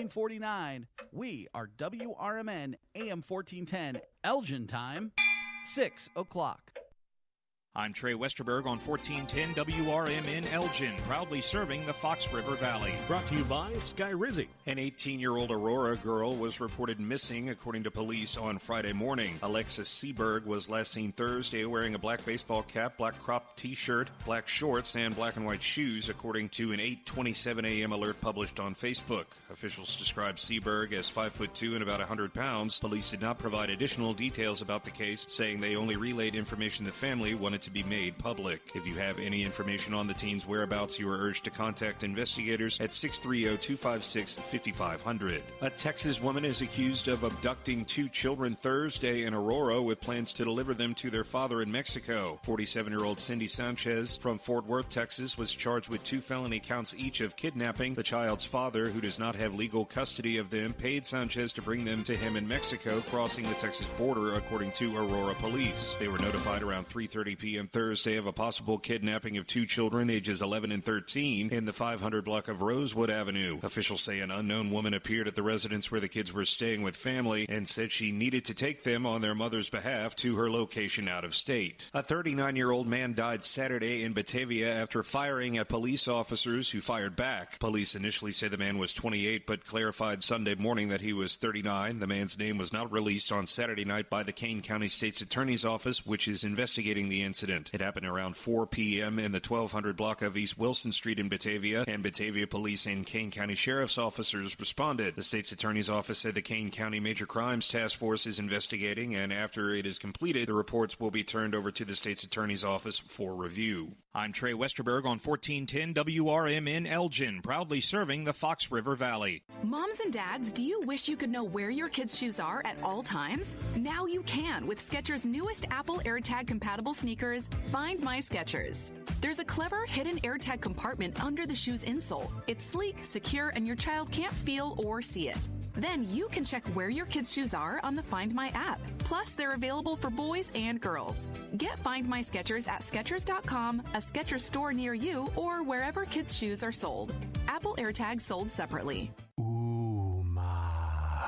949. We are WRMN AM 1410, Elgin time, 6 o'clock. I'm Trey Westerberg on 1410 WRMN Elgin, proudly serving the Fox River Valley. Brought to you by Sky Rizzy. An 18-year-old Aurora girl was reported missing, according to police, on Friday morning. Alexis Seberg was last seen Thursday wearing a black baseball cap, black cropped T-shirt, black shorts, and black and white shoes, according to an 8:27 a.m. alert published on Facebook. Officials described Seberg as 5'2" and about 100 pounds. Police did not provide additional details about the case, saying they only relayed information the family wanted to be made public. If you have any information on the teen's whereabouts, you are urged to contact investigators at 630-256-5500. A Texas woman is accused of abducting 2 children Thursday in Aurora with plans to deliver them to their father in Mexico. 47-year-old Cindy Sanchez from Fort Worth, Texas, was charged with 2 felony counts each of kidnapping. The child's father, who does not have legal custody of them, paid Sanchez to bring them to him in Mexico, crossing the Texas border, according to Aurora police. They were notified around 3:30 p.m. Thursday of a possible kidnapping of 2 children ages 11 and 13 in the 500 block of Rosewood Avenue. Officials say an unknown woman appeared at the residence where the kids were staying with family and said she needed to take them on their mother's behalf to her location out of state. A 39-year-old man died Saturday in Batavia after firing at police officers who fired back. Police initially say the man was 28 but clarified Sunday morning that he was 39. The man's name was not released on Saturday night by the Kane County State's Attorney's Office, which is investigating the incident. It happened around 4 p.m. in the 1200 block of East Wilson Street in Batavia, and Batavia Police and Kane County Sheriff's officers responded. The state's attorney's office said the Kane County Major Crimes Task Force is investigating, and after it is completed, the reports will be turned over to the state's attorney's office for review. I'm Trey Westerberg on 1410 WRMN Elgin, proudly serving the Fox River Valley. Moms and dads, do you wish you could know where your kids' shoes are at all times? Now you can with Skechers' newest Apple AirTag compatible sneakers, Find My Skechers. There's a clever hidden AirTag compartment under the shoe's insole. It's sleek, secure, and your child can't feel or see it. Then you can check where your kids' shoes are on the Find My app. Plus, they're available for boys and girls. Get Find My Skechers at Skechers.com, a Skechers store near you, or wherever kids' shoes are sold. Apple AirTags sold separately.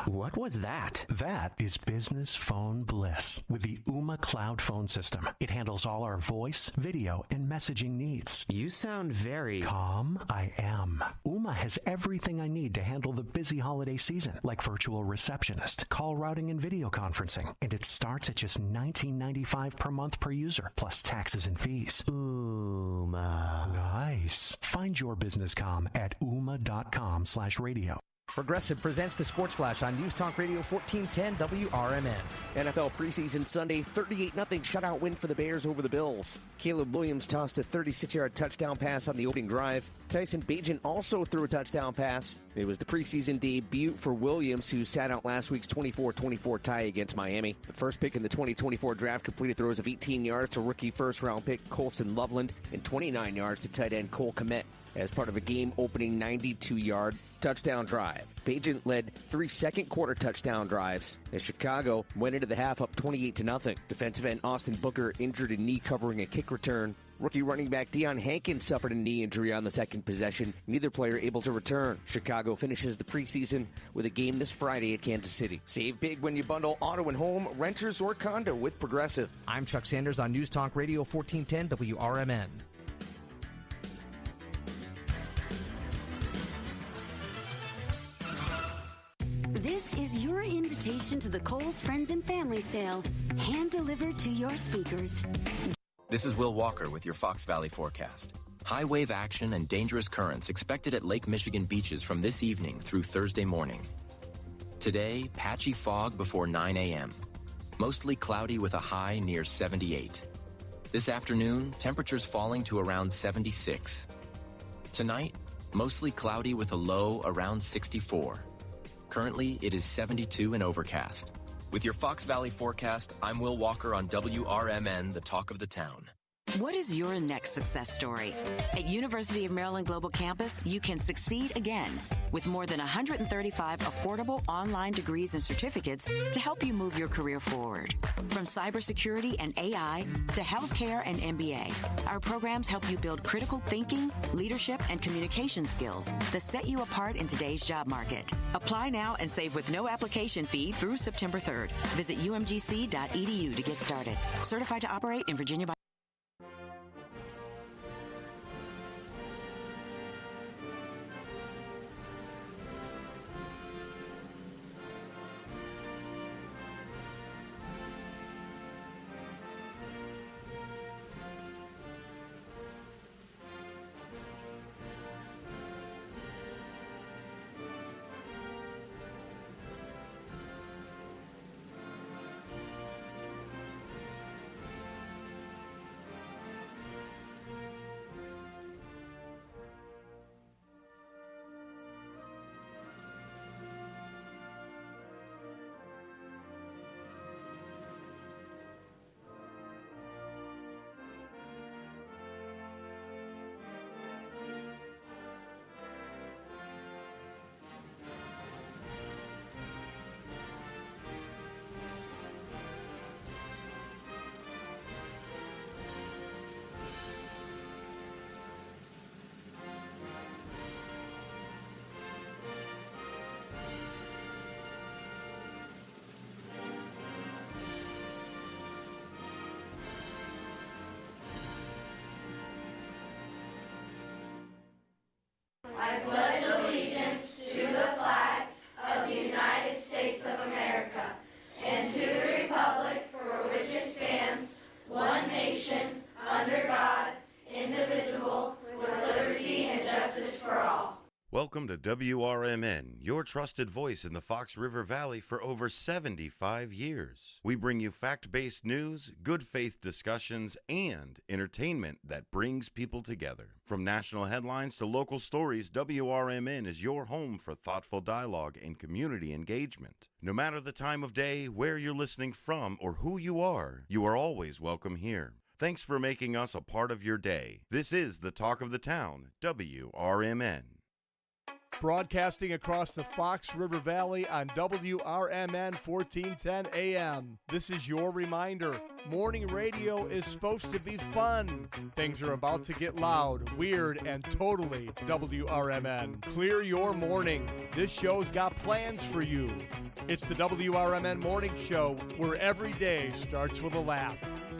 What was that? That is business phone bliss with the Ooma Cloud Phone System. It handles all our voice, video, and messaging needs. You sound very... Calm? I am. Ooma has everything I need to handle the busy holiday season, like virtual receptionist, call routing, and video conferencing. And it starts at just $19.95 per month per user, plus taxes and fees. Ooma. Nice. Find your business comm at ooma.com/radio. Progressive presents the Sports Flash on News Talk Radio 1410 WRMN. NFL preseason Sunday, 38-0 shutout win for the Bears over the Bills. Caleb Williams tossed a 36-yard touchdown pass on the opening drive. Tyson Bagent also threw a touchdown pass. It was the preseason debut for Williams, who sat out last week's 24-24 tie against Miami. The first pick in the 2024 draft completed throws of 18 yards to rookie first-round pick Colson Loveland and 29 yards to tight end Cole Kmet as part of a game-opening 92-yard touchdown drive. Bagent led 3 second-quarter touchdown drives as Chicago went into the half up 28-0. Defensive end Austin Booker injured a knee covering a kick return. Rookie running back Deion Hankins suffered a knee injury on the second possession. Neither player able to return. Chicago finishes the preseason with a game this Friday at Kansas City. Save big when you bundle auto and home, renters, or condo with Progressive. I'm Chuck Sanders on News Talk Radio 1410 WRMN. This is your invitation to the Kohl's Friends and Family Sale, hand-delivered to your speakers. This is Will Walker with your Fox Valley forecast. High wave action and dangerous currents expected at Lake Michigan beaches from this evening through Thursday morning. Today, patchy fog before 9 a.m. Mostly cloudy with a high near 78. This afternoon, temperatures falling to around 76. Tonight, mostly cloudy with a low around 64. Currently, it is 72 and overcast. With your Fox Valley forecast, I'm Will Walker on WRMN, the talk of the town. What is your next success story? At University of Maryland Global Campus, you can succeed again with more than 135 affordable online degrees and certificates to help you move your career forward. From cybersecurity and AI to healthcare and MBA, our programs help you build critical thinking, leadership, and communication skills that set you apart in today's job market. Apply now and save with no application fee through September 3rd. Visit umgc.edu to get started. Certified to operate in Virginia by I pledge allegiance to the flag of the United States of America and to the republic for which it stands, one nation, under God, indivisible, with liberty and justice for all. Welcome to WRMN, your trusted voice in the Fox River Valley for over 75 years. We bring you fact-based news, good faith discussions, and entertainment that brings people together. From national headlines to local stories, WRMN is your home for thoughtful dialogue and community engagement. No matter the time of day, where you're listening from, or who you are always welcome here. Thanks for making us a part of your day. This is the Talk of the Town, WRMN. Broadcasting across the Fox River Valley on WRMN 1410 AM. This is your reminder. Morning radio is supposed to be fun. Things are about to get loud, weird, and totally WRMN. Clear your morning. This show's got plans for you. It's the WRMN Morning Show, where every day starts with a laugh.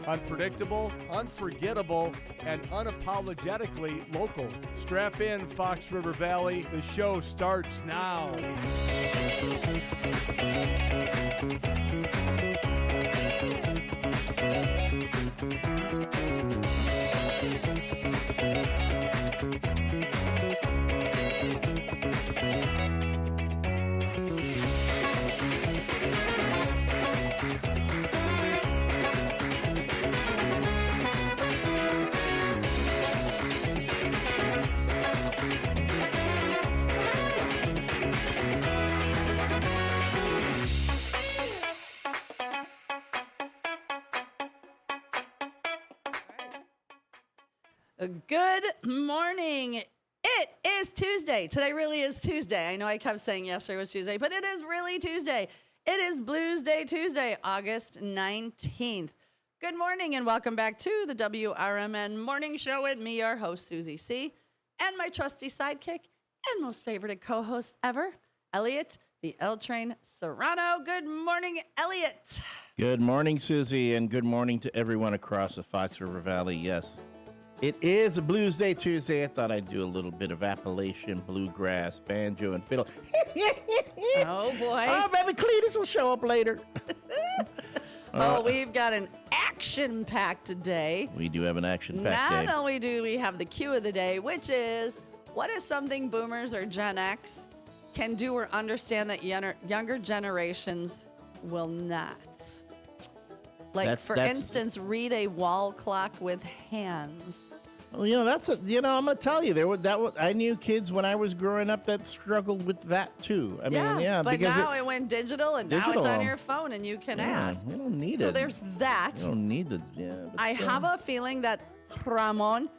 Unpredictable, unforgettable, and unapologetically local. Strap in, Fox River Valley. The show starts now. Good morning. It is Tuesday. Today really is Tuesday. I know I kept saying yesterday was Tuesday, but it is really Tuesday. It is Blues Day Tuesday, August 19th. Good morning and welcome back to the WRMN Morning Show with me, your host, Susie C., and my trusty sidekick and most favorite co-host ever, Elliot, the L-Train Serrano. Good morning, Elliot. Good morning, Susie, and good morning to everyone across the Fox River Valley. Yes, it is a Blues Day Tuesday. I thought I'd do a little bit of Appalachian bluegrass, banjo, and fiddle. Oh, boy. Oh, maybe Cletus will show up later. We've got an action-packed day. We do have an action-packed day. Not only do we have the cue of the day, which is, what is something boomers or Gen X can do or understand that younger generations will not? Like, for instance, read a wall clock with hands. Well, I'm going to tell you, I knew kids when I was growing up that struggled with that too. I mean, but now it went digital, and now it's on your phone, and you can ask. You don't need it. So there's that. You don't need it. I have a feeling that Ramon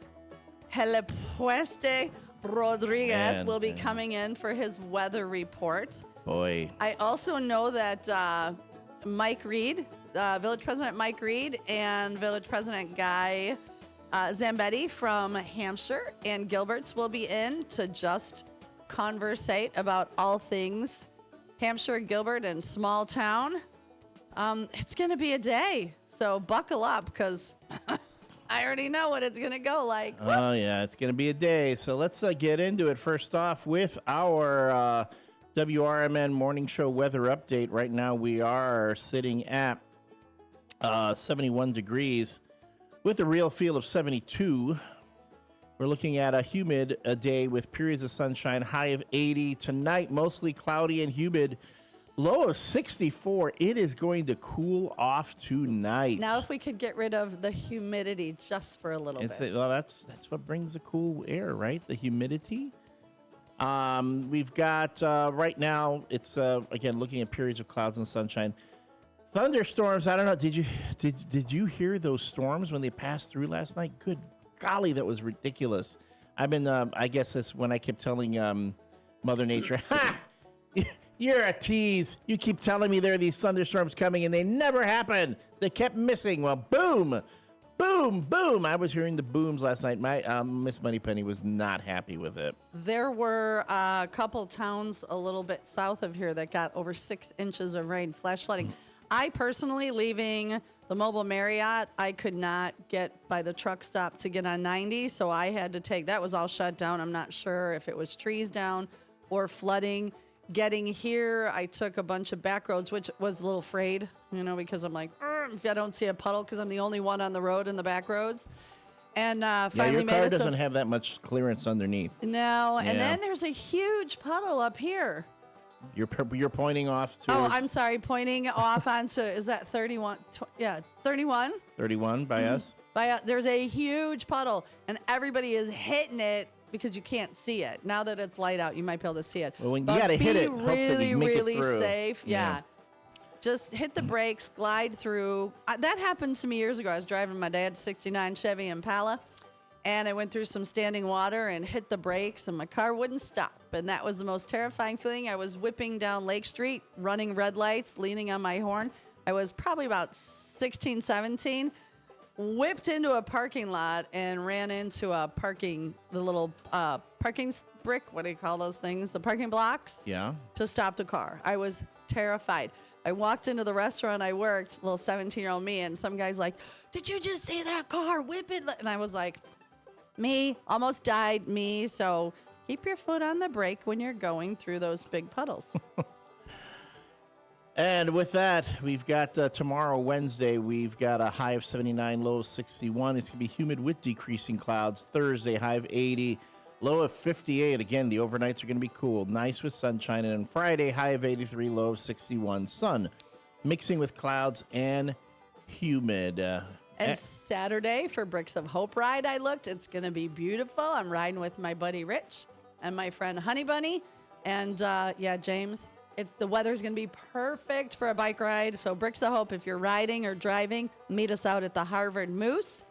Helepueste Rodriguez Man, will be coming in for his weather report. Boy. I also know that Mike Reed, Village President Mike Reed, and Village President Guy Zambetti from Hampshire and Gilbert's will be in to just conversate about all things Hampshire, Gilbert, and small town. It's going to be a day, so buckle up because I already know what it's going to go like. Oh, yeah, it's going to be a day. So let's get into it. First off, with our WRMN morning show weather update. Right now, we are sitting at 71 degrees with a real feel of 72. We're looking at a humid day with periods of sunshine, high of 80. Tonight, mostly cloudy and humid, low of 64. It is going to cool off tonight. Now, if we could get rid of the humidity just for a little bit. Well, that's what brings the cool air, right? The humidity. We've got right now. It's again looking at periods of clouds and sunshine. Thunderstorms. I don't know. Did you hear those storms when they passed through last night? Good golly, that was ridiculous. I've been. I guess that's when I kept telling Mother Nature, "Ha! You're a tease. You keep telling me there are these thunderstorms coming, and they never happen. They kept missing. Well, boom, boom, boom. I was hearing the booms last night. My Miss Moneypenny was not happy with it. There were a couple towns a little bit south of here that got over 6 inches of rain, flash flooding. I personally, leaving the Mobile Marriott, I could not get by the truck stop to get on 90, so I had to take, that was all shut down. I'm not sure if it was trees down or flooding. Getting here, I took a bunch of back roads, which was a little afraid, because I'm like, if I don't see a puddle, because I'm the only one on the road in the back roads. And finally your car doesn't have that much clearance underneath. No, Yeah. and then there's a huge puddle up here. You're pointing off to. Oh, I'm sorry, pointing off onto, is that 31? 31. 31 by us. There's a huge puddle, and everybody is hitting it because you can't see it. Now that it's light out, you might be able to see it. Well, when you got to hit it, hopefully you make it really through. safe. Yeah. Just hit the brakes, glide through. That happened to me years ago. I was driving my dad's 69 Chevy Impala, and I went through some standing water and hit the brakes, and my car wouldn't stop. And that was the most terrifying feeling. I was whipping down Lake Street, running red lights, leaning on my horn. I was probably about 16, 17, whipped into a parking lot and ran into the little parking brick. What do you call those things? The parking blocks? Yeah. To stop the car. I was terrified. I walked into the restaurant I worked, little 17-year-old me, and some guy's like, "Did you just see that car whip it?" And I was like, me, almost died, me. So keep your foot on the brake when you're going through those big puddles. And with that, we've got tomorrow, Wednesday, we've got a high of 79, low of 61. It's going to be humid with decreasing clouds. Thursday, high of 80, low of 58. Again, the overnights are going to be cool. Nice with sunshine. And on Friday, high of 83, low of 61. Sun mixing with clouds and humid. And Saturday for Bricks of Hope ride, I looked. It's going to be beautiful. I'm riding with my buddy Rich and my friend Honey Bunny. And James, the weather's going to be perfect for a bike ride. So Bricks of Hope, if you're riding or driving, meet us out at the Harvard Moose.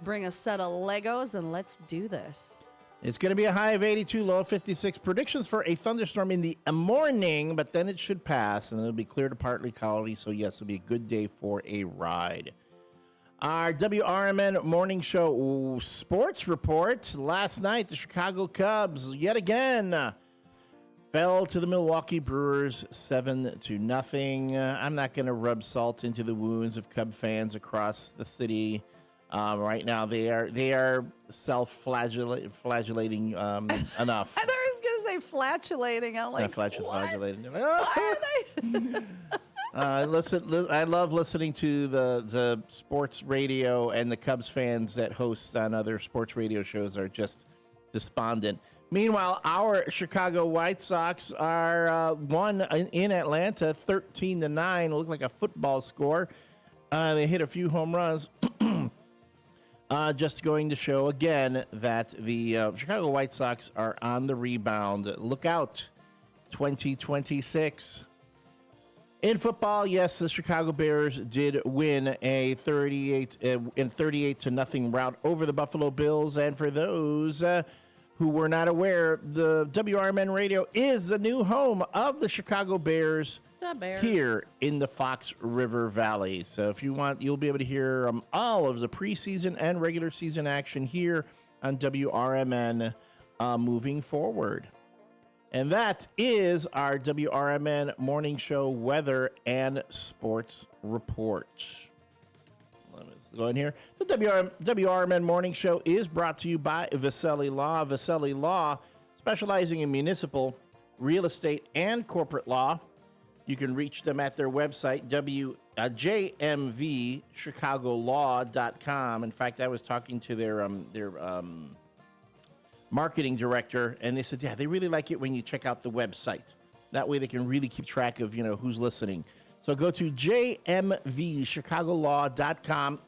Bring a set of Legos and let's do this. It's going to be a high of 82, low of 56. Predictions for a thunderstorm in the morning, but then it should pass, and it'll be clear to partly cloudy. So, yes, it'll be a good day for a ride. Our WRMN morning show sports report. Last night, the Chicago Cubs, yet again, fell to the Milwaukee Brewers 7-0. I'm not going to rub salt into the wounds of Cub fans across the city. Right now, they are self-flagellating enough. I thought I was going to say flatulating. I'm like, flagellating. Why are they? Listen, I love listening to the sports radio, and the Cubs fans that host on other sports radio shows are just despondent. Meanwhile, our Chicago White Sox are won in Atlanta 13-9. Looked like a football score. They hit a few home runs. Just going to show again that the Chicago White Sox are on the rebound. Look out, 2026. In football, yes, the Chicago Bears did win a 38-0 rout over the Buffalo Bills. And for those who were not aware, the WRMN Radio is the new home of the Chicago Bears. Here in the Fox River Valley. So if you want, you'll be able to hear all of the preseason and regular season action here on WRMN moving forward. And that is our WRMN Morning Show weather and sports report. Let me go in here. The WRMN Morning Show is brought to you by Viselli Law. Viselli Law, specializing in municipal, real estate, and corporate law. You can reach them at their website, jmvchicagolaw.com. In fact, I was talking to their marketing director, and they said, yeah, they really like it when you check out the website. That way they can really keep track of, who's listening. So go to jmvchicagolaw.com.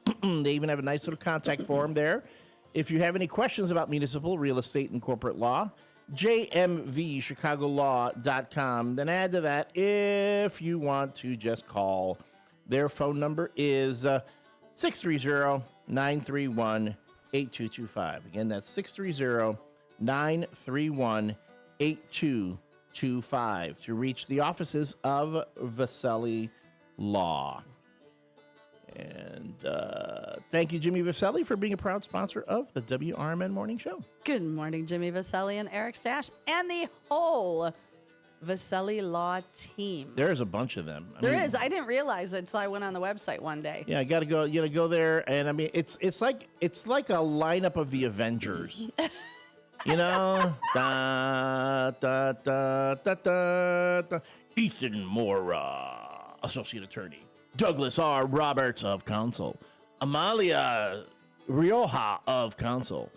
They even have a nice little contact form there. If you have any questions about municipal, real estate, and corporate law, jmvchicagolaw.com. Then add to that, if you want to just call, their phone number is 630-931-8225. Again, that's 630-931-8225 to reach the offices of Viselli Law. And thank you, Jimmy Viselli, for being a proud sponsor of the WRMN Morning Show. Good morning, Jimmy Viselli and Eric Stash and the whole Viselli Law team. There's a bunch of them. There is. I didn't realize it until I went on the website one day. Yeah, I got to go. Go there, and I mean, it's like a lineup of the Avengers. Da da da da da da. Ethan Mora, Associate Attorney. Douglas R. Roberts of Counsel. Amalia Rioja of Counsel.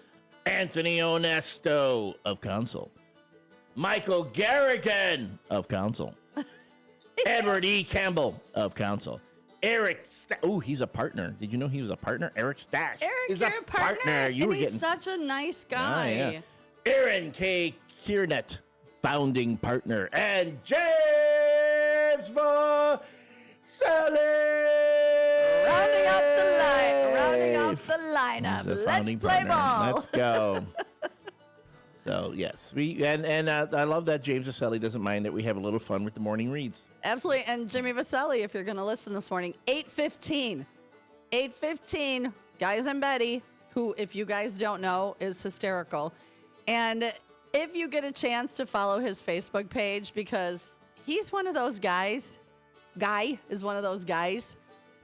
Anthony Onesto of Counsel. Michael Garrigan of Counsel. Edward E. Campbell of Counsel. Eric he's a partner. Did you know he was a partner? Eric Stash. Eric, is you're a partner. He's such a nice guy. Yeah. Aaron K. Kiernet, founding partner. And James Viselli. Rounding up the lineup. Let's play partner. ball. Let's go. So yes, I love that James Viselli doesn't mind that we have a little fun with the morning reads. Absolutely, and Jimmy Viselli, if you're going to listen this morning, 8:15, Guys and Betty, who, if you guys don't know, is hysterical. And if you get a chance to follow his Facebook page, because he's one of those guys. Guy is one of those guys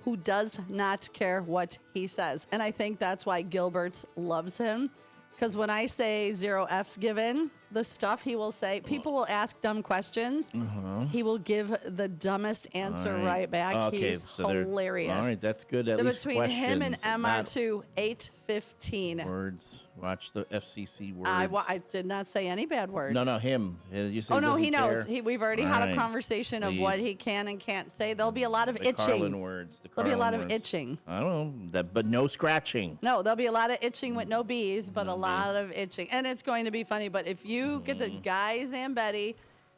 who does not care what he says. And I think that's why Gilbert's loves him. Because when I say 0 F's given, the stuff he will say, people will ask dumb questions. Uh-huh. He will give the dumbest answer right back. Okay, he's hilarious. All right, that's good. At so least between him and MR2, 8:15. Words. Watch the FCC words. I did not say any bad words. No, him. You said he knows. We've already had a conversation of what he can and can't say. There'll be a lot of itching. Carlin words. There'll be a lot of itching. I don't know, but no scratching. No, there'll be a lot of itching with no bees, but a lot of itching. And it's going to be funny. But if you get the Guys and Betty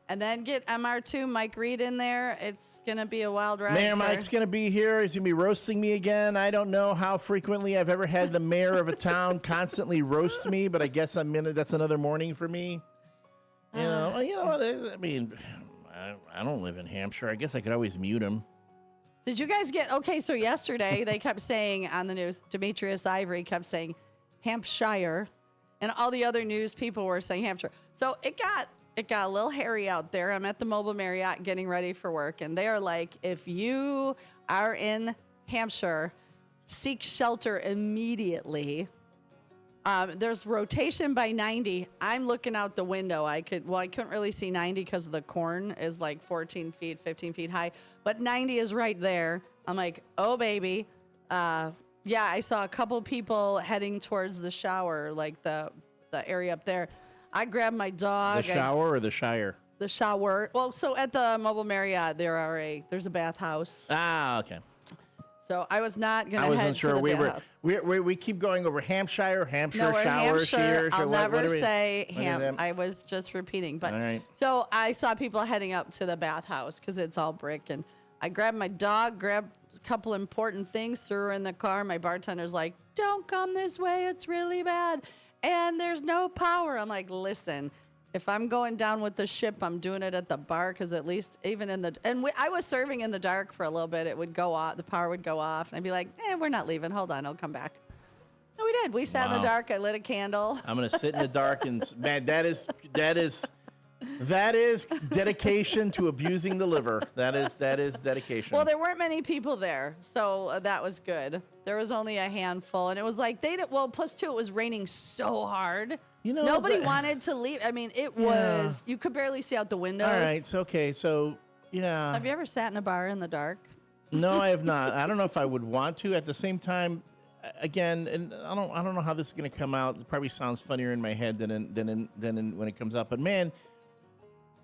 and then get MR2, Mike Reed in there, it's going to be a wild ride. Mayor Mike's going to be here. He's going to be roasting me again. I don't know how frequently I've ever had the mayor of a town constantly roast me, but I guess that's another morning for me. You know what? I mean, I don't live in Hampshire. I guess I could always mute him. Did you guys so yesterday they kept saying on the news, Demetrius Ivory kept saying Hampshire, and all the other news people were saying Hampshire. So it got a little hairy out there. I'm at the Mobile Marriott getting ready for work, and they are like, if you are in Hampshire, seek shelter immediately. There's rotation by 90. I'm looking out the window. I couldn't really see 90 because the corn is like 14 feet, 15 feet high, but 90 is right there. I'm like, oh, baby. Yeah, I saw a couple people heading towards the shower, like the area up there. I grabbed my dog. The shower or the Shire? The shower. Well, so at the Mobile Marriott, there's a bathhouse. Ah, okay. So I was not going to head sure. to the bathhouse. We keep going over Hampshire showers Hampshire, here. I'll never say Ham. I was just repeating. But all right. So I saw people heading up to the bathhouse because it's all brick and I grabbed my dog, grabbed a couple important things, threw her in the car. My bartender's like, don't come this way. It's really bad. And there's no power. I'm like, listen, if I'm going down with the ship, I'm doing it at the bar because at least even in the, I was serving in the dark for a little bit. It would go off. The power would go off. And I'd be like, we're not leaving. Hold on. I'll come back. No, we did. We sat in the dark. I lit a candle. I'm going to sit in the dark and, man, that is dedication to abusing the liver. That is dedication. Well, there weren't many people there, so that was good. There was only a handful, and it was like plus two, it was raining so hard. Nobody wanted to leave. I mean, it was, you could barely see out the windows. All right, so okay, so yeah. Have you ever sat in a bar in the dark? No, I have not. I don't know if I would want to. At the same time, again, and I don't know how this is going to come out. It probably sounds funnier in my head than when it comes out. But man,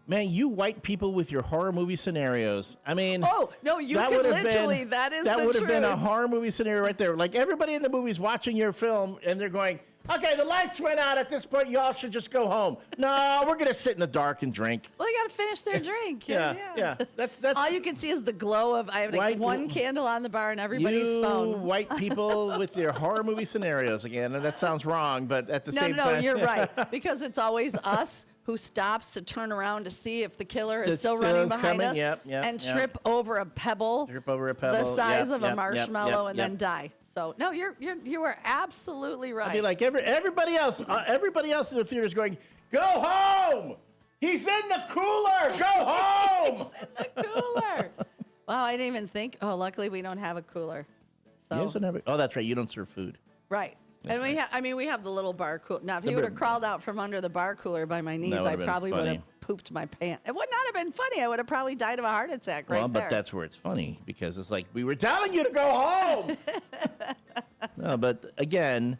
you white people with your horror movie scenarios. I mean, oh no, you could literally. That would have been a horror movie scenario right there. Like everybody in the movie's watching your film, and they're going, "Okay, the lights went out at this point. Y'all should just go home." No, we're gonna sit in the dark and drink. Well, they gotta finish their drink. Yeah. That's all you can see is the glow of. I have like one candle on the bar and everybody's phone. White people with their horror movie scenarios again, and that sounds wrong, but at the same time, no, you're right because it's always us who stops to turn around to see if the killer is still running behind us and trip over a pebble. The size of a marshmallow and then die. So no, you are absolutely right. I'd be like everybody else. Everybody else in the theater is going, "Go home! He's in the cooler. Go home!" He's in the cooler. Wow, I didn't even think. Oh, luckily we don't have a cooler. So. Oh, that's right. You don't serve food. Right. And we have the little bar cooler. Now, if he would have crawled out from under the bar cooler by my knees, I probably would have pooped my pants. It would not have been funny. I would have probably died of a heart attack right there. But that's where it's funny because it's like, we were telling you to go home. No, but again,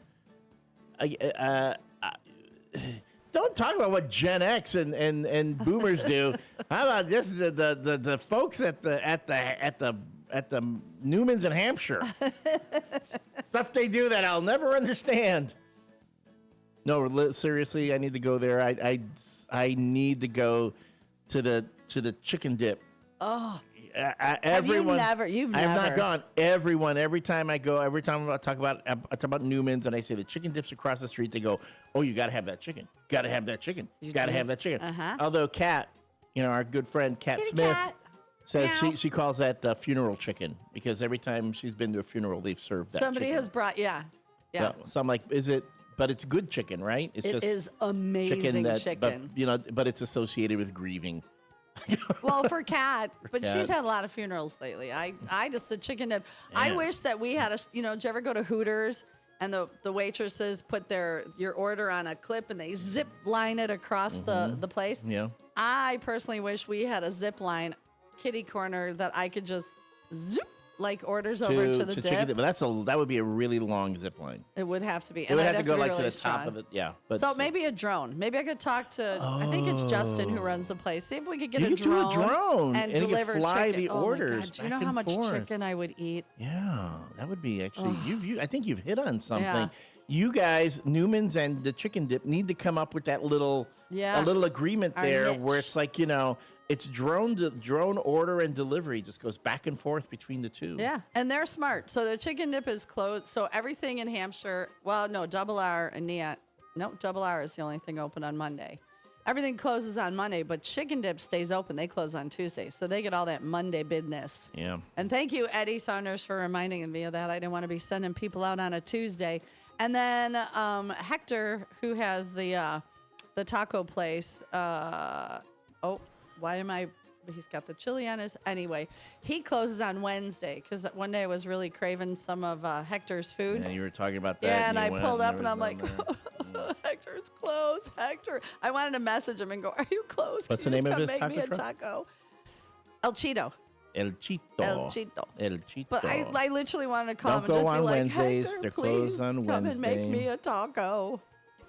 don't talk about what Gen X and Boomers do. How about this? The folks at the Newmans in Hampshire. Stuff they do that I'll never understand. No, seriously, I need to go there. I need to go to the chicken dip. Oh. Everyone, You've never. I've not gone. Every time I go, every time I talk about Newman's and I say the chicken dips across the street, they go, "Oh, you got to have that chicken. Got to have that chicken. Got to have that chicken." Uh-huh. Although Kat, our good friend Kat Smith, says she calls that funeral chicken because every time she's been to a funeral, they've served that. Somebody chicken. has brought, yeah. So I'm like, is it? But it's good chicken, right? It is amazing chicken. But it's associated with grieving. Well, for Kat, but she's had a lot of funerals lately. I just the chicken dip. Yeah. I wish that we had did you ever go to Hooters and the waitresses put your order on a clip and they zip line it across the place? Yeah. I personally wish we had a zip line kitty corner that I could just zoop like orders over to the dip. But that would be a really long zip line. It would have to be. It would have to go like to the top of it. Yeah. But so maybe a drone. Maybe I could talk to. I think it's Justin who runs the place. See if we could get a drone. Do a drone and deliver fly chicken. the orders. My God, do you know how much chicken I would eat? Yeah, that would be actually. I think you've hit on something. Yeah. You guys, Newman's and the chicken dip, need to come up with that little agreement there where it's like it's drone order and delivery just goes back and forth between the two. Yeah, and they're smart. So the chicken dip is closed. So everything in Hampshire, well, no, Double R and Neat. No, Double R is the only thing open on Monday. Everything closes on Monday, but chicken dip stays open. They close on Tuesday. So they get all that Monday business. Yeah. And thank you, Eddie Saunders, for reminding me of that. I didn't want to be sending people out on a Tuesday. And then Hector, who has the taco place, he's got the chili on his. Anyway, he closes on Wednesday because one day I was really craving some of Hector's food. Yeah, you were talking about that. Yeah, and I pulled up and I'm like, Hector's closed. Hector. I wanted to message him and go, "Are you closed? What's Can the you name of just his come make me a truck? taco?" El Cheeto. El Cheeto. El Cheeto. El Cheeto. But I literally wanted to call him Don't and go just be on like, Wednesdays. "Hector, They're please closed on come Wednesday. and make me a taco."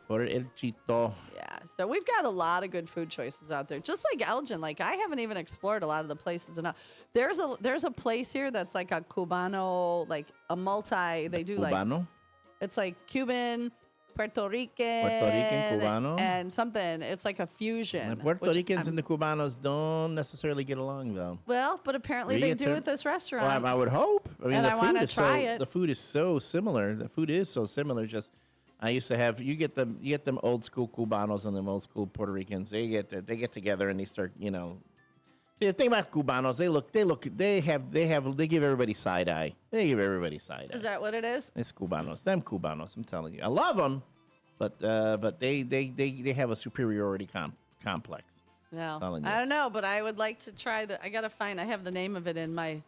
For El Cheeto. Yeah, so we've got a lot of good food choices out there. Just like Elgin, like I haven't even explored a lot of the places enough. There's a place here that's like a Cubano, like a multi. They do Cubano? like it's like Cuban, Puerto Rican, Cubano, and something. It's like a fusion. The Puerto Ricans and the Cubanos don't necessarily get along, though. Well, but apparently they do at this restaurant. Well, I would hope. I mean, and I want to try it. The food is so similar. The food is so similar. Just I used to have you get them old school Cubanos and them old school Puerto Ricans. They get together and they start, See, the thing about Cubanos, they give everybody side eye. They give everybody side eye. Is that what it is? It's Cubanos. Them Cubanos. I'm telling you, I love them, but they have a superiority complex. No, I don't know, but I would like to try I gotta find. I have the name of it in my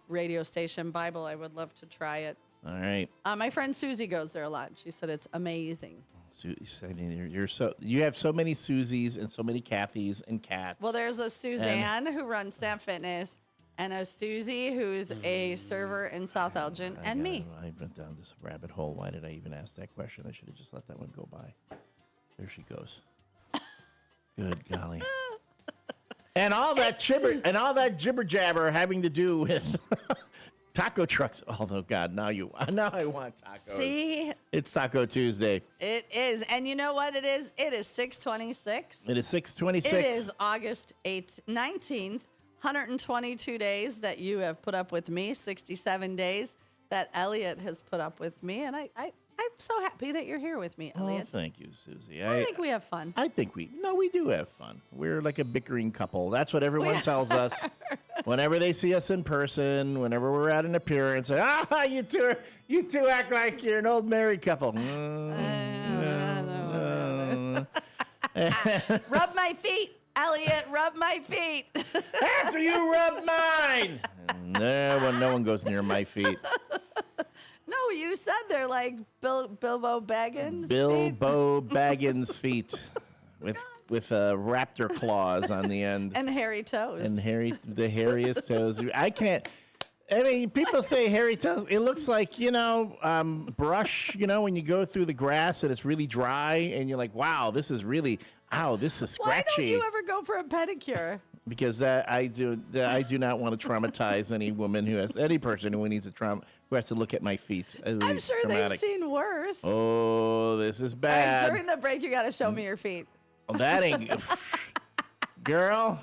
radio station Bible. I would love to try it. All right. My friend Susie goes there a lot. She said it's amazing. You have so many Susies and so many Kathys and Cats. Well, there's a Suzanne who runs Snap Fitness, and a Susie who's a server in South Elgin, and me. I went down this rabbit hole. Why did I even ask that question? I should have just let that one go by. There she goes. Good golly. And all that jibber jabber having to do with taco trucks. Although, God, now I want tacos. See? It's Taco Tuesday. It is. And you know what it is? It is 6/26. It is 6/26. It is August 19th. 122 days that you have put up with me. 67 days that Elliot has put up with me. And I'm so happy that you're here with me, Elliot. Oh, thank you, Susie. I think we have fun. I think we do have fun. We're like a bickering couple. That's what everyone tells us. Whenever they see us in person, whenever we're at an appearance, you two act like you're an old married couple. Rub my feet, Elliot. Rub my feet. After you rub mine. No one goes near my feet. No, you said they're like Bilbo Baggins. Bilbo Baggins feet with raptor claws on the end. And hairy toes. And the hairiest toes. I mean, people say hairy toes. It looks like, brush, when you go through the grass and it's really dry and you're like, wow, this is really, this is scratchy. Why don't you ever go for a pedicure? Because I do not want to traumatize any person who needs who has to look at my feet. I'm sure they've seen worse. Oh, this is bad. All right, during the break, you got to show me your feet. Well, that ain't girl.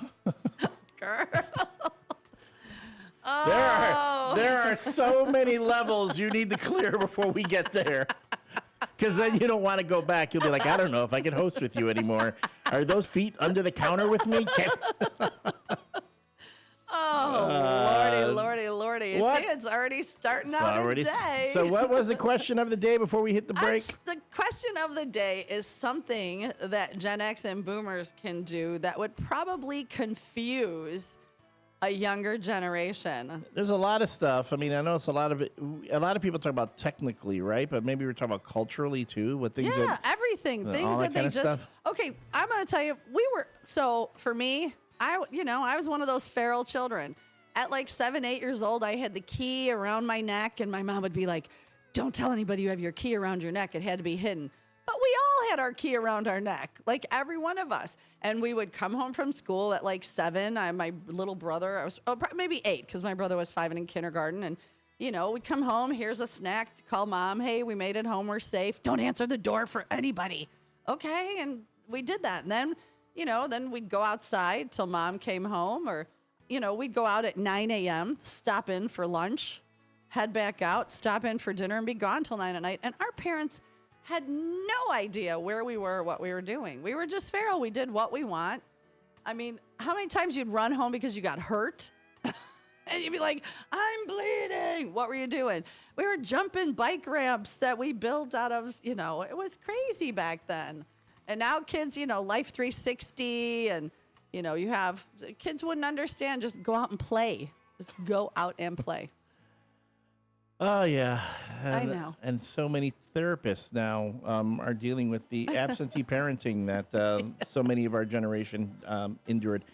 Oh. There are so many levels you need to clear before we get there. Because then you don't want to go back. You'll be like, I don't know if I can host with you anymore. Are those feet under the counter with me? Lordy. What? See, it's already starting out a day. So what was the question of the day before we hit the break? The question of the day is something that Gen X and Boomers can do that would probably confuse a younger generation. There's a lot of stuff. I mean, I know it's a lot of people talk about technically, right? But maybe we're talking about culturally too. What things? Yeah, everything. Things that they just. Stuff. Okay, I'm going to tell you. For me, I was one of those feral children. At like 7, 8 years old, I had the key around my neck, and my mom would be like, "Don't tell anybody you have your key around your neck. It had to be hidden." But we all had our key around our neck, like every one of us. And we would come home from school at like 7. My little brother, I was maybe 8 because my brother was 5 and in kindergarten. And, we'd come home. Here's a snack. Call mom. Hey, we made it home. We're safe. Don't answer the door for anybody. Okay. And we did that. And then, then we'd go outside till mom came home, or, we'd go out at 9 a.m., stop in for lunch, head back out, stop in for dinner, and be gone till 9 at night. And our parents had no idea where we were or what we were doing. We were just feral. We did what we want. I mean, how many times you'd run home because you got hurt? And you'd be like, I'm bleeding. What were you doing? We were jumping bike ramps that we built out of, it was crazy back then. And now kids, Life 360 and, kids wouldn't understand. Just go out and play. Just go out and play. Oh, yeah. I know. And so many therapists now are dealing with the absentee parenting that so many of our generation endured.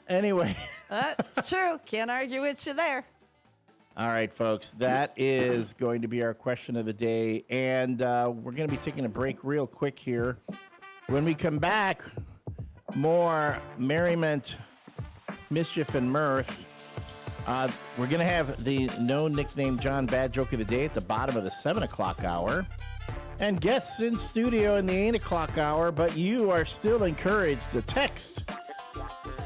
Anyway. That's true. Can't argue with you there. All right, folks. That is going to be our question of the day. And we're going to be taking a break real quick here. When we come back, more merriment, mischief, and mirth. We're going to have the no nickname John bad joke of the day at the bottom of the 7 o'clock hour. and guests in studio in the 8 o'clock hour, but you are still encouraged to text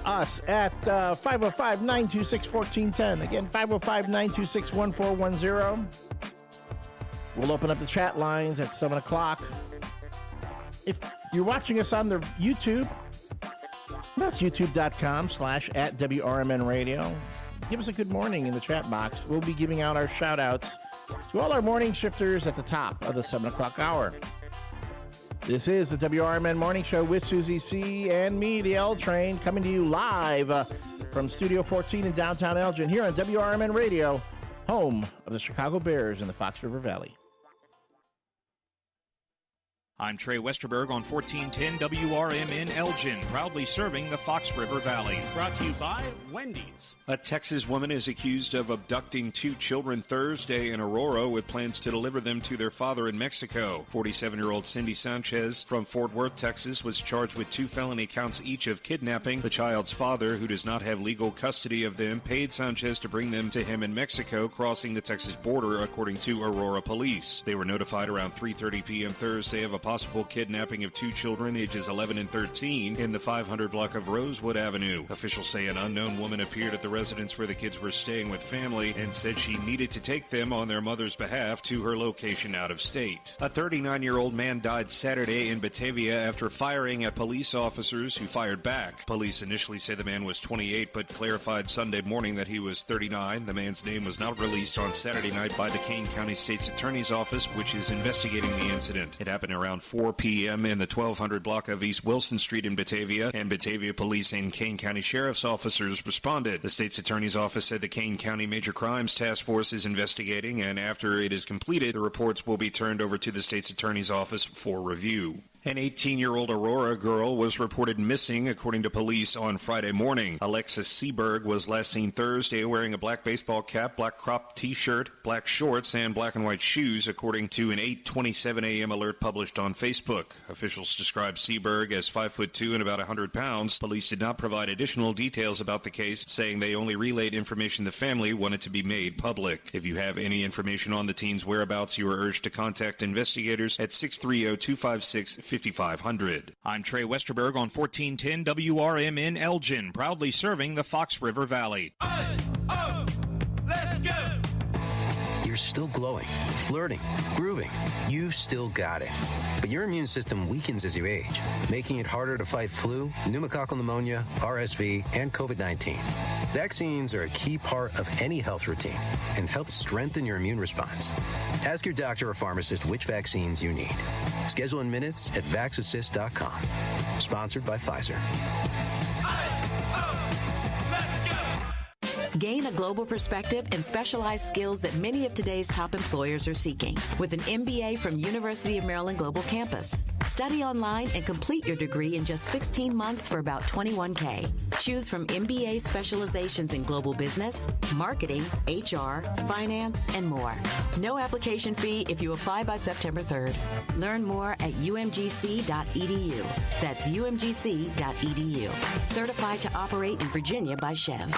us at 505-926-1410. Again, 505-926-1410. We'll open up the chat lines at 7 o'clock. If you're watching us on the YouTube, that's youtube.com/@WRMN Radio. Give us a good morning in the chat box. We'll be giving out our shout-outs to all our morning shifters at the top of the 7 o'clock hour. This is the WRMN Morning Show with Susie C. and me, the L Train, coming to you live from Studio 14 in downtown Elgin, here on WRMN Radio, home of the Chicago Bears in the Fox River Valley. I'm Trey Westerberg on 1410 WRMN Elgin, proudly serving the Fox River Valley. Brought to you by Wendy's. A Texas woman is accused of abducting 2 children Thursday in Aurora with plans to deliver them to their father in Mexico. 47-year-old Cindy Sanchez from Fort Worth, Texas, was charged with 2 felony counts each of kidnapping. The child's father, who does not have legal custody of them, paid Sanchez to bring them to him in Mexico, crossing the Texas border, according to Aurora police. They were notified around 3:30 p.m. Thursday of a possible kidnapping of 2 children ages 11 and 13 in the 500 block of Rosewood Avenue. Officials say an unknown woman appeared at the residence where the kids were staying with family and said she needed to take them on their mother's behalf to her location out of state. A 39-year-old man died Saturday in Batavia after firing at police officers who fired back. Police initially said the man was 28 but clarified Sunday morning that he was 39. The man's name was not released on Saturday night by the Kane County State's Attorney's Office, which is investigating the incident. It happened around 4 p.m. in the 1200 block of East Wilson Street in Batavia, and Batavia Police and Kane County Sheriff's officers responded. The state's attorney's office said the Kane County Major Crimes Task Force is investigating, and after it is completed, the reports will be turned over to the state's attorney's office for review. An 18-year-old Aurora girl was reported missing, according to police, on Friday morning. Alexis Seberg was last seen Thursday wearing a black baseball cap, black cropped T-shirt, black shorts, and black and white shoes, according to an 8:27 a.m. alert published on Facebook. Officials described Seberg as 5'2" and about 100 pounds. Police did not provide additional details about the case, saying they only relayed information the family wanted to be made public. If you have any information on the teen's whereabouts, you are urged to contact investigators at 630-256-5500. I'm Trey Westerberg on 1410 WRMN Elgin, proudly serving the Fox River Valley. Let's go! You're still glowing, flirting, grooving. You've still got it. But your immune system weakens as you age, making it harder to fight flu, pneumococcal pneumonia, RSV, and COVID-19. Vaccines are a key part of any health routine and help strengthen your immune response. Ask your doctor or pharmacist which vaccines you need. Schedule in minutes at vaxassist.com. Sponsored by Pfizer. Gain a global perspective and specialized skills that many of today's top employers are seeking with an MBA from University of Maryland Global Campus. Study online and complete your degree in just 16 months for about $21K. Choose from MBA specializations in global business, marketing, HR, finance, and more. No application fee if you apply by September 3rd. Learn more at umgc.edu. That's umgc.edu. Certified to operate in Virginia by Chev.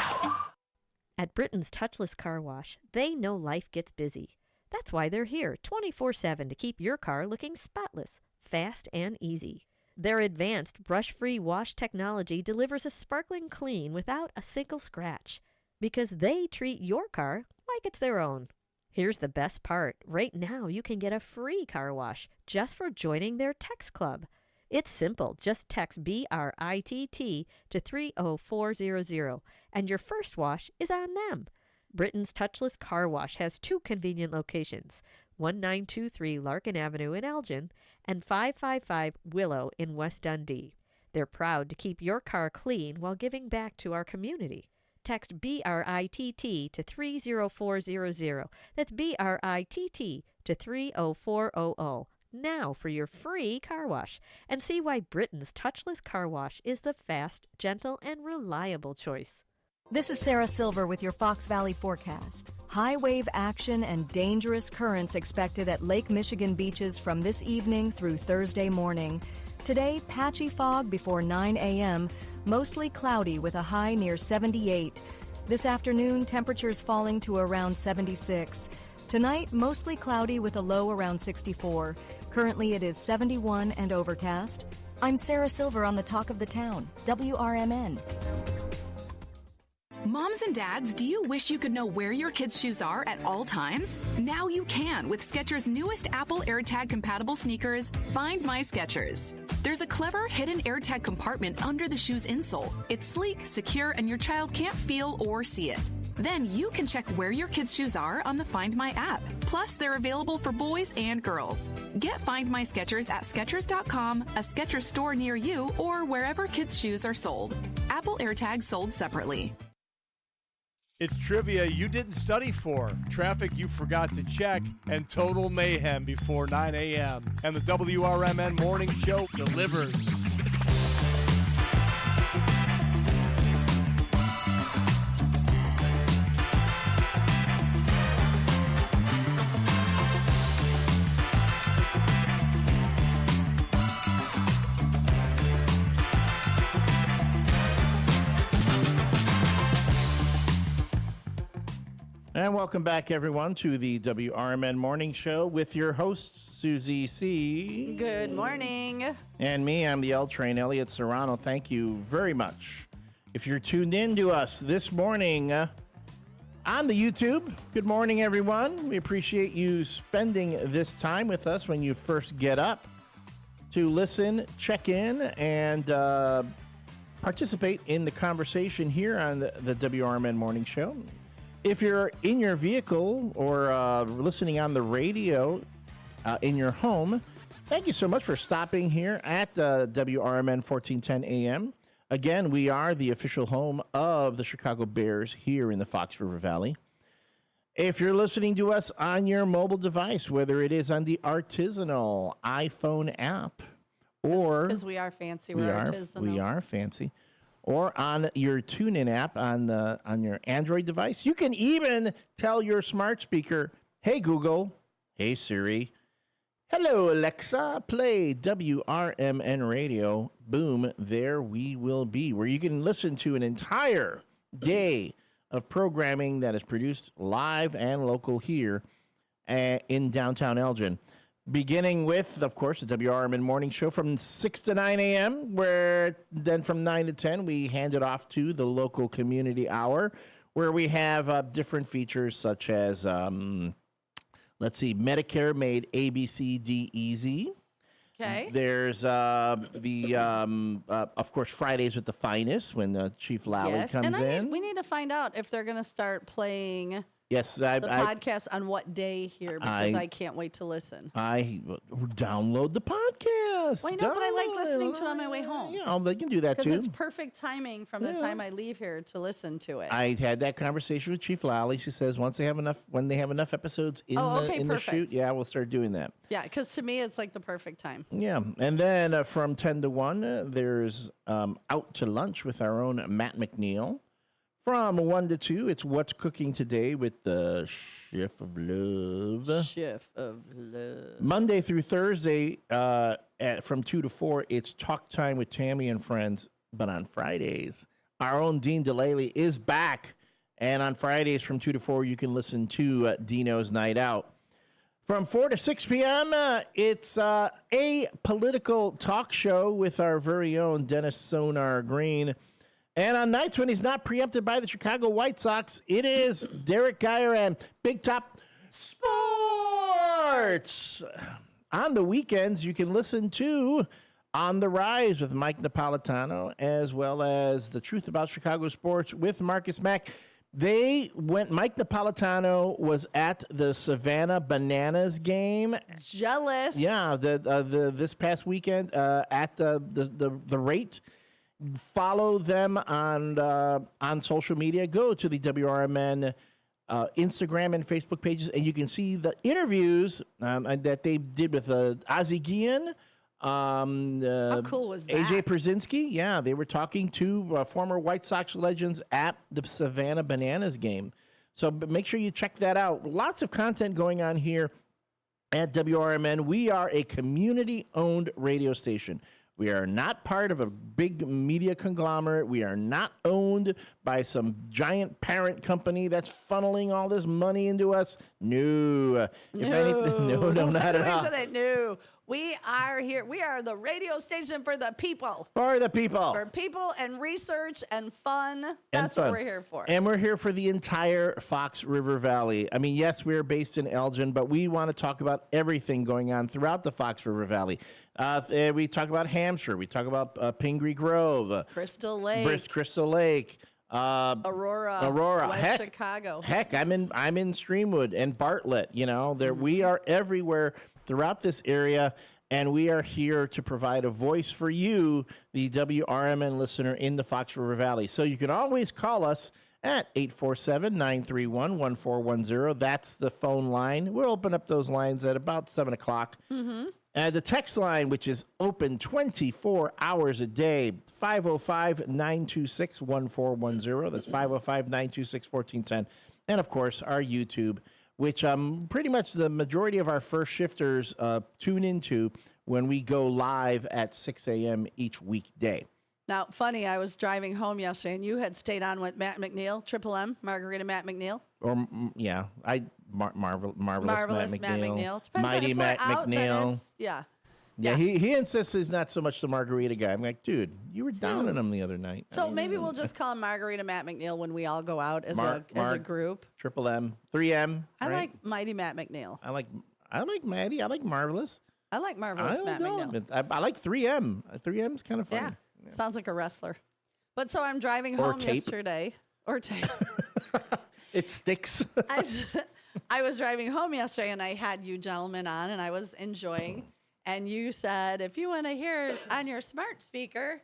At Britain's Touchless Car Wash, they know life gets busy. That's why they're here 24/7 to keep your car looking spotless, fast, and easy. Their advanced brush-free wash technology delivers a sparkling clean without a single scratch, because they treat your car like it's their own. Here's the best part. Right now, you can get a free car wash just for joining their text club. It's simple. Just text BRITT to 30400, and your first wash is on them. Britain's Touchless Car Wash has 2 convenient locations, 1923 Larkin Avenue in Elgin and 555 Willow in West Dundee. They're proud to keep your car clean while giving back to our community. Text BRITT to 30400. That's BRITT to 30400. Now for your free car wash, and see why Britain's Touchless Car Wash is the fast, gentle, and reliable choice. This is Sarah Silver with your Fox Valley forecast. High wave action and dangerous currents expected at Lake Michigan beaches from this evening through Thursday morning. Today, patchy fog before 9 a.m., mostly cloudy with a high near 78. This afternoon, temperatures falling to around 76. Tonight, mostly cloudy with a low around 64. Currently, it is 71 and overcast. I'm Sarah Silver on the Talk of the Town, WRMN. Moms and dads, do you wish you could know where your kids' shoes are at all times? Now you can with Skechers' newest Apple AirTag compatible sneakers, Find My Skechers. There's a clever hidden AirTag compartment under the shoe's insole. It's sleek, secure, and your child can't feel or see it. Then you can check where your kids' shoes are on the Find My app. Plus, they're available for boys and girls. Get Find My Skechers at Skechers.com, a Skechers store near you, or wherever kids' shoes are sold. Apple AirTags sold separately. It's trivia you didn't study for, traffic you forgot to check, and total mayhem before 9 a.m. And the WRMN Morning Show delivers. And welcome back, everyone, to the WRMN Morning Show with your hosts, Susie C. Good morning. And me, I'm the L Train, Elliot Serrano. Thank you very much. If you're tuned in to us this morning on the YouTube, good morning, everyone. We appreciate you spending this time with us when you first get up to listen, check in, and participate in the conversation here on the WRMN Morning Show. If you're in your vehicle or listening on the radio in your home, thank you so much for stopping here at WRMN 1410 AM. Again, we are the official home of the Chicago Bears here in the Fox River Valley. If you're listening to us on your mobile device, whether it is on the artisanal iPhone app or... Because we are fancy, we're artisanal. We are fancy. Or on your TuneIn app on your Android device. You can even tell your smart speaker, hey, Google, hey, Siri, hello, Alexa, play WRMN Radio. Boom, there we will be, where you can listen to an entire day of programming that is produced live and local here in downtown Elgin. Beginning with, of course, the WRMN Morning Show from 6 to 9 a.m., where then from 9 to 10, we hand it off to the local community hour, where we have different features such as, let's see, Medicare made ABCD easy. Okay. There's of course, Fridays with the Finest when Chief Lally comes in. We need to find out if they're going to start playing... Yes, the podcast on what day here, because I can't wait to listen. I download the podcast. Why not? But I like listening to it on my way home. Yeah, they can do that too. Because it's perfect timing from the time I leave here to listen to it. I had that conversation with Chief Lally. She says when they have enough episodes in the shoot, we'll start doing that. Yeah, because to me it's like the perfect time. Yeah, and then from 10 to 1, there's Out to Lunch with our own Matt McNeil. From 1 to 2, it's What's Cooking Today with the Chef of Love. Chef of Love. Monday through Thursday, from 2 to 4, it's Talk Time with Tammy and Friends. But on Fridays, our own Dean DeLaley is back. And on Fridays from 2 to 4, you can listen to Dino's Night Out. From 4 to 6 p.m., it's a political talk show with our very own Dennis Sonar Green. And on nights when he's not preempted by the Chicago White Sox, it is Derek Geyer and Big Top Sports. On the weekends, you can listen to On the Rise with Mike Napolitano, as well as The Truth About Chicago Sports with Marcus Mack. Mike Napolitano was at the Savannah Bananas game. Jealous. Yeah, this past weekend at the rate. Follow them on social media. Go to the WRMN Instagram and Facebook pages, and you can see the interviews that they did with Ozzie Guillen. How cool was that? AJ Przinsky. Yeah, they were talking to former White Sox legends at the Savannah Bananas game. So make sure you check that out. Lots of content going on here at WRMN. We are a community-owned radio station. We are not part of a big media conglomerate. We are not owned by some giant parent company that's funneling all this money into us. No. If anything, no, not at all. No. We are here. We are the radio station for the people. For the people. For people and research and fun. That's what we're here for. And we're here for the entire Fox River Valley. I mean, yes, we're based in Elgin, but we want to talk about everything going on throughout the Fox River Valley. We talk about Hampshire. We talk about Pingree Grove. Crystal Lake. Aurora. West Chicago. Heck, I'm in Streamwood and Bartlett. You know, we are everywhere throughout this area, and we are here to provide a voice for you, the WRMN listener in the Fox River Valley. So you can always call us at 847-931-1410. That's the phone line. We'll open up those lines at about 7 o'clock. Mm-hmm. And the text line, which is open 24 hours a day, 505-926-1410. That's 505-926-1410. And, of course, our YouTube, which pretty much the majority of our first shifters tune into when we go live at 6 a.m. each weekday. Now, funny, I was driving home yesterday, and you had stayed on with Matt McNeil, Triple M, Margarita Matt McNeil. Marvelous Matt McNeil. Mighty Matt McNeil. Yeah. Yeah, he insists he's not so much the margarita guy. I'm like, dude, you were down on him the other night. So maybe we'll just call him Margarita Matt McNeil when we all go out as a group. Triple M, 3M. I like Mighty Matt McNeil. I like Maddie. I like Marvelous. I like Marvelous Matt McNeil. I like 3M. 3M's kind of fun. Yeah. Sounds like a wrestler. But so I'm driving home yesterday. Or tape. It sticks. I was driving home yesterday, and I had you gentlemen on, and I was enjoying. And you said, if you want to hear it on your smart speaker,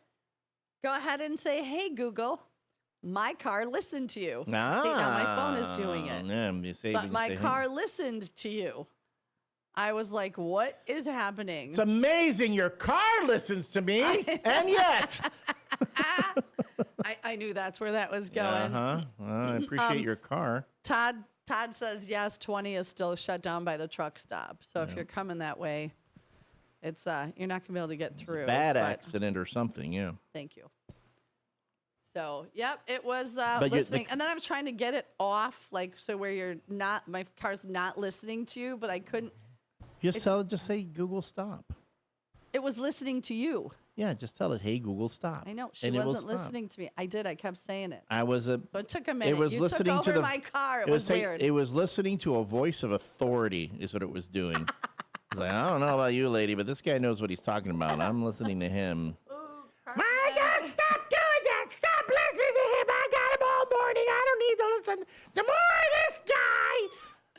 go ahead and say, hey, Google, my car listened to you. See, now my phone is doing it. But my car listened to you. I was like, what is happening? It's amazing your car listens to me, and yet. I knew that's where that was going. Well, I appreciate your car. Todd says, yes, 20 is still shut down by the truck stop. So if you're coming that way, it's you're not going to be able to get through. It's a bad accident or something, yeah. Thank you. So, yep, it was listening. And then I was trying to get it off, so where my car's not listening to you, but I couldn't. Just say Google stop. It was listening to you. Yeah, just tell it, hey, Google, stop. I know. She wasn't listening to me. I did. I kept saying it. So it took a minute. It was you listening took over my car. It was weird. It was listening to a voice of authority is what it was doing. It's like, I don't know about you, lady, but this guy knows what he's talking about. I'm listening to him. My God, stop doing that. Stop listening to him. I got him all morning. I don't need to listen to more of this guy.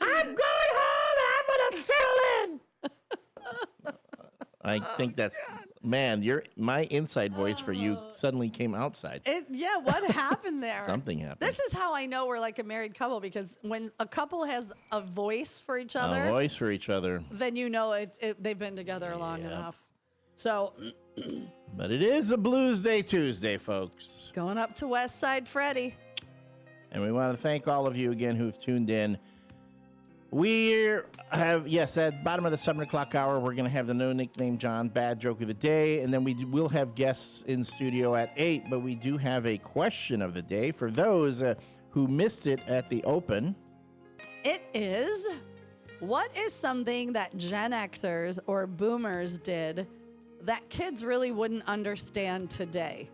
I'm going home and I'm going to settle in. I think that's, man, my inside voice for you suddenly came outside. What happened there? Something happened. This is how I know we're like a married couple, because when a couple has a voice for each other. Then you know they've been together long enough. So. But it is a Blues Day Tuesday, folks. Going up to West Side Freddy. And we want to thank all of you again who've tuned in. We have, at bottom of the 7 o'clock hour, we're going to have the No Nickname John Bad Joke of the Day, and then we will have guests in studio at 8, but we do have a question of the day for those who missed it at the open. It is, what is something that Gen Xers or Boomers did that kids really wouldn't understand today?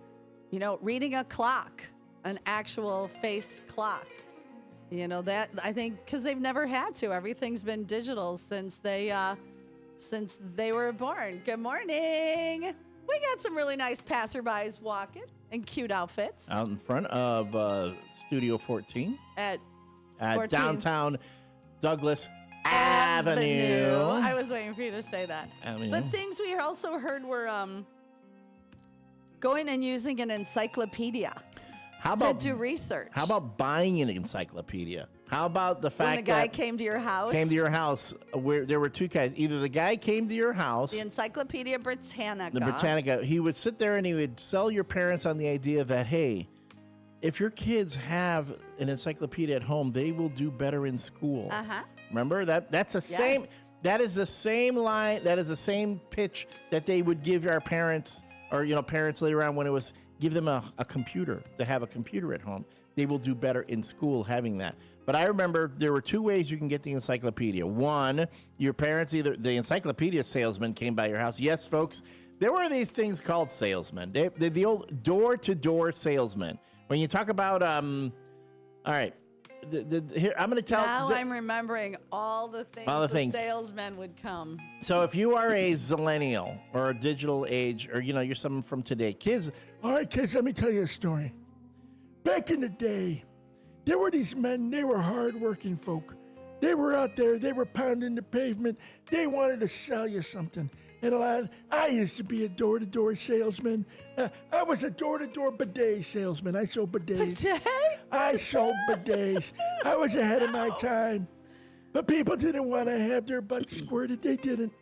You know, reading a clock, an actual face clock. You know, that I think because they've never had to. Everything's been digital since they were born. Good morning. We got some really nice passerbys walking in cute outfits. Out in front of Studio 14 at downtown Douglas Avenue. I was waiting for you to say that. But things we also heard were going and using an encyclopedia. To do research. How about buying an encyclopedia? How about the fact when the guy came to your house? Where there were two guys. Either the guy came to your house. The Encyclopedia Britannica. The Britannica. He would sit there and he would sell your parents on the idea that, hey, if your kids have an encyclopedia at home, they will do better in school. Remember that's the same. That is the same line. That is the same pitch that they would give our parents or parents later on when it was give them a computer, to have a computer at home. They will do better in school having that. But I remember there were two ways you can get the encyclopedia. One, your parents, either the encyclopedia salesman came by your house. Yes, folks, there were these things called salesmen. The old door-to-door salesman. When you talk about, all right, here I'm going to tell. Now I'm remembering all the things the salesmen would come. So if you are a zillennial or a digital age, or you're someone from today, kids. All right, kids, let me tell you a story. Back in the day, there were these men. They were hard-working folk. They were out there. They were pounding the pavement. They wanted to sell you something. And I used to be a door-to-door salesman. I was a door-to-door bidet salesman. I sold bidets. Bidet? I sold bidets. I was ahead of my time. But people didn't want to have their butts squirted. They didn't.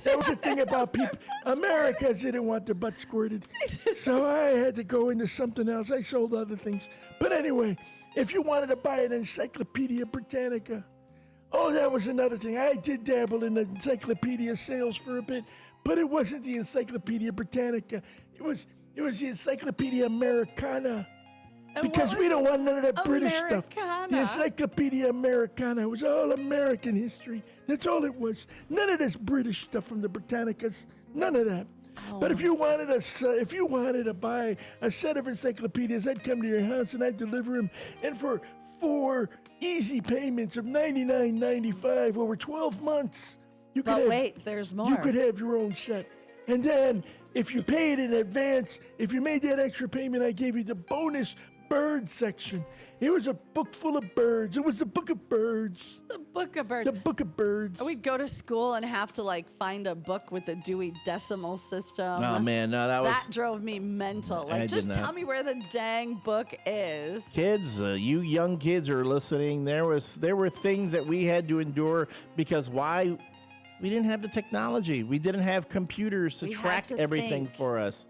That was the thing about people. Americans didn't want their butts squirted. So I had to go into something else. I sold other things. But anyway, if you wanted to buy an Encyclopedia Britannica, that was another thing. I did dabble in the encyclopedia sales for a bit, but it wasn't the Encyclopedia Britannica. It was the Encyclopedia Americana. Because we don't want none of that British stuff. The Encyclopedia Americana was all American history. That's all it was. None of this British stuff from the Britannicas. None of that. Oh. But if you wanted to buy a set of encyclopedias, I'd come to your house and I'd deliver them. And for 4 easy payments of $99.95 over 12 months, there's more. You could have your own set. And then, if you paid in advance, if you made that extra payment, I gave you the bonus bird section. It was a book full of birds. It was the book of birds. The book of birds. The book of birds. We'd go to school and have to find a book with a Dewey Decimal System. Oh man, no, that drove me mental. Just tell me where the dang book is. Kids, you young kids are listening. There were things that we had to endure because why? We didn't have the technology. We didn't have computers to track everything for us.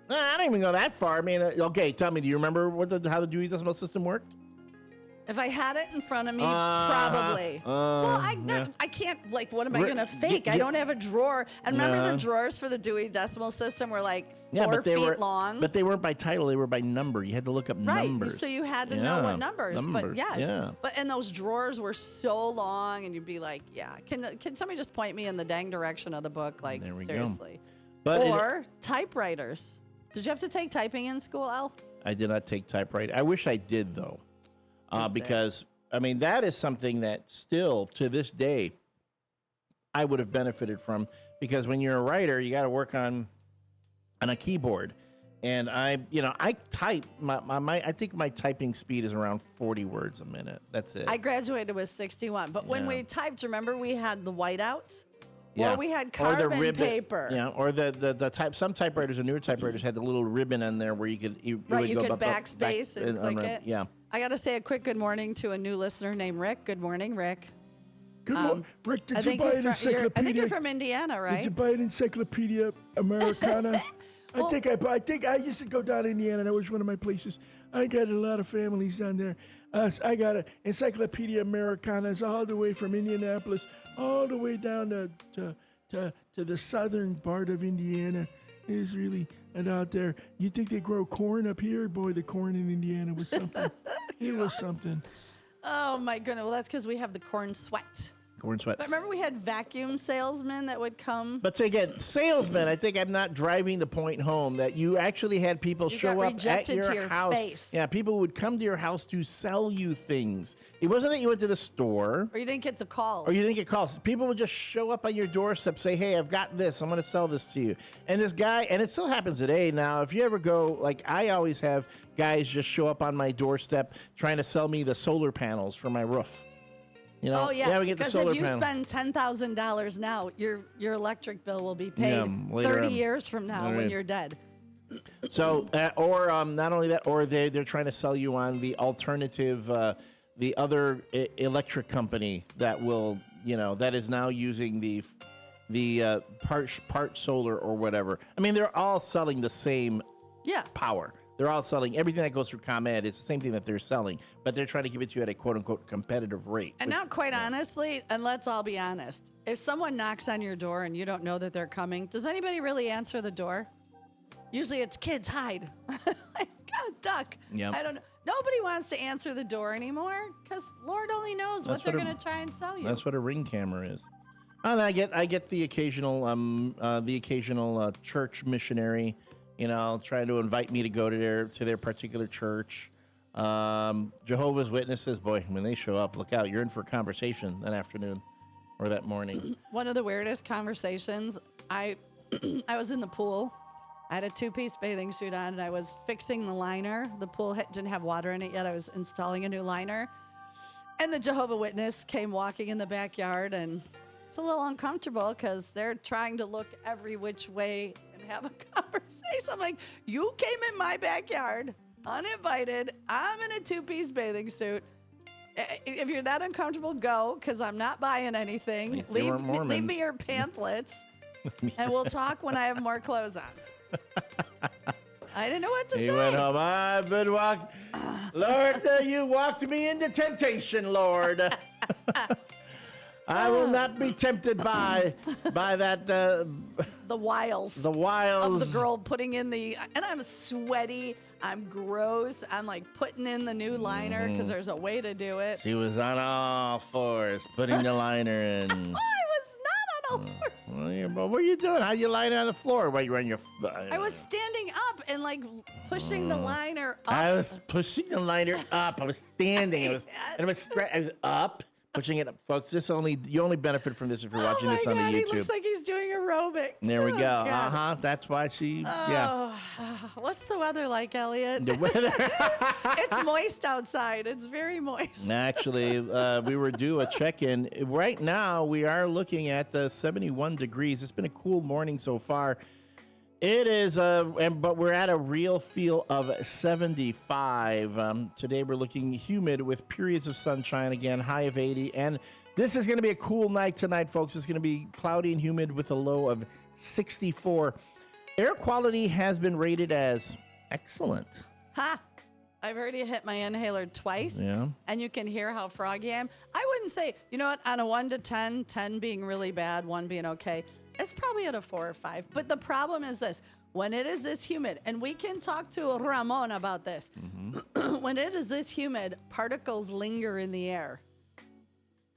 I don't even go that far. I mean, okay, tell me, do you remember how the Dewey Decimal System worked? If I had it in front of me, probably. I can't, what am I going to fake? I don't have a drawer. And remember the drawers for the Dewey Decimal System were 4 feet long? But they weren't by title, they were by number. You had to look up numbers. Right, so you had to know what numbers. But yes, and those drawers were so long, and you'd be like, can somebody just point me in the dang direction of the book? There we seriously. Go. Typewriters. Did you have to take typing in school, Al? I did not take typewriter. I wish I did, though. Because, that is something that still, to this day, I would have benefited from. Because when you're a writer, you got to work on a keyboard. And I type, I think my typing speed is around 40 words a minute. That's it. I graduated with 61. But when we typed, remember we had the whiteouts? Yeah. Or we had carbon paper. Yeah, or the type. Some typewriters, the newer typewriters, had the little ribbon on there where you could you could backspace and click it. Yeah. I got to say a quick good morning to a new listener named Rick. Good morning, Rick. Good morning, Rick. Did you buy an encyclopedia? I think you're from Indiana, right? Did you buy an Encyclopedia Americana? I think I used to go down to Indiana. That was one of my places. I got a lot of families down there. I got an Encyclopedia Americana. It's all the way from Indianapolis, all the way down to the southern part of Indiana. Is really out there. You think they grow corn up here? Boy, the corn in Indiana was something. It was something. Oh my goodness! Well, that's because we have the corn sweat. Corn sweat. But remember, we had vacuum salesmen that would come. But again, salesmen. I think I'm not driving the point home that you actually had people show up at your house. Face. Yeah, people would come to your house to sell you things. It wasn't that you went to the store, or you didn't get the calls, People would just show up on your doorstep, say, "Hey, I've got this. I'm going to sell this to you." And this guy, and it still happens today. Now, if you ever go, I always have guys just show up on my doorstep trying to sell me the solar panels for my roof. We get the solar if you panel. spend $10,000 now, your electric bill will be paid 30 years from now when you're dead. So, or not only that, or they're trying to sell you on the alternative, the other electric company that will, that is now using the part solar or whatever. I mean, they're all selling the same power. They're all selling everything that goes through ComEd. It's the same thing that they're selling, but they're trying to give it to you at a quote-unquote competitive rate. And now, quite honestly, and let's all be honest, if someone knocks on your door and you don't know that they're coming, does anybody really answer the door? Usually it's kids, hide. Like, God, duck. Yep. I don't know. Nobody wants to answer the door anymore because Lord only knows what they're going to try and sell you. That's what a Ring camera is. And I get the occasional church missionary, trying to invite me to go to their particular church. Jehovah's Witnesses, boy, when they show up, look out! You're in for a conversation that afternoon or that morning. One of the weirdest conversations. I was in the pool. I had a 2-piece bathing suit on, and I was fixing the liner. The pool didn't have water in it yet. I was installing a new liner. And the Jehovah's Witness came walking in the backyard, and it's a little uncomfortable because they're trying to look every which way and have a conversation. I'm like, you came in my backyard, uninvited. I'm in a 2-piece bathing suit. If you're that uncomfortable, go, because I'm not buying anything. Leave me your pamphlets, and we'll talk when I have more clothes on. I didn't know what to say. He went home. I've been walking. Lord, you walked me into temptation, Lord. I will not be tempted by that. The wiles. The wiles. Of the girl putting in and I'm sweaty. I'm gross. I'm like putting in the new liner because there's a way to do it. She was on all fours putting the liner in. I was not on all fours. What were you doing? How you lying on the floor while you were on your... I was standing up and like pushing the liner up. I was pushing the liner up. I was standing. I was up. Pushing it up, folks. You only benefit from this if you're watching this on the YouTube. He looks like he's doing aerobics. There we go. That's why she. What's the weather like, Elliot? The weather. It's moist outside. It's very moist. Actually, we were due a check-in. Right now, we are looking at 71 degrees. It's been a cool morning so far. It is, but we're at a real feel of 75. Today we're looking humid with periods of sunshine again, high of 80. And this is going to be a cool night tonight, folks. It's going to be cloudy and humid with a low of 64. Air quality has been rated as excellent. Ha! I've already hit my inhaler twice. Yeah. And you can hear how froggy I am. I wouldn't say, on a 1 to 10, 10 being really bad, 1 being okay. It's probably at a 4 or 5. But the problem is this. When it is this humid, and we can talk to Ramon about this. Mm-hmm. When it is this humid, particles linger in the air.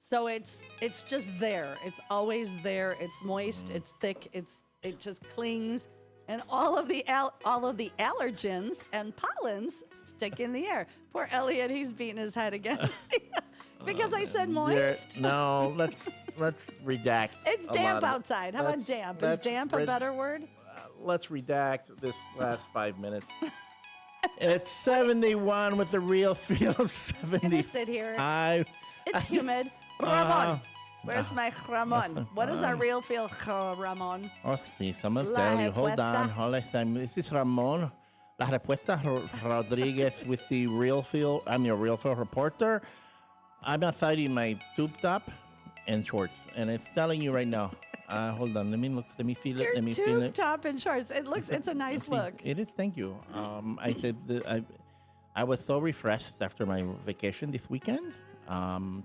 So it's just there. It's always there. It's moist. It's thick. It just clings. And all of the allergens and pollens stick in the air. Poor Elliot, he's beating his head against because I said moist. No, let's redact. It's damp outside. How about damp? Is damp a better word? Let's redact this last 5 minutes. It's 71 with a real feel of 70. Can I sit here? It's humid. Ramon. Where's my Ramon? What is our real feel, Ramon? Okay, someone tell you. Hold on. This is Ramon. La Respuesta Rodriguez with the real feel. I'm your real feel reporter. I'm outside in my tube top and shorts, and it's telling you right now. Hold on, let me look. Let me feel it. Let me feel it. Tube top and shorts. It's a nice look. It is. Thank you. I said I was so refreshed after my vacation this weekend.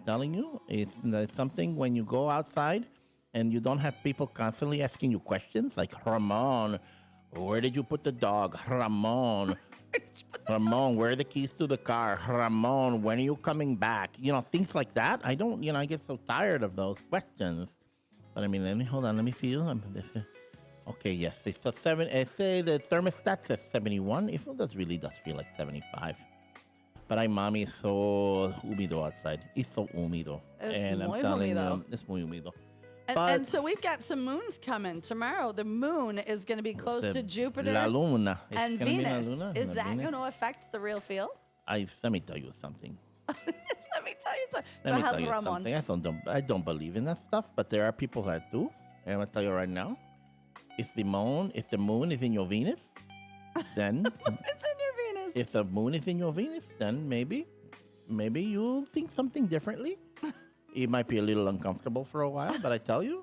Telling you, it's something when you go outside and you don't have people constantly asking you questions like Ramon, where did you put the dog? Ramon. Ramon, where are the keys to the car? Ramon, when are you coming back? Things like that. I don't, I get so tired of those questions. But hold on, let me feel. Okay, yes, it's a 7. I say the thermostat says 71. It really does feel like 75. But mommy is so húmedo outside. It's so húmedo. And I'm telling you, it's muy húmedo. And so we've got some moons coming tomorrow. The moon is going to be close to Jupiter La Luna. and Venus. Is that going to affect the real feel? Let me tell you something. Let me tell you something. Let me tell you something. I don't believe in that stuff, but there are people that do. And I'm going to tell you right now. If the moon is in your Venus, then... It's in your Venus. If the moon is in your Venus, then maybe you'll think something differently. It might be a little uncomfortable for a while, but I tell you,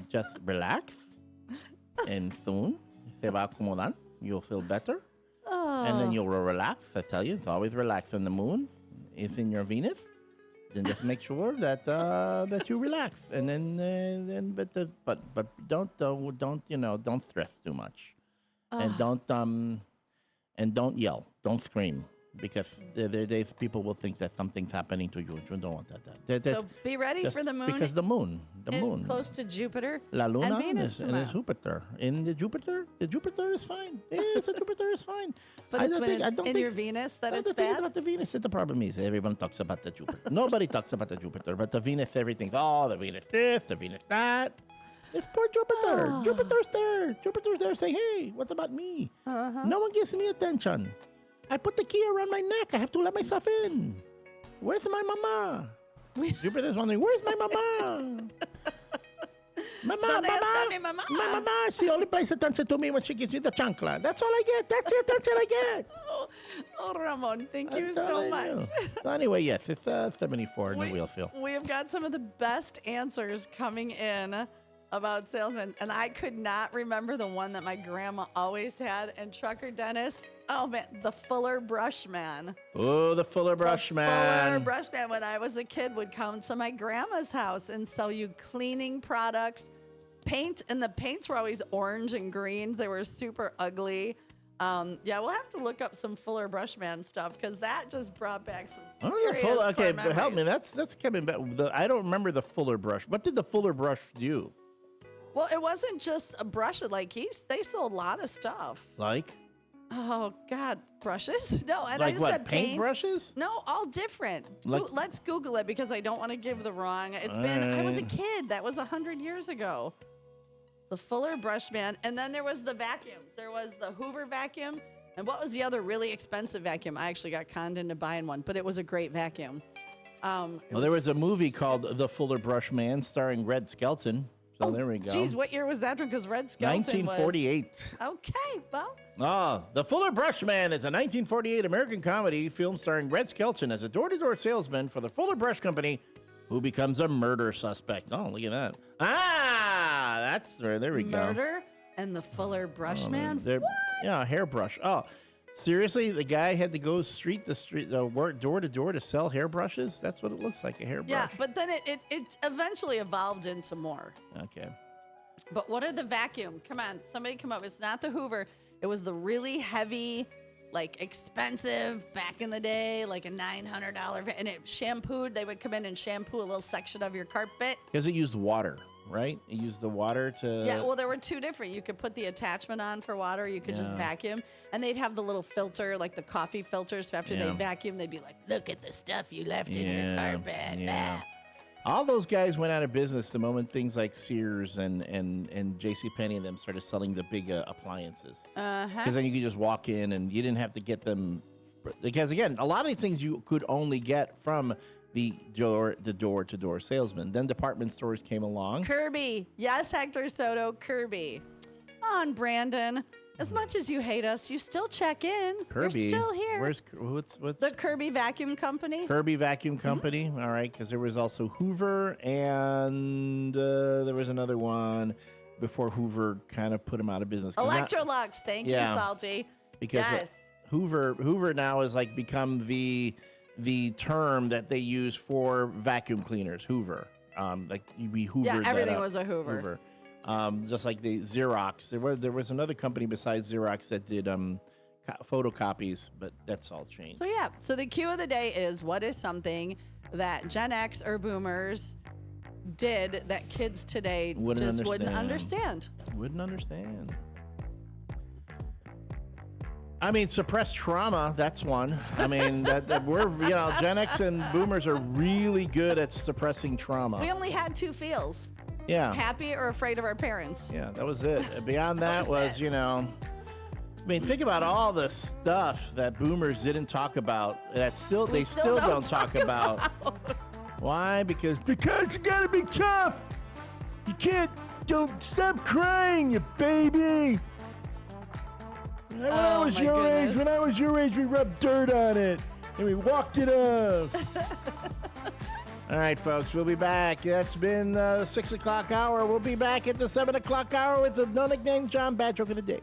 just relax, and soon se va a acomodar. You'll feel better. Oh. And then you'll relax. I tell you, it's always relax. And the moon is in your Venus. Then just make sure that that you relax. And then but don't don't stress too much. And don't yell. Don't scream. Because there's people will think that something's happening to you. You don't want that. So be ready for the moon. Because the moon. Close to Jupiter. La Luna and Venus and it's Jupiter. In the Jupiter is fine. Yes, the Jupiter is fine. But it's in your Venus that it's bad? bad? About the Venus, the problem is everyone talks about the Jupiter. Nobody talks about the Jupiter, but the Venus, everything's, the Venus this, the Venus that. It's poor Jupiter. Oh. Jupiter's there. Jupiter's there saying, hey, what about me? No one gives me attention. I put the key around my neck. I have to let myself in. Where's my mama? Jupiter's wondering, where's my mama? Mama. My mama, she only pays attention to me when she gives me the chancla. That's all I get. That's the attention I get. Oh, Ramon, thank you so much. So anyway, yes, it's 74 in the Wheelfield. We have got some of the best answers coming in about salesmen, and I could not remember the one that my grandma always had. And Trucker Dennis, oh man, the Fuller Brush Man. Oh, the Fuller Brush Man. Fuller Brush Man, when I was a kid, would come to my grandma's house and sell you cleaning products, paint, and the paints were always orange and greens. They were super ugly. Yeah, we'll have to look up some Fuller Brush Man stuff because that just brought back some serious okay, core but help me. memories. That's coming back. I don't remember the Fuller Brush. What did the Fuller Brush do? Well, it wasn't just a brush. Like they sold a lot of stuff. Like? Oh God, brushes? No, and Like I just what, said paint brushes? No, all different. Like- Let's Google it because I don't want to give the wrong. It's been. I was a kid. That was 100 years ago. The Fuller Brush Man, and then there was the vacuums. There was the Hoover vacuum, and what was the other really expensive vacuum? I actually got conned into buying one, but it was a great vacuum. There was a movie called The Fuller Brush Man starring Red Skelton. So there we go. Geez, what year was that from? Because Red Skelton 1948. was... Okay, well... The Fuller Brush Man is a 1948 American comedy film starring Red Skelton as a door-to-door salesman for the Fuller Brush Company who becomes a murder suspect. Oh, look at that. That's there we go. Murder and the Fuller Brush Man? What? Yeah, hairbrush. Oh, seriously? The guy had to go work door to door to sell hairbrushes? That's what it looks like, a hairbrush. Yeah, but then it eventually evolved into more. Okay. But what are the vacuum? Come on, somebody come up. It's not the Hoover. It was the really heavy, like expensive back in the day, like a $900, and it shampooed. They would come in and shampoo a little section of your carpet. Because it used water, right? It used the water to... Yeah, well, there were two different. You could put the attachment on for water. You could just vacuum. And they'd have the little filter, like the coffee filters. So after they vacuum, they'd be like, look at the stuff you left in your carpet. Yeah. All those guys went out of business the moment things like Sears and JCPenney and them started selling the big appliances. Because then you could just walk in and you didn't have to get them. Because, again, a lot of these things you could only get from the door-to-door salesman. Then department stores came along. Kirby. Yes, Hector Soto, Kirby. On, Brandon. As much as you hate us, you still check in. Kirby. You're still here. What's the Kirby Vacuum Company? Kirby Vacuum Company. All right, because there was also Hoover, and there was another one before Hoover kind of put them out of business. Electrolux. Thank you, Salty. Because Hoover now has like become the term that they use for vacuum cleaners. Hoover. Like we hoovered. Yeah, everything that up. was a Hoover. Just like the Xerox. There was another company besides Xerox that did photocopies, but that's all changed. So the cue of the day is, what is something that Gen X or Boomers did that kids today wouldn't understand? Wouldn't understand. I mean, suppressed trauma, that's one. I mean, we're, Gen X and Boomers are really good at suppressing trauma. We only had two feels. Yeah. Happy or afraid of our parents. Yeah, that was it. Beyond that was, I mean, think about all the stuff that Boomers didn't talk about. They still don't talk about. Why? Because you gotta be tough. You don't stop crying, you baby. When I was your age, we rubbed dirt on it and we walked it off. All right, folks, we'll be back. That's been the 6 o'clock hour. We'll be back at the 7 o'clock hour with the no nickname John Bad Joke of the Day.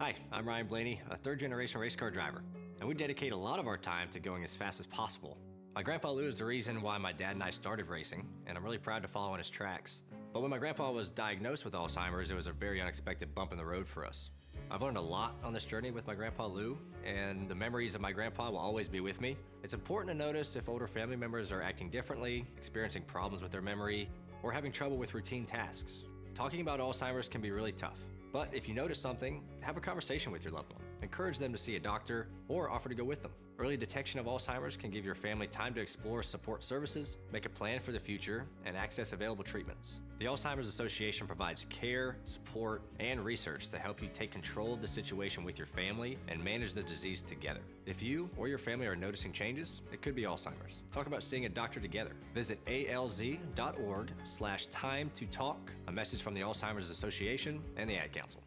Hi, I'm Ryan Blaney, a third-generation race car driver, and we dedicate a lot of our time to going as fast as possible. My Grandpa Lou is the reason why my dad and I started racing, and I'm really proud to follow in his tracks. But when my grandpa was diagnosed with Alzheimer's, it was a very unexpected bump in the road for us. I've learned a lot on this journey with my Grandpa Lou, and the memories of my grandpa will always be with me. It's important to notice if older family members are acting differently, experiencing problems with their memory, or having trouble with routine tasks. Talking about Alzheimer's can be really tough, but if you notice something, have a conversation with your loved one. Encourage them to see a doctor or offer to go with them. Early detection of Alzheimer's can give your family time to explore support services, make a plan for the future, and access available treatments. The Alzheimer's Association provides care, support, and research to help you take control of the situation with your family and manage the disease together. If you or your family are noticing changes, it could be Alzheimer's. Talk about seeing a doctor together. Visit alz.org/time-to-talk. A message from the Alzheimer's Association and the Ad Council.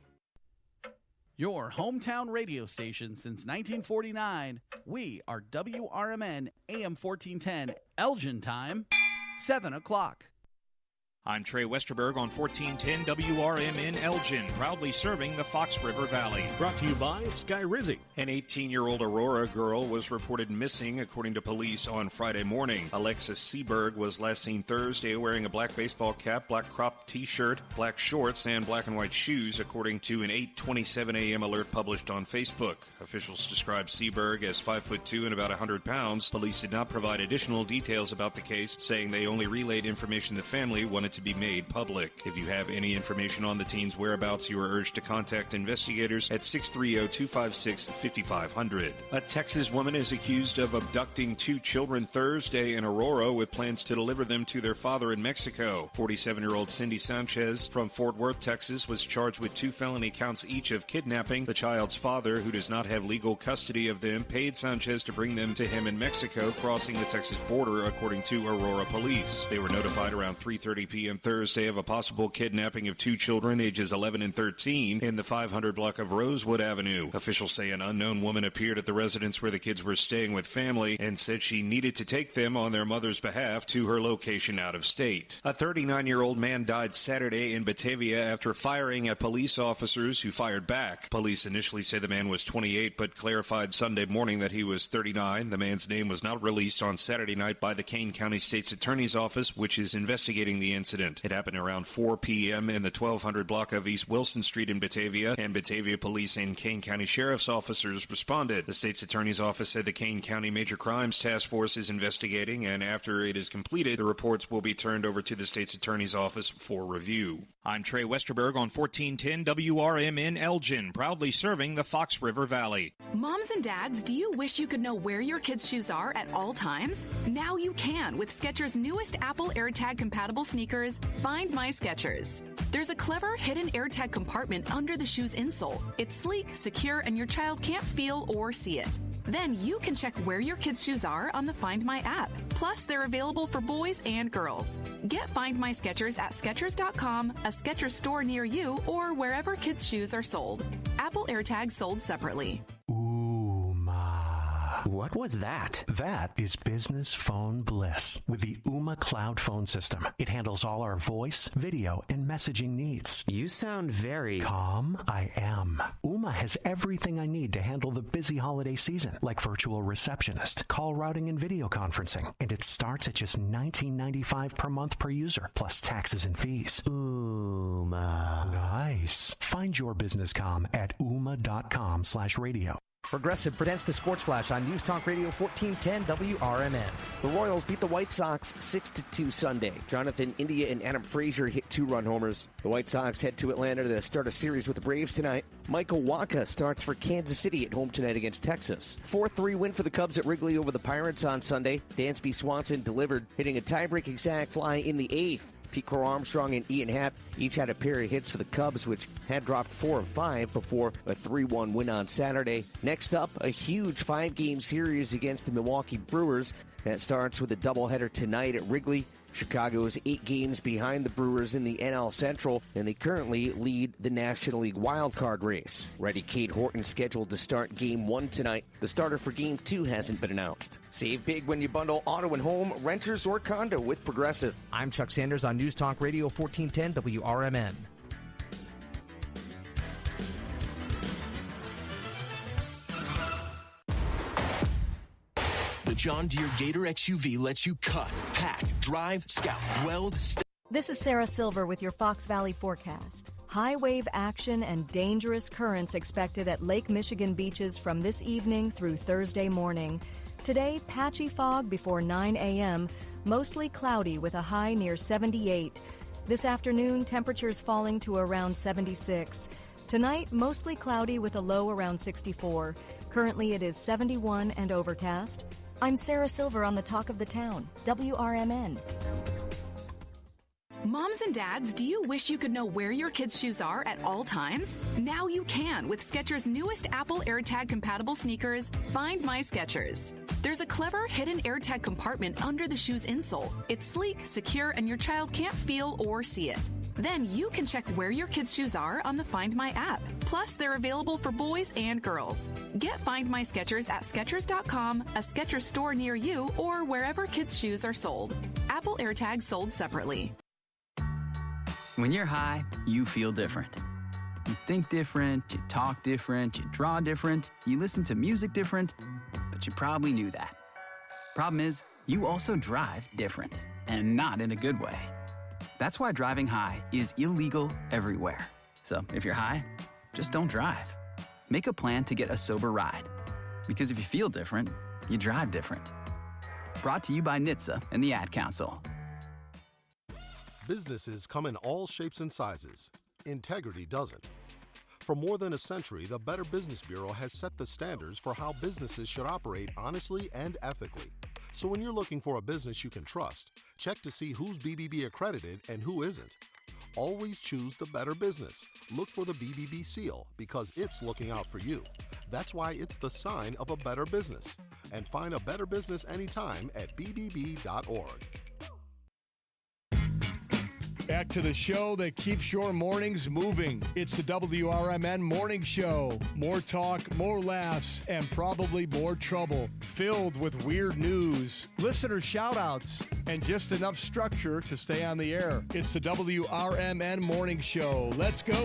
Your hometown radio station since 1949. We are WRMN AM 1410, Elgin time, 7 o'clock. I'm Trey Westerberg on 1410 WRMN Elgin, proudly serving the Fox River Valley. Brought to you by Sky Rizzy. An 18-year-old Aurora girl was reported missing, according to police, on Friday morning. Alexis Seaberg was last seen Thursday wearing a black baseball cap, black cropped T-shirt, black shorts, and black and white shoes, according to an 8:27 a.m. alert published on Facebook. Officials described Seaberg as 5'2" and about 100 pounds. Police did not provide additional details about the case, saying they only relayed information the family wanted to be made public. If you have any information on the teen's whereabouts, you are urged to contact investigators at 630-256-5500. A Texas woman is accused of abducting 2 children Thursday in Aurora with plans to deliver them to their father in Mexico. 47-year-old Cindy Sanchez from Fort Worth, Texas, was charged with 2 felony counts each of kidnapping. The child's father, who does not have legal custody of them, paid Sanchez to bring them to him in Mexico, crossing the Texas border, according to Aurora police. They were notified around 3:30 p.m. Thursday of a possible kidnapping of 2 children ages 11 and 13 in the 500 block of Rosewood Avenue. Officials say an unknown woman appeared at the residence where the kids were staying with family and said she needed to take them on their mother's behalf to her location out of state. A 39-year-old man died Saturday in Batavia after firing at police officers who fired back. Police initially say the man was 28 but clarified Sunday morning that he was 39. The man's name was not released on Saturday night by the Kane County State's Attorney's Office, which is investigating the incident. It happened around 4 p.m. in the 1200 block of East Wilson Street in Batavia, and Batavia Police and Kane County Sheriff's officers responded. The state's attorney's office said the Kane County Major Crimes Task Force is investigating, and after it is completed, the reports will be turned over to the state's attorney's office for review. I'm Trey Westerberg on 1410 WRMN Elgin, proudly serving the Fox River Valley. Moms and dads, do you wish you could know where your kids' shoes are at all times? Now you can with Skechers' newest Apple AirTag compatible sneakers, Find My Skechers. There's a clever hidden AirTag compartment under the shoe's insole. It's sleek, secure, and your child can't feel or see it. Then you can check where your kids' shoes are on the Find My app. Plus, they're available for boys and girls. Get Find My Skechers at Skechers.com, a Skechers store near you, or wherever kids' shoes are sold. Apple AirTags sold separately. What was that? That is business phone bliss with the Ooma Cloud phone system. It handles all our voice, video, and messaging needs. You sound very calm. I am. Ooma has everything I need to handle the busy holiday season, like virtual receptionist, call routing, and video conferencing. And it starts at just $19.95 per month per user, plus taxes and fees. Ooma. Nice. Find your business comm at ooma.com/radio. Progressive presents the Sports Flash on News Talk Radio 1410 WRMN. The Royals beat the White Sox 6-2 Sunday. Jonathan India and Adam Frazier hit 2-run homers. The White Sox head to Atlanta to start a series with the Braves tonight. Michael Wacha starts for Kansas City at home tonight against Texas. 4-3 win for the Cubs at Wrigley over the Pirates on Sunday. Dansby Swanson delivered, hitting a tie-breaking sac fly in the 8th. Pete Crow Armstrong and Ian Happ each had a pair of hits for the Cubs, which had dropped 4 of 5 before a 3-1 win on Saturday. Next up, a huge 5-game series against the Milwaukee Brewers. That starts with a doubleheader tonight at Wrigley. Chicago is 8 games behind the Brewers in the NL Central, and they currently lead the National League wildcard race. Righty Cade Horton scheduled to start Game 1 tonight. The starter for Game 2 hasn't been announced. Save big when you bundle auto and home, renters, or condo with Progressive. I'm Chuck Sanders on News Talk Radio 1410 WRMN. The John Deere Gator XUV lets you cut, pack, drive, scout, weld, This is Sarah Silver with your Fox Valley forecast. High wave action and dangerous currents expected at Lake Michigan beaches from this evening through Thursday morning. Today, patchy fog before 9 a.m., mostly cloudy with a high near 78. This afternoon, temperatures falling to around 76. Tonight, mostly cloudy with a low around 64. Currently, it is 71 and overcast. I'm Sarah Silver on the Talk of the Town, WRMN. Moms and dads, do you wish you could know where your kids' shoes are at all times? Now you can with Skechers' newest Apple AirTag compatible sneakers, Find My Skechers. There's a clever hidden AirTag compartment under the shoe's insole. It's sleek, secure, and your child can't feel or see it. Then you can check where your kids' shoes are on the Find My app. Plus, they're available for boys and girls. Get Find My Skechers at Skechers.com, a Skechers store near you, or wherever kids' shoes are sold. Apple AirTags sold separately. When you're high, you feel different. You think different, you talk different, you draw different, you listen to music different, but you probably knew that. Problem is, you also drive different, and not in a good way. That's why driving high is illegal everywhere. So if you're high, just don't drive. Make a plan to get a sober ride. Because if you feel different, you drive different. Brought to you by NHTSA and the Ad Council. Businesses come in all shapes and sizes. Integrity doesn't. For more than a century, the Better Business Bureau has set the standards for how businesses should operate honestly and ethically. So when you're looking for a business you can trust, check to see who's BBB accredited and who isn't. Always choose the Better Business. Look for the BBB seal because it's looking out for you. That's why it's the sign of a better business. And find a better business anytime at bbb.org. Back to the show that keeps your mornings moving. It's the WRMN Morning Show. More talk, more laughs, and probably more trouble. Filled with weird news, listener shout-outs, and just enough structure to stay on the air. It's the WRMN Morning Show. Let's go.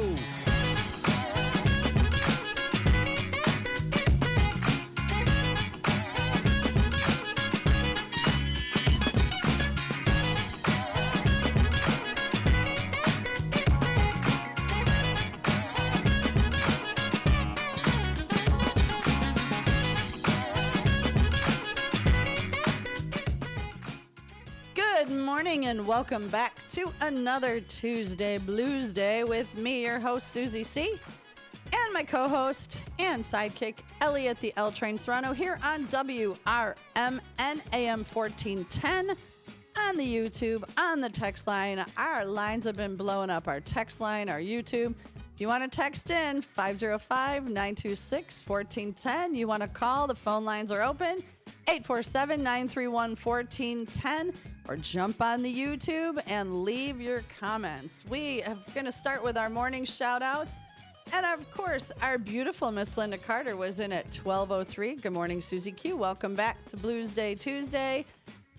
And welcome back to another Tuesday Blues Day with me, your host, Susie C., and my co-host and sidekick, Elliot the L Train Serrano, here on WRMN AM 1410, on the YouTube, on the text line. Our lines have been blowing up, our text line, our YouTube. If you want to text in, 505-926-1410. You want to call, the phone lines are open, 847-931-1410. Or jump on the YouTube and leave your comments. We are going to start with our morning shout-outs. And, of course, our beautiful Miss Linda Carter was in at 12:03. Good morning, Susie Q. Welcome back to Blues Day Tuesday.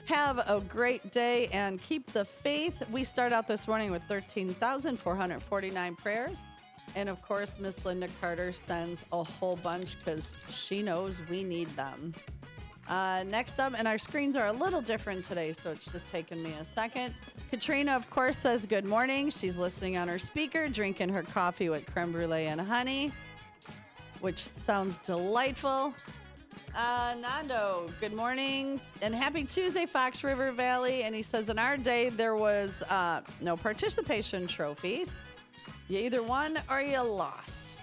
Have a great day and keep the faith. We start out this morning with 13,449 prayers. And, of course, Miss Linda Carter sends a whole bunch because she knows we need them. Next up, and our screens are a little different today, so it's just taken me a second. Katrina, of course, says good morning. She's listening on her speaker, drinking her coffee with creme brulee and honey, which sounds delightful. Nando, good morning and happy Tuesday, Fox River Valley. And he says, in our day, there was no participation trophies. You either won or you lost.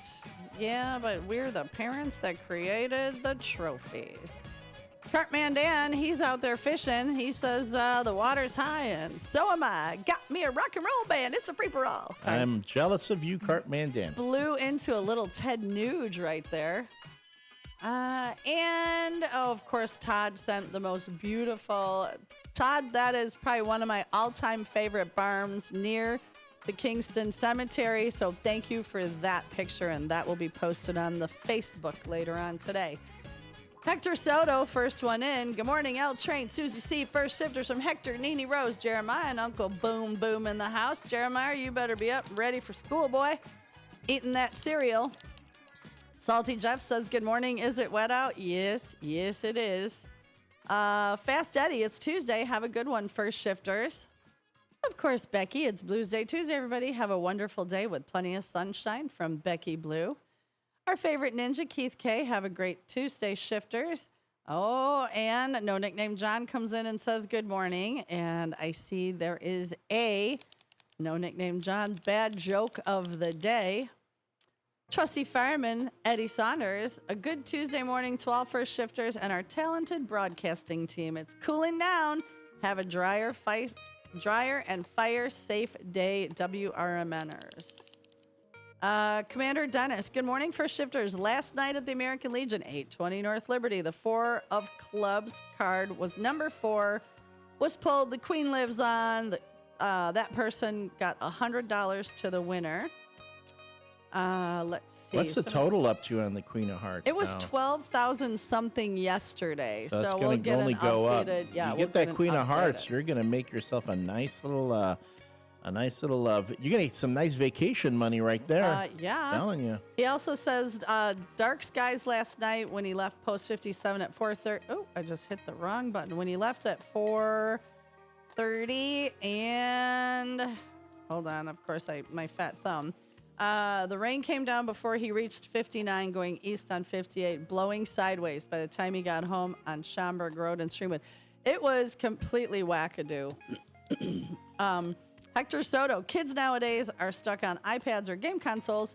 Yeah, but we're the parents that created the trophies. Cartman Dan, he's out there fishing. He says the water's high, and so am I. Got me a rock and roll band. It's a free-for-all. I'm jealous of you, Cartman Dan. Blew into a little Ted Nuge right there. And, of course, Todd sent the most beautiful. Todd, that is probably one of my all-time favorite barns near the Kingston Cemetery. So thank you for that picture, and that will be posted on the Facebook later on today. Hector Soto, first one in. Good morning, L Train, Susie C. First shifters from Hector, Nene Rose, Jeremiah, and Uncle Boom Boom in the house. Jeremiah, you better be up and ready for school, boy. Eating that cereal. Salty Jeff says, good morning. Is it wet out? Yes, it is. Fast Eddie, it's Tuesday. Have a good one, first shifters. Of course, Becky, it's Blues Day Tuesday, everybody. Have a wonderful day with plenty of sunshine from Becky Blue. Our favorite ninja, Keith K. Have a great Tuesday, shifters. Oh, and No Nickname John comes in and says good morning. And I see there is a No Nickname John bad joke of the day. Trusty fireman Eddie Saunders, a good Tuesday morning to all first shifters and our talented broadcasting team. It's cooling down. Have a drier and fire safe day, WRMNers. Commander Dennis, good morning, first shifters. Last night at the American Legion, 820 North Liberty, the 4 of clubs card was number 4, was pulled. The Queen lives on. That person got $100 to the winner. Let's see. What's the total up to on the Queen of Hearts? It was now? 12,000 something yesterday. So it's we'll going to get only an go up. updated. Yeah, you we'll get that an Queen of Hearts, updated. you're going to make yourself a nice little, you're going to get some nice vacation money right there. Yeah. I'm telling you. He also says dark skies last night when he left post 57 at 4:30. Oh, I just hit the wrong button. When he left at 4:30 and hold on, of course, my fat thumb. The rain came down before he reached 59 going east on 58, blowing sideways by the time he got home on Schomburg Road in Streamwood. It was completely wackadoo. Hector Soto, kids nowadays are stuck on iPads or game consoles,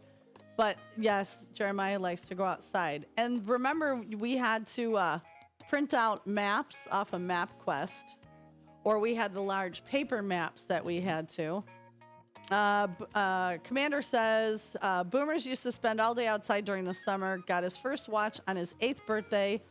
but yes, Jeremiah likes to go outside. And remember, we had to print out maps off of MapQuest, or we had the large paper maps that we had to. Commander says, boomers used to spend all day outside during the summer, got his first watch on his 8th birthday.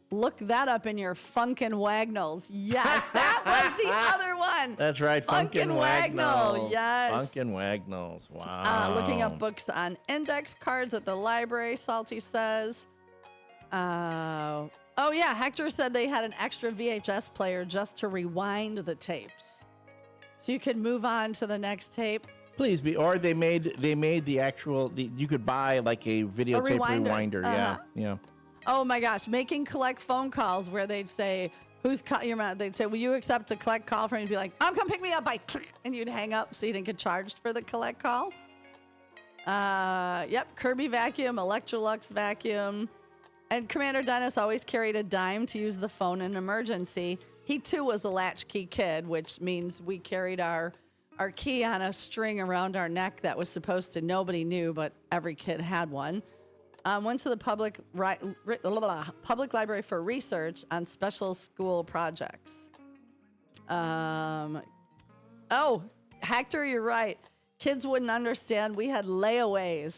Look that up in your Funkin' Wagnalls. Yes, that was the other one. That's right, Funkin' Wagnall. Wagnalls. Yes. Funkin' Wagnalls. Wow. Looking up books on index cards at the library, Salty says. Oh, yeah, Hector said they had an extra VHS player just to rewind the tapes. So you could move on to the next tape. Please be, or they made the actual, you could buy like a videotape rewinder. Uh-huh. Yeah. Oh my gosh, making collect phone calls where they'd say, they'd say, will you accept a collect call from you? You'd be like, come pick me up by click, and you'd hang up so you didn't get charged for the collect call. Yep, Kirby vacuum, Electrolux vacuum. And Commander Dennis always carried a dime to use the phone in an emergency. He too was a latchkey kid, which means we carried our key on a string around our neck that was supposed to, nobody knew, but every kid had one. Went to the public library for research on special school projects. Oh, Hector, you're right. Kids wouldn't understand. We had layaways.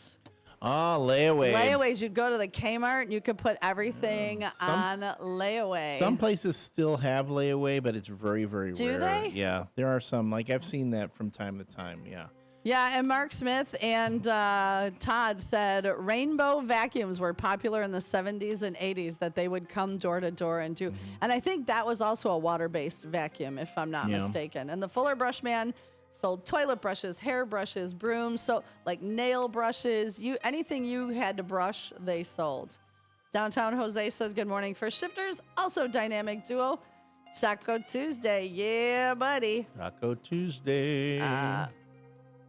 Oh, layaway. Layaways. You'd go to the Kmart and you could put everything on layaway. Some places still have layaway, but it's very, very rare. Do they? Yeah, there are some. Like I've seen that from time to time. Yeah. Yeah, and Mark Smith and Todd said rainbow vacuums were popular in the 70s and 80s, that they would come door to door and do. And I think that was also a water-based vacuum, if I'm not mistaken. And the Fuller Brush Man sold toilet brushes, hair brushes, brooms, so like nail brushes, anything you had to brush, they sold. Downtown Jose says, good morning, first shifters. Also dynamic duo, Taco Tuesday. Yeah, buddy. Taco Tuesday.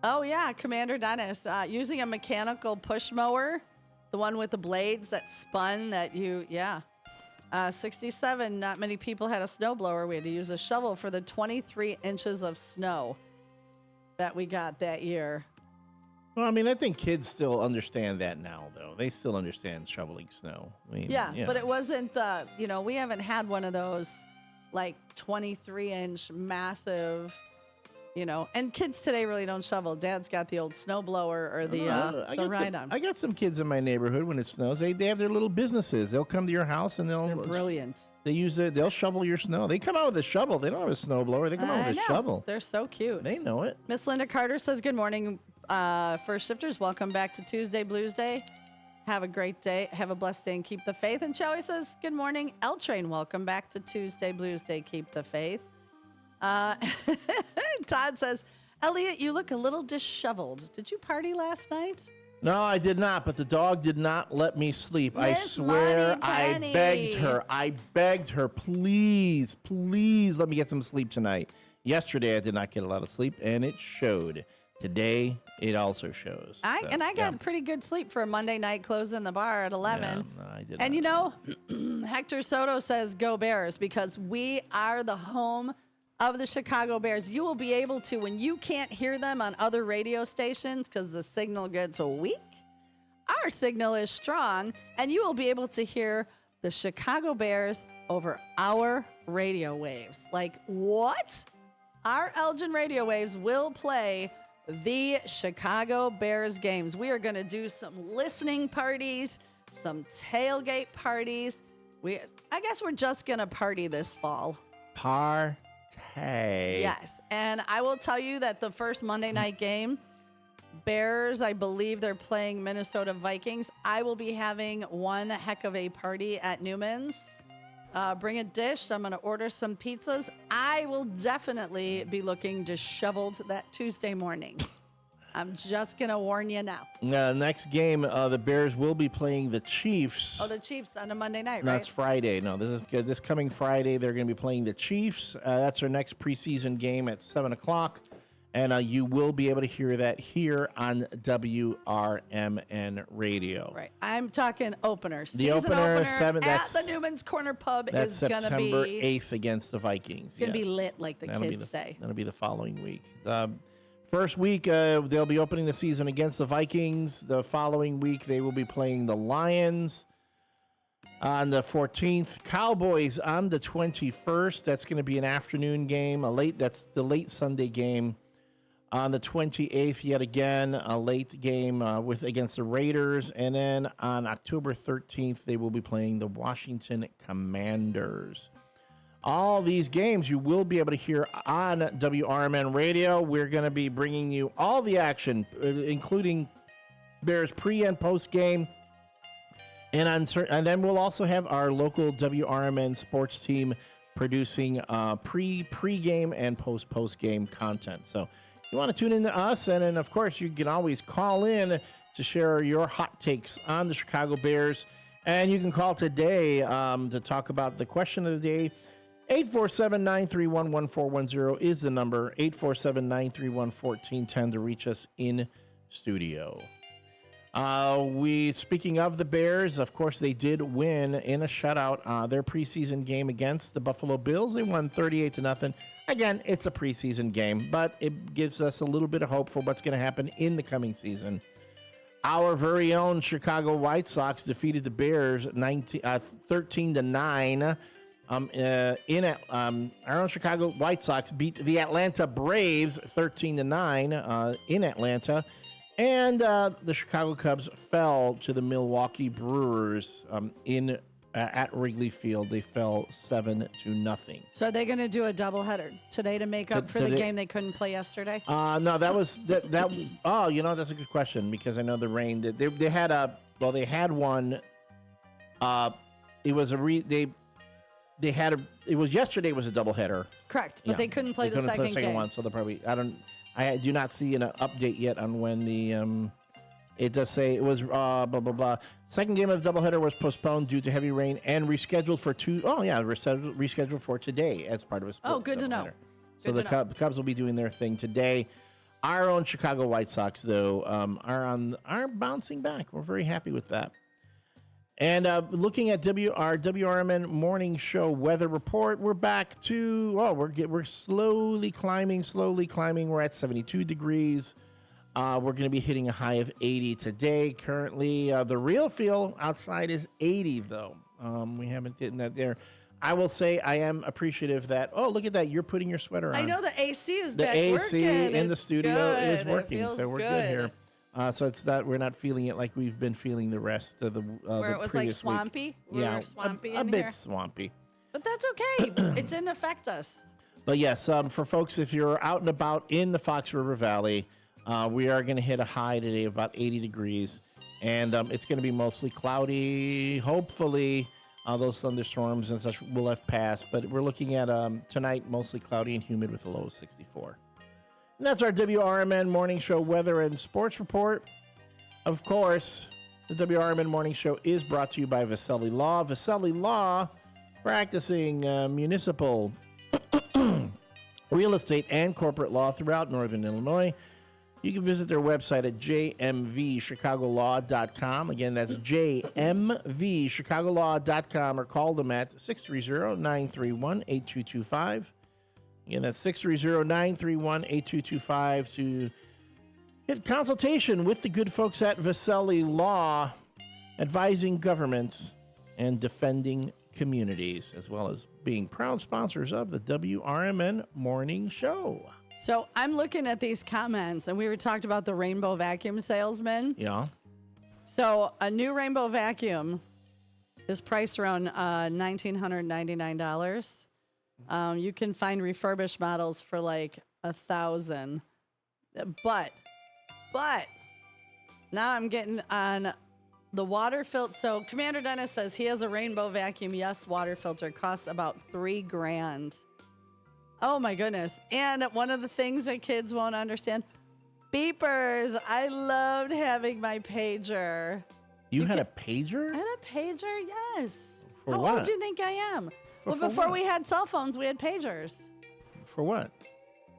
Oh, yeah, Commander Dennis, using a mechanical push mower, the one with the blades that spun 67, not many people had a snowblower. We had to use a shovel for the 23 inches of snow that we got that year. Well, I mean, I think kids still understand that now, though. They still understand shoveling snow. I mean, but it wasn't we haven't had one of those like 23-inch massive, and kids today really don't shovel. Dad's got the old snowblower or the ride-on. I got some kids in my neighborhood when it snows. They have their little businesses. They'll come to your house and They're brilliant. They'll shovel your snow. They come out with a shovel. They don't have a snowblower. They come out with a shovel. They're so cute. They know it. Miss Linda Carter says, good morning, first shifters. Welcome back to Tuesday Blues Day. Have a great day. Have a blessed day and keep the faith. And Joey says, good morning, L Train. Welcome back to Tuesday Blues Day. Keep the faith. Todd says, Elliot, you look a little disheveled. Did you party last night? No, I did not, but the dog did not let me sleep. I Miss swear Money I Penny. begged her, please let me get some sleep tonight. Yesterday I did not get a lot of sleep, and it showed. Today it also shows. I got pretty good sleep for a Monday night closing the bar at 11. Yeah, no, I did And not. Hector Soto says go Bears because we are the home of the Chicago Bears. You will be able to, when you can't hear them on other radio stations because the signal gets weak, our signal is strong, and you will be able to hear the Chicago Bears over our radio waves. Like, what? Our Elgin radio waves will play the Chicago Bears games. We are going to do some listening parties, some tailgate parties. I guess we're just going to party this fall. Partay. Yes, and I will tell you that the first Monday night game, Bears, I believe they're playing Minnesota Vikings. I will be having one heck of a party at Newman's. Bring a dish. I'm going to order some pizzas. I will definitely be looking disheveled that Tuesday morning. I'm just going to warn you now. Next game, the Bears will be playing the Chiefs. Oh, the Chiefs on a Monday night, No, right? it's Friday. No, this is good. This coming Friday, they're going to be playing the Chiefs. That's our next preseason game at 7 o'clock. And you will be able to hear that here on WRMN Radio. Right. I'm talking opener. The Season opener, at the Newman's Corner Pub that's is going to September be 8th against the Vikings. It's going to be lit, like the kids say. That'll be the following week. First week, they'll be opening the season against the Vikings. The following week, they will be playing the Lions on the 14th. Cowboys on the 21st. That's going to be an afternoon game. That's the late Sunday game. On the 28th, yet again, a late game against the Raiders. And then on October 13th, they will be playing the Washington Commanders. All these games you will be able to hear on WRMN Radio. We're going to be bringing you all the action, including Bears pre- and post-game. And then we'll also have our local WRMN sports team producing pre-game and post-game content. So you want to tune in to us, and then, of course, you can always call in to share your hot takes on the Chicago Bears. And you can call today to talk about the question of the day. 847-931-1410 is the number. 847-931-1410 to reach us in studio. Speaking of the Bears, of course, they did win in a shutout their preseason game against the Buffalo Bills. They won 38-0. Again, it's a preseason game, but it gives us a little bit of hope for what's going to happen in the coming season. Our very own Chicago White Sox defeated the Bears 13-9. Our own Chicago White Sox beat the Atlanta Braves 13-9 in Atlanta. And the Chicago Cubs fell to the Milwaukee Brewers at Wrigley Field. They fell 7-0. So are they going to do a doubleheader today to make up for the game they couldn't play yesterday? No, that was that. Oh, that's a good question because I know the rain. They had one. It was yesterday was a doubleheader. Correct, but they couldn't play the second game. One, so they'll probably I do not see an update yet on when the it does say it was blah blah blah. Second game of the doubleheader was postponed due to heavy rain and rescheduled for rescheduled for today as part of a split. Oh, good to know. So the Cubs will be doing their thing today. Our own Chicago White Sox, though, are bouncing back. We're very happy with that. And looking at our WRMN morning show weather report, we're back to we're slowly climbing. We're at 72 degrees. We're going to be hitting a high of 80 today. Currently, the real feel outside is 80, though. We haven't gotten that there. I will say I am appreciative that, look at that, you're putting your sweater on. I know the AC is back working. The AC in the studio is good. working, so we're good here. So it's that we're not feeling it like we've been feeling the rest of the where it was like swampy. Yeah, swampy a bit swampy. But that's okay. It didn't affect us. But yes, for folks, if you're out and about in the Fox River Valley, we are going to hit a high today of about 80 degrees, and it's going to be mostly cloudy. Hopefully, those thunderstorms and such will have passed. But we're looking at tonight mostly cloudy and humid with a low of 64. And that's our WRMN morning show weather and sports report. Of course, the WRMN Morning Show is brought to you by Viselli Law. Viselli Law, practicing municipal real estate and corporate law throughout Northern Illinois. You can visit their website at jmvchicagolaw.com. Again, that's jmvchicagolaw.com, or call them at 630-931-8225. Again, that's 630-931-8225 to get consultation with the good folks at Viselli Law, advising governments and defending communities, as well as being proud sponsors of the WRMN Morning Show. So I'm looking at these comments, and we were talked about the rainbow vacuum salesman. Yeah. So a new rainbow vacuum is priced around $1,999. You can find refurbished models for like $1,000. But now I'm getting on the water filter. So Commander Dennis says he has a rainbow vacuum. Yes, water filter costs about $3,000. Oh my goodness. And one of the things that kids won't understand, beepers. I loved having my pager. You had a pager? I had a pager, yes. For How what? old do you think I am? For Before what? we had cell phones, we had pagers. For what?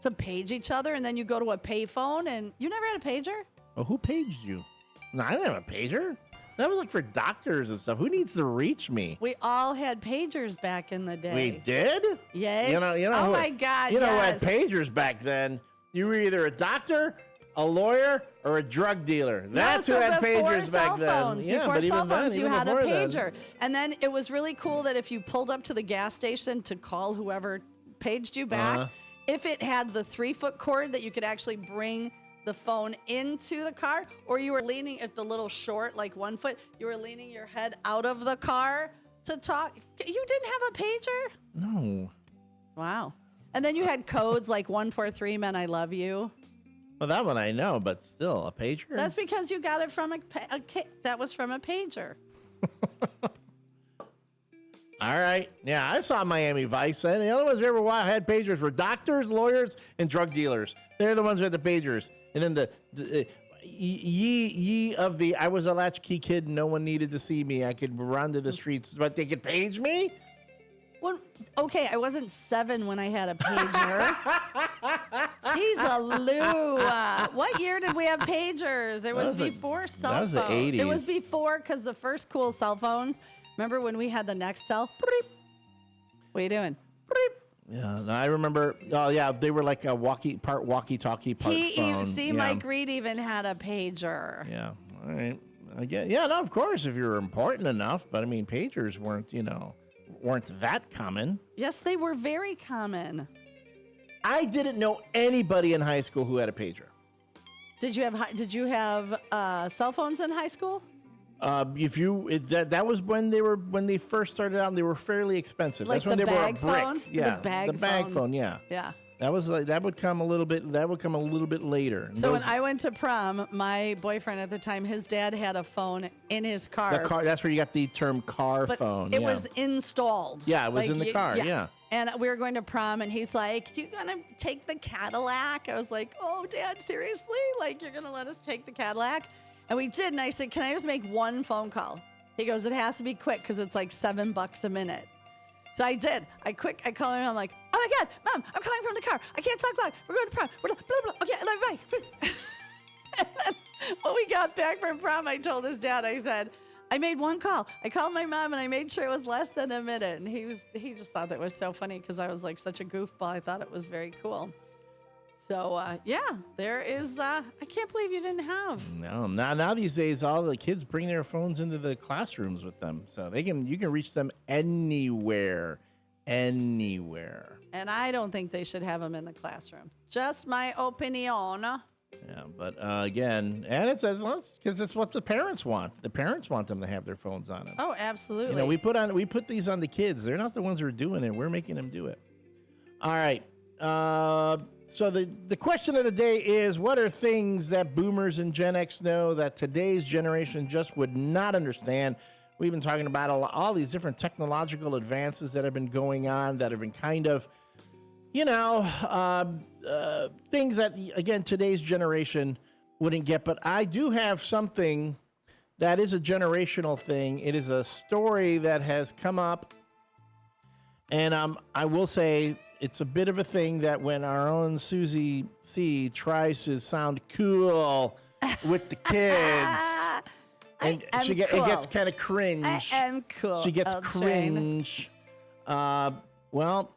To page each other, and then you go to a payphone, and you never had a pager? Oh, who paged you? No, I didn't have a pager. That was like for doctors and stuff. Who needs to reach me? We all had pagers back in the day. We did? Yes. You know oh who- my God, You know who yes. had pagers back then? You were either a doctor, a lawyer, or a drug dealer. That's No, who so had before pagers back cell then. phones, Yeah, before but cell even then, phones, you even had a before then. pager. And then it was really cool that if you pulled up to the gas station to call whoever paged you back, if it had the 3-foot cord that you could actually bring the phone into the car, or you were leaning at the little short, like 1 foot, you were leaning your head out of the car to talk. You didn't have a pager? No. Wow. And then you had codes like 143 meant I love you. Well, that one I know, but still, a pager? That's because you got it from that was from a pager. All right. Yeah, I saw Miami Vice. And the other ones who ever had pagers were doctors, lawyers, and drug dealers. They're the ones who had the pagers. And then the ye of the I was a latchkey kid and no one needed to see me. I could run to the streets, but they could page me? Well, okay, I wasn't 7 when I had a pager. Jeez, Lou. What year did we have pagers? It was before cell phones. That was the 80s. It was before, because the first cool cell phones, remember when we had the Nextel? Beep. What are you doing? Beep. Yeah, no, I remember. Oh, yeah, they were like a part walkie-talkie, part phone. Yeah. Mike Reed even had a pager. Yeah, all right. I get. Yeah, no, of course, if you're important enough. But I mean, pagers weren't that common. Yes, they were very common. I didn't know anybody in high school who had a pager. Did you have cell phones in high school? That was when they first started out, and they were fairly expensive. Like That's when the they were a bag brick. phone? Yeah, The bag phone. Yeah. Yeah. That would come a little bit later. And So when I went to prom, my boyfriend at the time, his dad had a phone in his car. the car, that's where you got the term car but phone. It yeah. was installed. Yeah, it was in the car, yeah. And we were going to prom, and he's like, "You gonna take the Cadillac?" I was like, "Oh, Dad, seriously? Like, you're gonna let us take the Cadillac?" And we did, and I said, "Can I just make one phone call?" He goes, "It has to be quick because it's like $7 a minute." So I did. I call him. I'm like, "Oh my God, Mom, I'm calling from the car. I can't talk loud. We're going to prom. Blah, blah, blah. Okay, I love you. Bye." And then when we got back from prom, I told his dad, I said, "I made one call. I called my mom, and I made sure it was less than a minute." And he just thought that was so funny because I was like such a goofball. I thought it was very cool. So, yeah, there is, I can't believe you didn't have. No, now these days, all the kids bring their phones into the classrooms with them. So you can reach them anywhere. And I don't think they should have them in the classroom. Just my opinion. Yeah, but again, and it's because it's what the parents want. The parents want them to have their phones on them. Oh, absolutely. You know, we put these on the kids. They're not the ones who are doing it. We're making them do it. All right. So the question of the day is, what are things that boomers and Gen X know that today's generation just would not understand? We've been talking about all these different technological advances that have been going on that have been kind of, things that, again, today's generation wouldn't get. But I do have something that is a generational thing. It is a story that has come up. And I will say it's a bit of a thing that when our own Susie C tries to sound cool with the kids, and it gets kind of cringe. I am cool. She gets cringe. Well,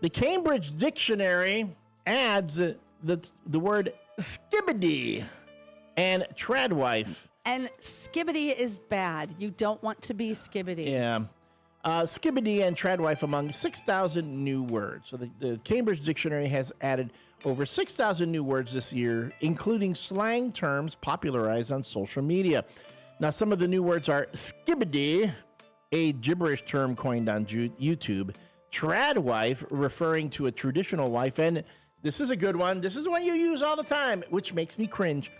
the Cambridge Dictionary adds the word skibbity and tradwife. And skibbity is bad. You don't want to be skibbity. Yeah. Skibbity and tradwife among 6,000 new words. So the Cambridge Dictionary has added over 6,000 new words this year, including slang terms popularized on social media. Now, some of the new words are skibbity, a gibberish term coined on YouTube, tradwife, referring to a traditional wife, and this is a good one. This is the one you use all the time, which makes me cringe.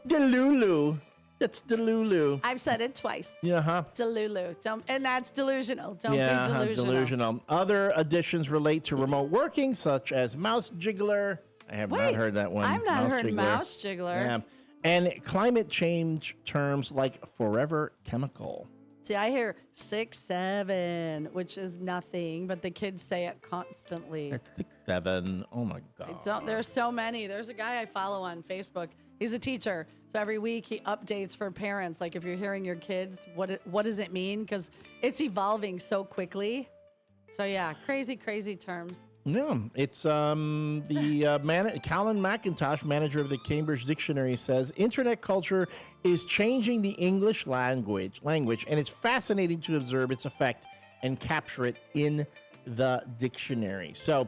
Delulu. That's Delulu. I've said it twice. Yeah, Delulu. And that's delusional. Don't be delusional. Other additions relate to remote working, such as mouse jiggler. I have not heard that one. I've not heard mouse jiggler. Yeah. And climate change terms like forever chemical. See, I hear 6'7", which is nothing, but the kids say it constantly. 6'7". Oh my God. There's so many. There's a guy I follow on Facebook. He's a teacher. So every week he updates for parents. Like if you're hearing your kids, what does it mean? Because it's evolving so quickly. So yeah, crazy terms. Yeah, it's Colin McIntosh, manager of the Cambridge Dictionary, says internet culture is changing the English language, and it's fascinating to observe its effect and capture it in the dictionary. So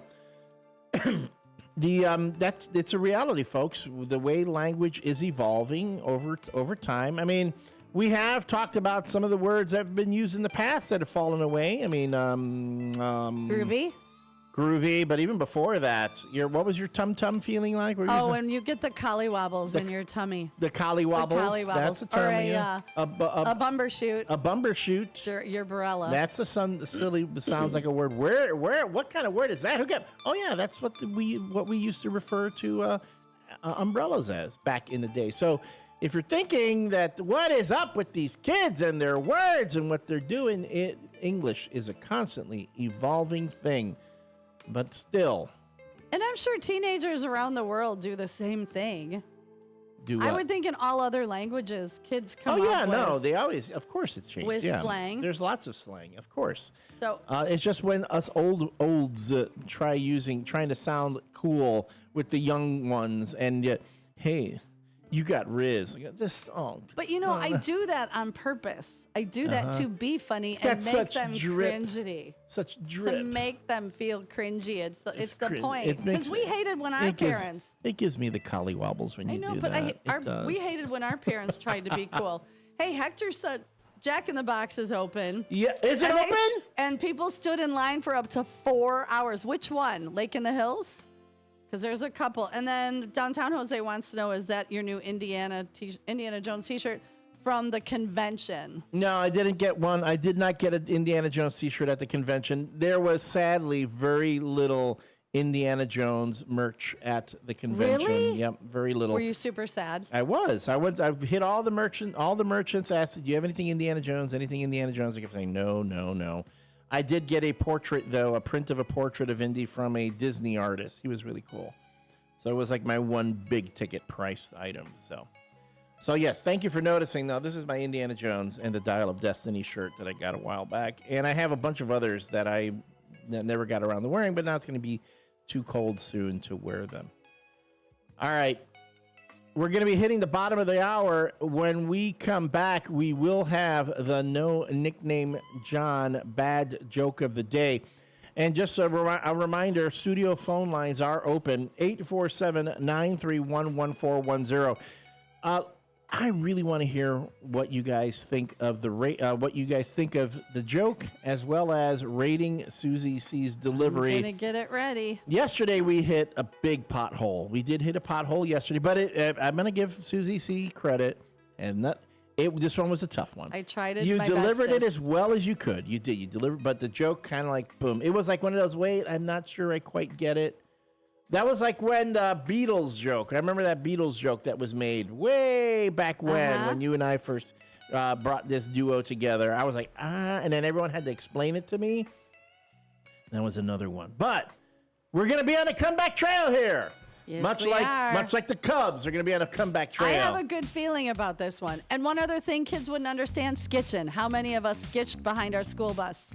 it's a reality, folks. The way language is evolving over time. I mean, we have talked about some of the words that have been used in the past that have fallen away. I mean, groovy, but even before that, what was your tum-tum feeling like? When you get the collywobbles in your tummy. The collywobbles. That's a term. Or a bumbershoot. A bumbershoot. Your barella. That's silly. Sounds like a word. Where? What kind of word is that? Oh yeah, that's what we used to refer to umbrellas as back in the day. So if you're thinking that what is up with these kids and their words and what they're doing, English is a constantly evolving thing. But still. And I'm sure teenagers around the world do the same thing. Do what? I would think in all other languages, kids come they always, of course it's changed. With slang. There's lots of slang, of course. So it's just when us olds trying to sound cool with the young ones and yet, hey, you got Riz. But I do that on purpose. I do that to be funny and make them cringy. Such drip. To make them feel cringy. It's the point. Because we hated when our parents. It gives me the collywobbles when you do that. We hated when our parents tried to be cool. Hey, Hector said Jack in the Box is open. Yeah, is it open? And people stood in line for up to 4 hours. Which one? Lake in the Hills? Because there's a couple. And then Downtown Jose wants to know, is that your new Indiana Jones t-shirt from the convention? No, I didn't get one. I did not get an Indiana Jones t-shirt at the convention. There was sadly very little Indiana Jones merch at the convention. Really? Yep, very little. Were you super sad? I was. I hit all the merchants, asked, do you have anything Indiana Jones? Anything Indiana Jones? I kept saying, no. I did get a portrait, though, a print of a portrait of Indy from a Disney artist. He was really cool. So it was like my one big ticket price item. So yes, thank you for noticing. Now, this is my Indiana Jones and the Dial of Destiny shirt that I got a while back. And I have a bunch of others that I never got around to wearing, but now it's going to be too cold soon to wear them. All right. We're going to be hitting the bottom of the hour. When we come back, we will have the No Nickname John Bad Joke of the Day. And just a reminder, studio phone lines are open, 847-931-1410. I really want to hear what you guys think of the joke, as well as rating Susie C's delivery. I'm gonna get it ready. Yesterday we hit a big pothole. We did hit a pothole yesterday, but I'm gonna give Susie C credit, and this one was a tough one. I tried it. You my delivered bestest. it as well as you could. You did. You delivered, but the joke kind of like boom. It was like one of those. Wait, I'm not sure I quite get it. That was like when the Beatles joke. I remember that Beatles joke that was made way back when you and I first brought this duo together. I was like, and then everyone had to explain it to me. That was another one. But we're going to be on a comeback trail here. Yes, much like the Cubs are going to be on a comeback trail. I have a good feeling about this one. And one other thing kids wouldn't understand, skitching. How many of us skitched behind our school bus?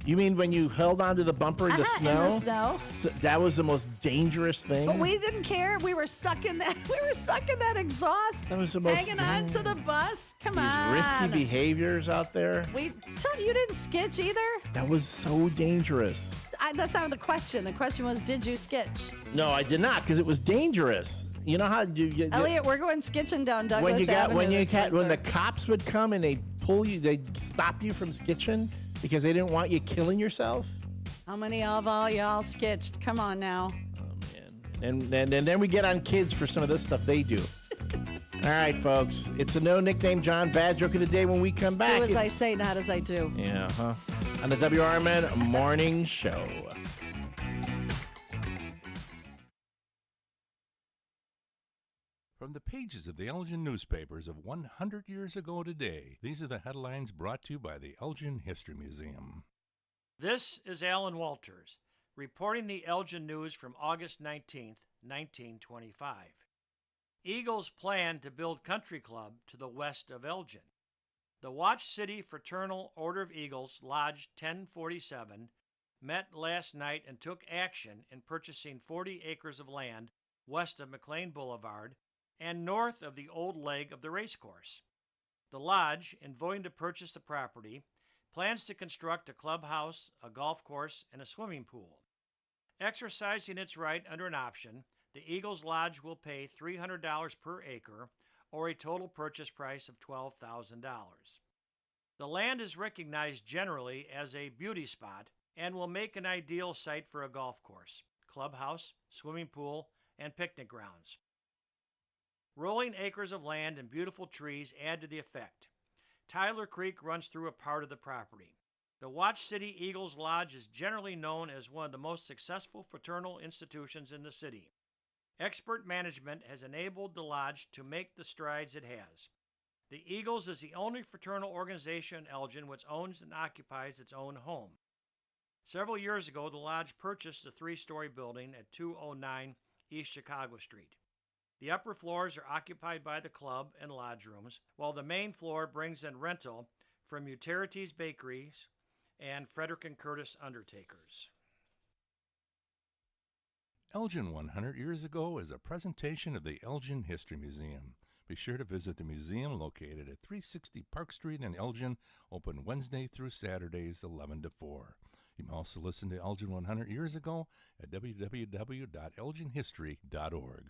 You mean when you held onto the bumper in the snow? In the snow. So that was the most dangerous thing. But we didn't care. We were sucking that. We were sucking that exhaust. That was the most hanging on to the bus. Come on. These risky behaviors out there. Tell you didn't skitch either. That was so dangerous. That's not the question. The question was, did you skitch? No, I did not, because it was dangerous. You know how you Elliot, we're going skitching down Douglas Avenue. When the cops would come and they'd stop you from skitching because they didn't want you killing yourself. How many of all y'all skitched? Come on now. Oh man. And then we get on kids for some of this stuff they do. All right, folks. It's a no nickname John bad joke of the day when we come back. Do as I say, not as I do. Yeah, on the WRMN Morning Show. From the pages of the Elgin newspapers of 100 years ago today, these are the headlines brought to you by the Elgin History Museum. This is Alan Walters, reporting the Elgin news from August 19th, 1925. Eagles plan to build country club to the west of Elgin. The Watch City Fraternal Order of Eagles, Lodge 1047, met last night and took action in purchasing 40 acres of land west of McLean Boulevard and north of the old leg of the racecourse. The Lodge, in voting to purchase the property, plans to construct a clubhouse, a golf course, and a swimming pool. Exercising its right under an option, the Eagles Lodge will pay $300 per acre, or a total purchase price of $12,000. The land is recognized generally as a beauty spot and will make an ideal site for a golf course, clubhouse, swimming pool, and picnic grounds. Rolling acres of land and beautiful trees add to the effect. Tyler Creek runs through a part of the property. The Watch City Eagles Lodge is generally known as one of the most successful fraternal institutions in the city. Expert management has enabled the Lodge to make the strides it has. The Eagles is the only fraternal organization in Elgin which owns and occupies its own home. Several years ago, the Lodge purchased a 3-story building at 209 East Chicago Street. The upper floors are occupied by the club and lodge rooms, while the main floor brings in rental from Utilities Bakeries and Frederick and Curtis Undertakers. Elgin 100 years ago is a presentation of the Elgin History Museum. Be sure to visit the museum located at 360 Park Street in Elgin, open Wednesday through Saturdays 11 to 4. You can also listen to Elgin 100 years ago at www.elginhistory.org.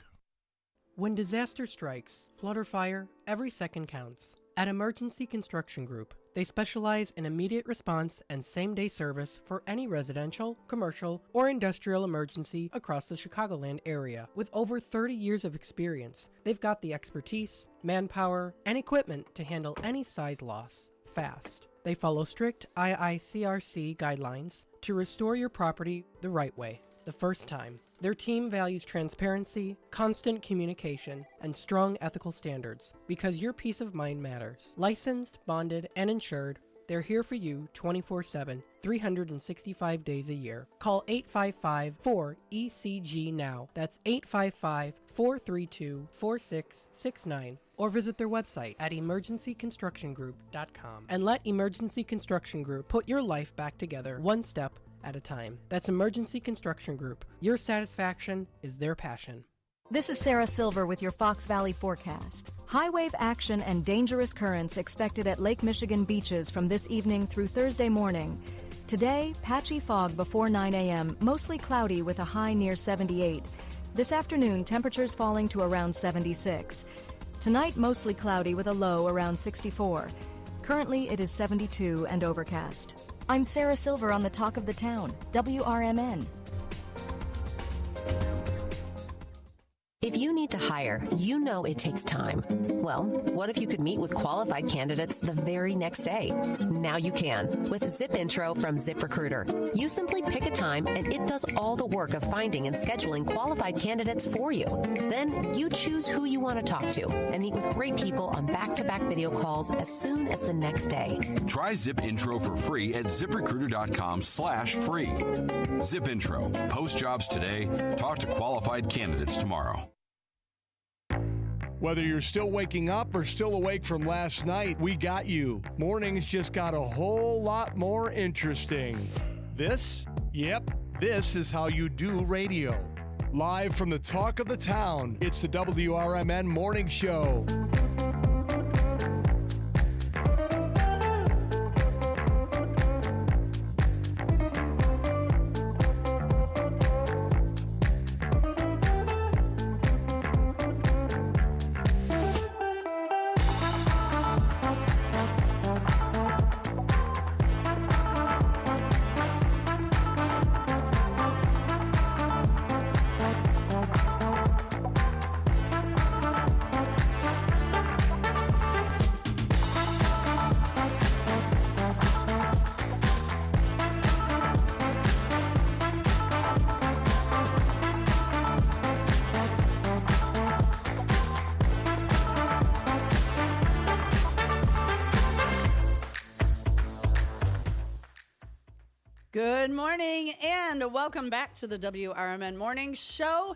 When disaster strikes, flood or fire, every second counts. At Emergency Construction Group, they specialize in immediate response and same-day service for any residential, commercial, or industrial emergency across the Chicagoland area. With over 30 years of experience, they've got the expertise, manpower, and equipment to handle any size loss fast. They follow strict IICRC guidelines to restore your property the right way, the first time. Their team values transparency, constant communication, and strong ethical standards because your peace of mind matters. Licensed, bonded, and insured, they're here for you 24/7, 365 days a year. Call 855-4ECG now. That's 855-432-4669. Or visit their website at emergencyconstructiongroup.com and let Emergency Construction Group put your life back together one step at a time. That's Emergency Construction Group. Your satisfaction is their passion. This is Sarah Silver with your Fox Valley forecast. High wave action and dangerous currents expected at Lake Michigan beaches from this evening through Thursday morning. Today, patchy fog before 9 a.m., mostly cloudy with a high near 78. This afternoon, temperatures falling to around 76. Tonight, mostly cloudy with a low around 64. Currently, it is 72 and overcast. I'm Sarah Silver on the Talk of the Town, WRMN. If you need to hire, you know it takes time. Well, what if you could meet with qualified candidates the very next day? Now you can with Zip Intro from ZipRecruiter. You simply pick a time and it does all the work of finding and scheduling qualified candidates for you. Then you choose who you want to talk to and meet with great people on back-to-back video calls as soon as the next day. Try Zip Intro for free at ZipRecruiter.com/free. Zip Intro. Post jobs today. Talk to qualified candidates tomorrow. Whether you're still waking up or still awake from last night, we got you. Mornings just got a whole lot more interesting. This is how you do radio. Live from the talk of the town, it's the WRMN Morning Show. Good morning and welcome back to the WRMN Morning Show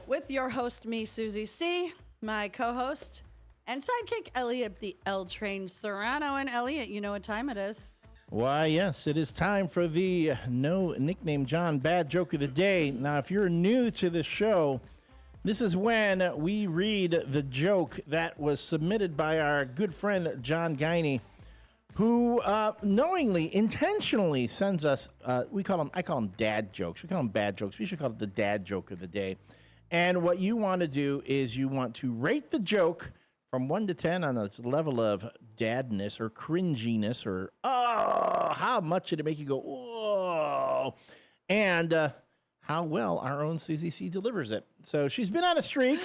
with your host, me, Susie C., my co-host and sidekick, Elliot, the L-Train Serrano. And Elliot, you know what time it is. Why, yes, it is time for the No Nickname John Bad Joke of the Day. Now, if you're new to the show, this is when we read the joke that was submitted by our good friend, John Guiney, who knowingly, intentionally sends us, I call them dad jokes. We call them bad jokes. We should call it the dad joke of the day. And what you want to do is you want to rate the joke from 1 to 10 on this level of dadness or cringiness or, oh, how much did it make you go, oh, and how well our own CZC delivers it. So she's been on a streak.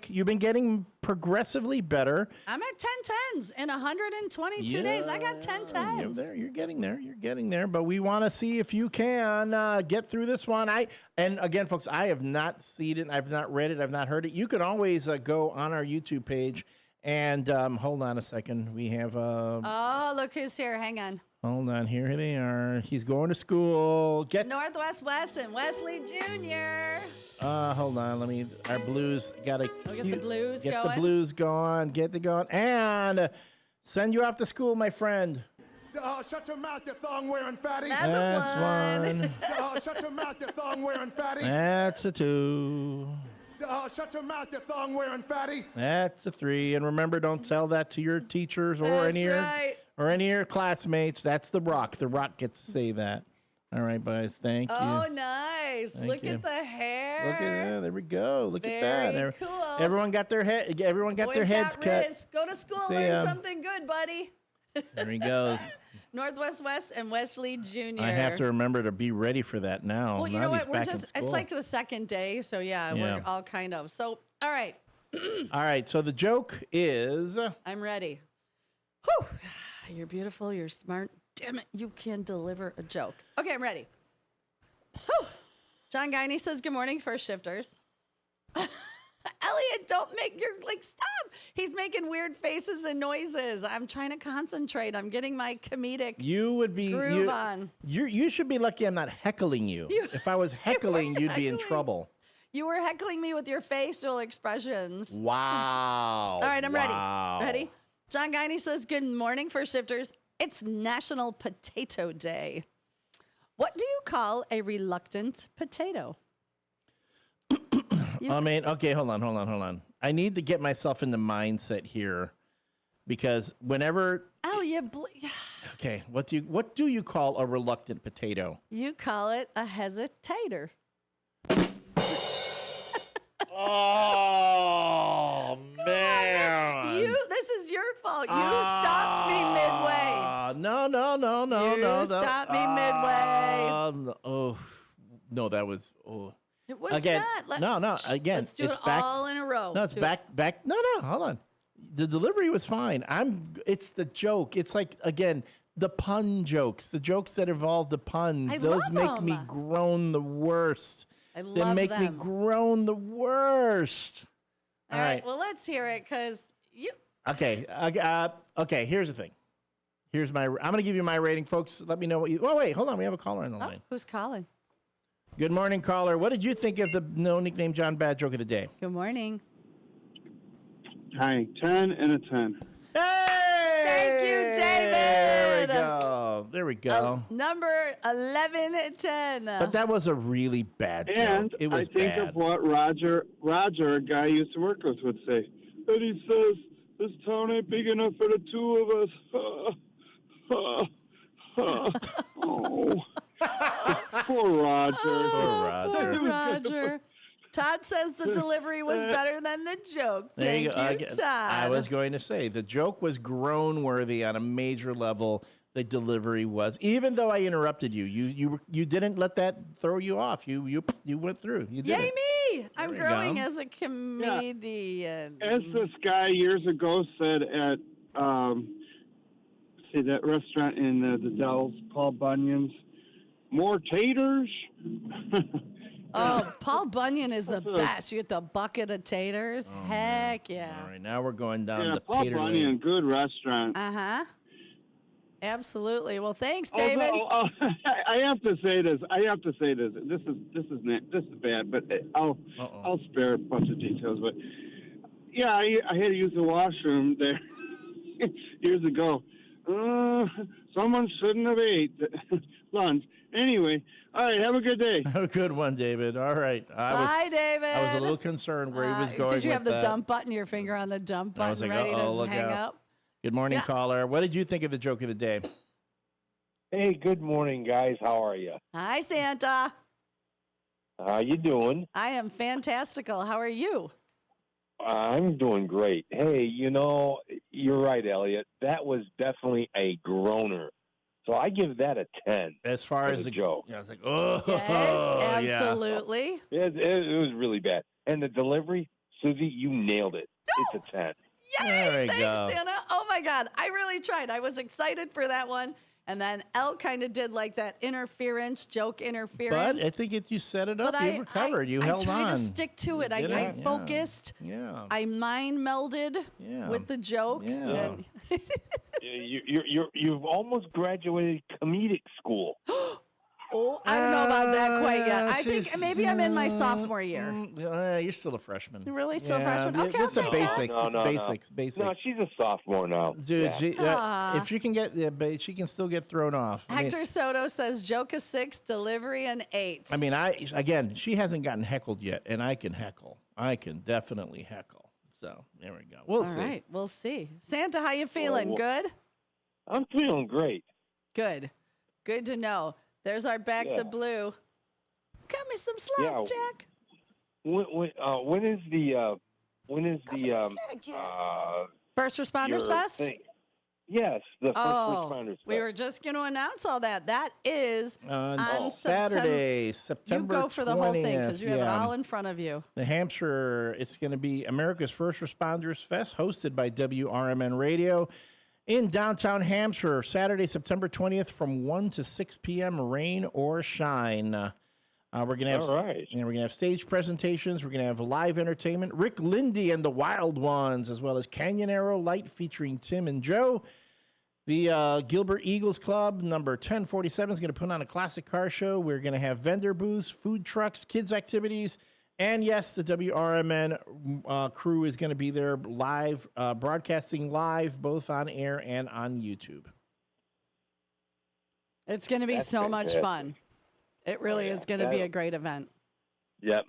You've been getting progressively better. I'm at 10 tens in 122 days. I got 10 tens. You're getting there. But we want to see if you can get through this one. And again, folks, I have not seen it. I've not read it. I've not heard it. You can always go on our YouTube page and hold on a second. We have. Oh, look who's here. Hang on. Hold on. Here they are. He's going to school. Northwest West and Wesley Jr. Hold on. Our blues gotta get the blues get going. the blues going. Get the going. And send you off to school, my friend. Shut your mouth, you thong-wearing fatty. That's one. Shut your mouth, you thong-wearing fatty. That's a 2. Shut your mouth, you thong-wearing fatty. That's a 3. And remember, don't tell that to your teachers or any of your classmates. That's The Rock. The Rock gets to say that. All right, boys. Thank you. Oh, nice. Look at the hair. Look at that. There we go. Look at that. Very cool. Everyone got their heads cut. Wrist. Go to school, learn something good, buddy. There he goes. Northwest West and Wesley Jr. I have to remember to be ready for that now. Well, you now know he's what? back in school. It's like the second day, so yeah, we're all kind of. So, all right. All right, so the joke is... I'm ready. Whew. You're beautiful. You're smart. Damn it, you can deliver a joke. Okay, I'm ready. Whew. John Guiney says, good morning, first shifters. Elliot, don't make stop. He's making weird faces and noises. I'm trying to concentrate. I'm getting my comedic groove on. You should be lucky I'm not heckling you. If I was heckling, you'd be in trouble. You were heckling me with your facial expressions. Wow. All right, I'm ready. Ready? John Guiney says, good morning, first shifters. It's National Potato Day. What do you call a reluctant potato? Okay, hold on. I need to get myself in the mindset here because whenever... Oh, Okay, what do you call a reluctant potato? You call it a hesitator. Oh, man. This is your fault. You stopped me midway. No. You stopped me midway. Oh, no, that was... Oh. It was again, not. no. Again, Let's do it's it back, all in a row. No, it's back. No, hold on. The delivery was fine. It's the joke. It's like, again, the pun jokes, the jokes that involve the puns. Those make me groan the worst. I love They make me them. groan the worst. All right. Well, let's hear it because you. Okay. Okay. Here's the thing. I'm going to give you my rating, folks. Let me know what you. Oh, wait. Hold on. We have a caller on the line. Who's calling? Good morning, caller. What did you think of the No Nickname John Bad joke of the day? Good morning. Hi, 10 and a 10. Hey! Thank you, David. There we go. Number 1110. But that was a really bad And joke. It was I think bad. of what Roger, a guy I used to work with, would say. And he says, this town ain't big enough for the two of us. Oh. Poor Roger. Poor Roger. Todd says the delivery was better than the joke. There you Thank go. you, Todd. I was going to say the joke was groan worthy on a major level. The delivery was, even though I interrupted you, you didn't let that throw you off. You went through. You did Yay it. me! I'm growing as a comedian. As this guy years ago said at, that restaurant in the Dells, Paul Bunyan's, more taters? Oh, Paul Bunyan is the best. You get the bucket of taters. Heck yeah. All right, now we're going down the Paul tater Bunyan, lane. good restaurant. Uh-huh. Absolutely. Well, thanks, David. I have to say this. This is bad, but I'll spare a bunch of details. But yeah, I had to use the washroom there years ago. Someone shouldn't have ate lunch. Anyway, all right. Have a good day. Have a good one, David. All right. Bye, David. I was a little concerned where he was going. Did you have with the that. dump button? Your finger on the dump button, I was like, ready to look hang out. up? Good morning, Yeah. caller. What did you think of the joke of the day? Hey, good morning, guys. How are you? Hi, Santa. How you doing? I am fantastical. How are you? I'm doing great. Hey, you're right, Elliot. That was definitely a groaner. So I give that a 10. As far as the joke. Yeah, I was like, oh, Yes, absolutely. It was really bad. And the delivery, Susie, you nailed it. It's a 10. Yay! There we Thanks, go. Santa. Oh my God, I really tried. I was excited for that one, and then Elle kind of did like that joke interference. But I think you set it up. But You recovered. You held on. I tried to stick to it. I did it? focused. Yeah. I mind melded with the joke. Yeah. And You've almost graduated comedic school. Oh, I don't know about that quite yet. I think maybe I'm in my sophomore year. You're still a freshman. You're really still a freshman? Okay, It's the I'll take that. basics. It's basics. No, she's a sophomore now. Dude, Yeah. if she can she can still get thrown off. Hector Soto says joke a 6, delivery an 8. I mean, she hasn't gotten heckled yet, and I can heckle. I can definitely heckle. So there we go. We'll see. All right, we'll see. Santa, how you feeling? Good? I'm feeling great. Good. Good to know. There's our back Yeah. the blue. Cut me some slack, Yeah. Jack. When is the First Responders your Fest? thing? Yes, the First Responders Fest. We were just going to announce all that. That is On Saturday, September 20th. You go for the whole thing because you have it yeah. all in front of you. New Hampshire, it's going to be America's First Responders Fest, hosted by WRMN Radio in downtown Hampshire, Saturday, September 20th from 1 to 6 p.m., rain or shine. We're going to have we're going to have stage presentations. We're going to have live entertainment. Rick Lindy and the Wild Ones, as well as Canyon Arrow Light featuring Tim and Joe. The Gilbert Eagles Club, number 1047, is going to put on a classic car show. We're going to have vendor booths, food trucks, kids' activities, and yes, the WRMN crew is going to be there live, broadcasting live, both on air and on YouTube. It's going to be so much fun. It really is going to be a great event. Yeah,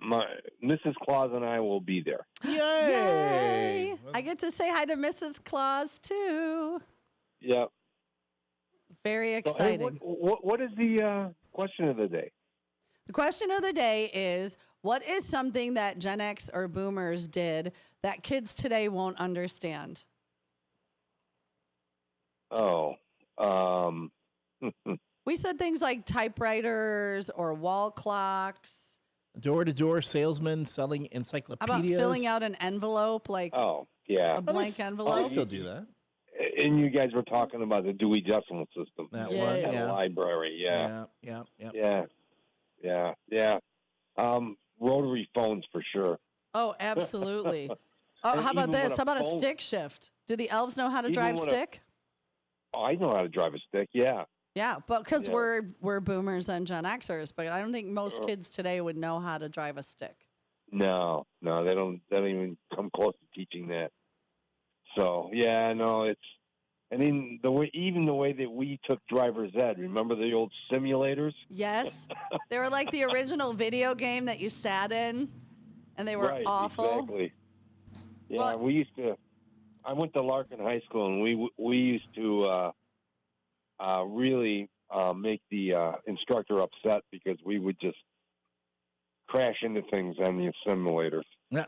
Mrs. Claus and I will be there. Yay! I get to say hi to Mrs. Claus, too. Yeah. Very So, hey, exciting. what is the question of the day? The question of the day is, what is something that Gen X or boomers did that kids today won't understand? Oh, We said things like typewriters or wall clocks. Door-to-door salesman selling How encyclopedias. about filling out an envelope, like Oh, yeah. a blank envelope? They still do that. And you guys were talking about the Dewey Decimal System. That Yes. one, At yeah. the library, Yeah. Rotary phones for sure. Oh, absolutely. Oh, And how about even this? when a How about a phone- stick shift? Do the elves know how to Even drive when a- stick? Oh, I know how to drive a stick, yeah. Yeah, but because Yeah. we're boomers and Gen Xers, but I don't think most kids today would know how to drive a stick. No, they don't even come close to teaching that. So, yeah, no, I mean, the way that we took driver's ed, remember the old simulators? Yes, they were like the original video game that you sat in, and they were Right, awful. Exactly. Yeah, we used to. I went to Larkin High School, and we used to really make the instructor upset because we would just crash into things on the simulators. Yeah.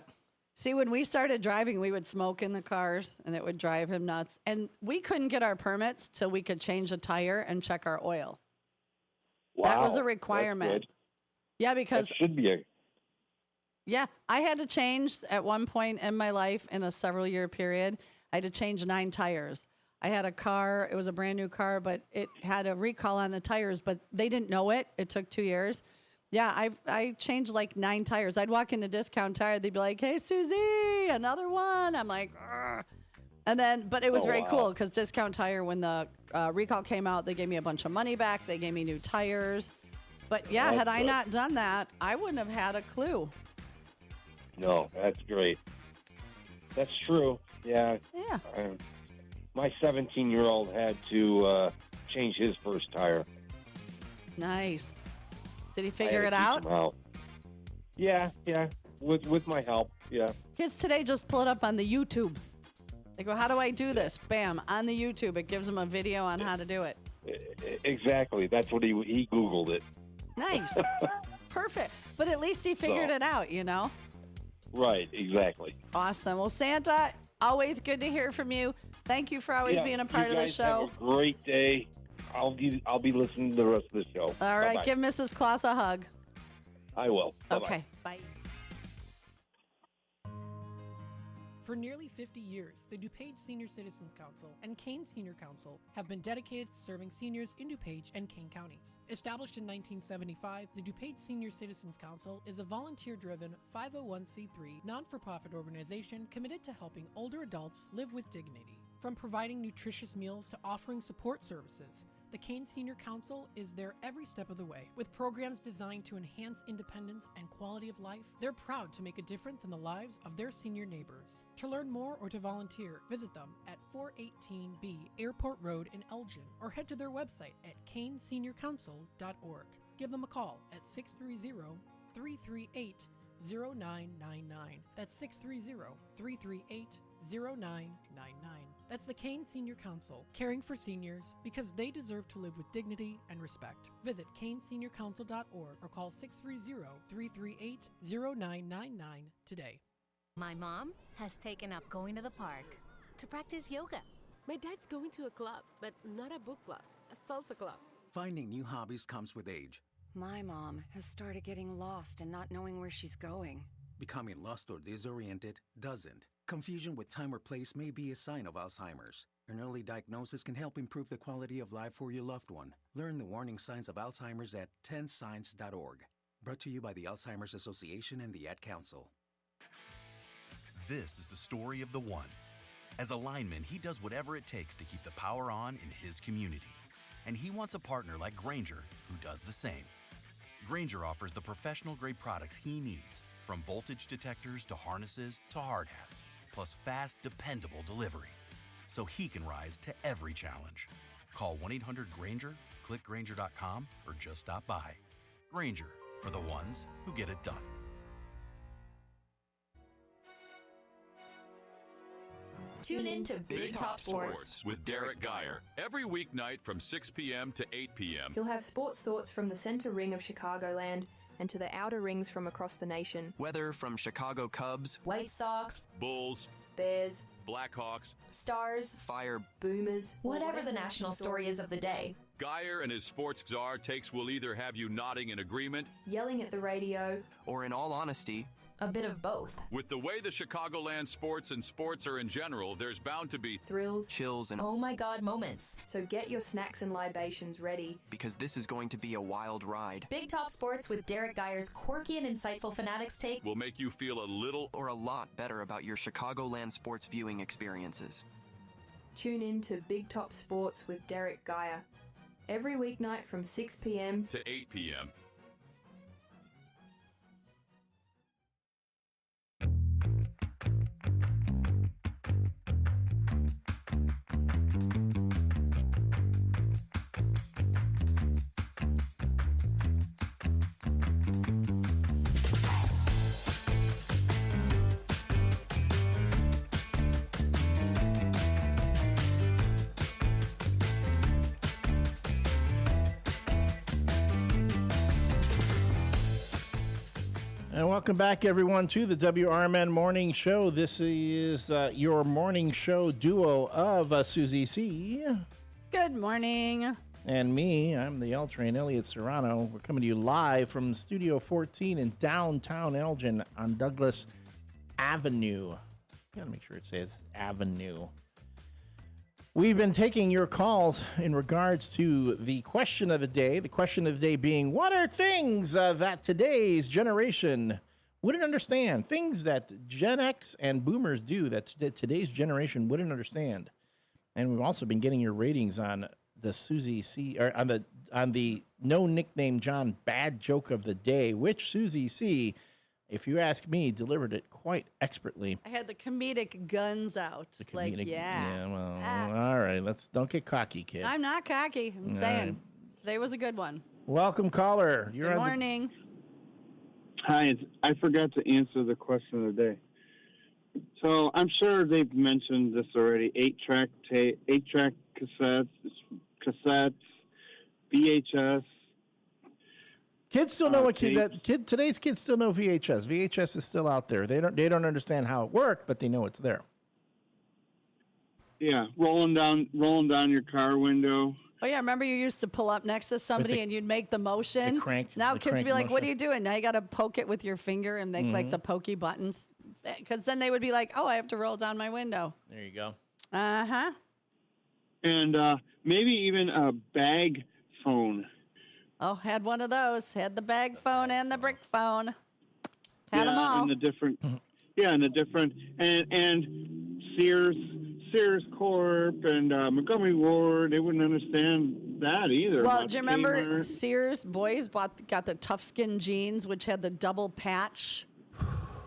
See, when we started driving, we would smoke in the cars, and it would drive him nuts. And we couldn't get our permits till we could change a tire and check our oil. That was Wow, a requirement. that's good. Yeah, because That should be a. yeah, I had to change at one point in my life in a several-year period. I had to change 9 tires. I had a car. It was a brand new car, but it had a recall on the tires, but they didn't know it. It took 2 years. Yeah, I changed like 9 tires. I'd walk into Discount Tire. They'd be like, "Hey, Susie, another one." I'm like, "Argh." And then, but it was very cool because Discount Tire, when the recall came out, they gave me a bunch of money back. They gave me new tires. But yeah, That's had I good. not done that, I wouldn't have had a clue. No, that's great. That's true. Yeah. Yeah. My 17-year-old had to change his first tire. Nice. Did he I figure had it to teach out? him how. Yeah. With my help, yeah. Kids today just pull it up on the YouTube. They go, "How do I do this?" Bam, on the YouTube. It gives them a video on how to do it. Exactly. That's what he Googled it. Nice. Perfect. But at least he figured So- it out, you know? Right, exactly. Awesome. Well, Santa, always good to hear from you. Thank you for always Yeah, being a part you of the guys show. Have a great day. I'll be listening to the rest of the show. All right. Bye-bye. Give Mrs. Claus a hug. I will. Bye-bye. Okay. Bye. For nearly 50 years, the DuPage Senior Citizens Council and Kane Senior Council have been dedicated to serving seniors in DuPage and Kane counties. Established in 1975, the DuPage Senior Citizens Council is a volunteer-driven 501c3 non-for-profit organization committed to helping older adults live with dignity. From providing nutritious meals to offering support services, the Kane Senior Council is there every step of the way. With programs designed to enhance independence and quality of life, they're proud to make a difference in the lives of their senior neighbors. To learn more or to volunteer, visit them at 418B Airport Road in Elgin or head to their website at caneseniorcouncil.org. Give them a call at 630-338-0999. That's 630-338-0999. That's the Kane Senior Council, caring for seniors because they deserve to live with dignity and respect. Visit caneseniorcouncil.org or call 630-338-0999 today. My mom has taken up going to the park to practice yoga. My dad's going to a club, but not a book club, a salsa club. Finding new hobbies comes with age. My mom has started getting lost and not knowing where she's going. Becoming lost or disoriented doesn't. Confusion with time or place may be a sign of Alzheimer's. An early diagnosis can help improve the quality of life for your loved one. Learn the warning signs of Alzheimer's at 10signs.org. Brought to you by the Alzheimer's Association and the Ad Council. This is the story of the one. As a lineman, he does whatever it takes to keep the power on in his community. And he wants a partner like Grainger who does the same. Grainger offers the professional-grade products he needs, from voltage detectors to harnesses to hard hats, plus fast, dependable delivery, so he can rise to every challenge. Call 1-800-GRAINGER, click Grainger.com, or just stop by. Grainger, for the ones who get it done. Tune in to Big Top Sports with Derek Geyer every weeknight from 6 p.m. to 8 p.m. You'll have sports thoughts from the center ring of Chicagoland and to the outer rings from across the nation. Weather from Chicago Cubs, White Sox, Bulls, Bears, Blackhawks, Stars, Fire, Boomers, Whatever the national story is of the day, Geyer and his sports czar takes will either have you nodding in agreement, Yelling at the radio, or in all honesty, a bit of both. with the way the Chicagoland sports and sports are in general, there's bound to be Thrills, chills, and oh my god moments. So get your snacks and libations ready. because this is going to be a wild ride. Big Top Sports with Derek Geyer's quirky and insightful Fanatics take will make you feel a little or a lot better about your Chicagoland sports viewing experiences. Tune in to Big Top Sports with Derek Geyer. Every weeknight from 6 p.m. to 8 p.m. And welcome back, everyone, to the WRMN Morning Show. This is your morning show duo of Susie C. Good morning. And me. I'm the L-Train, Elliot Serrano. We're coming to you live from Studio 14 in downtown Elgin on Douglas Avenue. Gotta make sure it says Avenue. We've been taking your calls in regards to the question of the day. The question of the day being, what are things that today's generation wouldn't understand? Things that Gen X and Boomers do that today's generation wouldn't understand. And we've also been getting your ratings on the Susie C, or on the No Nickname John bad joke of the day, which Susie C, if you ask me, delivered it quite expertly. I had the comedic guns out. Yeah, well, all right. Don't get cocky, kid. I'm not cocky. I'm saying today was a good one. Welcome, caller. Good morning. Hi, I forgot to answer the question of the day. So I'm sure they've mentioned this already. 8-track cassettes, VHS. Kids still know today's kids still know VHS. VHS is still out there. They don't understand how it worked, but they know it's there. Yeah, rolling down your car window. Oh yeah, remember you used to pull up next to somebody and you'd make the motion. Now kids crank be like, motion. "What are you doing?" Now you got to poke it with your finger and make like the pokey buttons, because then they would be like, "Oh, I have to roll down my window." There you go. Uh-huh. And maybe even a bag phone. Oh, had one of those. Had the bag phone and the brick phone. Had them all. And the different, and Sears Corp and Montgomery Ward. They wouldn't understand that either. Well, do you remember Sears boys got the tough skin jeans, which had the double patch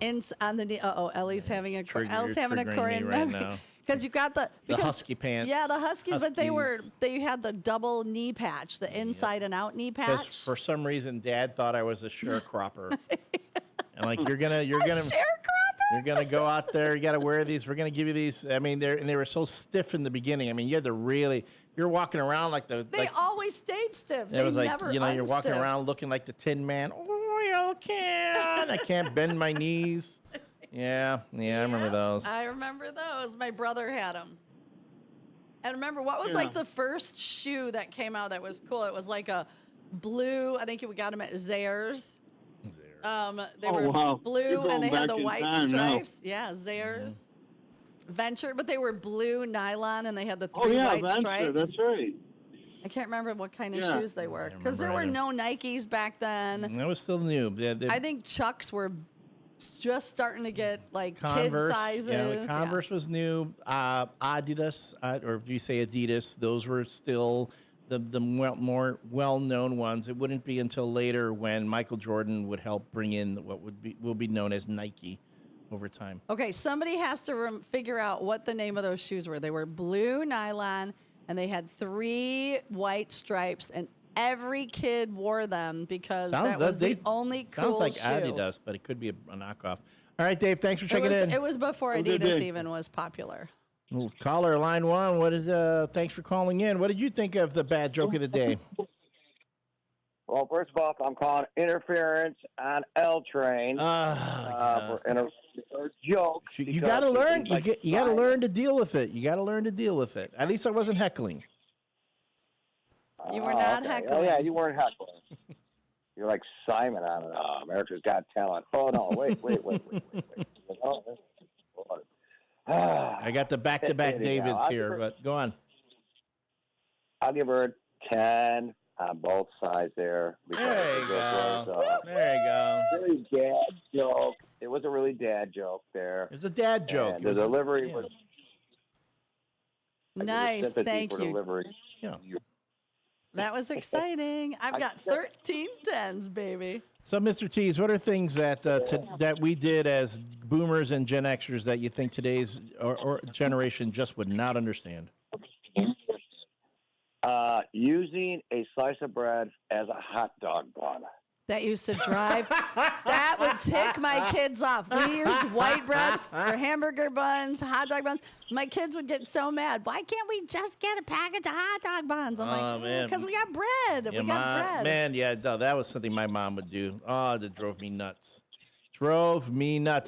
on the knee? Ellie's having a Korean right now. Because you got the husky pants. Yeah, the Huskies, but they had the double knee patch, the inside and out knee patch. Because for some reason, Dad thought I was a sharecropper. And like you're gonna go out there. You gotta wear these. We're gonna give you these. I mean, they were so stiff in the beginning. I mean, you had to you're walking around like they always stayed stiff. It was like never you're walking around looking like the Tin Man. Oh, you can. I can't bend my knees. Yeah, I remember those. I remember those. My brother had them. And remember, what was like the first shoe that came out that was cool? It was like a blue, I think we got them at Zayre's. They were blue and they had the white stripes. Yeah, Zayre's. Venture, but they were blue nylon and they had the three white Venture, stripes. That's right. I can't remember what kind of shoes they were because there were no Nikes back then. That was still new. I think Chucks were just starting to get like Converse, kid sizes. Yeah, Converse was new. Adidas, or do you say Adidas? Those were still the more well-known ones. It wouldn't be until later when Michael Jordan would help bring in what will be known as Nike over time. Okay, somebody has to figure out what the name of those shoes were. They were blue nylon, and they had 3 white stripes, and every kid wore them because that was the only cool shoe. Sounds like shoe. Adidas, but it could be a knockoff. All right, Dave, thanks for checking in. It was before Adidas even was popular. Caller, line 1. Thanks for calling in. What did you think of the bad joke of the day? Well, first of all, I'm calling interference on L train for joke. You got to learn. You got to learn to deal with it. You got to learn to deal with it. At least I wasn't heckling. You were not okay. heckling. Oh, yeah, you weren't heckling. You're like Simon on America's Got Talent. Oh, no, wait. I got the back-to-back Davids here, but go on. I'll give her a 10 on both sides there. There you go. Very dad joke. It was a really dad joke there. It's a dad joke. And the delivery was nice. Thank you. Delivery. Yeah. That was exciting. I've got 13 tens, baby. So, Mr. Tees, what are things that that we did as boomers and Gen Xers that you think today's or generation just would not understand? Using a slice of bread as a hot dog bun. That used to drive. That would tick my kids off. We used white bread for hamburger buns, hot dog buns. My kids would get so mad. Why can't we just get a package of hot dog buns? I'm like, because we got bread. Yeah, we got bread. Man, yeah, no, that was something my mom would do. Oh, that drove me nuts.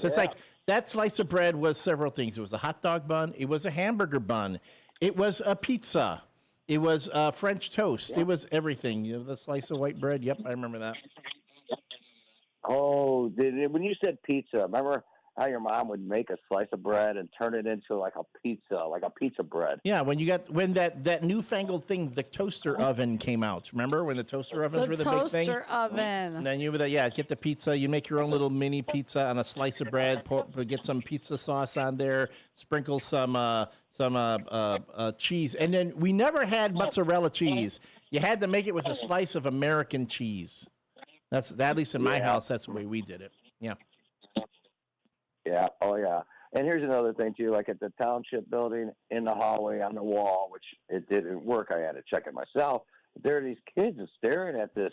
It's like that slice of bread was several things. It was a hot dog bun. It was a hamburger bun. It was a pizza. It was French toast. Yeah. It was everything. You know, the slice of white bread. Yep, I remember that. Oh, when you said pizza, remember how your mom would make a slice of bread and turn it into like a pizza bread? Yeah, when that newfangled thing, the toaster oven came out. Remember when the toaster ovens were the big thing? Toaster oven. And then you would, get the pizza. You make your own little mini pizza on a slice of bread. Get some pizza sauce on there. Sprinkle some cheese, and then we never had mozzarella cheese. You had to make it with a slice of American cheese. That's at least in my house. That's the way we did it. Yeah. Yeah. Oh, yeah. And here's another thing too. Like at the township building, in the hallway on the wall, which it didn't work. I had to check it myself. There are these kids staring at this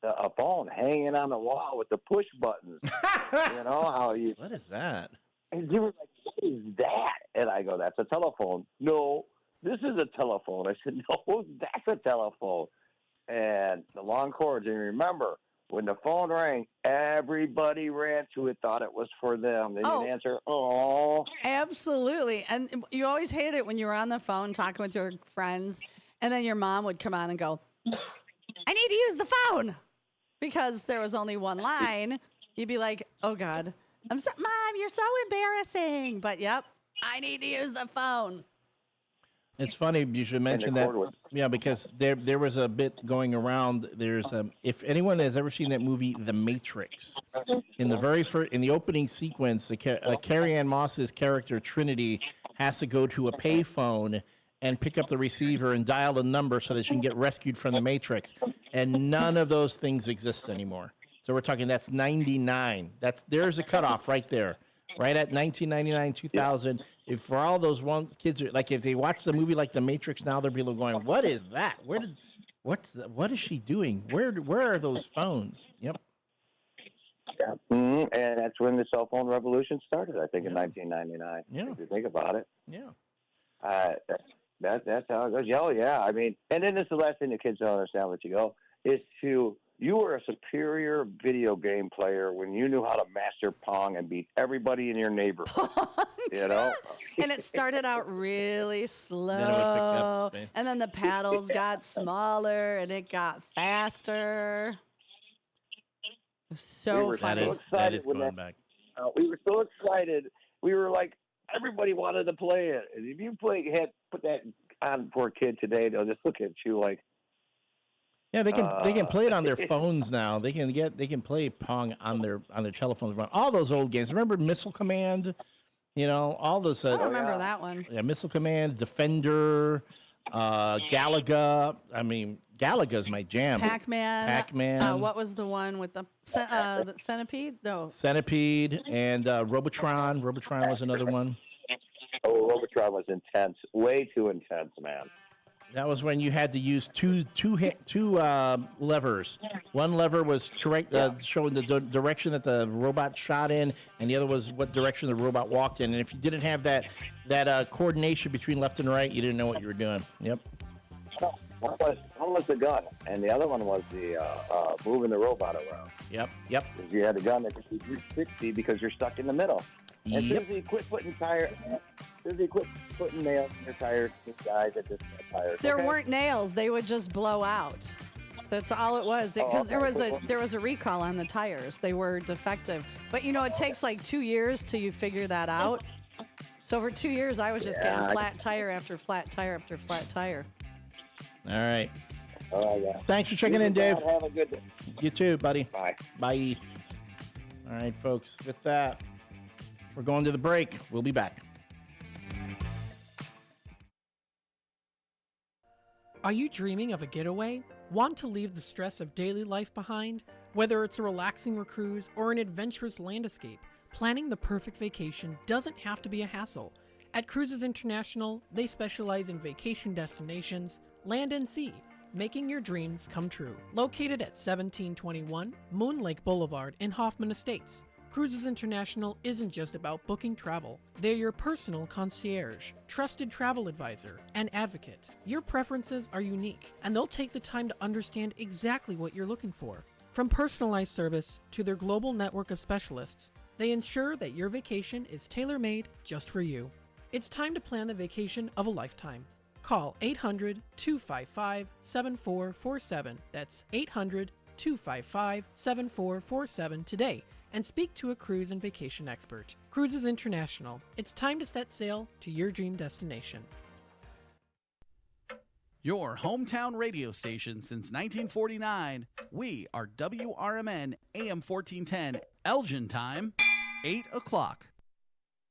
a phone hanging on the wall with the push buttons. You know how you? What is that? And they were like, "What is that?" And I go, "That's a telephone." No, this is a telephone. I said, "No, that's a telephone." And the long cords. And remember, when the phone rang, everybody ran to it, thought it was for them. They didn't answer. Oh, absolutely. And you always hated it when you were on the phone talking with your friends, and then your mom would come on and go, "I need to use the phone," because there was only one line. You'd be like, "Oh God, Mom, you're so embarrassing." But yep, I need to use the phone. It's funny you should mention that. Yeah, because there was a bit going around. There's if anyone has ever seen that movie, The Matrix, in the opening sequence, Carrie-Anne Moss's character Trinity has to go to a payphone and pick up the receiver and dial a number so that she can get rescued from the Matrix. And none of those things exist anymore. So we're talking that's 99. There's a cutoff right there. Right at 1999, 2000. If for all those kids, like if they watch the movie like The Matrix now, they're people going, "What is that? What is she doing? Where are those phones?" Yep. Yeah. Mm-hmm. And that's when the cell phone revolution started. I think in 1999. Yeah. If you think about it. Yeah. That's how it goes. Oh yeah. I mean, and then this is the last thing the kids don't understand. Let you go is you were a superior video game player when you knew how to master Pong and beat everybody in your neighborhood. You know? And it started out really slow. Then it would pick up speed. And then the paddles got smaller and it got faster. So funny. That is going back. We were so excited. We were like, everybody wanted to play it. And if you put that on for a kid today, they'll just look at you like, yeah, they can play it on their phones now. They can play Pong on their telephones. All those old games. Remember Missile Command? You know, all those. I don't remember that one. Yeah, Missile Command, Defender, Galaga. I mean, Galaga's my jam. Pac-Man. What was the one with the centipede? No. Centipede and Robotron. Robotron was another one. Oh, Robotron was intense. Way too intense, man. That was when you had to use two levers. One lever was correct, showing the direction that the robot shot in, and the other was what direction the robot walked in. And if you didn't have that coordination between left and right, you didn't know what you were doing. Yep. One was the gun, and the other one was the moving the robot around. Yep. Because you had a gun that could shoot 360 because you're stuck in the middle. As soon as he quit putting nails in your tires, this guy that just tires. There weren't nails; they would just blow out. That's all it was. Because there was a recall on the tires; they were defective. But it takes like 2 years till you figure that out. So for 2 years, I was just getting flat tire after flat tire after flat tire. All right. Oh, yeah. Thanks for checking in, Dave. Have a good day. You too, buddy. Bye. Bye. All right, folks. With that, we're going to the break. We'll be back. Are you dreaming of a getaway? Want to leave the stress of daily life behind? Whether it's a relaxing cruise or an adventurous land escape, planning the perfect vacation doesn't have to be a hassle. At Cruises International, they specialize in vacation destinations, land and sea, making your dreams come true. Located at 1721 Moon Lake Boulevard in Hoffman Estates, Cruises International isn't just about booking travel. They're your personal concierge, trusted travel advisor, and advocate. Your preferences are unique, and they'll take the time to understand exactly what you're looking for. From personalized service to their global network of specialists, they ensure that your vacation is tailor-made just for you. It's time to plan the vacation of a lifetime. Call 800-255-7447. That's 800-255-7447 today and speak to a cruise and vacation expert. Cruises International. It's time to set sail to your dream destination. Your hometown radio station since 1949. We are WRMN AM 1410, Elgin time, 8 o'clock.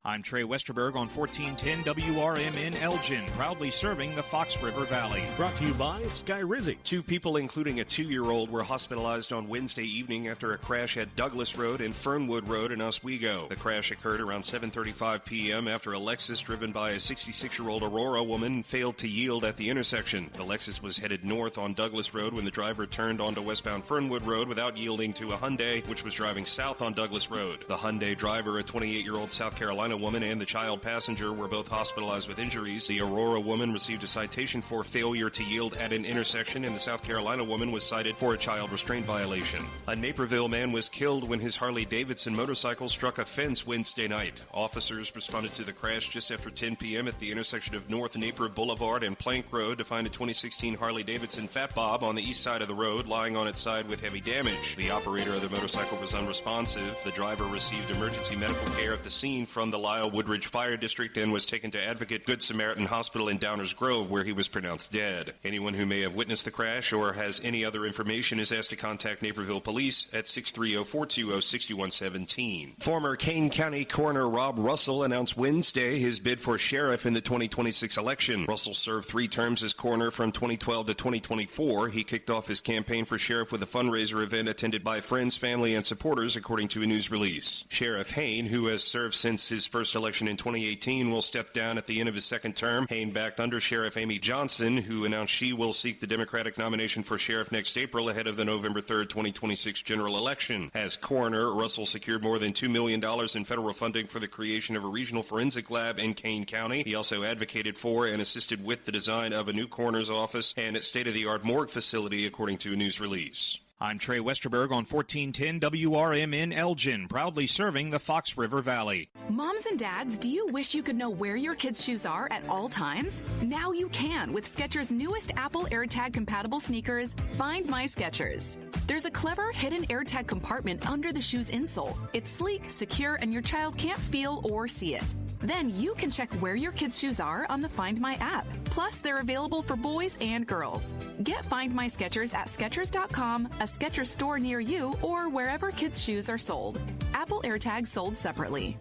I'm Trey Westerberg on 1410 WRMN Elgin, proudly serving the Fox River Valley. Brought to you by Sky Rizzy. 2 people, including a 2-year-old, were hospitalized on Wednesday evening after a crash at Douglas Road and Fernwood Road in Oswego. The crash occurred around 7:35 p.m. after a Lexus driven by a 66-year-old Aurora woman failed to yield at the intersection. The Lexus was headed north on Douglas Road when the driver turned onto westbound Fernwood Road without yielding to a Hyundai, which was driving south on Douglas Road. The Hyundai driver, a 28-year-old South Carolina woman, and the child passenger were both hospitalized with injuries. The Aurora woman received a citation for failure to yield at an intersection, and the South Carolina woman was cited for a child restraint violation. A Naperville man was killed when his Harley-Davidson motorcycle struck a fence Wednesday night. Officers responded to the crash just after 10 p.m. at the intersection of North Naper Boulevard and Plank Road to find a 2016 Harley-Davidson Fat Bob on the east side of the road, lying on its side with heavy damage. The operator of the motorcycle was unresponsive. The driver received emergency medical care at the scene from the Lyle Woodridge Fire District and was taken to Advocate Good Samaritan Hospital in Downers Grove, where he was pronounced dead. Anyone who may have witnessed the crash or has any other information is asked to contact Naperville Police at 630-420-6117. Former Kane County Coroner Rob Russell announced Wednesday his bid for sheriff in the 2026 election. Russell served 3 terms as coroner from 2012 to 2024. He kicked off his campaign for sheriff with a fundraiser event attended by friends, family, and supporters, according to a news release. Sheriff Hain, who has served since his first election in 2018, will step down at the end of his second term. Hain backed under Sheriff Amy Johnson, who announced she will seek the Democratic nomination for sheriff next April ahead of the November 3rd, 2026 general election. As coroner, Russell secured more than $2 million in federal funding for the creation of a regional forensic lab in Kane County. He also advocated for and assisted with the design of a new coroner's office and a state-of-the-art morgue facility, according to a news release. I'm Trey Westerberg on 1410 WRMN Elgin, proudly serving the Fox River Valley. Moms and dads, do you wish you could know where your kids' shoes are at all times? Now you can with Skechers' newest Apple AirTag compatible sneakers, Find My Skechers. There's a clever hidden AirTag compartment under the shoe's insole. It's sleek, secure, and your child can't feel or see it. Then you can check where your kids' shoes are on the Find My app. Plus, they're available for boys and girls. Get Find My Skechers at Skechers.com, a Skechers store near you, or wherever kids' shoes are sold. Apple AirTags sold separately.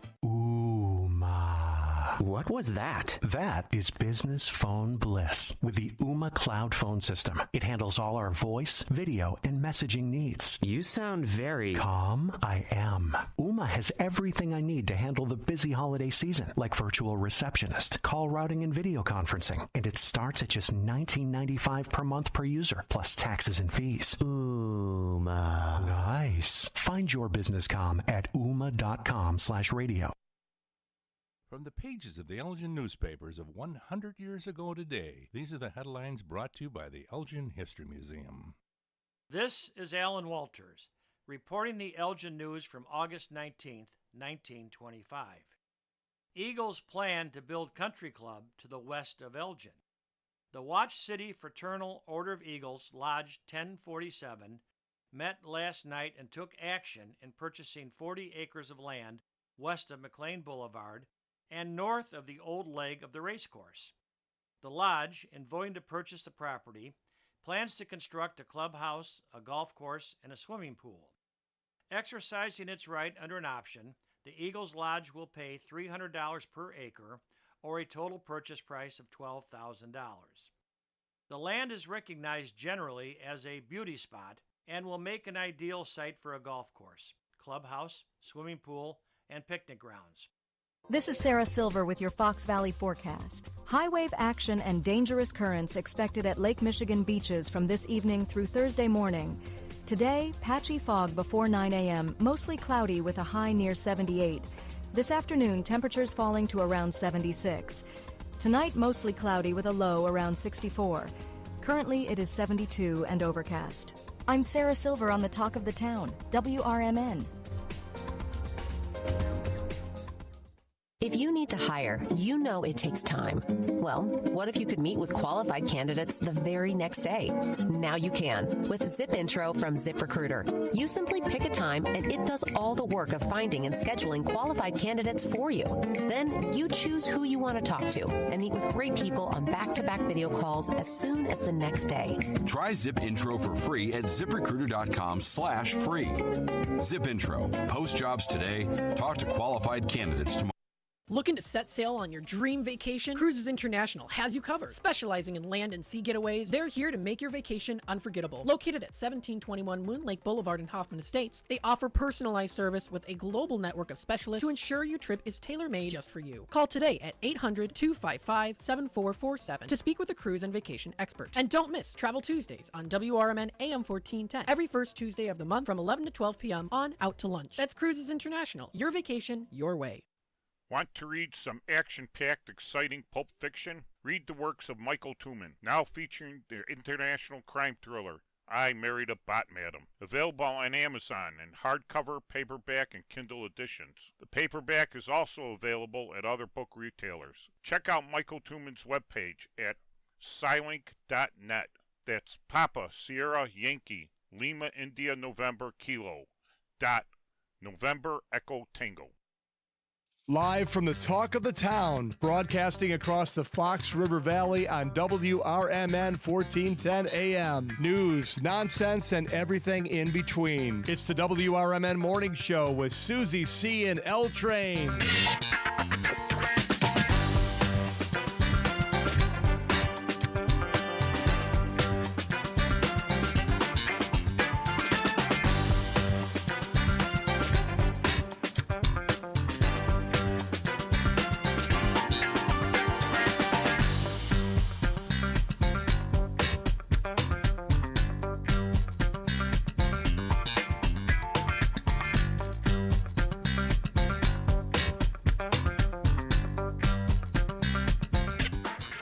What was that? That is business phone bliss with the Ooma Cloud Phone System. It handles all our voice, video, and messaging needs. You sound very calm. I am. Ooma has everything I need to handle the busy holiday season, like virtual receptionist, call routing, and video conferencing. And it starts at just $19.95 per month per user, plus taxes and fees. Ooma. Nice. Find your business comm at ooma.com/radio. From the pages of the Elgin newspapers of 100 years ago today, these are the headlines brought to you by the Elgin History Museum. This is Alan Walters, reporting the Elgin news from August 19th, 1925. Eagles plan to build Country Club to the west of Elgin. The Watch City Fraternal Order of Eagles, Lodge 1047, met last night and took action in purchasing 40 acres of land west of McLean Boulevard and north of the old leg of the racecourse. The Lodge, in voting to purchase the property, plans to construct a clubhouse, a golf course, and a swimming pool. Exercising its right under an option, the Eagles Lodge will pay $300 per acre, or a total purchase price of $12,000. The land is recognized generally as a beauty spot and will make an ideal site for a golf course, clubhouse, swimming pool, and picnic grounds. This is Sarah Silver with your Fox Valley forecast. High wave action and dangerous currents expected at Lake Michigan beaches from this evening through Thursday morning. Today, patchy fog before 9 a.m., mostly cloudy with a high near 78. This afternoon, temperatures falling to around 76. Tonight, mostly cloudy with a low around 64. Currently, it is 72 and overcast. I'm Sarah Silver on the Talk of the Town, WRMN. If you need to hire, you know it takes time. Well, what if you could meet with qualified candidates the very next day? Now you can with Zip Intro from ZipRecruiter. You simply pick a time and it does all the work of finding and scheduling qualified candidates for you. Then you choose who you want to talk to and meet with great people on back-to-back video calls as soon as the next day. Try Zip Intro for free at ZipRecruiter.com/free. Zip Intro. Post jobs today. Talk to qualified candidates tomorrow. Looking to set sail on your dream vacation? Cruises International has you covered. Specializing in land and sea getaways, they're here to make your vacation unforgettable. Located at 1721 Moon Lake Boulevard in Hoffman Estates, they offer personalized service with a global network of specialists to ensure your trip is tailor-made just for you. Call today at 800-255-7447 to speak with a cruise and vacation expert. And don't miss Travel Tuesdays on WRMN AM 1410 every first Tuesday of the month from 11 to 12 p.m. on Out to Lunch. That's Cruises International. Your vacation, your way. Want to read some action-packed, exciting pulp fiction? Read the works of Michael Tooman, now featuring the international crime thriller, I Married a Bot Madam. Available on Amazon in hardcover, paperback, and Kindle editions. The paperback is also available at other book retailers. Check out Michael Tooman's webpage at Scilink.net. That's Papa, Sierra, Yankee, Lima, India, November, Kilo. November, Echo, Tango. Live from the Talk of the Town, broadcasting across the Fox River Valley on WRMN 1410 AM. News, nonsense, and everything in between. It's the WRMN Morning Show with Susie C. and L Train.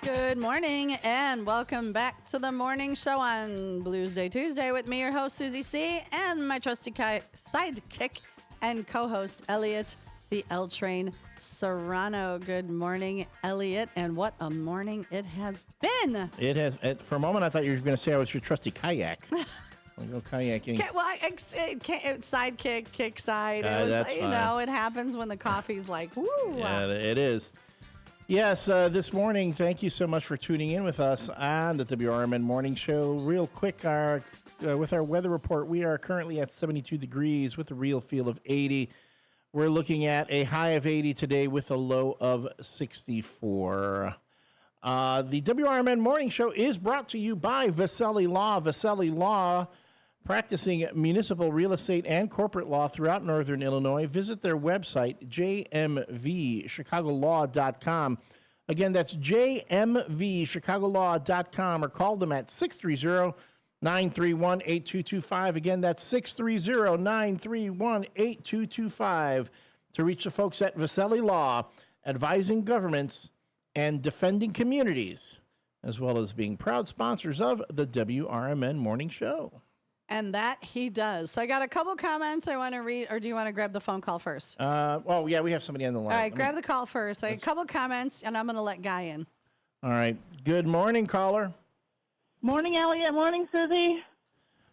Good morning and welcome back to the morning show on Blues Day Tuesday with me, your host, Susie C., and my trusty sidekick and co-host, Elliot, the L Train Serrano. Good morning, Elliot, and what a morning it has been. It has. For a moment, I thought you were going to say I was your trusty kayak. We go kayaking. Sidekick, kick side. That's fine. It happens when the coffee's like, woo. Yeah, it is. Yes, this morning, thank you so much for tuning in with us on the WRMN Morning Show. Real quick, with our weather report, we are currently at 72 degrees with a real feel of 80. We're looking at a high of 80 today with a low of 64. The WRMN Morning Show is brought to you by Vasselli Law. Vasselli Law, practicing municipal real estate and corporate law throughout Northern Illinois. Visit their website, jmvchicagolaw.com. Again, that's jmvchicagolaw.com, or call them at 630-931-8225. Again, that's 630-931-8225 to reach the folks at Vasselli Law, advising governments and defending communities, as well as being proud sponsors of the WRMN Morning Show. And that he does. So I got a couple comments I want to read, or do you want to grab the phone call first? Well, yeah, we have somebody on the line. All right, grab the call first. I got a couple comments, and I'm going to let Guy in. All right. Good morning, caller. Morning, Elliot. Morning, Susie.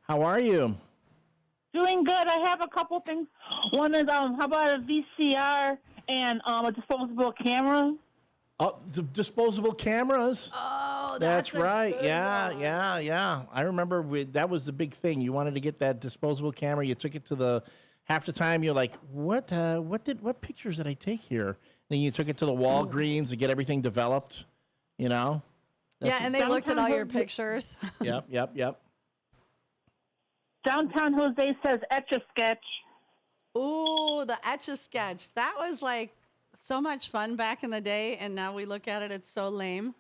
How are you? Doing good. I have a couple things. One is, how about a VCR and a disposable camera? Oh, the disposable cameras. Oh, that's right. good Yeah, one. yeah. I remember that was the big thing. You wanted to get that disposable camera. You took it to half the time you're like, what pictures did I take here? Then you took it to the Walgreens to get everything developed. You know. And they looked at all your pictures. Yep. Downtown Jose says Etch-a-Sketch. Ooh, the Etch-a-Sketch. That was like so much fun back in the day, and now we look at it, it's so lame.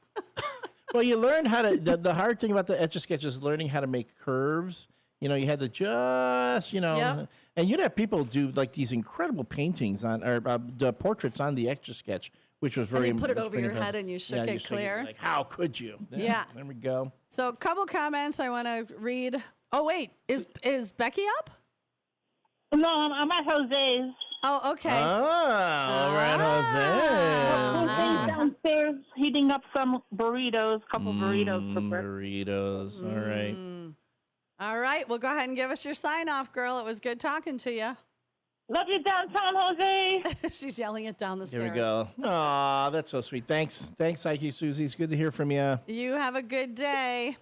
Well, you learn how to. The hard thing about the Etch-a-Sketch is learning how to make curves. You know, you had to just, and you'd have people do like these incredible paintings on, or the portraits on the Etch-a-Sketch, which was very. And you put it over your head and you shook it clear. Like, how could you? Yeah. There we go. So a couple comments I want to read. Oh, wait. Is Becky up? No, I'm at Jose's. Oh, okay. Oh, we're at Jose. Jose's downstairs heating up some burritos, couple burritos for breakfast. Burritos. All right. All right. Well, go ahead and give us your sign off, girl. It was good talking to you. Love you, Downtown Jose. She's yelling it down the stairs. Here we go. Aw, that's so sweet. Thanks, IQ Susie. It's good to hear from you. You have a good day.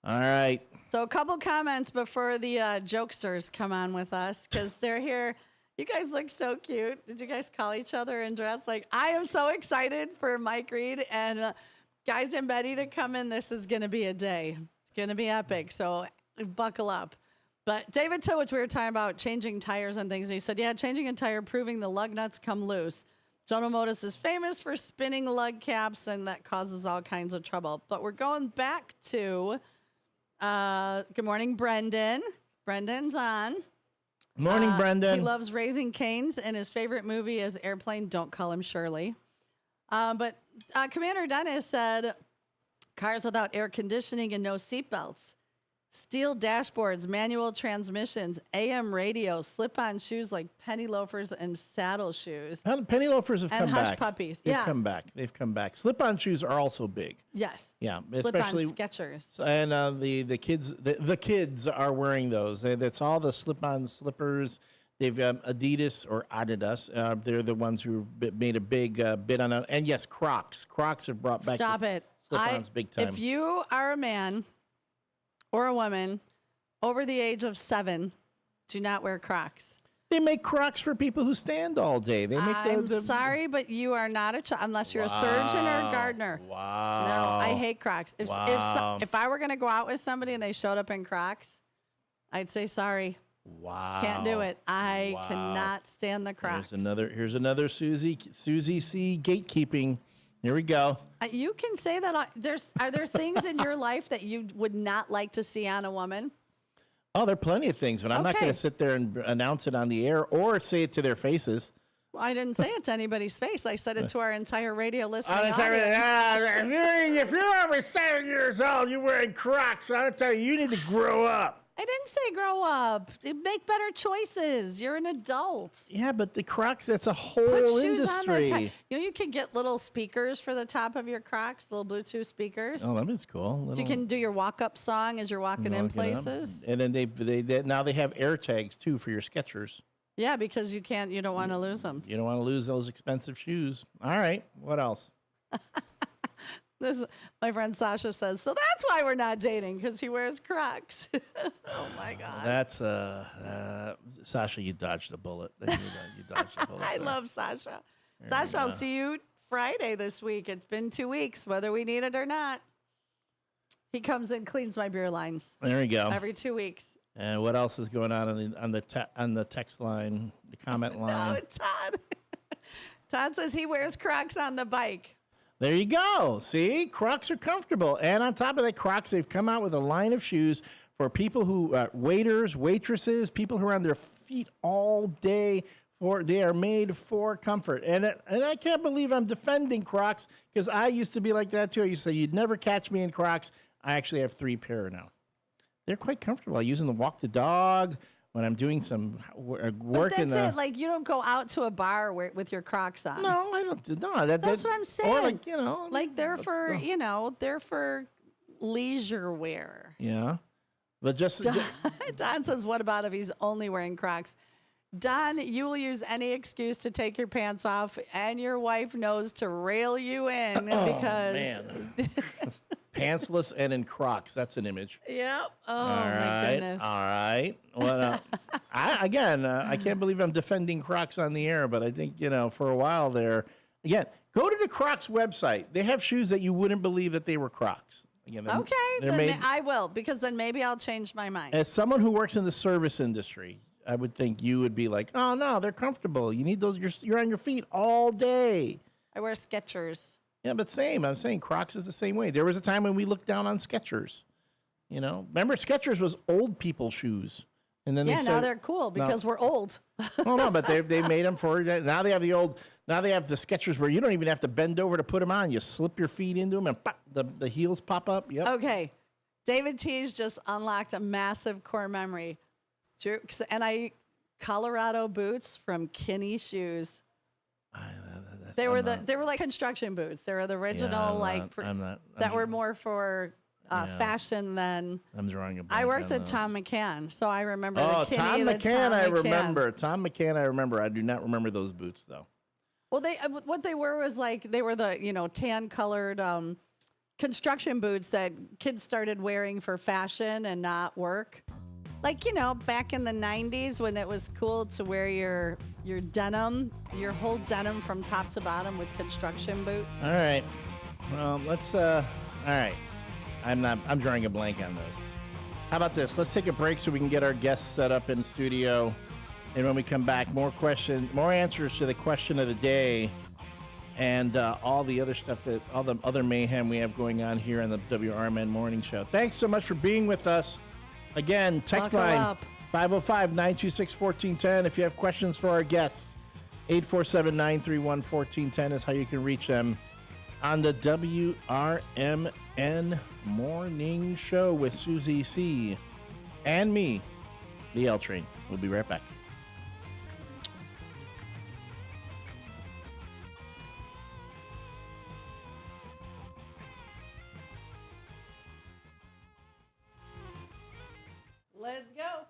All right. So a couple comments before the jokesters come on with us, because they're here. You guys look so cute. Did you guys call each other and dress? Like, I am so excited for Mike Reed and Guys and Betty to come in. This is going to be a day. It's going to be epic. So buckle up. But David Towich, we were talking about changing tires and things. And he said, yeah, changing a tire, proving the lug nuts come loose. General Motors is famous for spinning lug caps, and that causes all kinds of trouble. But we're going back to, good morning, Brendan. Brendan's on. Morning, Brendan. He loves Raising Cane's, and his favorite movie is Airplane. Don't call him Shirley. But Commander Dennis said, cars without air conditioning and no seatbelts. Steel dashboards, manual transmissions, AM radio, slip-on shoes like penny loafers and saddle shoes. Penny loafers have come back. And hush puppies. They've come back. They've come back. Slip-on shoes are also big. Yes. Yeah, Slip-on especially Skechers. And the kids are wearing those. That's all the slip-on slippers. They've Adidas or Adidas. They're the ones who made a big bid on it. And yes, Crocs. Crocs have brought back. Stop it. Slip-ons big time. If you are a man or a woman over the age of 7, do not wear Crocs. They make Crocs for people who stand all day. They make I'm sorry, but you are not a child unless you're a surgeon or a gardener. Wow. No, I hate Crocs. If I were going to go out with somebody and they showed up in Crocs, I'd say sorry. Wow. Can't do it. I cannot stand the Crocs. Here's another Susie C gatekeeping. Here we go. You can say that. Are there things in your life that you would not like to see on a woman? Oh, there are plenty of things, but I'm not going to sit there and announce it on the air or say it to their faces. Well, I didn't say it to anybody's face. I said it to our entire radio listening audience. If you're over 7 years old, you're wearing Crocs. I'll tell you, you need to grow up. I didn't say grow up. Make better choices. You're an adult. Yeah, but the Crocs, that's a whole Put shoes industry. on that you can get little speakers for the top of your Crocs, little Bluetooth speakers. Oh, that is cool. So you can do your walk-up song as you're walking in places. And then they now they have air tags too for your Skechers. Yeah, because you don't want to lose them. You don't want to lose those expensive shoes. All right, what else? My friend Sasha says, so that's why we're not dating, because he wears Crocs. Oh, my God. That's, Sasha, you dodged the bullet. You dodged the bullet. I love Sasha. Sasha, I'll see you Friday this week. It's been 2 weeks, whether we need it or not. He comes and cleans my beer lines. There you go. Every 2 weeks. And what else is going on on the text line, the comment line? No, Todd. Todd says he wears Crocs on the bike. There you go. See, Crocs are comfortable. And on top of that, Crocs, they've come out with a line of shoes for people who, waiters, waitresses, people who are on their feet all day. They are made for comfort. And I can't believe I'm defending Crocs because I used to be like that too. I used to say, you'd never catch me in Crocs. I actually have 3 pair now. they're quite comfortable. I use them to walk the dog when I'm doing some work But in the. that's it. Like, you don't go out to a bar with your Crocs on. No, I don't. No, That's what I'm saying. Or like, you know, like they're for they're for leisure wear. Yeah, but just Don says, "What about if he's only wearing Crocs?" Don, you will use any excuse to take your pants off, and your wife knows to rail you in because. Man. Pantsless and in Crocs. That's an image. Yep. Oh, All my right. goodness. All right. Well, I can't believe I'm defending Crocs on the air, but I think, for a while there, again, go to the Crocs website. They have shoes that you wouldn't believe that they were Crocs. Again, Okay, they're then made, I will, because then maybe I'll change my mind. as someone who works in the service industry, I would think you would be like, oh, no, they're comfortable. You need those. You're on your feet all day. I wear Skechers. Yeah, but same. I'm saying Crocs is the same way. There was a time when we looked down on Skechers. Remember Skechers was old people shoes, and then now they're cool because we're old. Oh no, but they made them for now. They have the Skechers where you don't even have to bend over to put them on. You slip your feet into them and pop, the heels pop up. Yep. Okay, David T's just unlocked a massive core memory, and Colorado boots from Kinney Shoes. They were like construction boots. They were the original that were more for fashion than. I'm drawing a blank. I worked on at Tom McCann, so I remember Oh, the Kinney. Tom the McCann, I McCann. remember. Tom McCann, I remember. I do not remember those boots though. Well, what they were was they were the tan colored construction boots that kids started wearing for fashion and not work. Like, back in the 90s when it was cool to wear your denim, your whole denim from top to bottom with construction boots. All right. Well, let's all right. I'm drawing a blank on those. How about this? Let's take a break so we can get our guests set up in studio. And when we come back, more answers to the question of the day and all the other stuff all the other mayhem we have going on here on the WRMN Morning Show. Thanks so much for being with us. Again, text line 505-926-1410. If you have questions for our guests, 847-931-1410 is how you can reach them on the WRMN Morning Show with Susie C. and me, the L Train. We'll be right back. Let's go.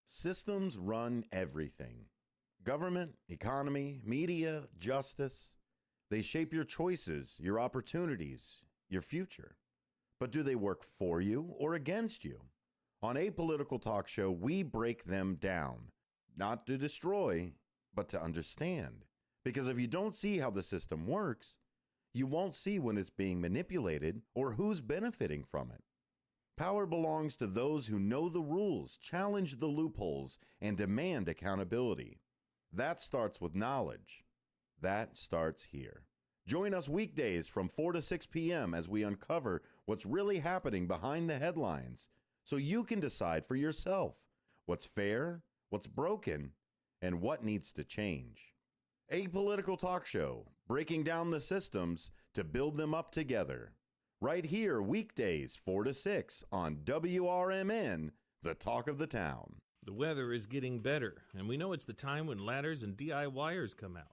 Systems run everything. Government, economy, media, justice. They shape your choices, your opportunities, your future. But do they work for you or against you? On Apolitical Talk Show, we break them down. Not to destroy, but to understand. Because if you don't see how the system works, you won't see when it's being manipulated or who's benefiting from it. Power belongs to those who know the rules, challenge the loopholes, and demand accountability. That starts with knowledge. That starts here. Join us weekdays from 4 to 6 p.m. as we uncover what's really happening behind the headlines so you can decide for yourself what's fair, what's broken, and what needs to change. Apolitical Talk Show, breaking down the systems to build them up together. Right here, weekdays 4 to 6 on WRMN, the talk of the town. The weather is getting better, and we know it's the time when ladders and DIYers come out.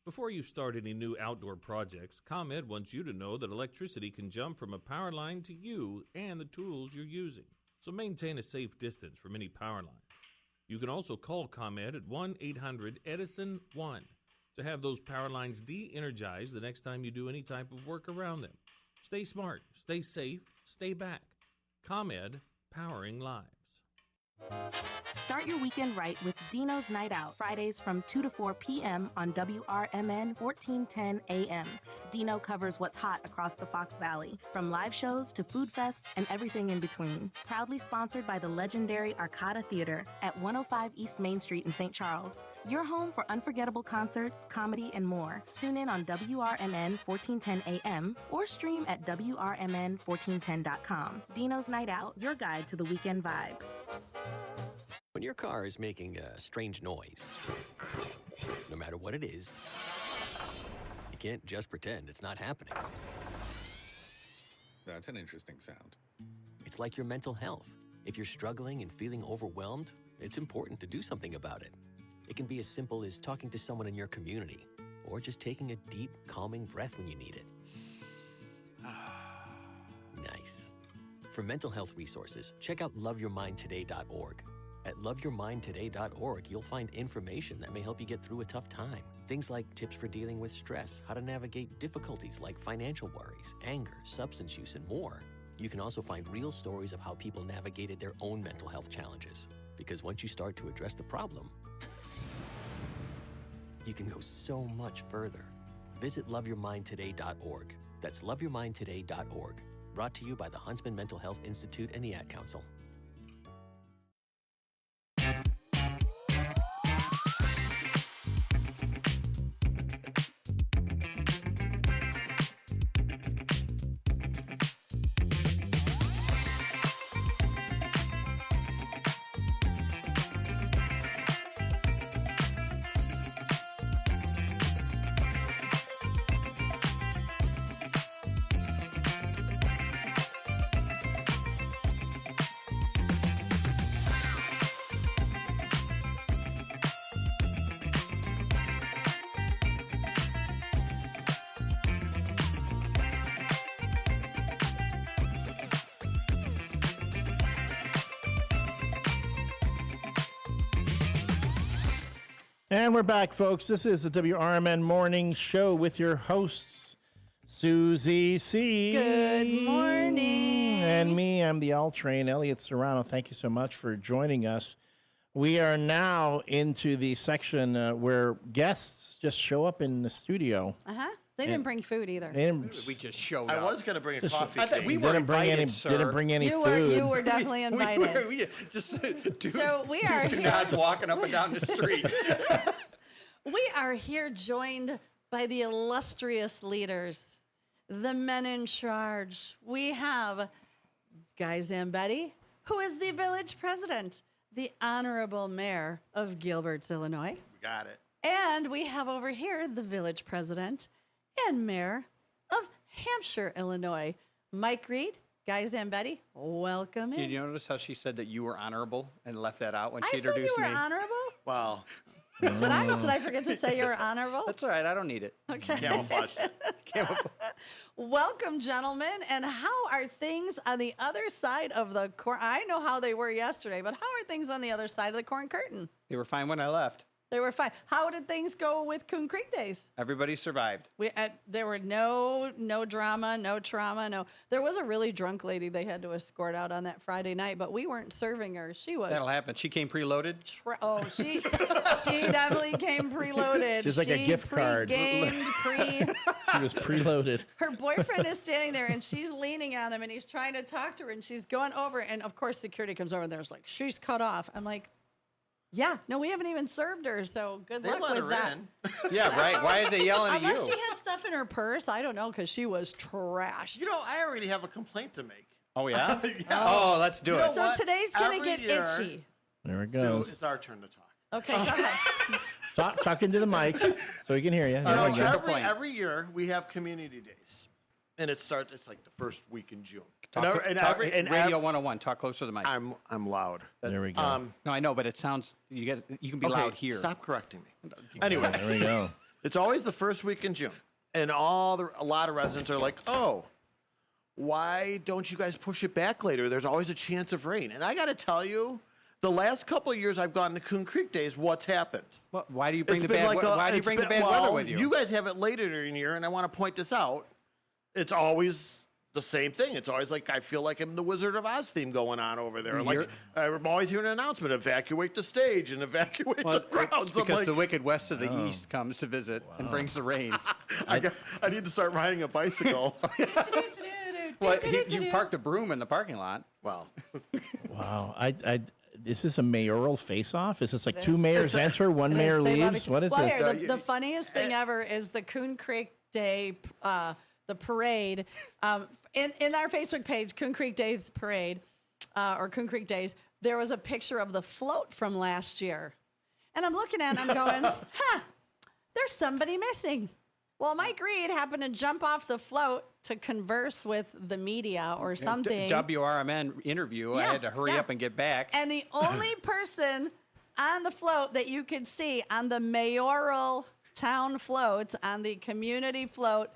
Before you start any new outdoor projects, ComEd wants you to know that electricity can jump from a power line to you and the tools you're using. so maintain a safe distance from any power lines. You can also call ComEd at 1-800-EDISON-1 to have those power lines de-energized the next time you do any type of work around them. Stay smart, stay safe, stay back. ComEd, powering lives. Start your weekend right with Dino's Night Out, Fridays from 2 to 4 p.m. on WRMN 1410 AM. Dino covers what's hot across the Fox Valley, from live shows to food fests and everything in between. Proudly sponsored by the legendary Arcada Theater at 105 East Main Street in St. Charles. Your home for unforgettable concerts, comedy, and more. Tune in on WRMN 1410 AM or stream at WRMN1410.com. Dino's Night Out, your guide to the weekend vibe. When your car is making a strange noise, no matter what it is, you can't just pretend it's not happening. That's an interesting sound. It's like your mental health. If you're struggling and feeling overwhelmed, it's important to do something about it. It can be as simple as talking to someone in your community, or just taking a deep, calming breath when you need it. Nice. For mental health resources, check out loveyourmindtoday.org. At loveyourmindtoday.org, you'll find information that may help you get through a tough time. Things like tips for dealing with stress, how to navigate difficulties like financial worries, anger, substance use, and more. You can also find real stories of how people navigated their own mental health challenges. Because once you start to address the problem, you can go so much further. Visit loveyourmindtoday.org. That's loveyourmindtoday.org. Brought to you by the Huntsman Mental Health Institute and the Ad Council. And we're back, folks. This is the WRMN Morning Show with your hosts, Susie C. Good morning. And me, I'm the L Train, Elliot Serrano. Thank you so much for joining us. We are now into the section where guests just show up in the studio. They didn't bring food either. We just showed I up. was going to bring a Just- coffee I thought cake. we Didn't bring any. Didn't bring any food. You were definitely invited. We just dude, So we are dudes do here. nods walking up and down the street. We are here joined by the illustrious leaders, the men in charge. We have Guy Zambetti, who is the village president, the honorable mayor of Gilbert's, Illinois. We got it. And we have over here the village president and mayor of Hampshire, Illinois, Mike Reed. Guy Zambetti, welcome in. Did you notice how she said that you were honorable and left that out when she I said you introduced were me? honorable? Well, Did I forget to say you were honorable? That's all right. I don't need it. Okay. camouflage. Welcome, gentlemen. And how are things on the other side of the corn? I know how they were yesterday, but how are things on the other side of the corn curtain? They were fine when I left. They were fine. How did things go with Coon Creek Days? Everybody survived. There were no drama, no trauma, There was a really drunk lady they had to escort out on that Friday night, but we weren't serving her. She was. That'll happen. She came preloaded. She definitely came preloaded. She's like a gift card. Pre-gamed, She was preloaded. Her boyfriend is standing there and she's leaning on him and he's trying to talk to her and she's going over and of course security comes over and there's like, she's cut off. I'm like, yeah, no, we haven't even served her, so good luck with that. Yeah, right. Why are they yelling at you? Unless she had stuff in her purse, I don't know, because she was trashed. You know, I already have a complaint to make. Oh, yeah? Yeah. Oh, let's do it. So today's going to Every get year- itchy. There it So goes. it's our turn to talk. Okay, go ahead. Talk into the mic so we can hear you. There we go. Every year we have community days, and it's like the first week in June. Radio 101. Talk closer to the mic. I'm loud. There we go. No, I know, but it sounds you can be Okay, loud here. Stop correcting me. Anyway, There we go. It's always the first week in June, and a lot of residents are like, "Oh, why don't you guys push it back later? There's always a chance of rain. And I got to tell you, the last couple of years I've gone to Coon Creek Days, what's happened? Why do you bring the bad weather with you? You guys have it later in the year, and I want to point this out. It's always the same thing. It's always like, I feel like I'm the Wizard of Oz theme going on over there. Like, I'm always hearing an announcement, evacuate the stage and evacuate the crowds. Because the Wicked West of the East comes to visit and brings the rain. I need to start riding a bicycle. Well, you parked a broom in the parking lot. Wow. Wow. Is this a mayoral face-off? Is this like two mayors enter, one mayor leaves? What is this? Here, the funniest thing ever is the Coon Creek Day, the parade. In our Facebook page, Coon Creek Days Parade, or Coon Creek Days, there was a picture of the float from last year. And I'm looking at it and I'm going, there's somebody missing. Well, Mike Reed happened to jump off the float to converse with the media or something. WRMN interview. I had to hurry up and get back. And the only person on the float that you could see on the mayoral town float, on the community float,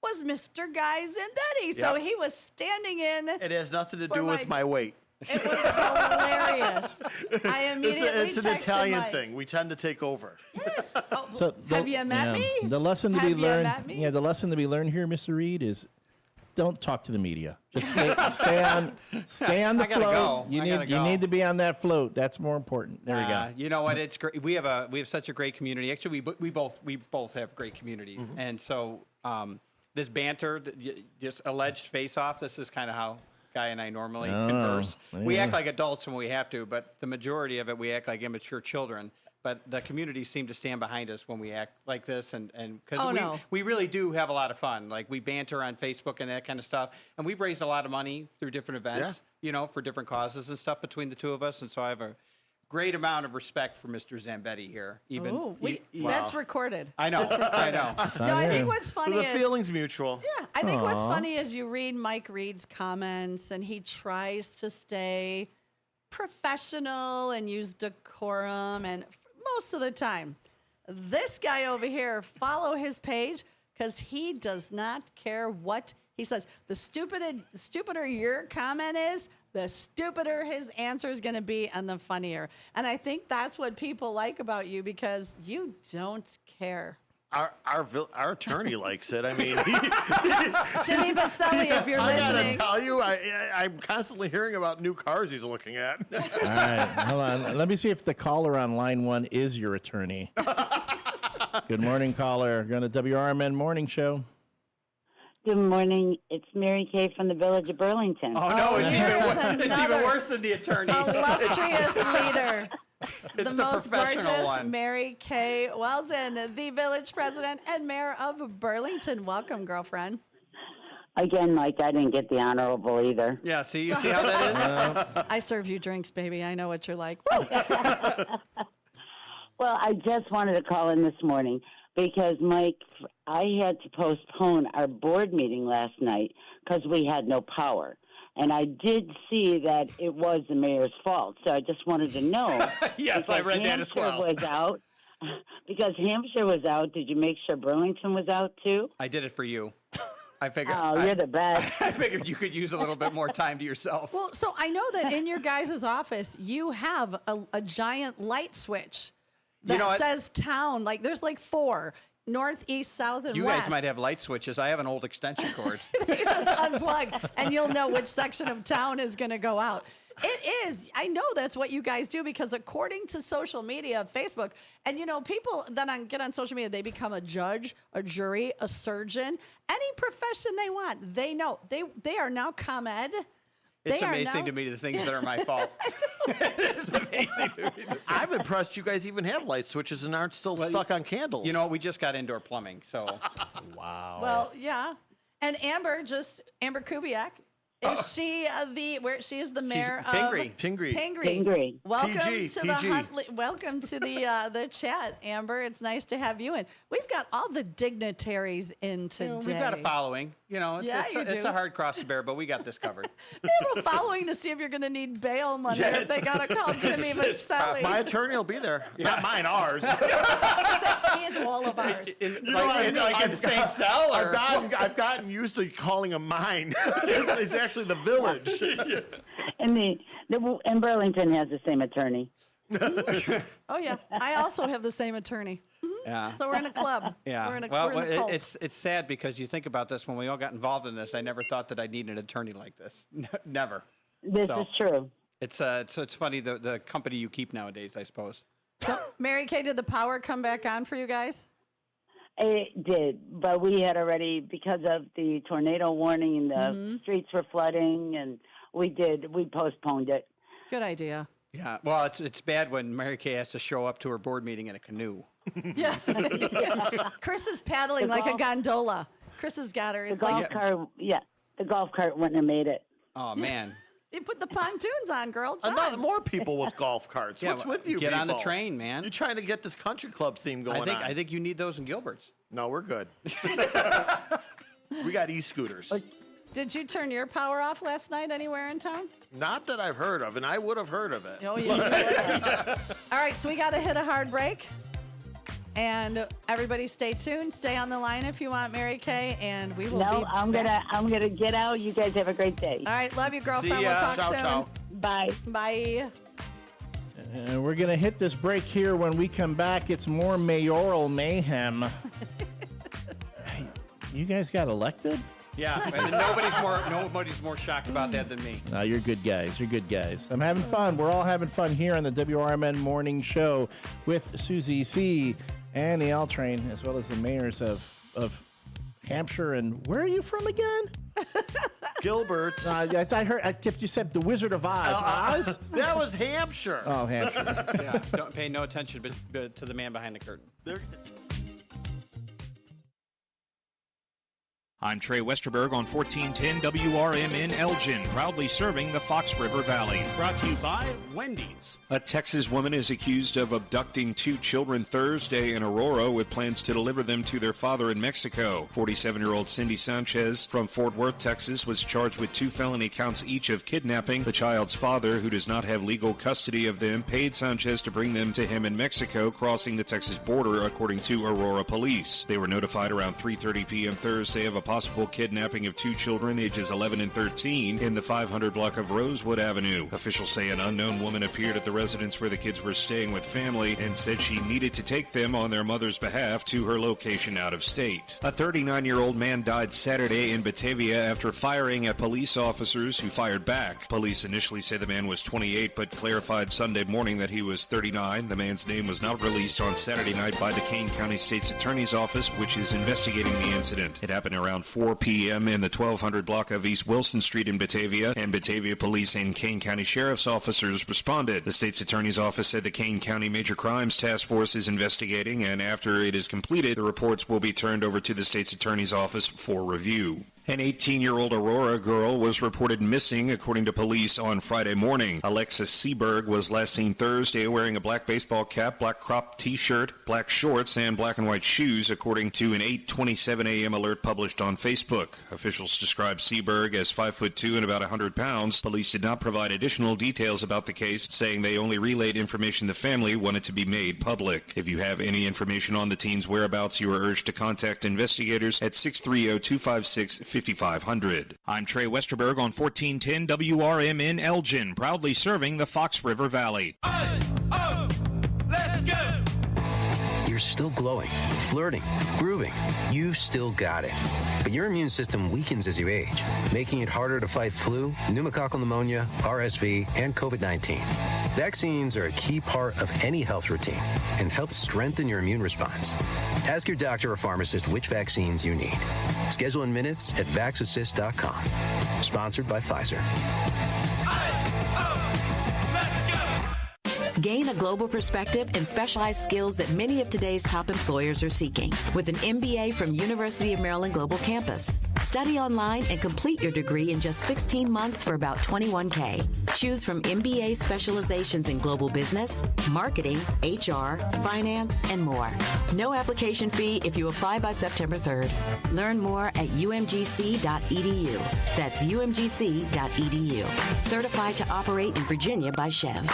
was Mr. Guy Zendetti. So he was standing in. It has nothing to do with my weight. It was hilarious. I immediately it's an Italian Mike. thing. We tend to take over. So have you met me? The lesson to Have be you learned. met me? Yeah, the lesson to be learned here, Mr. Reed, is don't talk to the media. Just stay on the I gotta float. go. You I gotta you go. need to be on that float. That's more important. There we go. You know what? It's great. We have such a great community. Actually, we both have great communities, and so this banter, just alleged face-off. This is kind of how Guy and I normally converse. We act like adults when we have to, but the majority of it, we act like immature children. But the community seem to stand behind us when we act like this, and because we really do have a lot of fun. Like, we banter on Facebook and that kind of stuff, and we've raised a lot of money through different events, for different causes and stuff between the two of us. And so I have a great amount of respect for Mr. Zambetti here. That's recorded. I know. That's recorded. I know. No, I think what's funny The is feeling's mutual. Yeah, I think what's funny is you read Mike Reed's comments, and he tries to stay professional and use decorum, and most of the time, this guy over here, follow his page, because he does not care what he says. The stupider your comment is, the stupider his answer is going to be, and the funnier. And I think that's what people like about you, because you don't care. Our attorney likes it. I mean, Jimmy Baselli, if you're listening. I gotta tell you, I'm constantly hearing about new cars he's looking at. All right, hold on. Let me see if the caller on line one is your attorney. Good morning, caller. Going to WRMN Morning Show. Good morning. It's Mary Kay from the Village of Burlington. Oh, no, it's even worse than the attorney. Illustrious leader. It's the the most professional gorgeous one. Mary Kay Welson, the village president and mayor of Burlington. Welcome, girlfriend. Again, Mike, I didn't get the honorable either. Yeah, see how that is? I serve you drinks, baby. I know what you're like. Well, I just wanted to call in this morning because, Mike, I had to postpone our board meeting last night because we had no power. And I did see that it was the mayor's fault. So I just wanted to know. Yes, I read that as well. Was out. Because Hampshire was out, did you make sure Burlington was out too? I did it for you. I figured. Oh, you're the best. I figured you could use a little bit more time to yourself. Well, so I know that in your guys' office, you have a giant light switch that says town. Like, there's like 4. North, east, south, and You west. guys might have light switches. I have an old extension cord. You just unplug, and you'll know which section of town is going to go out. It is. I know that's what you guys do, because according to social media, Facebook, and people that get on social media, they become a judge, a jury, a surgeon, any profession they want. They know. They are now ComEd. It's amazing to me the things that are my fault. It's amazing to me. I'm impressed you guys even have light switches and aren't still stuck on candles. You know, we just got indoor plumbing, so. Wow. Well, yeah. And Amber Kubiak, is she she is the mayor of Pingree. Welcome to the Huntley. Welcome to the chat, Amber. It's nice to have you in. We've got all the dignitaries in today. We've got a following. You know, it's a hard cross to bear, but we got this covered. They have a following to see if you're going to need bail money if they got to call Jimmy Vasselli. My attorney will be there. Not mine, ours. He is all of ours. In the same cell? Or? I've gotten used to calling him mine. It's actually the village. And Burlington has the same attorney. Oh, yeah. I also have the same attorney. Yeah. So we're in a club. Yeah. We're in a cult. It's sad because you think about this. When we all got involved in this, I never thought that I'd need an attorney like this. Never. This is true. It's funny the company you keep nowadays, I suppose. So, Mary Kay, did the power come back on for you guys? It did, but we had already, because of the tornado warning and the streets were flooding, and we postponed it. Good idea. Yeah. Well, it's bad when Mary Kay has to show up to her board meeting in a canoe. Yeah. Chris is paddling like a gondola. Chris has got her. The golf cart wouldn't have made it. Oh, man. You put the pontoons on, girl. More people with golf carts. What's with you Get people? on the train, man. You're trying to get this country club theme going on. I think you need those in Gilbert's. No, we're good. We got e-scooters. Did you turn your power off last night anywhere in town? Not that I've heard of, and I would have heard of it. Oh, yeah. All right, so we got to hit a hard break. And everybody stay tuned. Stay on the line if you want, Mary Kay, and we will be I'm gonna get out. You guys have a great day. All right, love you, girlfriend. See ya. We'll talk Ciao, soon. ciao. Bye. Bye. And we're gonna hit this break here. When we come back, it's more mayoral mayhem. Hey, you guys got elected? Yeah, and nobody's more shocked about that than me. No, you're good guys. You're good guys. I'm having fun. We're all having fun here on the WRMN Morning Show with Susie C. and the L Train, as well as the mayors of Hampshire. And where are you from again? Gilbert. Yes, I heard. You said the Wizard of Oz. Oz? That was Hampshire. Oh, Hampshire. Yeah, don't pay no attention to the man behind the curtain. I'm Trey Westerberg on 1410 WRMN Elgin, proudly serving the Fox River Valley. Brought to you by Wendy's. A Texas woman is accused of abducting 2 children Thursday in Aurora with plans to deliver them to their father in Mexico. 47-year-old Cindy Sanchez from Fort Worth, Texas, was charged with 2 felony counts each of kidnapping. The child's father, who does not have legal custody of them, paid Sanchez to bring them to him in Mexico, crossing the Texas border, according to Aurora police. They were notified around 3:30 p.m. Thursday of a possible kidnapping of 2 children ages 11 and 13 in the 500 block of Rosewood Avenue. Officials say an unknown woman appeared at the residence where the kids were staying with family and said she needed to take them on their mother's behalf to her location out of state. A 39-year-old man died Saturday in Batavia after firing at police officers who fired back. Police initially said the man was 28 but clarified Sunday morning that he was 39. The man's name was not released on Saturday night by the Kane County State's Attorney's Office, which is investigating the incident. It happened around 4 p.m. in the 1200 block of East Wilson Street in Batavia, and Batavia Police and Kane County Sheriff's officers responded. The state's attorney's office said the Kane County Major Crimes Task Force is investigating, and after it is completed, the reports will be turned over to the state's attorney's office for review. An 18-year-old Aurora girl was reported missing, according to police, on Friday morning. Alexis Seberg was last seen Thursday wearing a black baseball cap, black cropped T-shirt, black shorts, and black and white shoes, according to an 8:27 a.m. alert published on Facebook. Officials described Seberg as 5'2" and about 100 pounds. Police did not provide additional details about the case, saying they only relayed information the family wanted to be made public. If you have any information on the teen's whereabouts, you are urged to contact investigators at 630-256-5500. I'm Trey Westerberg on 1410 WRMN Elgin, proudly serving the Fox River Valley. Let's go! You're still glowing, flirting, grooving. You still got it. But your immune system weakens as you age, making it harder to fight flu, pneumococcal pneumonia, RSV, and COVID-19. Vaccines are a key part of any health routine and help strengthen your immune response. Ask your doctor or pharmacist which vaccines you need. Schedule in minutes at vaxassist.com. Sponsored by Pfizer. Gain a global perspective and specialized skills that many of today's top employers are seeking with an MBA from University of Maryland Global Campus. Study online and complete your degree in just 16 months for about $21K. Choose from MBA specializations in global business, marketing, HR, finance, and more. No application fee if you apply by September 3rd. Learn more at umgc.edu. That's umgc.edu. Certified to operate in Virginia by Chev.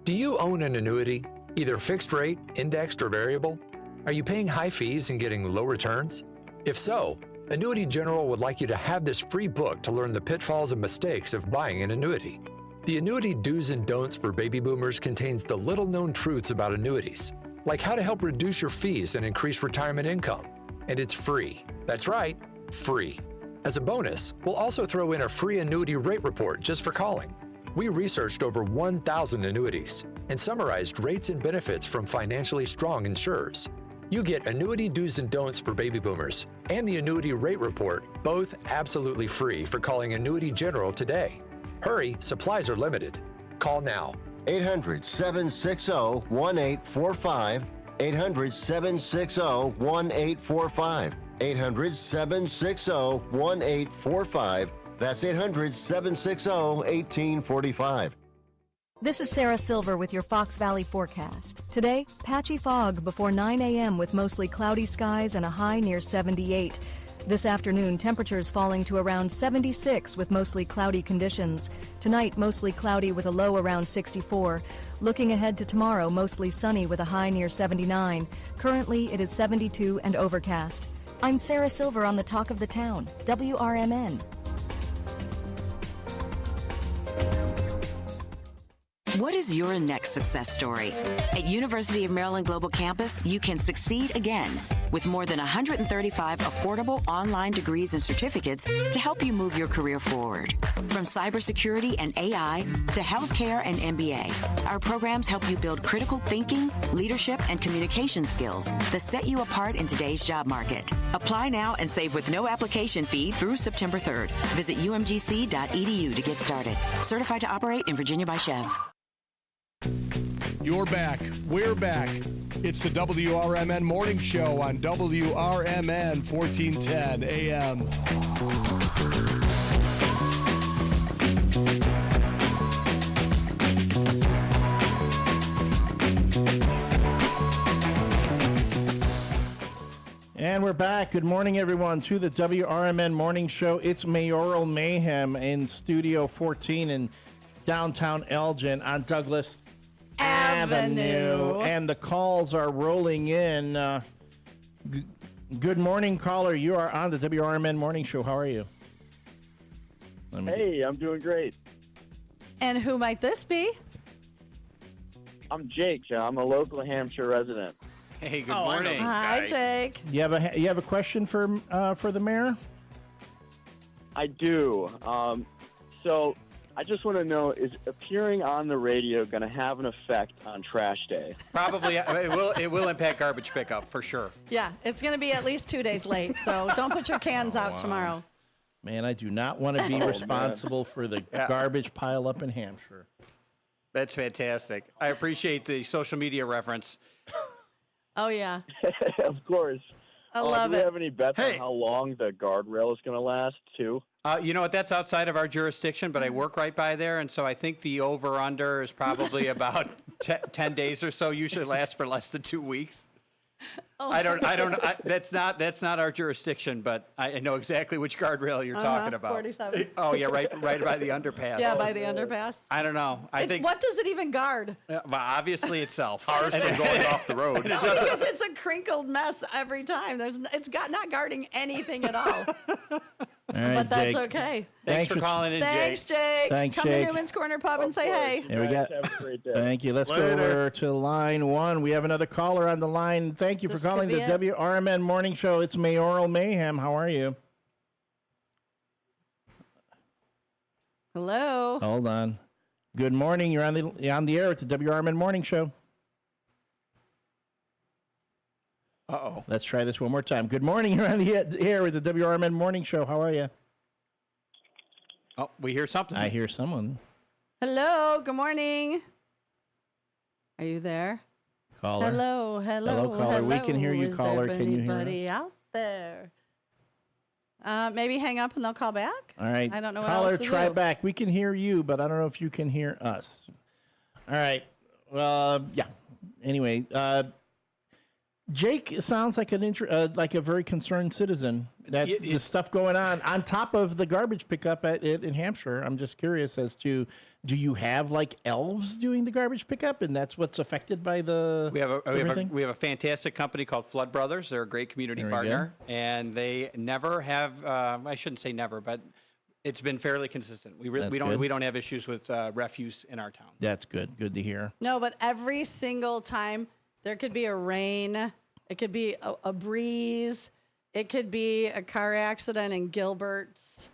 Do you own an annuity, either fixed rate, indexed, or variable? Are you paying high fees and getting low returns? If so, Annuity General would like you to have this free book to learn the pitfalls and mistakes of buying an annuity. The Annuity Do's and Don'ts for Baby Boomers contains the little-known truths about annuities, like how to help reduce your fees and increase retirement income. And it's free. That's right, free. As a bonus, we'll also throw in a free annuity rate report just for calling. We researched over 1,000 annuities and summarized rates and benefits from financially strong insurers. You get Annuity Do's and Don'ts for Baby Boomers and the Annuity Rate Report, both absolutely free for calling Annuity General today. Hurry, supplies are limited. Call now. 800-760-1845. 800-760-1845. 800-760-1845. That's 800-760-1845. This is Sarah Silver with your Fox Valley forecast. Today, patchy fog before 9 a.m. with mostly cloudy skies and a high near 78. This afternoon, temperatures falling to around 76 with mostly cloudy conditions. Tonight, mostly cloudy with a low around 64. Looking ahead to tomorrow, mostly sunny with a high near 79. Currently, it is 72 and overcast. I'm Sarah Silver on the Talk of the Town, WRMN. What is your next success story? At University of Maryland Global Campus, you can succeed again with more than 135 affordable online degrees and certificates to help you move your career forward. From cybersecurity and AI to healthcare and MBA, our programs help you build critical thinking, leadership, and communication skills that set you apart in today's job market. Apply now and save with no application fee through September 3rd. Visit umgc.edu to get started. Certified to operate in Virginia by Chev. You're back. We're back. It's the WRMN Morning Show on WRMN 1410 AM. And we're back. Good morning, everyone, to the WRMN Morning Show. It's Mayoral Mayhem in Studio 14 in downtown Elgin on Douglas Avenue. And the calls are rolling in. Good morning, caller. You are on the WRMN Morning Show. How are you? Hey, I'm doing great. And who might this be? I'm Jake. I'm a local Hampshire resident. Hey, good morning. Hi, Jake. You have a question for the mayor? I do. So I just want to know, is appearing on the radio going to have an effect on trash day? Probably. It will impact garbage pickup for sure. Yeah, it's going to be at least 2 days late, so don't put your cans out tomorrow. Man, I do not want to be responsible for the garbage pile up in Hampshire. That's fantastic. I appreciate the social media reference. Oh, yeah. Of course. I love do it. we have any bets on how long the guardrail is going to last, too? You know what? That's outside of our jurisdiction, but I work right by there, and so I think the over-under is probably about 10 days or so. Usually lasts for less than 2 weeks. Oh. I don't. That's not our jurisdiction, but I know exactly which guardrail you're talking about. 47. Oh yeah, right by the underpass. Yeah, by the underpass. I don't know. I think. What does it even guard? Well, obviously itself. Cars from going off the road. No, because it's a crinkled mess every time. It's not guarding anything at all. All right, But that's Jake. okay. Thanks for calling in, Thanks, Jake. Thanks, Come Jake. to Newman's Corner Pub and say hey. There we go. Have a great day. Thank you. Let's go over to line one. We have another caller on the line. Thank you for This could calling be the it. WRMN Morning Show. It's Mayoral Mayhem. How are you? Hello. Hold on. Good morning. You're on the air at the WRMN Morning Show. Uh-oh. Let's try this one more time. Good morning. You're on the air with the WRMN Morning Show. How are you? Oh, we hear something. I hear someone. Hello. Good morning. Are you there? Caller. Hello, Hello, caller. We can hear you, Is caller. there Can you hear anybody out there? Maybe hang up and they'll call back. All right. I don't know what Caller, else to try do. back. We can hear you, but I don't know if you can hear us. All right. Well, yeah. Anyway, Jake sounds like like a very concerned citizen that the stuff going on top of the garbage pickup in Hampshire. I'm just curious as to, do you have like elves doing the garbage pickup, and that's what's affected by the we have a fantastic company called Flood Brothers. They're a great community partner, and they never have. I shouldn't say never, but it's been fairly consistent. We don't have issues with refuse in our town. That's good. Good to hear. No, but every single time there could be a rain, it could be a breeze, it could be a car accident in Gilbert's.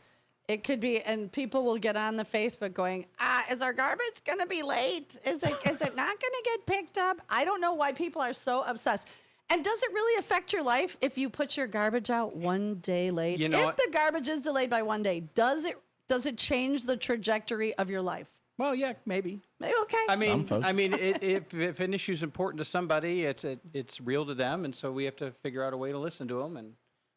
It could be, and people will get on the Facebook going, is our garbage going to be late? Is it not going to get picked up? I don't know why people are so obsessed. And does it really affect your life if you put your garbage out one day late? You know if the garbage is delayed by one day, does it change the trajectory of your life? Well, yeah, maybe. Okay. I mean, if an issue is important to somebody, it's real to them, and so we have to figure out a way to listen to them and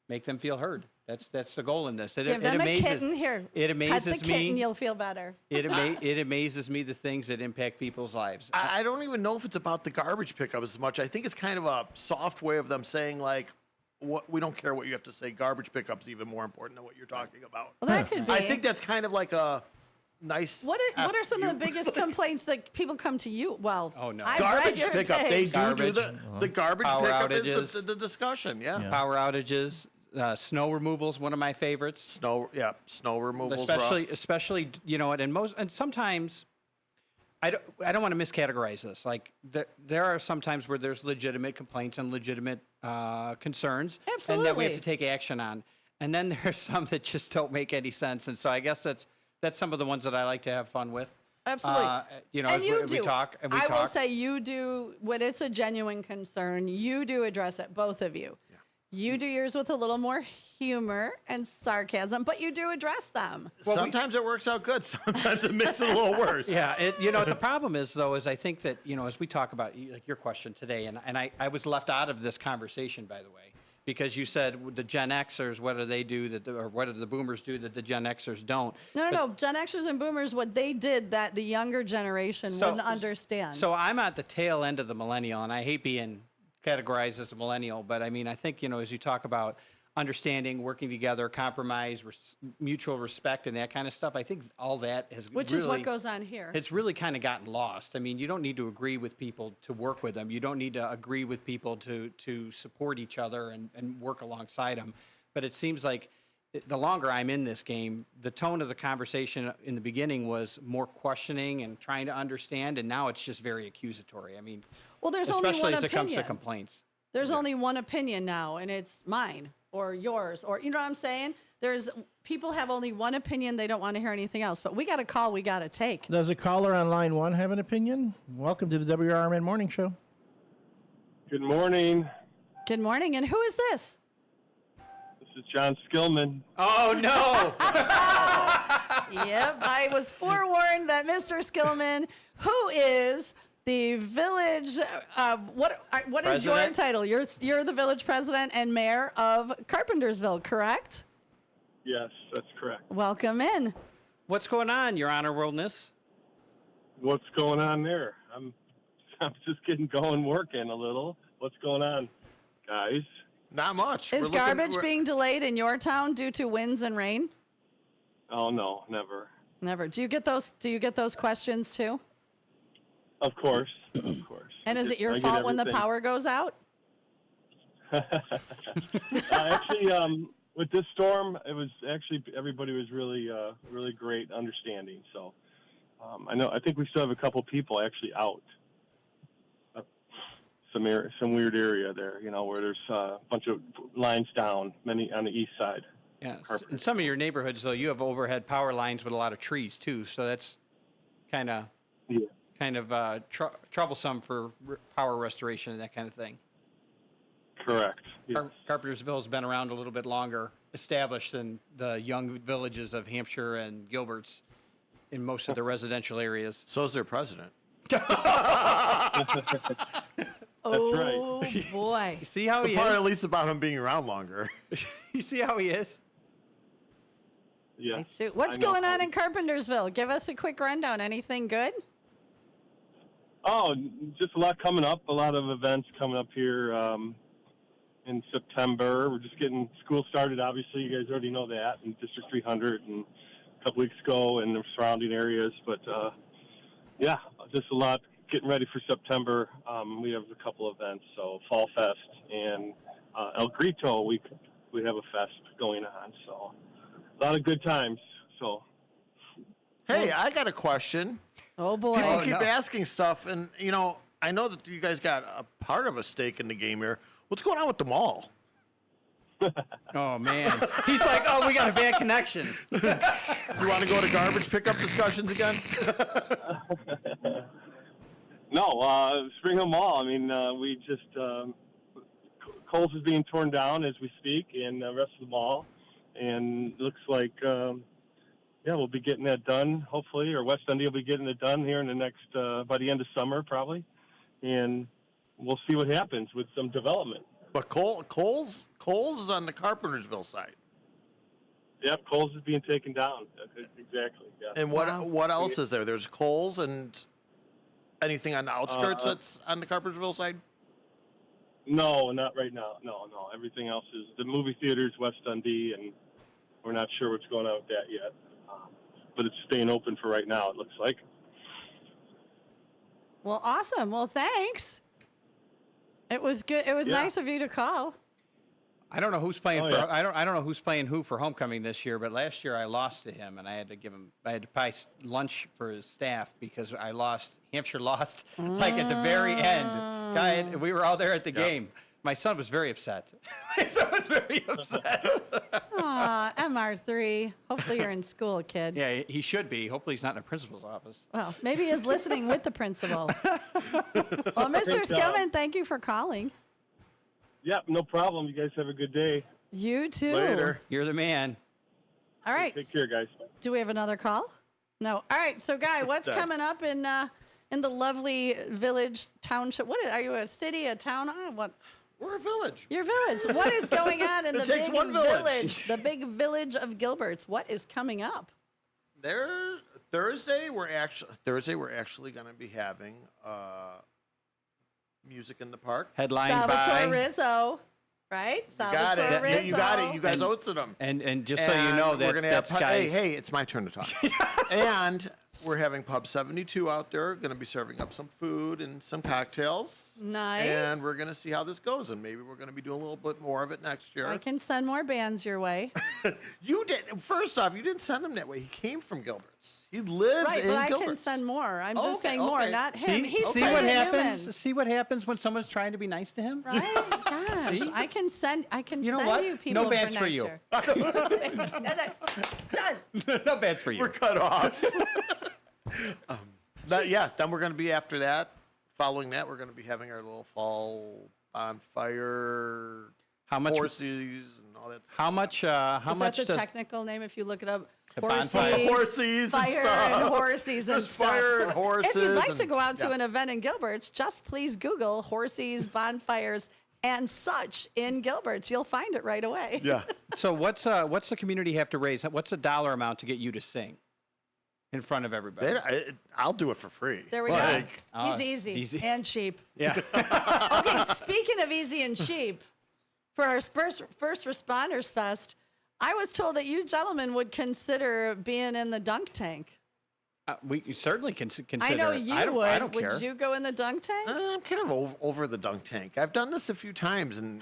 make them feel heard. That's the goal in this. Give them a kitten here. It amazes Pet the kitten, you'll feel better. It amazes me the things that impact people's lives. I don't even know if it's about the garbage pickup as much. I think it's kind of a soft way of them saying, like, we don't care what you have to say. Garbage pickup's even more important than what you're talking about. Well, that could be. I think that's kind of like a nice. What are some of the biggest complaints that people come to you? Well, oh no, garbage pickup. They do the garbage Power pickup outages. is the discussion. Yeah. Power outages. Snow removal's one of my favorites. Snow removal's especially and sometimes I don't want to miscategorize this. Like there are some times where there's legitimate complaints and legitimate concerns, and that we have to take action on. And then there's some that just don't make any sense. And so I guess that's some of the ones that I like to have fun with. Absolutely. As we talk. I will say you do, when it's a genuine concern, you do address it, both of you. You do yours with a little more humor and sarcasm, but you do address them. Well, sometimes it works out good. Sometimes it makes it a little worse. Yeah. The problem is, though, is I think that, as we talk about like your question today, and I was left out of this conversation, by the way, because you said the Gen Xers, what do they do or what do the boomers do that the Gen Xers don't? No. Gen Xers and boomers, what they did that the younger generation wouldn't understand. So I'm at the tail end of the millennial, and I hate being categorized as a millennial, but I mean, I think, as you talk about understanding, working together, compromise, mutual respect, and that kind of stuff, I think all that is what goes on here. It's really kind of gotten lost. I mean, you don't need to agree with people to work with them. You don't need to agree with people to support each other and work alongside them. But it seems like the longer I'm in this game, the tone of the conversation in the beginning was more questioning and trying to understand, and now it's just very accusatory. I mean, well, there's only one especially as opinion. it comes to complaints. There's only one opinion now, and it's mine or yours, or you know what I'm saying? People have only one opinion. They don't want to hear anything else. But we got a call we got to take. Does a caller on line 1 have an opinion? Welcome to the WRMN Morning Show. Good morning. Good morning. And who is this? This is John Skillman. Oh, no. Yep, I was forewarned that Mr. Skillman, who is the village, what is your President? title? You're the village president and mayor of Carpentersville, correct? Yes, that's correct. Welcome in. What's going on, Your Honorableness? What's going on there? I'm just getting going, working a little. What's going on, guys? Not much. Is garbage being delayed in your town due to winds and rain? Oh no, never. Never. Do you get those questions too? Of course, of course. And is it your fault when the power goes out? Actually, with this storm, it was actually everybody was really, really great understanding. So, I think we still have a couple people actually out. Some weird area there, where there's a bunch of lines down, many on the east side. Yeah. In some of your neighborhoods, though, you have overhead power lines with a lot of trees too, so that's kind of troublesome for power restoration and that kind of thing. Correct. Yes. Carpentersville has been around a little bit longer, established than the young villages of Hampshire and Gilbert's in most of the residential areas. So is their president. Oh, boy. You see how The he part is? at least about him being around longer. You see how he is? Yeah. What's I know going how on in Carpentersville? Give us a quick rundown. Anything good? Oh, just a lot coming up. A lot of events coming up here in September. We're just getting school started. Obviously, you guys already know that in District 300 and a couple weeks ago and the surrounding areas. But yeah, just a lot getting ready for September. We have a couple events, so Fall Fest and El Grito. We have a fest going on, so a lot of good times. So. Hey, I got a question. Oh, boy. People keep asking stuff, and, I know that you guys got a part of a stake in the game here. What's going on with the mall? Oh, man. He's like, oh, we got a bad connection. You want to go to garbage pickup discussions again? No, Spring Hill Mall. I mean, we just Kohl's is being torn down as we speak, and the rest of the mall, and it looks like we'll be getting that done hopefully, or West End will be getting it done here in the next by the end of summer probably, and we'll see what happens with some development. But Kohl's is on the Carpentersville side. Yep, Kohl's is being taken down. Exactly. Yeah. And what else is there? There's Kohl's and anything on the outskirts that's on the Carpentersville side? No, not right now. No. Everything else is the movie theaters, West Dundee, and we're not sure what's going on with that yet. But it's staying open for right now, it looks like. Well, awesome. Well, thanks. It was good. It was nice of you to call. I don't know who's playing I don't know who's playing who for homecoming this year, but last year I lost to him, and I had to buy lunch for his staff because Hampshire lost like at the very end. We were all there at the game. My son was very upset. My son was very upset. Aw, MR3. Hopefully you're in school, kid. Yeah, he should be. Hopefully he's not in the principal's office. Well, maybe he's listening with the principal. Well, Mr. Skillman, thank you for calling. Yep, no problem. You guys have a good day. You too. Later. You're the man. All right. Take care, guys. Do we have another call? No. All right. So, Guy, what's coming up in the lovely village township? Are you a city, a town? What? We're a village. Your village. What is going on in the takes big one village. The big village of Gilbert's? What is coming up? Thursday we're actually going to be having music in the park. Headlined Salvatore by Rizzo, right? Salvatore Rizzo. You got it. You guys owe to them. And just so you know, that's guys. Hey, it's my turn to talk. And we're having Pub 72 out there. Going to be serving up some food and some cocktails. Nice. And we're going to see how this goes, and maybe we're going to be doing a little bit more of it next year. I can send more bands your way. You did. First off, you didn't send him that way. He came from Gilbert's. He lives in Right, but I Gilbert's. can send more. I'm just saying more, not him. See, He's see what happens. human. See what happens when someone's trying to be nice to him. Right? Gosh, See? I can send. You know send what? you people No bands for for next you. year. No bands for you. We're cut off. Then we're going to be after that. Following that, we're going to be having our little fall bonfire. How much horses and all that stuff. How much? How Is much that the does technical name if you look it up? The bonfire. Horses fire and stuff. and horses and There's stuff. fire So and horses. If you'd like to and- go out to yeah. an event in Gilbert's, just please Google horses, bonfires, and such in Gilbert's. You'll find it right away. Yeah. So what's the community have to raise? What's the dollar amount to get you to sing in front of everybody? I'll do it for free. There we go. He's easy and cheap. Yeah. Okay, speaking of easy and cheap, for our first Responders Fest, I was told that you gentlemen would consider being in the dunk tank. We certainly can consider. I know you would. I don't care. Would you go in the dunk tank? I'm kind of over the dunk tank. I've done this a few times, and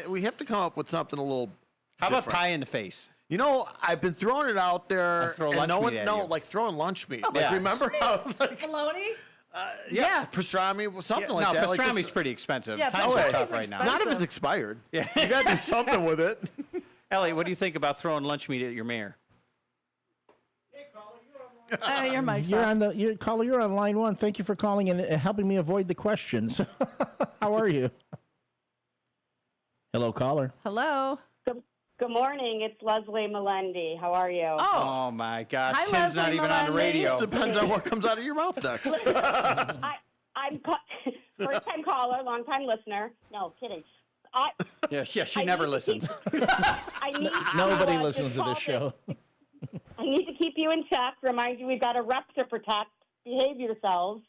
we have to come up with something a little. How about different. pie in the face? I've been throwing it out there, throw and lunch no meat one, at no, you. like throwing lunch meat. Like Yeah. remember how, like, Bologna? yeah, pastrami, something like no, that. Like pastrami's just- pretty expensive. Yeah, Times are pastrami's tough right now. Not if it's expired. Yeah. You got to do something with it. Ellie, what do you think about throwing lunch meat at your mayor? Your mic's You're off. on the caller. You're on line one. Thank you for calling and helping me avoid the questions. How are you? Hello, caller. Hello. Good morning. It's Leslie Melendi. How are you? Oh my gosh, Hi, Tim's not Leslie even on the Melendi. radio. Depends on what comes out of your mouth next. I'm caller, long-time listener. No, kidding. Yes, she never listens. I need Nobody to, listens to this show. I need to keep you in check. Remind you we've got a rep to protect. Behave yourselves.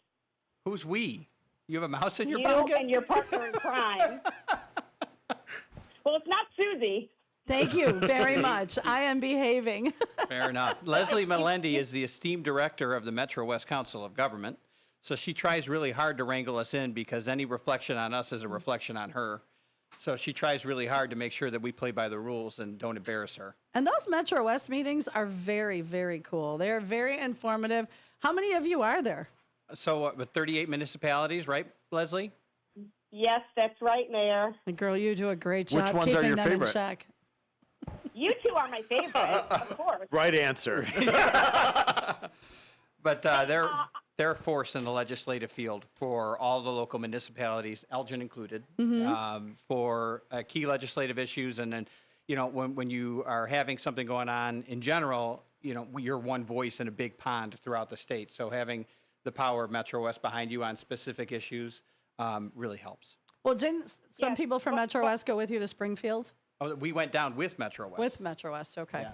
Who's we? You have a mouse in your You pocket? and your partner in crime. Well, it's not Susie. Thank you very much. I am behaving. Fair enough. Leslie Melendi is the esteemed director of the Metro West Council of Government. So she tries really hard to wrangle us in because any reflection on us is a reflection on her. So she tries really hard to make sure that we play by the rules and don't embarrass her. And those Metro West meetings are very, very cool. They're very informative. How many of you are there? So with 38 municipalities, right, Leslie? Yes, that's right, Mayor. Girl, you do a great job Which ones are keeping your them in favorite? check. You two are my favorite, of course. Right answer. But they're a force in the legislative field for all the local municipalities, Elgin included, for key legislative issues. And then, when you are having something going on in general, you're one voice in a big pond throughout the state. So having the power of Metro West behind you on specific issues really helps. Well, didn't some people from Metro West go with you to Springfield? Oh, we went down with Metro West. With Metro West, okay. Yeah.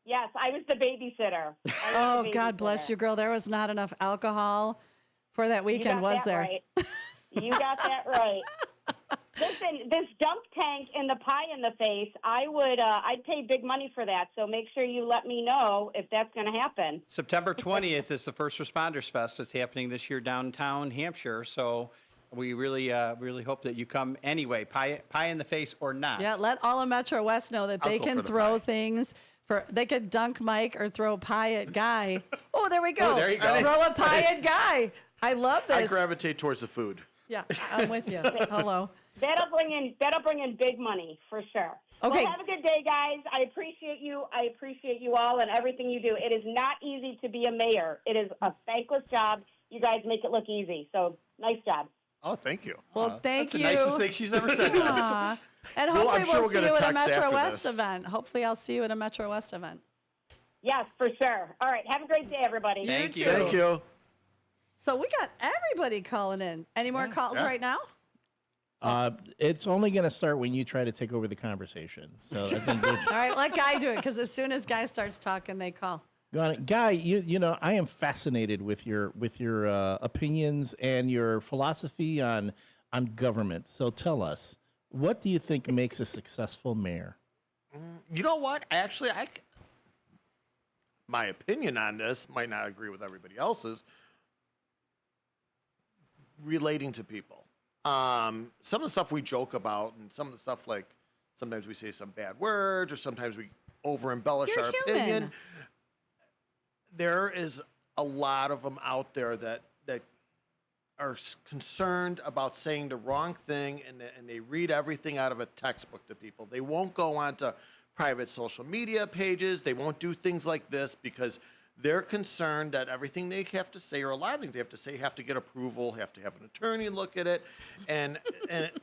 Yes, I was the babysitter. Oh, God bless you, girl. There was not enough alcohol for that weekend, was there? Right. You got that right. Listen, this dunk tank and the pie in the face, I'd pay big money for that. So make sure you let me know if that's going to happen. September 20th is the First Responders Fest. It's happening this year downtown Hampshire. So we really hope that you come anyway, pie in the face or not. Yeah, let all of Metro West know that they can throw things. They could dunk Mike or throw pie at Guy. Oh, there we go. Oh, there you go. Throw a pie at Guy. I love this. I gravitate towards the food. Yeah, I'm with you. Hello. That'll bring in big money for sure. Okay. Well, have a good day, guys. I appreciate you. I appreciate you all and everything you do. It is not easy to be a mayor. It is a thankless job. You guys make it look easy. So nice job. Oh, thank you. Well, thank you. That's the nicest thing she's ever said to us. Aw. And Well, hopefully I'm sure we'll we'll see get a you at a text Metro after West this. event. Hopefully I'll see you at a Metro West event. Yes, for sure. All right. Have a great day, everybody. Thank you. Thank you. So we got everybody calling in. Any more calls right now? It's only going to start when you try to take over the conversation. So I think All right, let Guy do it, because as soon as Guy starts talking, they call. Guy, you know, I am fascinated with your opinions and your philosophy on government. So tell us, what do you think makes a successful mayor? You know what? Actually, my opinion on this might not agree with everybody else's. Relating to people. Some of the stuff we joke about, and some of the stuff, like sometimes we say some bad words, or sometimes we over embellish our opinion. There is a lot of them out there that are concerned about saying the wrong thing, and they read everything out of a textbook to people. They won't go onto private social media pages. They won't do things like this because they're concerned that everything they have to say, or a lot of things they have to say, have to get approval, have to have an attorney look at it, and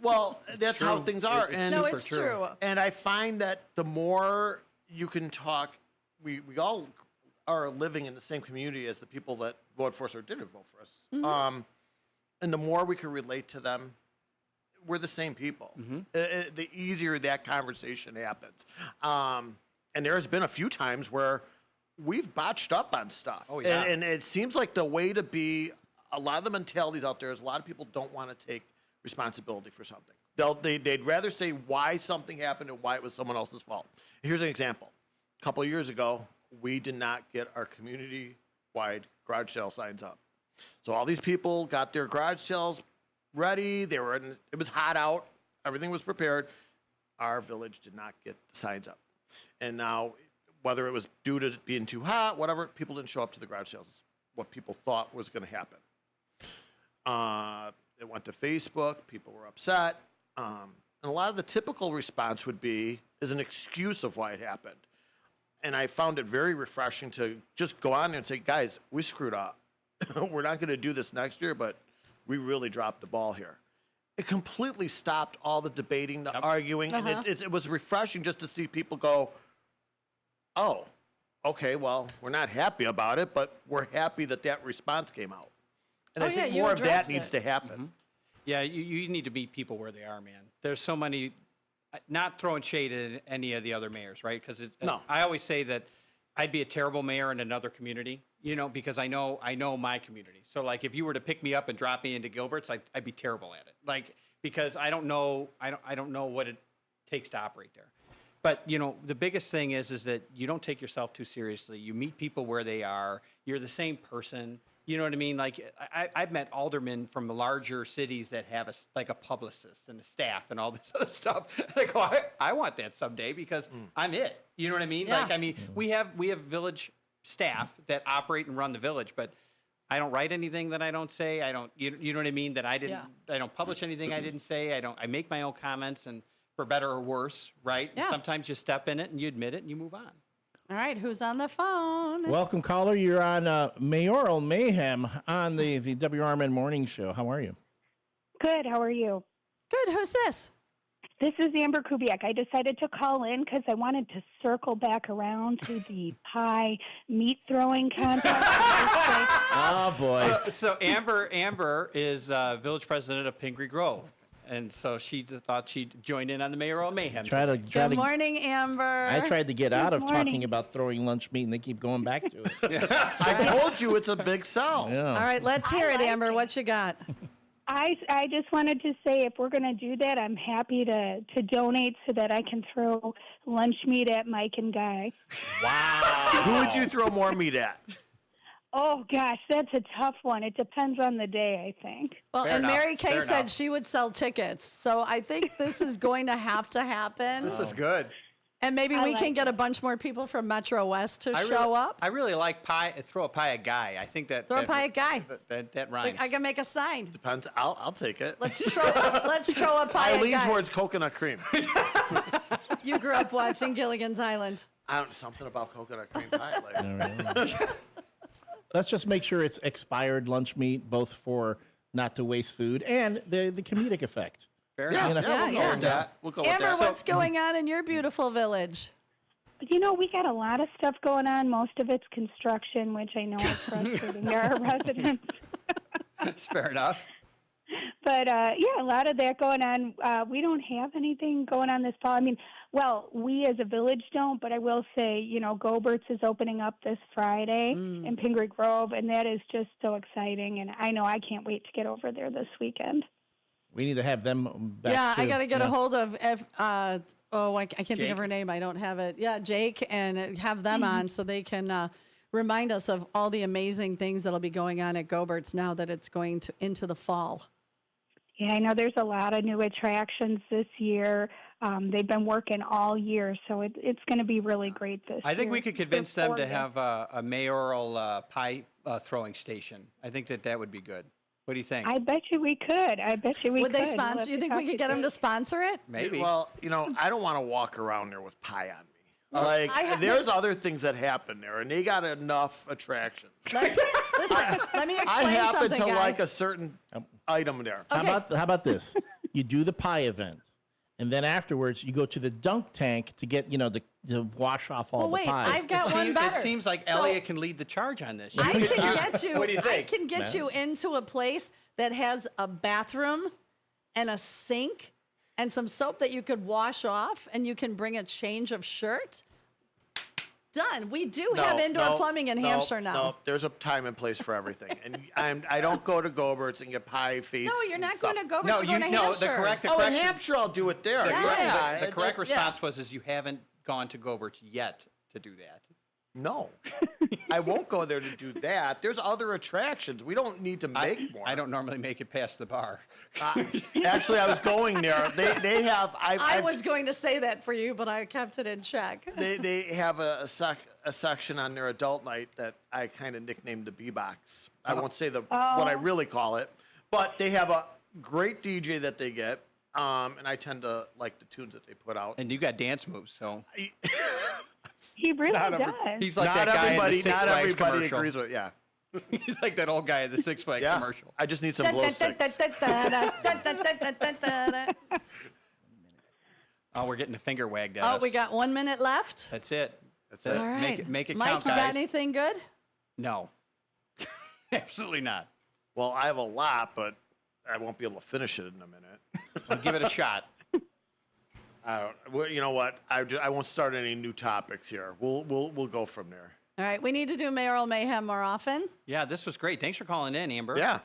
well, that's how things are. It's true. And I find that the more you can talk, we all are living in the same community as the people that voted for us or didn't vote for us. Mm-hmm. And the more we can relate to them, we're the same people. The easier that conversation happens. And there's been a few times where we've botched up on stuff. Oh, yeah. And it seems like the way to be, a lot of the mentalities out there is a lot of people don't want to take responsibility for something. They'd rather say why something happened and why it was someone else's fault. Here's an example. A couple of years ago, we did not get our community-wide garage sale signs up. So all these people got their garage sales ready. It was hot out. Everything was prepared. Our village did not get the signs up. And now, whether it was due to it being too hot, whatever, people didn't show up to the garage sales. What people thought was going to happen. It went to Facebook. People were upset. And a lot of the typical response is an excuse of why it happened. And I found it very refreshing to just go on there and say, guys, we screwed up. We're not going to do this next year, but we really dropped the ball here. It completely stopped all the debating, the arguing, and it was refreshing just to see people go, oh, okay, well, we're not happy about it, but we're happy that response came out. And I think more of that needs to happen. Yeah, you need to meet people where they are, man. There's so many, not throwing shade at any of the other mayors, right? Because No. I always say that I'd be a terrible mayor in another community, because I know my community. So like if you were to pick me up and drop me into Gilbert's, I'd be terrible at it. Like because I don't know what it takes to operate there. But the biggest thing is that you don't take yourself too seriously. You meet people where they are. You're the same person. You know what I mean? Like I've met aldermen from larger cities that have a publicist and a staff and all this other stuff. And I go, I want that someday because I'm it. You know what I mean? Yeah. Like I mean, we have village staff that operate and run the village, but I don't write anything that I don't say. I don't. You know what I mean? That I didn't. Yeah. I don't publish anything I didn't say. I make my own comments, and for better or worse, right? Yeah. Sometimes you step in it and you admit it and you move on. All right, who's on the phone? Welcome, caller. You're on Mayoral Mayhem on the WRMN Morning Show. How are you? Good. How are you? Good. Who's this? This is Amber Kubiak. I decided to call in because I wanted to circle back around to the pie meat throwing contest. Oh boy! So Amber is village president of Pingree Grove, and so she thought she'd join in on the mayoral mayhem. Good morning, Amber. I tried to get out of Good morning. talking about throwing lunch meat, and they keep going back to it. I told you it's a big sell. Yeah. All right, let's hear it, Amber. What you got? I just wanted to say if we're going to do that, I'm happy to donate so that I can throw lunch meat at Mike and Guy. Wow. Who would you throw more meat at? Oh, gosh, that's a tough one. It depends on the day, I think. Well, Fair and enough. Mary Kay Fair said enough. she would sell tickets. So I think this is going to have to happen. This is good. And maybe I we like can get a bunch more people from Metro West to show really, up. I really like pie. Throw a pie at Guy. I think that Throw a pie at Guy. That rhymes. I can make a sign. Depends. I'll take it. Let's throw a pie I at lean Guy. towards coconut cream. You grew up watching Gilligan's Island. Something about coconut cream pie. Like. Let's just make sure it's expired lunch meat, both for not to waste food and the comedic effect. Fair Yeah, enough. we'll go Yeah. with that. We'll go Amber, with that. what's going on in your beautiful village? We got a lot of stuff going on. Most of it's construction, which I know is frustrating to our residents. That's fair enough. But, a lot of that going on. We don't have anything going on this fall. I mean, we as a village don't, but I will say, Gobert's is opening up this Friday in Pingree Grove, and that is just so exciting. And I know I can't wait to get over there this weekend. We need to have them back. Yeah, I too. got to get a Yeah. hold of I can't think of her name. I don't have it. Yeah, Jake, and have them on so they can remind us of all the amazing things that'll be going on at Gobert's now that it's going into the fall. Yeah, I know there's a lot of new attractions this year. They've been working all year, so it's going to be really great this year. I think we could convince them to They're have a mayoral pie throwing station. I think that would be good. What do you think? I bet you we could. Would they sponsor? You think we could get them to sponsor it? Maybe. Well, I don't want to walk around there with pie on me. I Like, there's other things that happen there, and they got enough attractions. Listen, let me explain I happen something, to guy. like a certain item there. How about this? You do the pie event, and then afterwards you go to the dunk tank to get to wash off all Well, the wait, pies. I've got one better. It seems like So- Elliot can lead the charge on this. I can get you. What do you think? I can get you into a place that has a bathroom and a sink and some soap that you could wash off, and you can bring a change of shirt. Done. We do have indoor plumbing in Hampshire now. No, there's a time and place for everything, and I don't go to Gobert's and get pie face. No, you're not going to Gobert's. No, you're going to Hampshire. the correct. Oh, in Hampshire, I'll do it there. The Yeah. correct response was you haven't gone to Gobert's yet to do that. No, I won't go there to do that. There's other attractions. We don't need to make more. I don't normally make it past the bar. Actually, I was going there. They have. I was going to say that for you, but I kept it in check. They have a section on their adult night that I kind of nicknamed the B box. I won't say what I really call it, but they have a great DJ that they get, and I tend to like the tunes that they put out. And you got dance moves, so He really does. he's like not that guy in the everybody. Six Not Flags everybody commercial. agrees with. Yeah. He's like that old guy in the Six Flags Yeah. commercial. I just need some glow sticks. Oh, we're getting a finger wagged at Oh, us. we got 1 minute left. That's it. That's it. All right. Make it Mike, count, you guys. got anything good? No, absolutely not. Well, I have a lot, but I won't be able to finish it in a minute. We'll give it a shot. Well, you know what? I won't start any new topics here. We'll go from there. All right, we need to do Mayoral Mayhem more often. Yeah, this was great. Thanks for calling in, Amber. Yeah.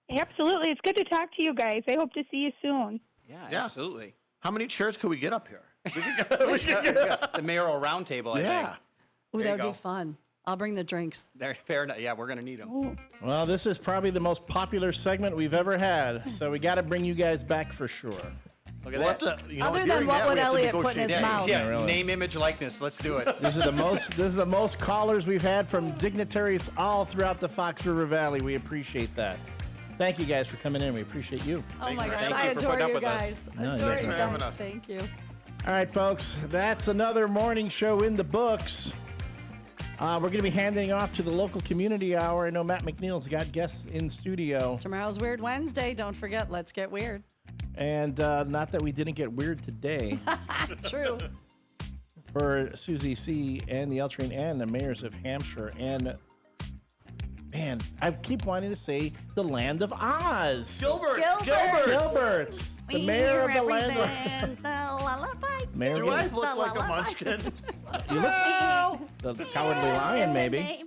Absolutely. It's good to talk to you guys. I hope to see you soon. Yeah, absolutely. How many chairs could we get up here? The mayoral roundtable, I think. Ooh, There that you would go. be fun. I'll bring the drinks. There, fair enough. Yeah, we're going to need them. Well, this is probably the most popular segment we've ever had, so we got to bring you guys back for sure. Look at We'll that. have to, Other than what would Elliot put in his mouth? Yeah, really. name, image, likeness. Let's do it. This is the most callers we've had from dignitaries all throughout the Fox River Valley. We appreciate that. Thank you guys for coming in. We appreciate you. Oh my gosh, Thank I you for adore putting up you with us. guys. No, Adore thanks you for guys. having us. Thank you. All right, folks, that's another morning show in the books. We're going to be handing off to the local community hour. I know Matt McNeil's got guests in studio. Tomorrow's Weird Wednesday. Don't forget, let's get weird. And not that we didn't get weird today. True. For Susie C. and the L Train and the mayors of Hampshire. And, man, I keep wanting to say the land of Oz. Gilbert's. The mayor of the land of the lullaby. Mayor Do I of look like a munchkin? You look the Cowardly Lion, maybe.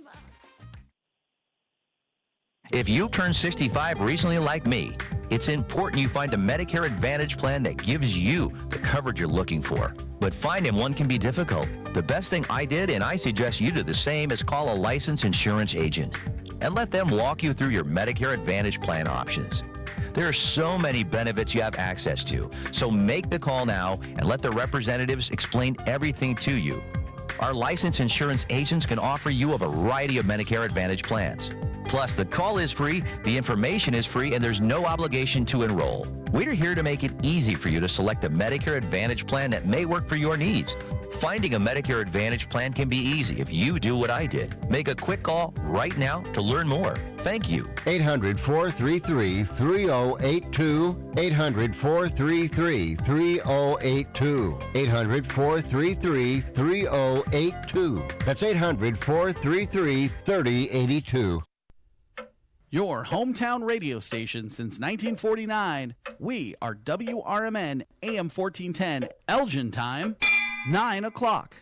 If you turned 65 recently like me, it's important you find a Medicare Advantage plan that gives you the coverage you're looking for. But finding one can be difficult. The best thing I did, and I suggest you do the same, is call a licensed insurance agent and let them walk you through your Medicare Advantage plan options. There are so many benefits you have access to, so make the call now and let the representatives explain everything to you. Our licensed insurance agents can offer you a variety of Medicare Advantage plans. Plus, the call is free, the information is free, and there's no obligation to enroll. We're here to make it easy for you to select a Medicare Advantage plan that may work for your needs. Finding a Medicare Advantage plan can be easy if you do what I did. Make a quick call right now to learn more. Thank you. 800-433-3082. 800-433-3082. 800-433-3082. That's 800-433-3082. Your hometown radio station since 1949. We are WRMN AM 1410 Elgin time, 9 o'clock.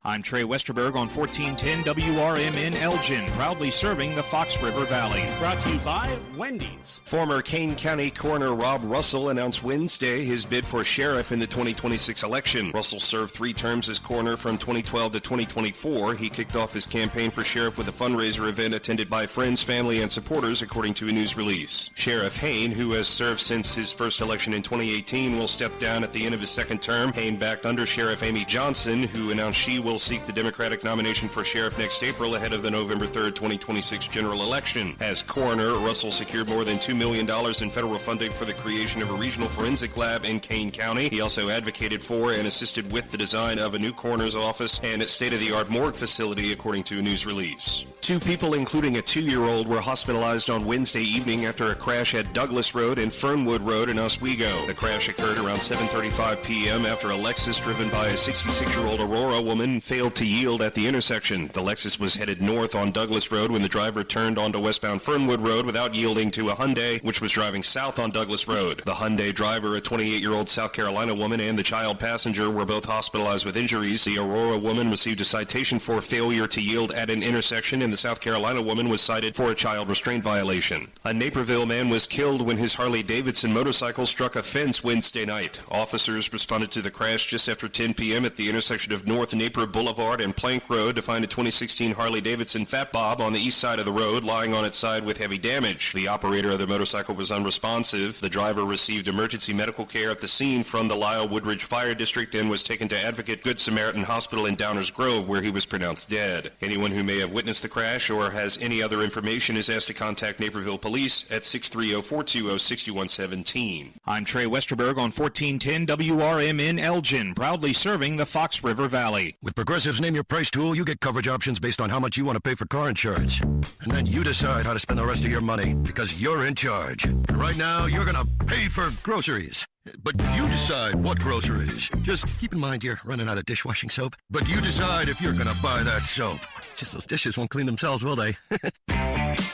I'm Trey Westerberg on 1410 WRMN Elgin, proudly serving the Fox River Valley. Brought to you by Wendy's. Former Kane County Coroner Rob Russell announced Wednesday his bid for sheriff in the 2026 election. Russell served 3 terms as coroner from 2012 to 2024. He kicked off his campaign for sheriff with a fundraiser event attended by friends, family, and supporters, according to a news release. Sheriff Hain, who has served since his first election in 2018, will step down at the end of his second term. Hain backed under Sheriff Amy Johnson, who announced she will seek the Democratic nomination for sheriff next April ahead of the November 3rd, 2026 general election. As coroner, Russell secured more than $2 million in federal funding for the creation of a regional forensic lab in Kane County. He also advocated for and assisted with the design of a new coroner's office and a state-of-the-art morgue facility, according to a news release. 2 people, including a 2-year-old, were hospitalized on Wednesday evening after a crash at Douglas Road and Fernwood Road in Oswego. The crash occurred around 7:35 p.m. after a Lexus driven by a 66-year-old Aurora woman failed to yield at the intersection. The Lexus was headed north on Douglas Road when the driver turned onto westbound Fernwood Road without yielding to a Hyundai, which was driving south on Douglas Road. The Hyundai driver, a 28-year-old South Carolina woman, and the child passenger were both hospitalized with injuries. The Aurora woman received a citation for failure to yield at an intersection, and the South Carolina woman was cited for a child restraint violation. A Naperville man was killed when his Harley-Davidson motorcycle struck a fence Wednesday night. Officers responded to the crash just after 10 p.m. at the intersection of North Naper Boulevard and Plank Road to find a 2016 Harley-Davidson Fat Bob on the east side of the road, lying on its side with heavy damage. The operator of the motorcycle was unresponsive. The driver received emergency medical care at the scene from the Lyle Woodridge Fire District and was taken to Advocate Good Samaritan Hospital in Downers Grove, where he was pronounced dead. Anyone who may have witnessed the crash or has any other information is asked to contact Naperville Police at 630-420-6117. I'm Trey Westerberg on 1410 WRMN Elgin, proudly serving the Fox River Valley. With Progressive's Name Your Price tool, you get coverage options based on how much you want to pay for car insurance. And then you decide how to spend the rest of your money, because you're in charge. And right now, you're going to pay for groceries. But you decide what groceries. Just keep in mind you're running out of dishwashing soap. But you decide if you're going to buy that soap. Just those dishes won't clean themselves, will they?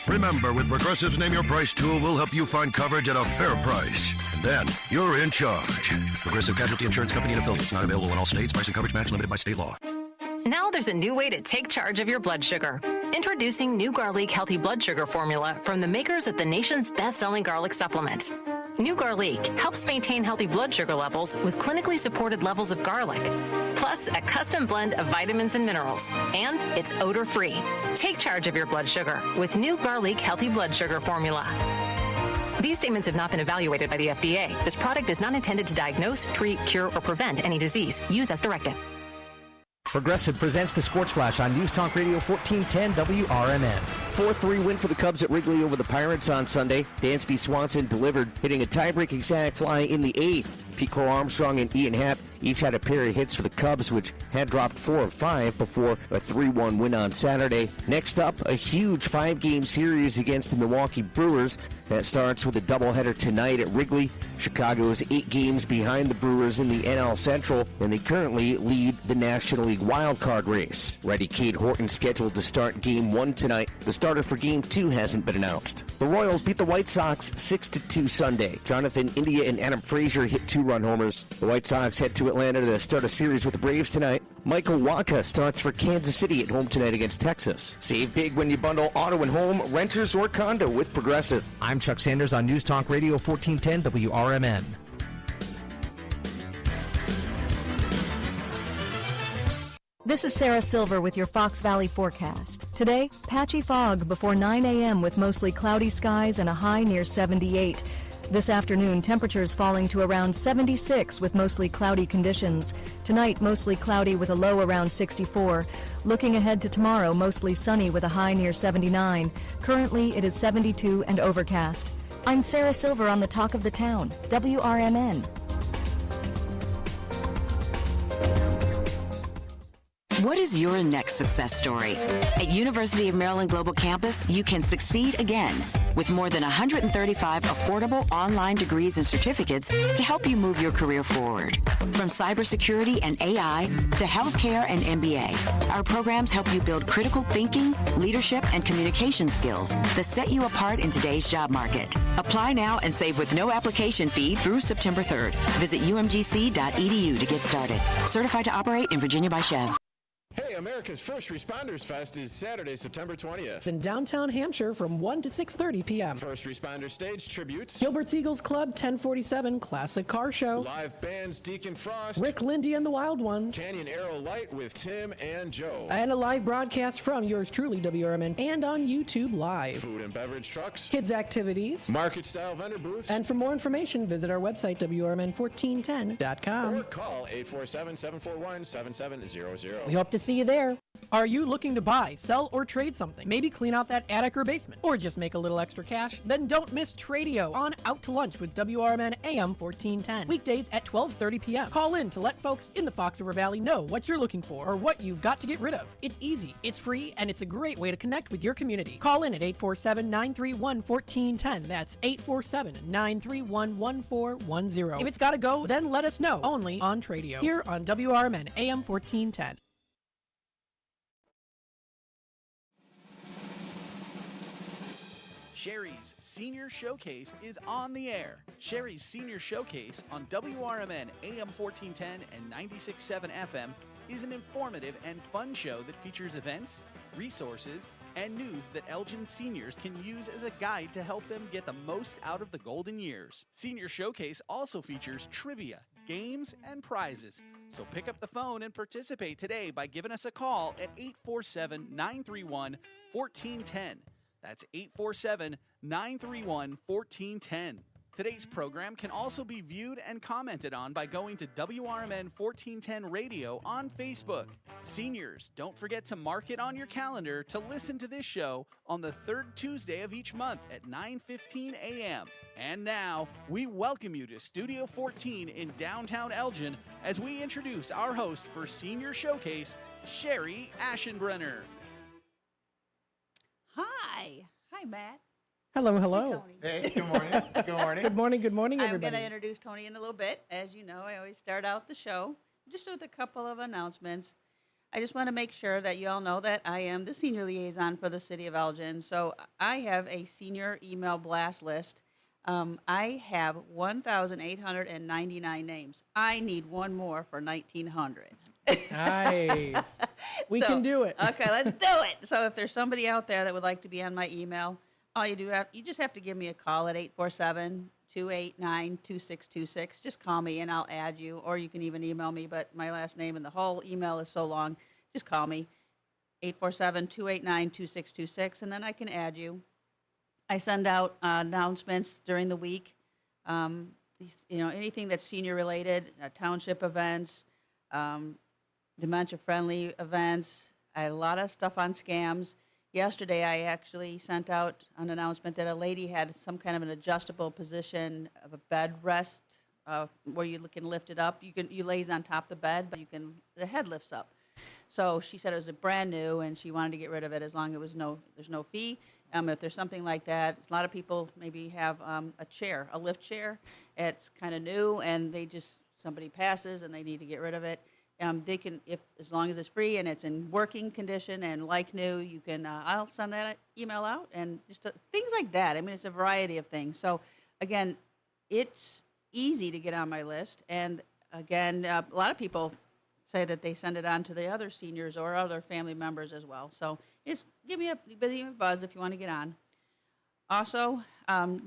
Remember, with Progressive's Name Your Price tool, we'll help you find coverage at a fair price. And then you're in charge. Progressive Casualty Insurance Company and affiliates, not available in all states. Price and coverage match limited by state law. Now there's a new way to take charge of your blood sugar. Introducing new Garlic Healthy Blood Sugar Formula from the makers of the nation's best-selling garlic supplement. New Garlic helps maintain healthy blood sugar levels with clinically supported levels of garlic, plus a custom blend of vitamins and minerals. And it's odor-free. Take charge of your blood sugar with New Garlic Healthy Blood Sugar Formula. These statements have not been evaluated by the FDA. This product is not intended to diagnose, treat, cure, or prevent any disease. Use as directed. Progressive presents the Sports Flash on News Talk Radio 1410 WRMN. 4-3 win for the Cubs at Wrigley over the Pirates on Sunday. Dansby Swanson delivered, hitting a tie-breaking sac fly in the 8th. Pete Crow Armstrong and Ian Happ each had a pair of hits for the Cubs, which had dropped 4 of 5 before a 3-1 win on Saturday. Next up, a huge 5-game series against the Milwaukee Brewers. That starts with a doubleheader tonight at Wrigley. Chicago is 8 games behind the Brewers in the NL Central, and they currently lead the National League wildcard race. Righty Cade Horton scheduled to start Game 1 tonight. The starter for Game 2 hasn't been announced. The Royals beat the White Sox 6-2 Sunday. Jonathan India and Adam Frazier hit 2-run homers. The White Sox head to Atlanta to start a series with the Braves tonight. Michael Wacha starts for Kansas City at home tonight against Texas. Save big when you bundle auto and home, renters, or condo with Progressive. I'm Chuck Sanders on News Talk Radio 1410 WRMN. This is Sarah Silver with your Fox Valley forecast. Today, patchy fog before 9 a.m. with mostly cloudy skies and a high near 78. This afternoon, temperatures falling to around 76 with mostly cloudy conditions. Tonight, mostly cloudy with a low around 64. Looking ahead to tomorrow, mostly sunny with a high near 79. Currently, it is 72 and overcast. I'm Sarah Silver on the Talk of the Town, WRMN. What is your next success story? At University of Maryland Global Campus, you can succeed again with more than 135 affordable online degrees and certificates to help you move your career forward. From cybersecurity and AI to healthcare and MBA, our programs help you build critical thinking, leadership, and communication skills that set you apart in today's job market. Apply now and save with no application fee through September 3rd. Visit umgc.edu to get started. Certified to operate in Virginia by Chev. Hey, America's First Responders Fest is Saturday, September 20th. In downtown Hampshire from 1 to 6:30 p.m. First Responder Stage tributes. Gilbert's Eagles Club 1047 Classic Car Show. Live bands Deacon Frost. Rick Lindy and the Wild Ones. Canyon Arrow Light with Tim and Joe. And a live broadcast from yours truly, WRMN, and on YouTube Live. Food and beverage trucks. Kids activities. Market style vendor booths. And for more information, visit our website, WRMN1410.com. Or call 847-741-7700. We hope to see you there. Are you looking to buy, sell, or trade something? Maybe clean out that attic or basement, or just make a little extra cash? Then don't miss Tradio on Out to Lunch with WRMN AM 1410. Weekdays at 12:30 p.m. Call in to let folks in the Fox River Valley know what you're looking for or what you've got to get rid of. It's easy, it's free, and it's a great way to connect with your community. Call in at 847-931-1410. That's 847-931-1410. If it's got to go, then let us know. Only on Tradio. Here on WRMN AM 1410. Sherry's Senior Showcase is on the air. Sherry's Senior Showcase on WRMN AM 1410 and 96.7 FM is an informative and fun show that features events, resources, and news that Elgin seniors can use as a guide to help them get the most out of the golden years. Senior Showcase also features trivia, games, and prizes. So pick up the phone and participate today by giving us a call at 847-931-1410. That's 847-931-1410. Today's program can also be viewed and commented on by going to WRMN 1410 Radio on Facebook. Seniors, don't forget to mark it on your calendar to listen to this show on the third Tuesday of each month at 9:15 a.m. And now, we welcome you to Studio 14 in downtown Elgin as we introduce our host for Senior Showcase, Sherry Aschenbrenner. Hi, Matt. Hello, hello. Hey, good morning. Good morning. Good morning, I'm everybody. going to introduce Tony in a little bit. As you know, I always start out the show just with a couple of announcements. I just want to make sure that you all know that I am the senior liaison for the city of Elgin. So I have a senior email blast list. I have 1,899 names. I need one more for 1,900. Nice. We can do it. Okay, let's do it. So if there's somebody out there that would like to be on my email, all you just have to give me a call at 847-289-2626. Just call me and I'll add you, or you can even email me, but my last name and the whole email is so long. Just call me, 847-289-2626, and then I can add you. I send out announcements during the week. Anything that's senior related, township events, dementia-friendly events, a lot of stuff on scams. Yesterday, I actually sent out an announcement that a lady had some kind of an adjustable position of a bed rest where you can lift it up. You lays on top of the bed, but the head lifts up. So she said it was brand new, and she wanted to get rid of it as long as there's no fee. If there's something like that, a lot of people maybe have a lift chair. It's kind of new, and somebody passes and they need to get rid of it. They can, as long as it's free and it's in working condition and like new, you can. I'll send that email out and just things like that. I mean, it's a variety of things. So, again, it's easy to get on my list. And again, a lot of people say that they send it on to the other seniors or other family members as well. So, just give me a buzz if you want to get on. Also,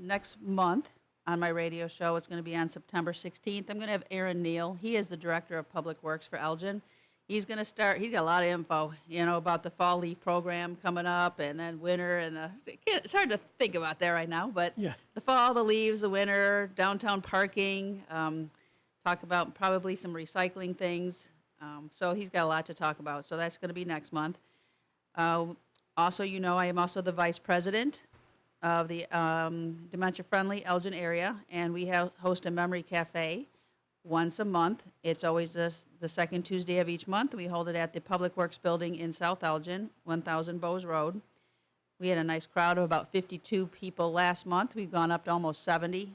next month, on my radio show. It's going to be on September 16th. I'm going to have Aaron Neal. He is the Director of Public Works for Elgin. He's going to start, he's got a lot of info, about the fall leaf program coming up and then winter. And it's hard to think about that right now, but the fall, the leaves, the winter, downtown parking, talk about probably some recycling things. So he's got a lot to talk about. So that's going to be next month. Also, I am also the Vice President of the dementia-friendly Elgin area, and we host a memory cafe once a month. It's always the second Tuesday of each month. We hold it at the Public Works Building in South Elgin, 1000 Bowes Road. We had a nice crowd of about 52 people last month. We've gone up to almost 70.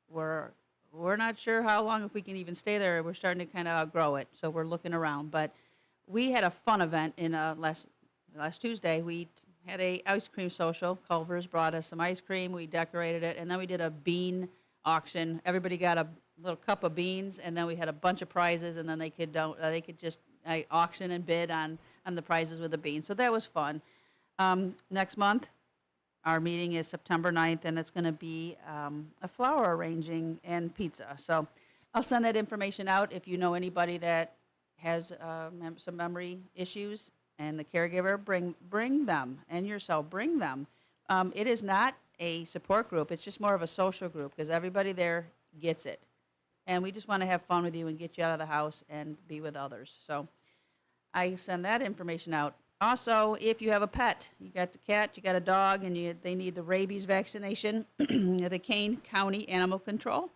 We're not sure how long, if we can even stay there. We're starting to kind of outgrow it, so we're looking around. But we had a fun event in last Tuesday. We had a ice cream social. Culver's brought us some ice cream. We decorated it, and then we did a bean auction. Everybody got a little cup of beans, and then we had a bunch of prizes, and then they could just auction and bid on the prizes with the beans. So that was fun. Next month, our meeting is September 9th, and it's going to be a flower arranging and pizza. So I'll send that information out if you know anybody that has some memory issues. And the caregiver, bring them, and yourself, bring them. It is not a support group. It's just more of a social group because everybody there gets it. And we just want to have fun with you and get you out of the house and be with others. So I send that information out. Also, if you have a pet, you got the cat, you got a dog, and they need the rabies vaccination, the Kane County Animal Control,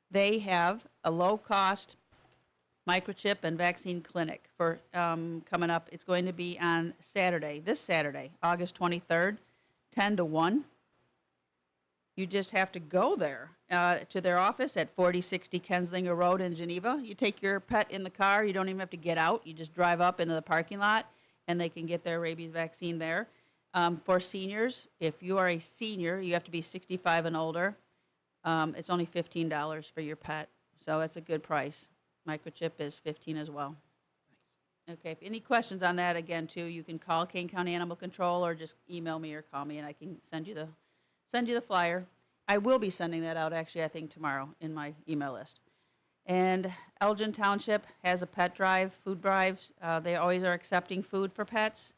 they have a low-cost microchip and vaccine clinic for coming up. It's going to be on this Saturday, August 23rd, 10 to 1. You just have to go there to their office at 4060 Kenslinger Road in Geneva. You take your pet in the car. You don't even have to get out. You just drive up into the parking lot, and they can get their rabies vaccine there. For seniors, if you are a senior, you have to be 65 and older. It's only $15 for your pet, so it's a good price. Microchip is $15 as well. Nice. Okay, if any questions on that, again, too, you can call Kane County Animal Control or just email me or call me, and I can send you the flyer. I will be sending that out, actually, I think tomorrow in my email list. And Elgin Township has a pet drive, food drive. They always are accepting food for pets.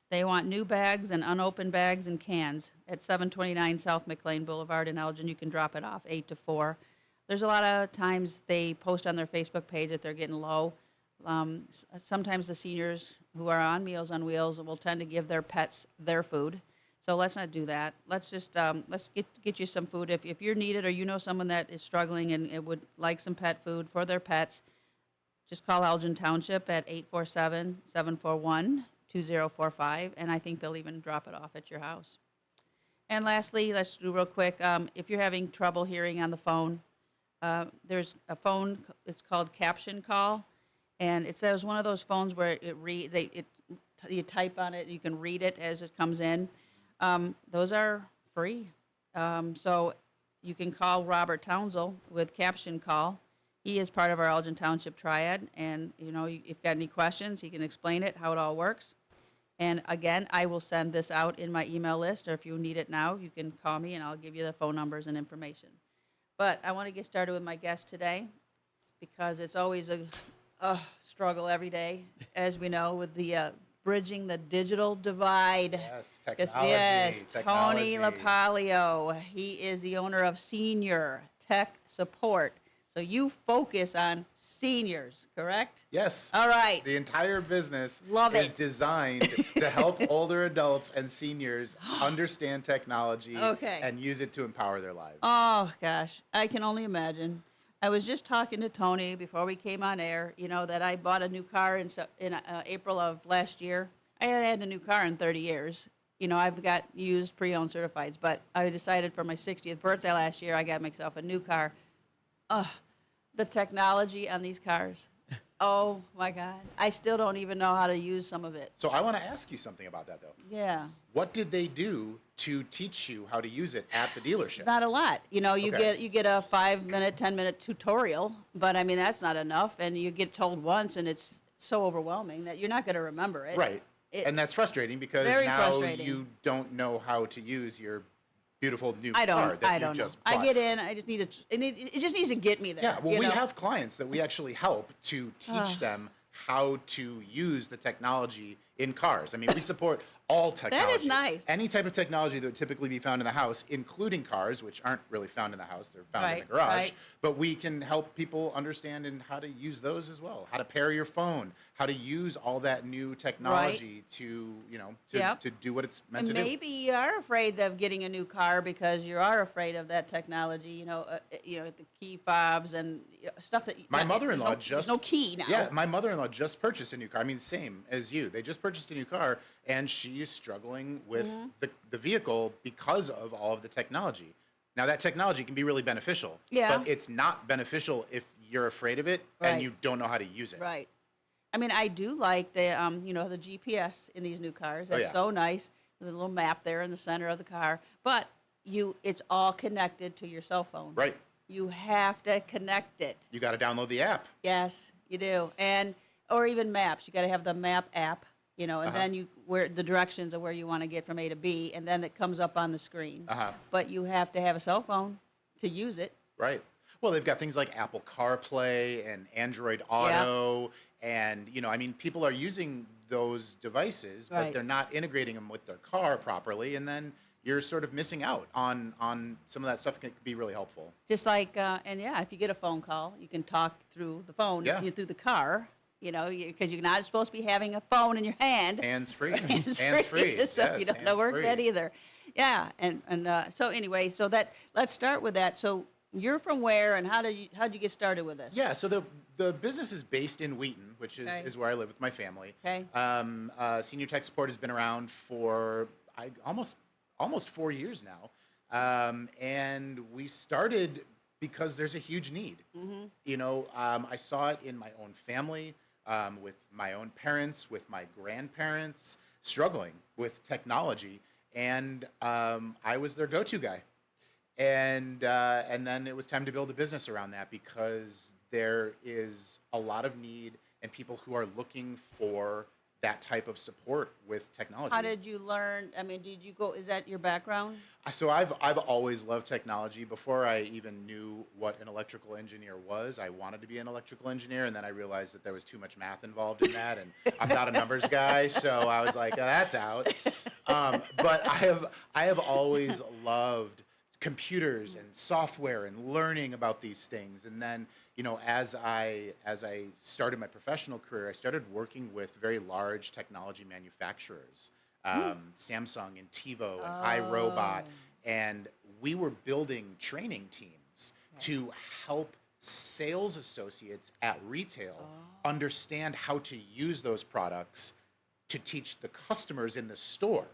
They want new bags and unopened bags and cans at 729 South McLean Boulevard in Elgin. You can drop it off 8 to 4. There's a lot of times they post on their Facebook page that they're getting low. Sometimes the seniors who are on Meals on Wheels will tend to give their pets their food. So let's not do that. Let's just let's get you some food. If you're needed or you know someone that is struggling and would like some pet food for their pets, just call Elgin Township at 847-741-2045, and I think they'll even drop it off at your house. And lastly, let's do real quick. If you're having trouble hearing on the phone, there's a phone, it's called Caption Call, and it says one of those phones where you type on it, you can read it as it comes in. Those are free. So you can call Robert Townsell with Caption Call. He is part of our Elgin Township Triad, and if you've got any questions, he can explain it, how it all works. And again, I will send this out in my email list, or if you need it now, you can call me and I'll give you the phone numbers and information. But I want to get started with my guest today because it's always a struggle every day, as we know, with the bridging the digital divide. Yes, technology. Yes, technology. Tony LaPalio. He is the owner of Senior Tech Support. So you focus on seniors, correct? Yes. All right. The entire business Love is it. designed to help older adults and seniors understand technology and use it to empower their lives. Oh, gosh. I can only imagine. I was just talking to Tony before we came on air, that I bought a new car in April of last year. I had a new car in 30 years. I've got used pre-owned certifieds, but I decided for my 60th birthday last year, I got myself a new car. The technology on these cars. Oh, my God. I still don't even know how to use some of it. So I want to ask you something about that, though. Yeah. What did they do to teach you how to use it at the dealership? Not a lot. You get a 5-minute, 10-minute tutorial, but I mean that's not enough. And you get told once, and it's so overwhelming that you're not going to remember it. Right. And that's frustrating because Very now frustrating. you don't know how to use your beautiful new I car that I you don't know. just bought. I get in. I just need to. It just needs to get me there. Yeah, well, we have clients that we actually help to teach them how to use the technology in cars. I mean, we support all technology. That is nice. Any type of technology that would typically be found in the house, including cars, which aren't really found in the house, they're found in the garage. Right. But we can help people understand and how to use those as well. How to pair your phone, how to use all that new technology to do what it's meant to do. Maybe you are afraid of getting a new car because you are afraid of that technology. The key fobs and stuff that. My mother-in-law there's no key now. Yeah, my mother-in-law just purchased a new car. I mean, same as you. They just purchased a new car, and she is struggling with the vehicle because of all of the technology. Now, that technology can be really beneficial, but it's not beneficial if you're afraid of it and you don't know how to use it. Right. I mean, I do like the the GPS in these new cars. That's so nice. The little map there in the center of the car, but it's all connected to your cell phone. Right. You have to connect it. You got to download the app. Yes, you do, or even maps. You got to have the map app. And then where the directions of where you want to get from A to B, and then it comes up on the screen. But you have to have a cell phone to use it. Right. Well, they've got things like Apple CarPlay and Android Auto, and I mean, people are using those devices, but they're not integrating them with their car properly, and then you're sort of missing out on some of that stuff that can be really helpful. Just like, if you get a phone call, you can talk through the phone, through the car. Because you're not supposed to be having a phone in your hand. Hands-free. Hands-free. So you don't know work that either. Yeah, so anyway, let's start with that. So you're from where, and how'd you get started with this? Yeah, so the business is based in Wheaton, which is where I live with my family. Okay. Senior Tech Support has been around for almost 4 years now, and we started because there's a huge need. I saw it in my own family. With my own parents, with my grandparents, struggling with technology, and I was their go-to guy. And then it was time to build a business around that because there is a lot of need and people who are looking for that type of support with technology. How did you learn? I mean, did you go? Is that your background? So I've always loved technology. Before I even knew what an electrical engineer was, I wanted to be an electrical engineer, and then I realized that there was too much math involved in that, and I'm not a numbers guy, so I was like, oh, that's out. But I have always loved computers and software and learning about these things, and then as I started my professional career, I started working with very large technology manufacturers. Samsung and TiVo and iRobot, and we were building training teams to help sales associates at retail understand how to use those products to teach the customers in the store.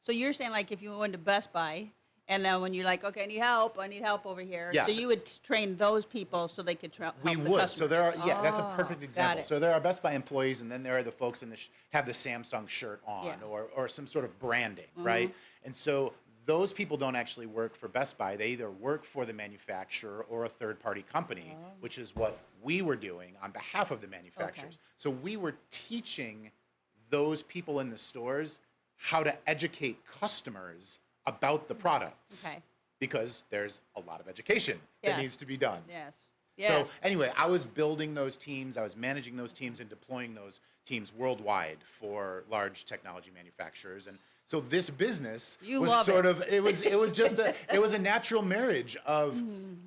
So you're saying, like, if you went to Best Buy And then when you're like, okay, I need help over here. Yeah. So you would train those people so they could help We the would. customers. So there are, that's a perfect Got example. it. So there are Best Buy employees, and then there are the folks have the Samsung shirt on, Yeah. or some sort of branding, right? And so those people don't actually work for Best Buy. They either work for the manufacturer or a third-party company, which is what we were doing on behalf of the manufacturers. So we were teaching those people in the stores how to educate customers about the products. Okay. Because there's a lot of education that needs to be done. Yes. So anyway, I was building those teams, I was managing those teams and deploying those teams worldwide for large technology manufacturers. And so this business was sort of, it was just it was a natural marriage of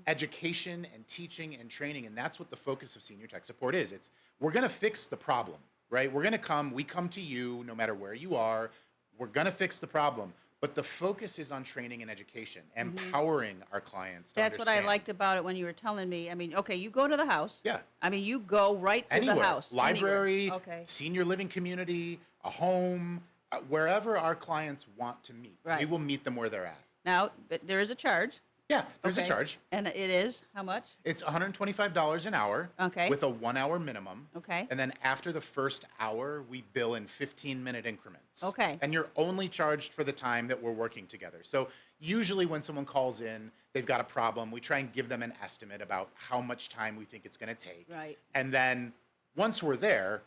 education and teaching and training. And that's what the focus of Senior Tech Support is. We're going to fix the problem, right? We come to you no matter where you are. We're going to fix the problem. But the focus is on training and education, empowering our clients to That's what I liked about it when you were telling me. I mean, okay, you go to the house. Yeah. I mean, you go right to Anywhere. the house. Library, Anywhere. Okay. senior living community, a home, wherever our clients want to meet. Right. We will meet them where they're at. Now, but there is a charge. Yeah, there's a charge. And it is how much? It's $125 an hour. Okay. With a 1 hour minimum. Okay. And then after the first hour, we bill in 15-minute increments. Okay. And you're only charged for the time that we're working together. So usually when someone calls in, they've got a problem, we try and give them an estimate about how much time we think it's going to take. Right. And then once we're there,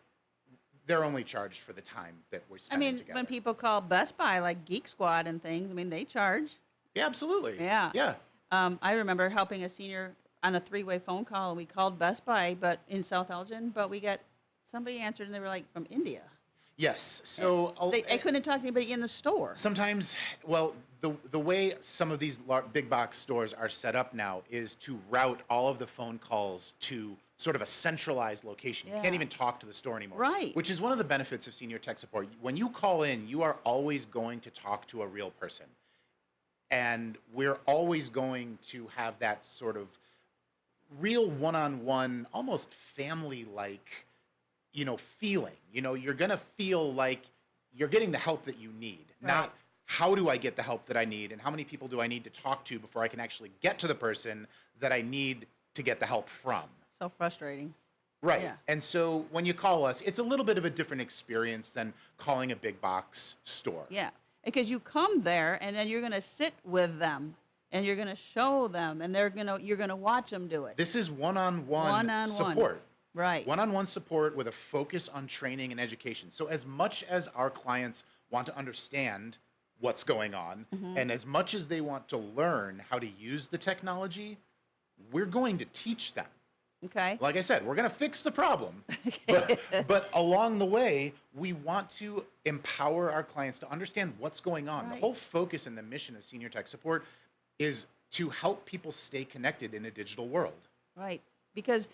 they're only charged for the time that we're spending together. When people call Best Buy, like Geek Squad and things, I mean, they charge. Yeah, absolutely. Yeah. Yeah. I remember helping a senior on a 3-way phone call, and we called Best Buy, but in South Elgin, but we got somebody answered, and they were like from India. Yes. So I couldn't talk to anybody in the store. Sometimes, well, the way some of these big box stores are set up now is to route all of the phone calls to sort of a centralized location. You can't even talk to the store anymore. Right. Which is one of the benefits of Senior Tech Support. When you call in, you are always going to talk to a real person. And we're always going to have that sort of real one-on-one, almost family-like, feeling. You're going to feel like you're getting the help that you need, not how do I get the help that I need and how many people do I need to talk to before I can actually get to the person that I need to get the help from. So frustrating. Right. Yeah. And so when you call us, it's a little bit of a different experience than calling a big box store. Yeah. Because you come there and then you're going to sit with them and you're going to show them and you're going to watch them do it. This is one-on-one support. Right. One-on-one support with a focus on training and education. So as much as our clients want to understand what's going on and as much as they want to learn how to use the technology, we're going to teach them. Okay. Like I said, we're going to fix the problem. But along the way, we want to empower our clients to understand what's going on. Right. The whole focus and the mission of Senior Tech Support is to help people stay connected in a digital world. Right. Because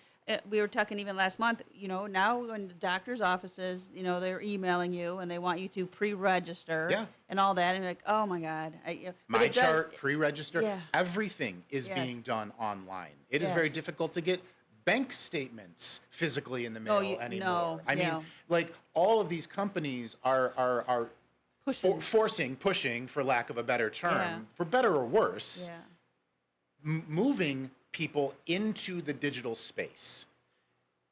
we were talking even last month, now in the doctor's offices, they're emailing you and they want you to pre-register and all that. And you're like, oh my God. My chart, pre-register, Yeah. everything is being done online. It is very difficult to get bank statements physically in the mail anymore. I mean, like all of these companies are pushing, for lack of a better term, for better or worse, moving people into the digital space.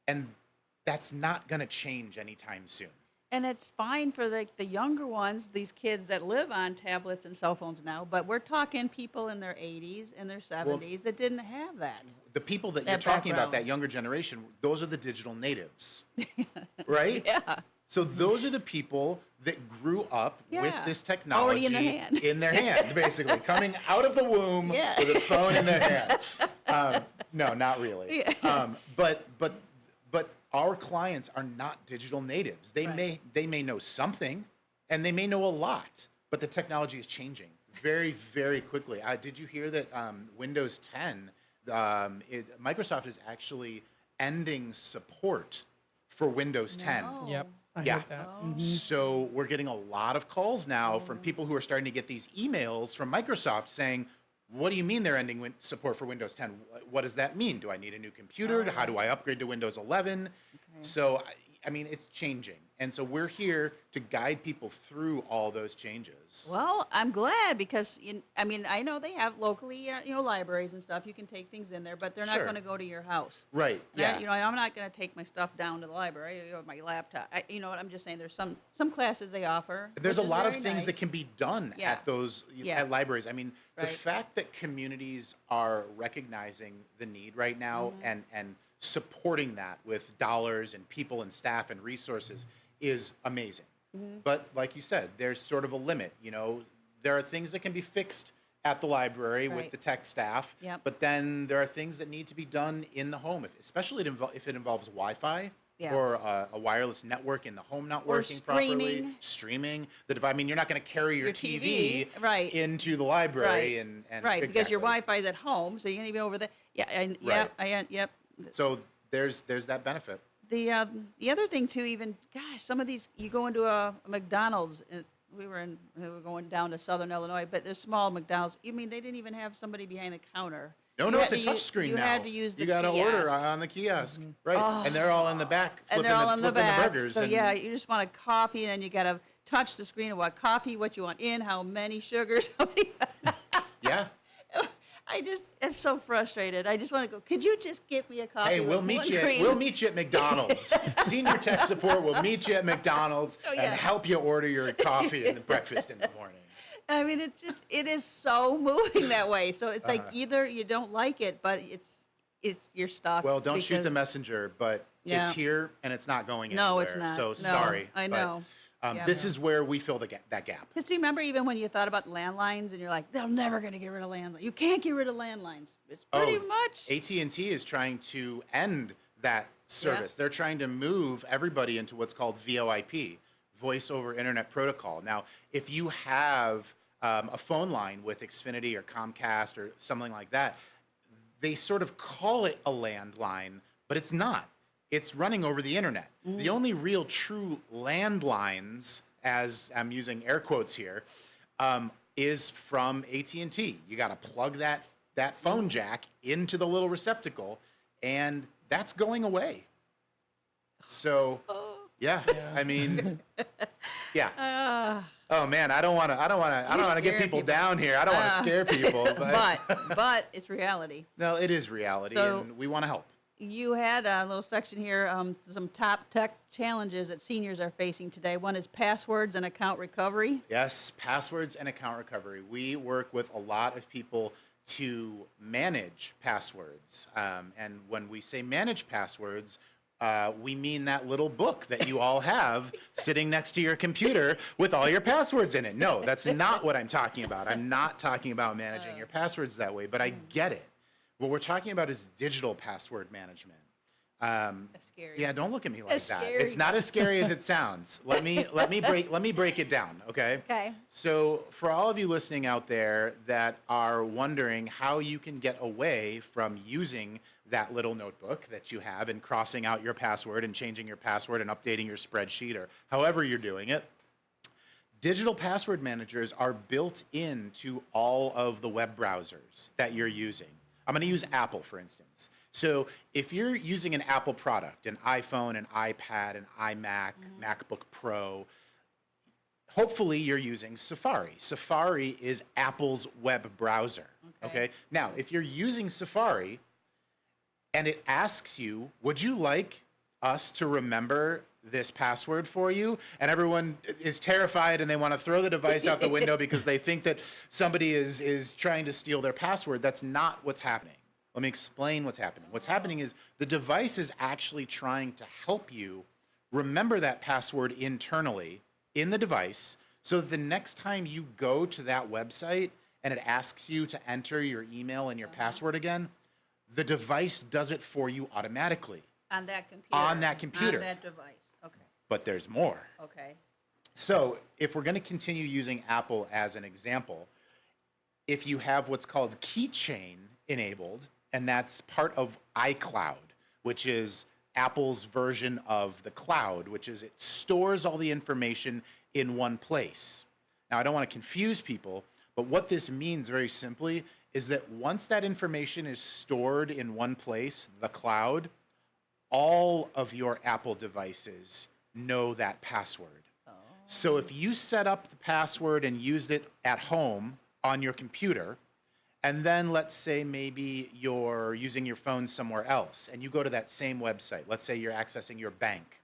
And that's not going to change anytime soon. And it's fine for the younger ones, these kids that live on tablets and cell phones now, but we're talking people in their 80s and their 70s that didn't have that. The people that you're talking about, that younger generation, those are the digital natives, right? Yeah. So those are the people that grew up with this technology already in their hand. in their hand, basically, coming out of the womb with a phone in their hand. No, not really. But our clients are not digital natives. They may know something, and they may know a lot, but the technology is changing very, very quickly. Did you hear that Windows 10, Microsoft is actually ending support for Windows 10? Yep. I heard that. So we're getting a lot of calls now from people who are starting to get these emails from Microsoft saying, what do you mean they're ending support for Windows 10? What does that mean? Do I need a new computer? How do I upgrade to Windows 11? So I mean, it's changing. And so we're here to guide people through all those changes. Well, I'm glad because I know they have locally, libraries and stuff. You can take things in there, but they're not Sure. going to go to your house. Right. And Yeah. I'm not going to take my stuff down to the library. My laptop. What I'm just saying. There's some classes they offer. There's a which is lot of very things nice. that can be done Yeah. at those Yeah. at libraries. I mean, Right. the fact that communities are recognizing the need right now Mm-hmm. and supporting that with dollars and people and staff and resources is amazing. Mhm. But like you said, there's sort of a limit. There are things that can be fixed at the library with Right. the tech staff, Yep. but then there are things that need to be done in the home, especially if it involves Wi-Fi. Yeah. Or a wireless network in the home not Or working properly. streaming. Streaming the device. I mean, you're not going to carry your TV, right. into the library Right. and right, because your exactly. Wi-Fi is at home, so you can't even over there. Yeah, and Right. yep. So there's that benefit. The other thing too, even gosh, some of these you go into a McDonald's. And we were going down to Southern Illinois, but there's small McDonald's. They didn't even have somebody behind the counter. No, You it's had a to touch use- screen you now. had to use the You got to order kiosk. on the kiosk, right? Oh. And they're all in the back, And they're all in the flipping back. burgers. So and yeah, you just want a coffee, and then you got to touch the screen of what coffee, what you want in, how many sugars, how many. yeah. I just am so frustrated. I just want to go. Could you just get me a coffee? Hey, we'll with meet one you. cream?" We'll meet you at McDonald's. Senior tech support will meet you at McDonald's Oh, yeah. and help you order your coffee and the breakfast in the morning. I mean, it is so moving that way. So it's like Uh-huh. either you don't like it, but you're stuck. Well, don't shoot because- the messenger, but Yeah. it's here and it's not going anywhere. No, it's not. So No, sorry. I but, know. Yeah. This is where we fill that gap. Because do you remember even when you thought about landlines and you're like, they're never going to get rid of landlines. You can't get rid of landlines. It's pretty much. AT&T is trying to end that service. They're trying to move everybody into what's called VoIP, Voice over Internet Protocol. Now, if you have a phone line with Xfinity or Comcast or something like that, they sort of call it a landline, but it's not. It's running over the internet. The only real true landlines, as I'm using air quotes here, is from AT&T. You got to plug that phone jack into the little receptacle, and that's going away. So, yeah. I mean, yeah. Oh man, I don't want to get people down here. I don't want to scare people, but it's reality. No, it is reality, So- and we want to help. You had a little section here, some top tech challenges that seniors are facing today. One is passwords and account recovery. Yes, passwords and account recovery. We work with a lot of people to manage passwords. And when we say manage passwords, we mean that little book that you all have sitting next to your computer with all your passwords in it. No, that's not what I'm talking about. I'm not talking about managing your passwords that way, but I get it. What we're talking about is digital password management. That's scary. Yeah, don't look at me like That's that. scary. It's not as scary as it sounds. Let me break it down, okay? Okay. So, for all of you listening out there that are wondering how you can get away from using that little notebook that you have and crossing out your password and changing your password and updating your spreadsheet or however you're doing it, digital password managers are built into all of the web browsers that you're using. I'm going to use Apple, for instance. So if you're using an Apple product, an iPhone, an iPad, an iMac, MacBook Pro, hopefully you're using Safari. Safari is Apple's web browser, okay? Now, if you're using Safari and it asks you, would you like us to remember this password for you? And everyone is terrified and they want to throw the device out the window because they think that somebody is trying to steal their password. That's not what's happening. Let me explain what's happening. What's happening is the device is actually trying to help you remember that password internally in the device so that the next time you go to that website and it asks you to enter your email and your password again, the device does it for you automatically. On that computer. On that computer. On that device. Okay. But there's more. Okay. So if we're going to continue using Apple as an example, if you have what's called keychain enabled, and that's part of iCloud, which is Apple's version of the cloud, which is it stores all the information in one place. Now, I don't want to confuse people, but what this means very simply is that once that information is stored in one place, the cloud, all of your Apple devices know that password. So if you set up the password and used it at home on your computer, and then let's say maybe you're using your phone somewhere else, and you go to that same website, let's say you're accessing your bank,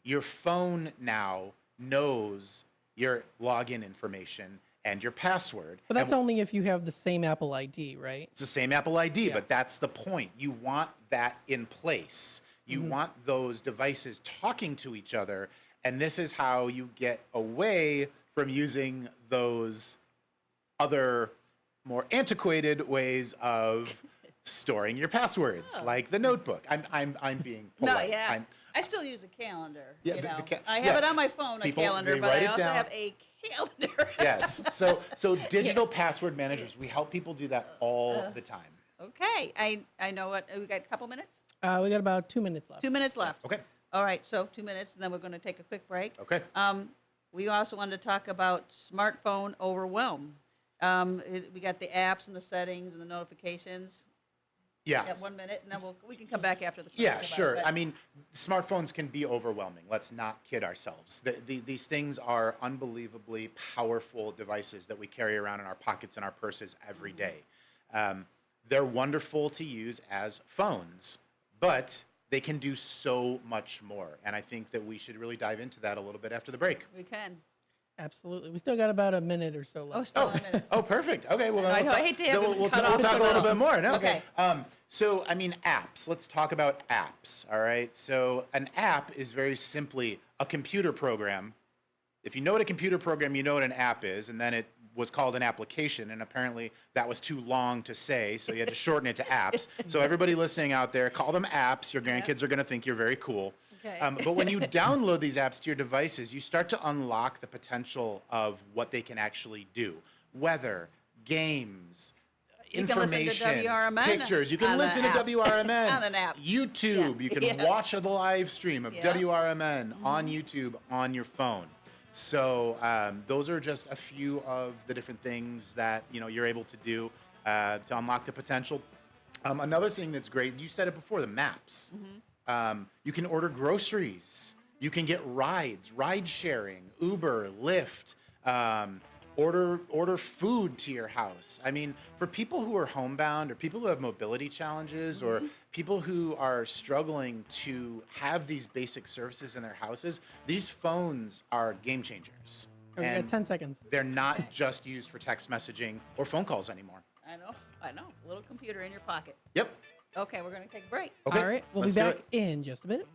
your phone now knows your login information and your password. But that's only if you have the same Apple ID, right? It's the same Apple ID, but that's the point. You want that in place. You want those devices talking to each other, and this is how you get away from using those other more antiquated ways of storing your passwords, like the notebook. I'm being polite. No, yeah. I still use a calendar. Yeah, you the know. ca- I have yeah. it on my phone, People, a calendar, they but write I it also down. have a calendar. Yes. So digital password managers, we help people do that all the time. Okay. I know what. We got a couple minutes? We got about 2 minutes left. 2 minutes left. Okay. All right. So 2 minutes, and then we're going to take a quick break. Okay. We also wanted to talk about smartphone overwhelm. We got the apps and the settings and the notifications. Yeah. At 1 minute, and then we can come back after the break. Yeah, sure. I mean, smartphones can be overwhelming. Let's not kid ourselves. These things are unbelievably powerful devices that we carry around in our pockets and our purses every day. They're wonderful to use as phones, but they can do so much more. And I think that we should really dive into that a little bit after the break. We can. Absolutely. We still got about a minute or so left. Still a minute. Oh, perfect. Okay, well, I then know, I hate to have we'll it cut talk off a so little long. bit more. No, Okay. So, I mean, apps. Let's talk about apps, all right? So an app is very simply a computer program. If you know what a computer program, you know what an app is, and then it was called an application, and apparently that was too long to say, so you had to shorten it to apps. So everybody listening out there, call them apps. Your grandkids are going to think you're very cool. Okay. But when you download these apps to your devices, you start to unlock the potential of what they can actually do. Weather, games, You can listen to information, WRMN pictures. You can on listen the to app. WRMN. On an app. YouTube. You can watch the live stream of Yeah. WRMN on YouTube on your phone. So those are just a few of the different things that you're able to do to unlock the potential. Another thing that's great, you said it before, the maps. You can order groceries. You can get rides, ride sharing, Uber, Lyft. Order food to your house. I mean, for people who are homebound or people who have mobility challenges or people who are struggling to have these basic services in their houses, these phones are game changers. We got 10 seconds. They're not just used for text messaging or phone calls anymore. I know. A little computer in your pocket. Yep. Okay, we're going to take a break. Okay, All right. We'll be let's do back it. in just a bit.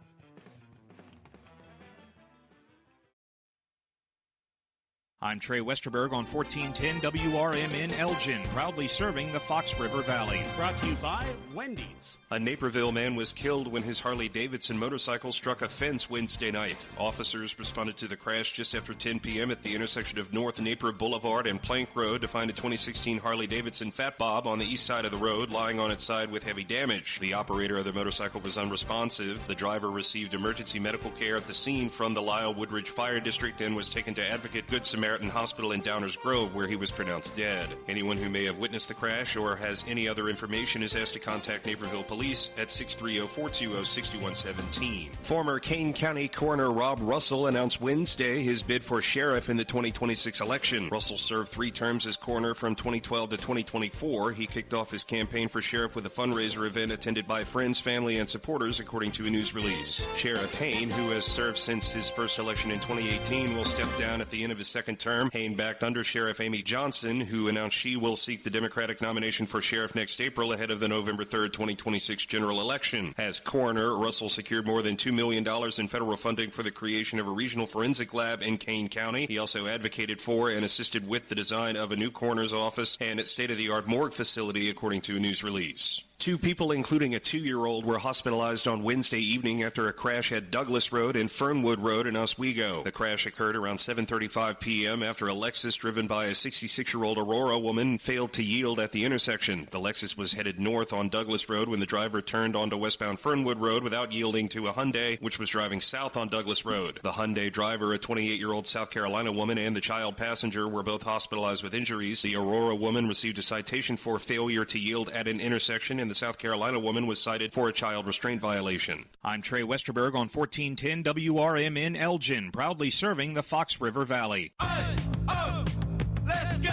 I'm Trey Westerberg on 1410 WRMN Elgin, proudly serving the Fox River Valley. Brought to you by Wendy's. A Naperville man was killed when his Harley-Davidson motorcycle struck a fence Wednesday night. Officers responded to the crash just after 10 p.m. at the intersection of North Naper Boulevard and Plank Road to find a 2016 Harley-Davidson Fat Bob on the east side of the road, lying on its side with heavy damage. The operator of the motorcycle was unresponsive. The driver received emergency medical care at the scene from the Lyle Woodridge Fire District and was taken to Advocate Good Samaritan Hospital in Downers Grove, where he was pronounced dead. Anyone who may have witnessed the crash or has any other information is asked to contact Naperville Police at 630-420-6117. Former Kane County Coroner Rob Russell announced Wednesday his bid for sheriff in the 2026 election. Russell served 3 terms as coroner from 2012 to 2024. He kicked off his campaign for sheriff with a fundraiser event attended by friends, family, and supporters, according to a news release. Sheriff Hain, who has served since his first election in 2018, will step down at the end of his second term. Hain backed under Sheriff Amy Johnson, who announced she will seek the Democratic nomination for sheriff next April ahead of the November 3rd, 2026 general election. As coroner, Russell secured more than $2 million in federal funding for the creation of a regional forensic lab in Kane County. He also advocated for and assisted with the design of a new coroner's office and a state-of-the-art morgue facility, according to a news release. 2 people, including a 2-year-old, were hospitalized on Wednesday evening after a crash at Douglas Road and Fernwood Road in Oswego. The crash occurred around 7:35 p.m. after a Lexus driven by a 66-year-old Aurora woman failed to yield at the intersection. The Lexus was headed north on Douglas Road when the driver turned onto westbound Fernwood Road without yielding to a Hyundai, which was driving south on Douglas Road. The Hyundai driver, a 28-year-old South Carolina woman, and the child passenger were both hospitalized with injuries. The Aurora woman received a citation for failure to yield at an intersection, and The South Carolina woman was cited for a child restraint violation. I'm Trey Westerberg on 1410 WRMN Elgin, proudly serving the Fox River Valley. Let's go!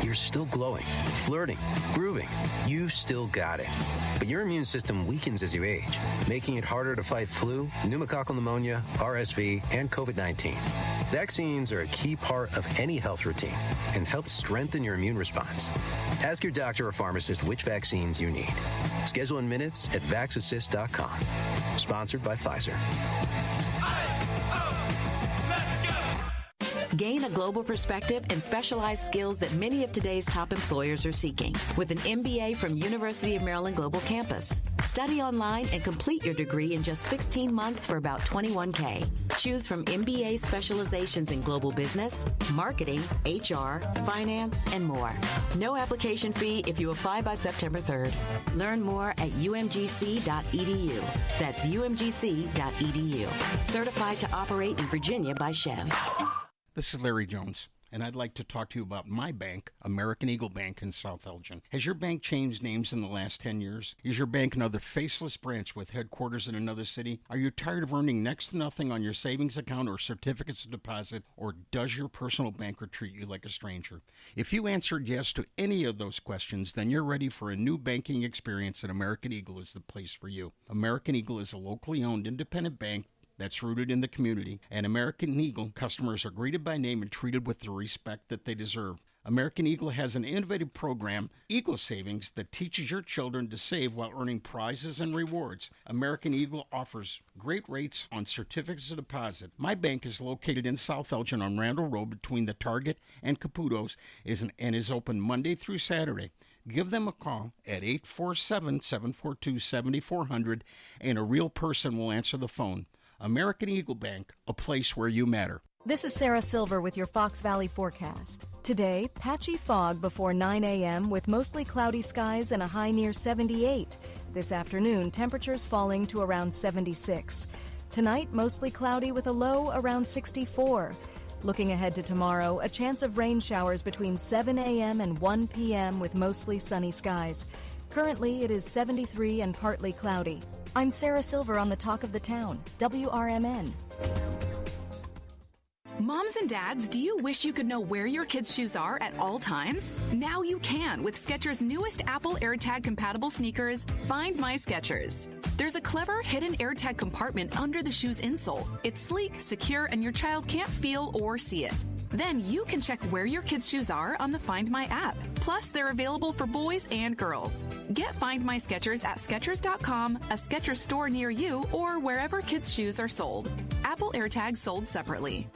You're still glowing, flirting, grooving. You still got it. But your immune system weakens as you age, making it harder to fight flu, pneumococcal pneumonia, RSV, and COVID-19. Vaccines are a key part of any health routine and help strengthen your immune response. Ask your doctor or pharmacist which vaccines you need. Schedule in minutes at vaxassist.com. Sponsored by Pfizer. Gain a global perspective and specialized skills that many of today's top employers are seeking with an MBA from University of Maryland Global Campus. Study online and complete your degree in just 16 months for about $21K. Choose from MBA specializations in global business, marketing, HR, finance, and more. No application fee if you apply by September 3rd. Learn more at umgc.edu. That's umgc.edu. Certified to operate in Virginia by Chev. This is Larry Jones, and I'd like to talk to you about my bank, American Eagle Bank in South Elgin. Has your bank changed names in the last 10 years? Is your bank another faceless branch with headquarters in another city? Are you tired of earning next to nothing on your savings account or certificates of deposit, or does your personal banker treat you like a stranger? If you answered yes to any of those questions, then you're ready for a new banking experience, and American Eagle is the place for you. American Eagle is a locally owned independent bank that's rooted in the community, and American Eagle customers are greeted by name and treated with the respect that they deserve. American Eagle has an innovative program, Eagle Savings, that teaches your children to save while earning prizes and rewards. American Eagle offers great rates on certificates of deposit. My bank is located in South Elgin on Randall Road between the Target and Caputo's and is open Monday through Saturday. Give them a call at 847-742-7400, and a real person will answer the phone. American Eagle Bank, a place where you matter. This is Sarah Silver with your Fox Valley forecast. Today, patchy fog before 9 a.m. with mostly cloudy skies and a high near 78. This afternoon, temperatures falling to around 76. Tonight, mostly cloudy with a low around 64. Looking ahead to tomorrow, a chance of rain showers between 7 a.m. and 1 p.m. with mostly sunny skies. Currently, it is 73 and partly cloudy. I'm Sarah Silver on the Talk of the Town, WRMN. Moms and dads, do you wish you could know where your kids' shoes are at all times? Now you can with Skechers' newest Apple AirTag compatible sneakers, Find My Skechers. There's a clever hidden AirTag compartment under the shoe's insole. It's sleek, secure, and your child can't feel or see it. Then you can check where your kids' shoes are on the Find My app. Plus, they're available for boys and girls. Get Find My Skechers at Skechers.com, a Skechers store near you, or wherever kids' shoes are sold. Apple AirTags sold separately.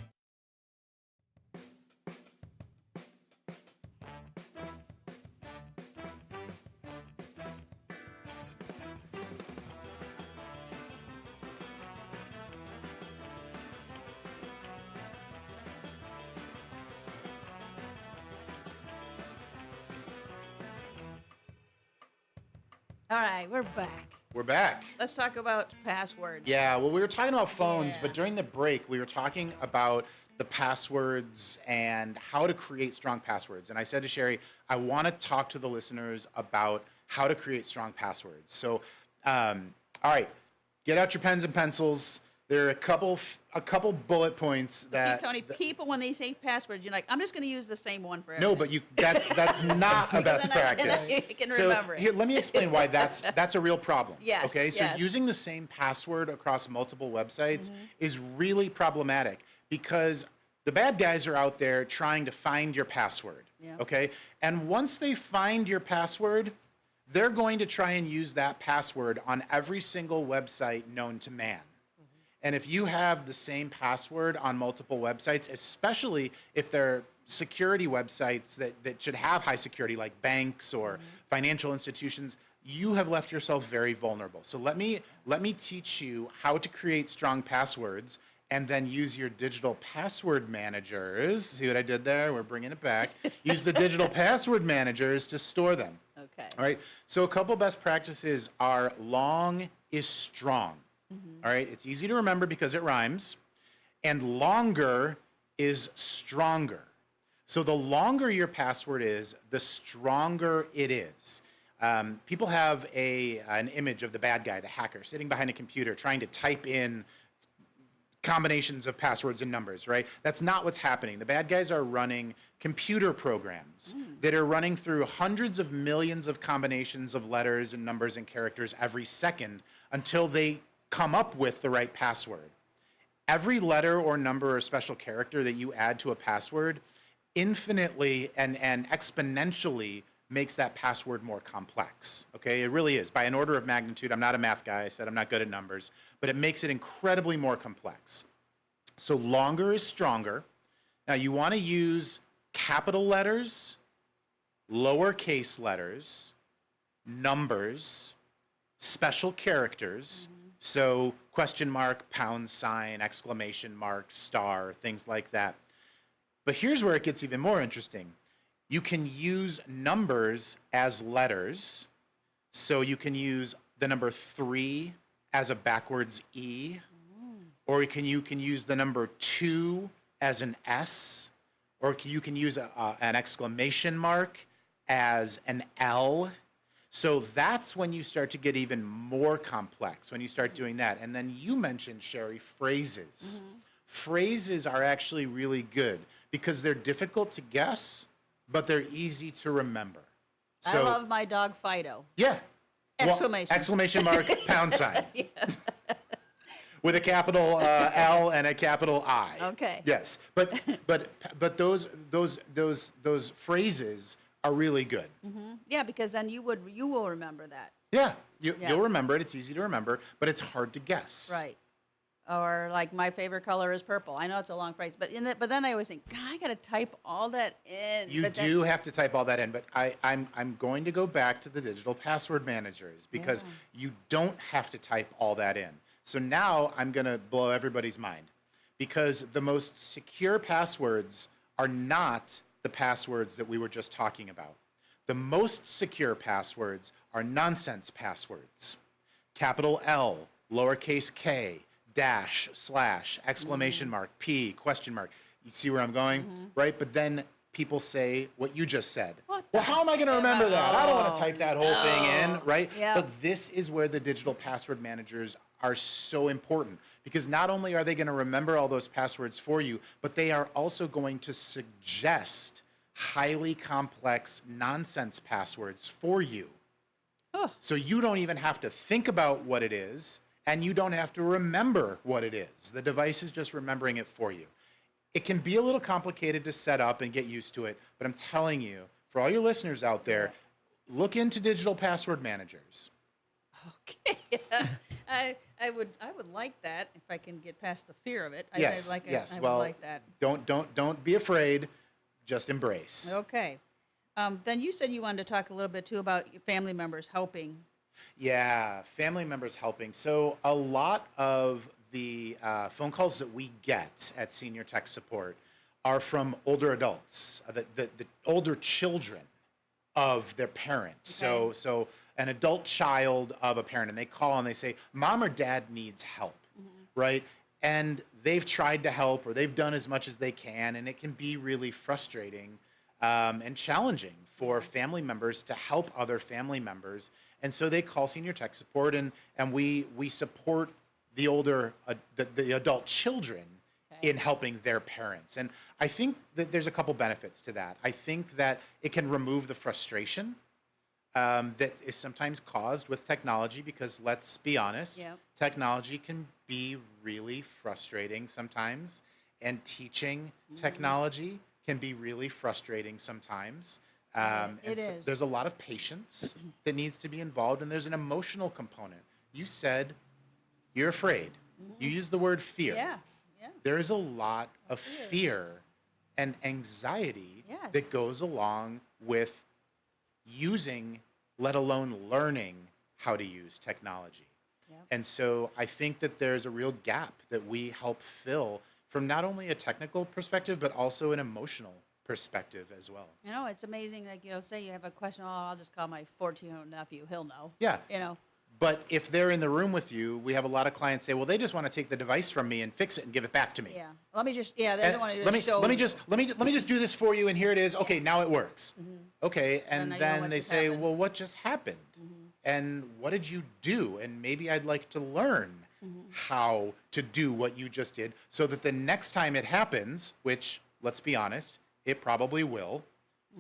All right, we're back. We're back. Let's talk about passwords. Yeah, well, we were talking about phones, but during the break, we were talking about the passwords and how to create strong passwords. And I said to Sherry, I want to talk to the listeners about how to create strong passwords. So, all right, get out your pens and pencils. There are a couple bullet points that. See, Tony, people when they say passwords, you're like, I'm just going to use the same one for everything. No, but that's not a best practice. I can so remember it. Here, let me explain why that's a real problem. Yes. Okay. So yes. using the same password across multiple websites is really problematic because the bad guys are out there trying to find your password. Yeah. Okay. And once they find your password, they're going to try and use that password on every single website known to man. And if you have the same password on multiple websites, especially if they're security websites that should have high security, like banks or financial institutions, you have left yourself very vulnerable. So let me teach you how to create strong passwords and then use your digital password managers. See what I did there? We're bringing it back. Use the digital password managers to store them. Okay. All right. So a couple best practices are long is strong. All right, it's easy to remember because it rhymes, and longer is stronger. So the longer your password is, the stronger it is. People have an image of the bad guy, the hacker, sitting behind a computer trying to type in combinations of passwords and numbers, right? That's not what's happening. The bad guys are running computer programs that are running through hundreds of millions of combinations of letters and numbers and characters every second until they come up with the right password. Every letter or number or special character that you add to a password infinitely and exponentially makes that password more complex, okay? It really is. By an order of magnitude, I'm not a math guy, I said I'm not good at numbers, but it makes it incredibly more complex. So longer is stronger. Now you want to use capital letters, lowercase letters, numbers, special characters, so question mark, pound sign, exclamation mark, star, things like that. But here's where it gets even more interesting. You can use numbers as letters. So you can use the number 3 as a backwards E, or you can use the number 2 as an S, or you can use an exclamation mark as an L. So that's when you start to get even more complex, when you start doing that. And then you mentioned, Sherry, phrases. Phrases are actually really good because they're difficult to guess, but they're easy to remember. I love my dog Fido. Yeah. Exclamation. Well, exclamation mark, pound sign. With a capital L and a capital I. Okay. Yes. But those phrases are really good. Yeah, because then you will remember that. Yeah. You'll remember it. It's easy to remember, but it's hard to guess. Right. Or like my favorite color is purple. I know it's a long phrase, but then I always think, God, I got to type all that in. You do have to type all that in, but I'm going to go back to the digital password managers because you don't have to type all that in. So now I'm going to blow everybody's mind because the most secure passwords are not the passwords that we were just talking about. The most secure passwords are nonsense passwords. Capital L, lowercase k, dash, slash, exclamation mark, P, question mark. You see where I'm going, right? But then people say what you just said. Well, how am I going to remember that? I don't want to type that whole thing in, right? Yeah. But this is where the digital password managers are so important because not only are they going to remember all those passwords for you, but they are also going to suggest highly complex nonsense passwords for you. So you don't even have to think about what it is. And you don't have to remember what it is. The device is just remembering it for you. It can be a little complicated to set up and get used to it, but I'm telling you, for all your listeners out there, look into digital password managers. Okay. I would like that if I can get past the fear of it. Yes. I Yes. would like that. Don't be afraid. Just embrace. Okay. Then you said you wanted to talk a little bit too about your family members helping. Yeah, family members helping. So a lot of the phone calls that we get at Senior Tech Support are from older adults, the older children of their parents. Okay. So an adult child of a parent, and they call and they say, Mom or Dad needs help, right? And they've tried to help or they've done as much as they can, and it can be really frustrating and challenging for family members to help other family members. And so they call Senior Tech Support, and we support the older, the adult children in helping their parents. And I think that there's a couple benefits to that. I think that it can remove the frustration that is sometimes caused with technology because, let's be honest, technology can be really frustrating sometimes, and teaching technology can be really frustrating sometimes. There's a lot of patience that needs to be involved, and there's an emotional component. You said you're afraid. You used the word fear. Yeah. There is a lot of fear and anxiety that goes along with using, let alone learning how to use technology. And so I think that there's a real gap that we help fill from not only a technical perspective, but also an emotional perspective as well. You know, it's amazing. Like, say you have a question. Oh, I'll just call my 14-year-old nephew. He'll know. Yeah. But if they're in the room with you, we have a lot of clients say, well, they just want to take the device from me and fix it and give it back to me. Yeah. Let me just, they don't want to Let me show let me you. just let me just do this for you, and here it is. Okay, now it works. Okay, and now you know then what they just say, happened. well, what just happened? And what did you do? And maybe I'd like to learn how to do what you just did, so that the next time it happens, which let's be honest, it probably will,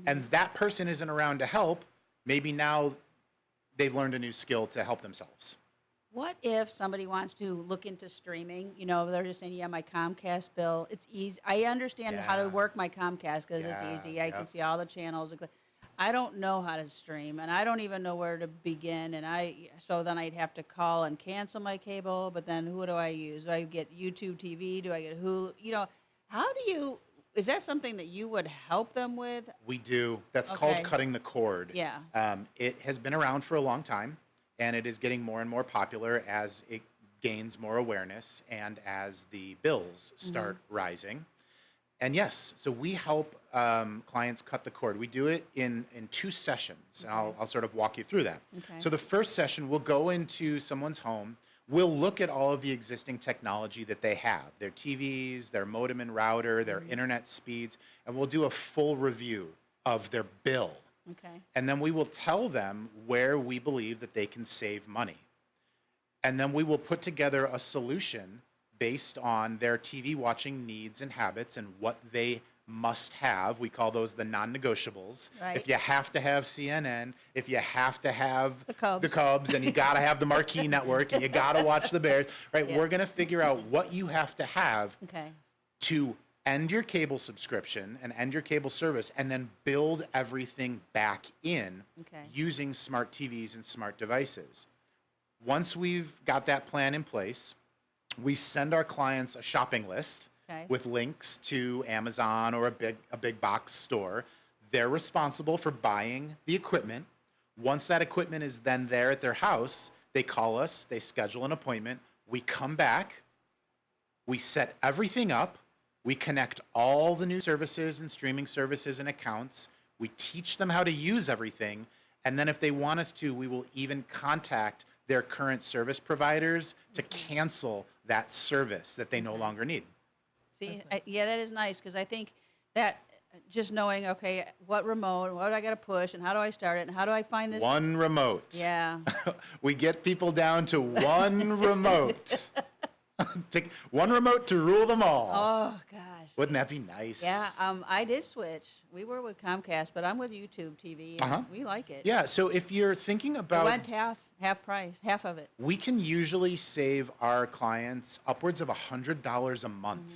and that person isn't around to help. Maybe now they've learned a new skill to help themselves. What if somebody wants to look into streaming? You know, they're just saying, yeah, my Comcast bill, it's easy. I understand how to work my Comcast because it's easy. I can see all the channels. I don't know how to stream, and I don't even know where to begin. And so then I'd have to call and cancel my cable, but then who do I use? Do I get YouTube TV? Do I get Hulu? You know, is that something that you would help them with? We do. That's Okay. called cutting the cord. Yeah. It has been around for a long time, and it is getting more and more popular as it gains more awareness and as the bills start rising. And yes, so we help clients cut the cord. We do it in 2 sessions. And I'll sort of walk you through that. Okay. So the first session, we'll go into someone's home. We'll look at all of the existing technology that they have, their TVs, their modem and router, their internet speeds, and we'll do a full review of their bill. Okay. And then we will tell them where we believe that they can save money. And then we will put together a solution based on their TV watching needs and habits and what they must have. We call those the non-negotiables. Right. If you have to have CNN, if you have to have The Cubs, and you got to have the Marquee Network, and you got to watch the Bears, right? Yeah. We're going to figure out what you have to have Okay. to end your cable subscription and end your cable service, and then build everything back in Okay. using smart TVs and smart devices. Once we've got that plan in place, we send our clients a shopping list with links to Amazon or a big box store. They're responsible for buying the equipment. Once that equipment is then there at their house, they call us, they schedule an appointment. We come back, we set everything up, we connect all the new services and streaming services and accounts. We teach them how to use everything. And then if they want us to, we will even contact their current service providers to cancel that service that they no longer need. See, that is nice because I think that just knowing, okay, what remote, what do I got to push, and how do I start it, and how do I find this? One remote. Yeah. We get people down to one remote. Take one remote to rule them all. Oh, gosh. Wouldn't that be nice? Yeah, I did switch. We were with Comcast, but I'm with YouTube TV, and we like it. Yeah, so if you're thinking It about... went half price, half of it. We can usually save our clients upwards of $100 a month.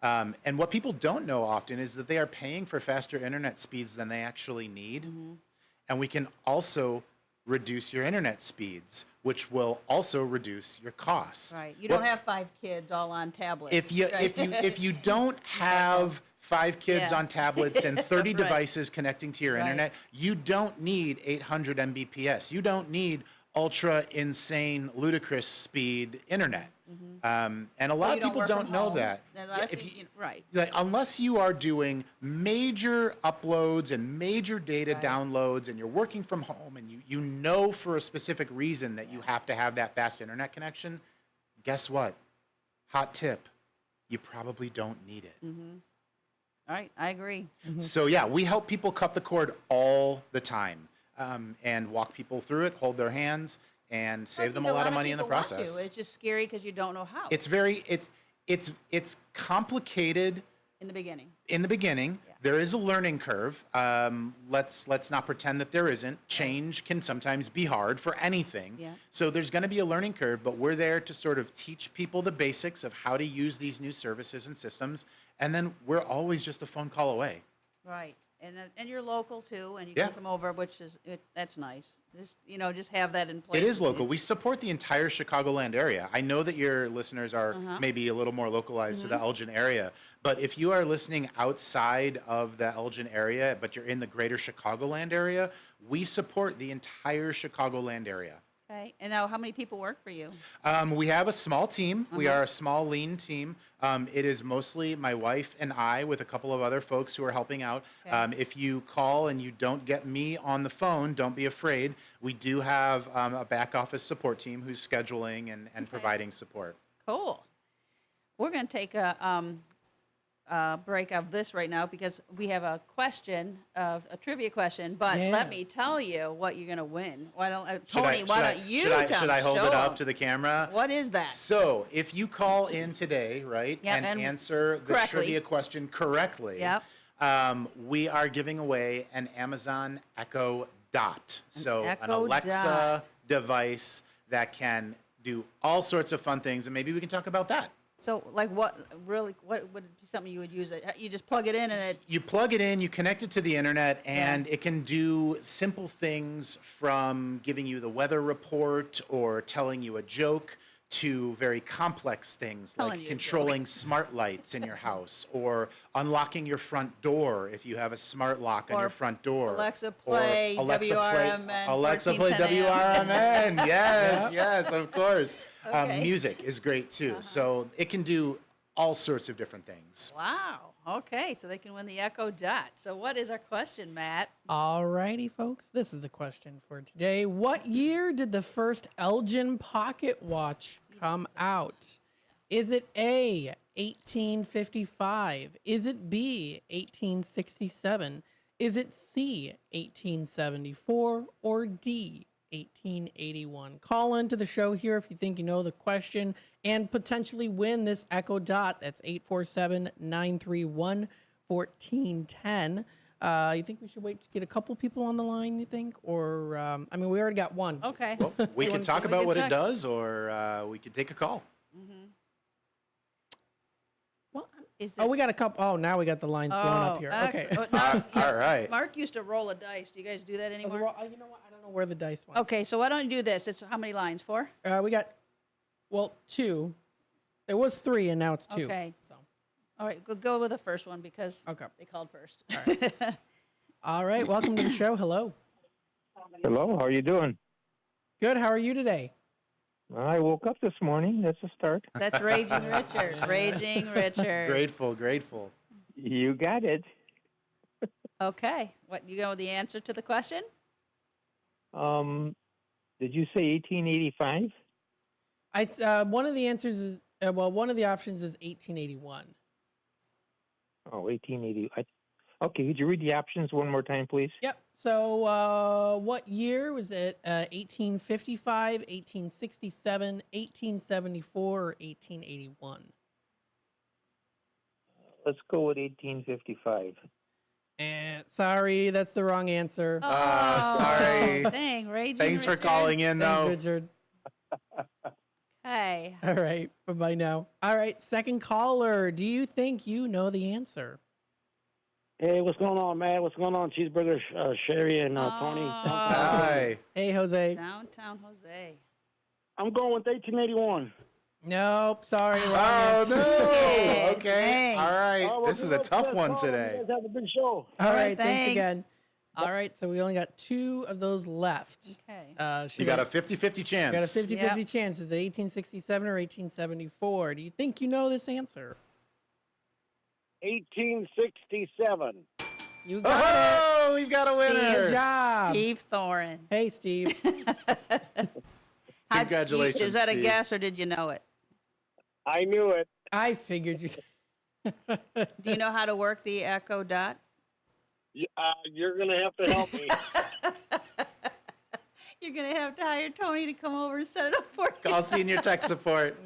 And what people don't know often is that they are paying for faster internet speeds than they actually need. And we can also reduce your internet speeds, which will also reduce your costs. Right. You don't have 5 kids all on tablets. If you don't have 5 kids Yeah. on tablets and 30 Right. devices connecting to your Right. internet, you don't need 800 Mbps. You don't need ultra insane ludicrous speed internet. And a lot you of don't people work don't from know home. that. A lot of people- right. Like, unless you are doing major uploads and major data downloads and you're working from home and you know for a specific reason that you have to have that fast internet connection, guess what? Hot tip, you probably don't need it. All right, I agree. So yeah, we help people cut the cord all the time and walk people through it, hold their hands, and save them a lot of money in the people want process. to. It's just scary because you don't know how. It's complicated in the beginning. in the beginning. There is a learning curve. Let's not pretend that there isn't. Change can sometimes be hard for anything. Yeah. So there's going to be a learning curve, but we're there to sort of teach people the basics of how to use these new services and systems, and then we're always just a phone call away. Right. And you're local too, and you Yeah. can come over, that's nice. Just have that in place. It is local. We support the entire Chicagoland area. I know that your listeners are maybe a little more localized to the Elgin area, but if you are listening outside of the Elgin area, but you're in the greater Chicagoland area, we support the entire Chicagoland area. Okay. And now, how many people work for you? We have a small team. We are a small, lean team. It is mostly my wife and I with a couple of other folks who are helping out. Okay. If you call and you don't get me on the phone, don't be afraid. We do have a back office support team who's scheduling and providing support. Cool. We're going to take a break of this right now because we have a question, a trivia question. But let me tell you what you're going to win. Why don't Tony? Why don't you tell? Should I hold it up them. to the camera? What is that? So, if you call in today, right, Yep, and answer the correctly. trivia question correctly, Yep. We are giving away an Amazon Echo Dot. So, an Echo Alexa Dot. device that can do all sorts of fun things, and maybe we can talk about that. So, like, what would be something you would use it? You just plug it in and it. You plug it in, you connect it to the internet, and it can do simple things from giving you the weather report or telling you a joke to very complex things Telling like you a controlling smart lights in your house or unlocking your front door if you have a smart lock on Or your front door. Alexa, play Or Alexa, WRMN. Alexa, play 1410 AM. WRMN. Yes, yes, of course. Okay. Music is great too. So it can do all sorts of different things. Wow. Okay, so they can win the Echo Dot. So what is our question, Matt? All righty, folks. This is the question for today. What year did the first Elgin pocket watch come out? Is it A, 1855? Is it B, 1867? Is it C, 1874? Or D, 1881? Call into the show here if you think you know the question and potentially win this Echo Dot. That's 847-931-1410. You think we should wait to get a couple people on the line, you think? Or, I mean, we already got one. Okay. Well, we can talk about what it does, or we could take a call. Oh, we got a couple. Oh, now we got the lines blowing up here. Okay. All right. Mark used to roll a dice. Do you guys do that anymore? You know what? I don't know where the dice went. Okay, so why don't you do this? It's how many lines? 4? We got, well, 2. There was 3, and now it's 2. Okay. So. All right, go with the first one because they called first. All right. All right. Welcome to the show. Hello. Hello. How are you doing? Good. How are you today? I woke up this morning. That's a start. That's Raging Richard. Raging Richard. Grateful. You got it. Okay. What, you go with the answer to the question? Did you say 1885? One of the answers is, one of the options is 1881. Oh, 1880. Okay, could you read the options one more time, please? Yep. So what year was it? 1855, 1867, 1874, or 1881? Let's go with 1855. And sorry, that's the wrong answer. Oh, sorry. Dang, Raging Thanks for Richard. calling in, though. Thanks, Richard. Hey. All right. Bye-bye now. All right, second caller. Do you think you know the answer? Hey, what's going on, Matt? What's going on, Cheeseburger, Sherry, and Tony? Hi. Hey, Jose. Downtown Jose. I'm going with 1881. Nope. Sorry. Wrong Oh, answer. no. Okay. Dang. All right. Oh, well, This is a good tough luck, one Tom. today. You guys have a good show. All right. Thanks thanks. again. All right. So we only got 2 of those left. Okay. You got a 50-50 chance. You got a 50-50 chance. Is it 1867 or 1874? Do you think you know this answer? 1867. You got Oh, we've got a winner. Good job. Steve Thorin. Hey, Steve. Congratulations, Is that a Steve. guess or did you know it? I knew it. I figured you. Do you know how to work the Echo Dot? You're going to have to help me. You're going to have to hire Tony to come over and set it up for you. Call senior tech support.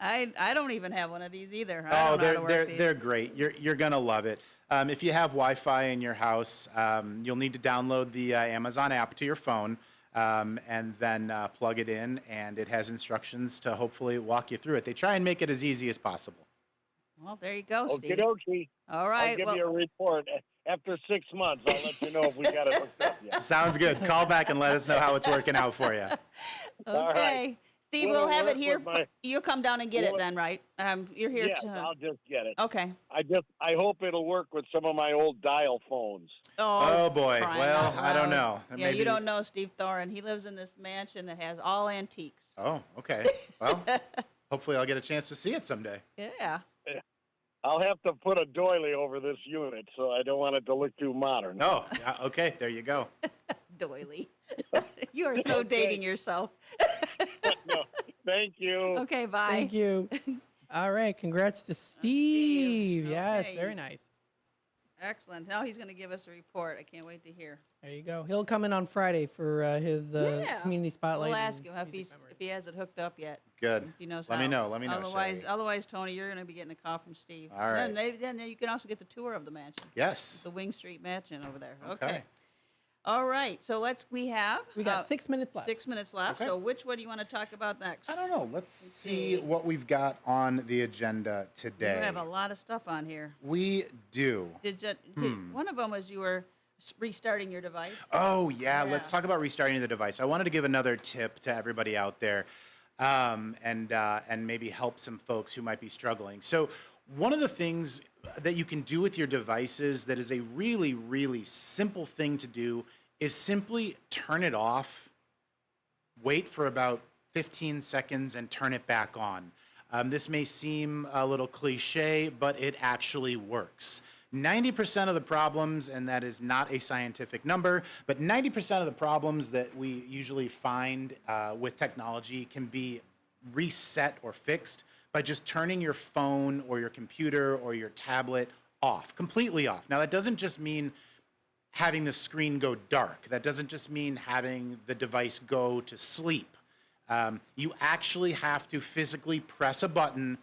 I don't even have one of these either. I don't know how to work these. they're great. You're gonna love it. If you have Wi-Fi in your house, you'll need to download the Amazon app to your phone, and then plug it in, and it has instructions to hopefully walk you through it. They try and make it as easy as possible. Well, there you go, Steve. Okie-dokie. All right. I'll give you a report. After 6 months, I'll let you know if we got it hooked up yet. Sounds good. Call back and let us know how it's working out for you. Okay. Steve, What'll we'll have it work here. with my- You'll come down and get it What- then, right? You're here Yes, to. I'll just get it. Okay. I hope it'll work with some of my old dial phones. Oh, boy. crying Well, out I don't loud. know. Yeah, you don't know Steve Thorin. He lives in this mansion that has all antiques. Oh, okay. Well, hopefully I'll get a chance to see it someday. Yeah. I'll have to put a doily over this unit, so I don't want it to look too modern. Oh, yeah, okay. There you go. Doily. You are so dating yourself. No, thank you. Okay, bye. Thank you. All right, congrats to Steve. Yes, Okay. very nice. Excellent. Now he's going to give us a report. I can't wait to hear. There you go. He'll come in on Friday for his community spotlight. We'll ask and him if music if he has it hooked up yet. Good. If he knows Let how. me know. Let me know, Otherwise, Tony, you're going to be getting a call from Steve. All right. Then you can also get the tour of the mansion. Yes. The Wing Street Mansion over there. Okay. All right. So we got 6 minutes left. 6 minutes left. Okay. So which one do you want to talk about next? I don't know. Let's see what we've got on the agenda today. You have a lot of stuff on here. We do. One of them was you were restarting your device. Oh, yeah. Let's talk about restarting the device. I wanted to give another tip to everybody out there and maybe help some folks who might be struggling. So one of the things that you can do with your devices that is a really, really simple thing to do is simply turn it off, wait for about 15 seconds, and turn it back on. This may seem a little cliche, but it actually works. 90% of the problems, and that is not a scientific number, but 90% of the problems that we usually find with technology can be reset or fixed by just turning your phone or your computer or your tablet off, completely off. Now, that doesn't just mean having the screen go dark. That doesn't just mean having the device go to sleep. You actually have to physically press a button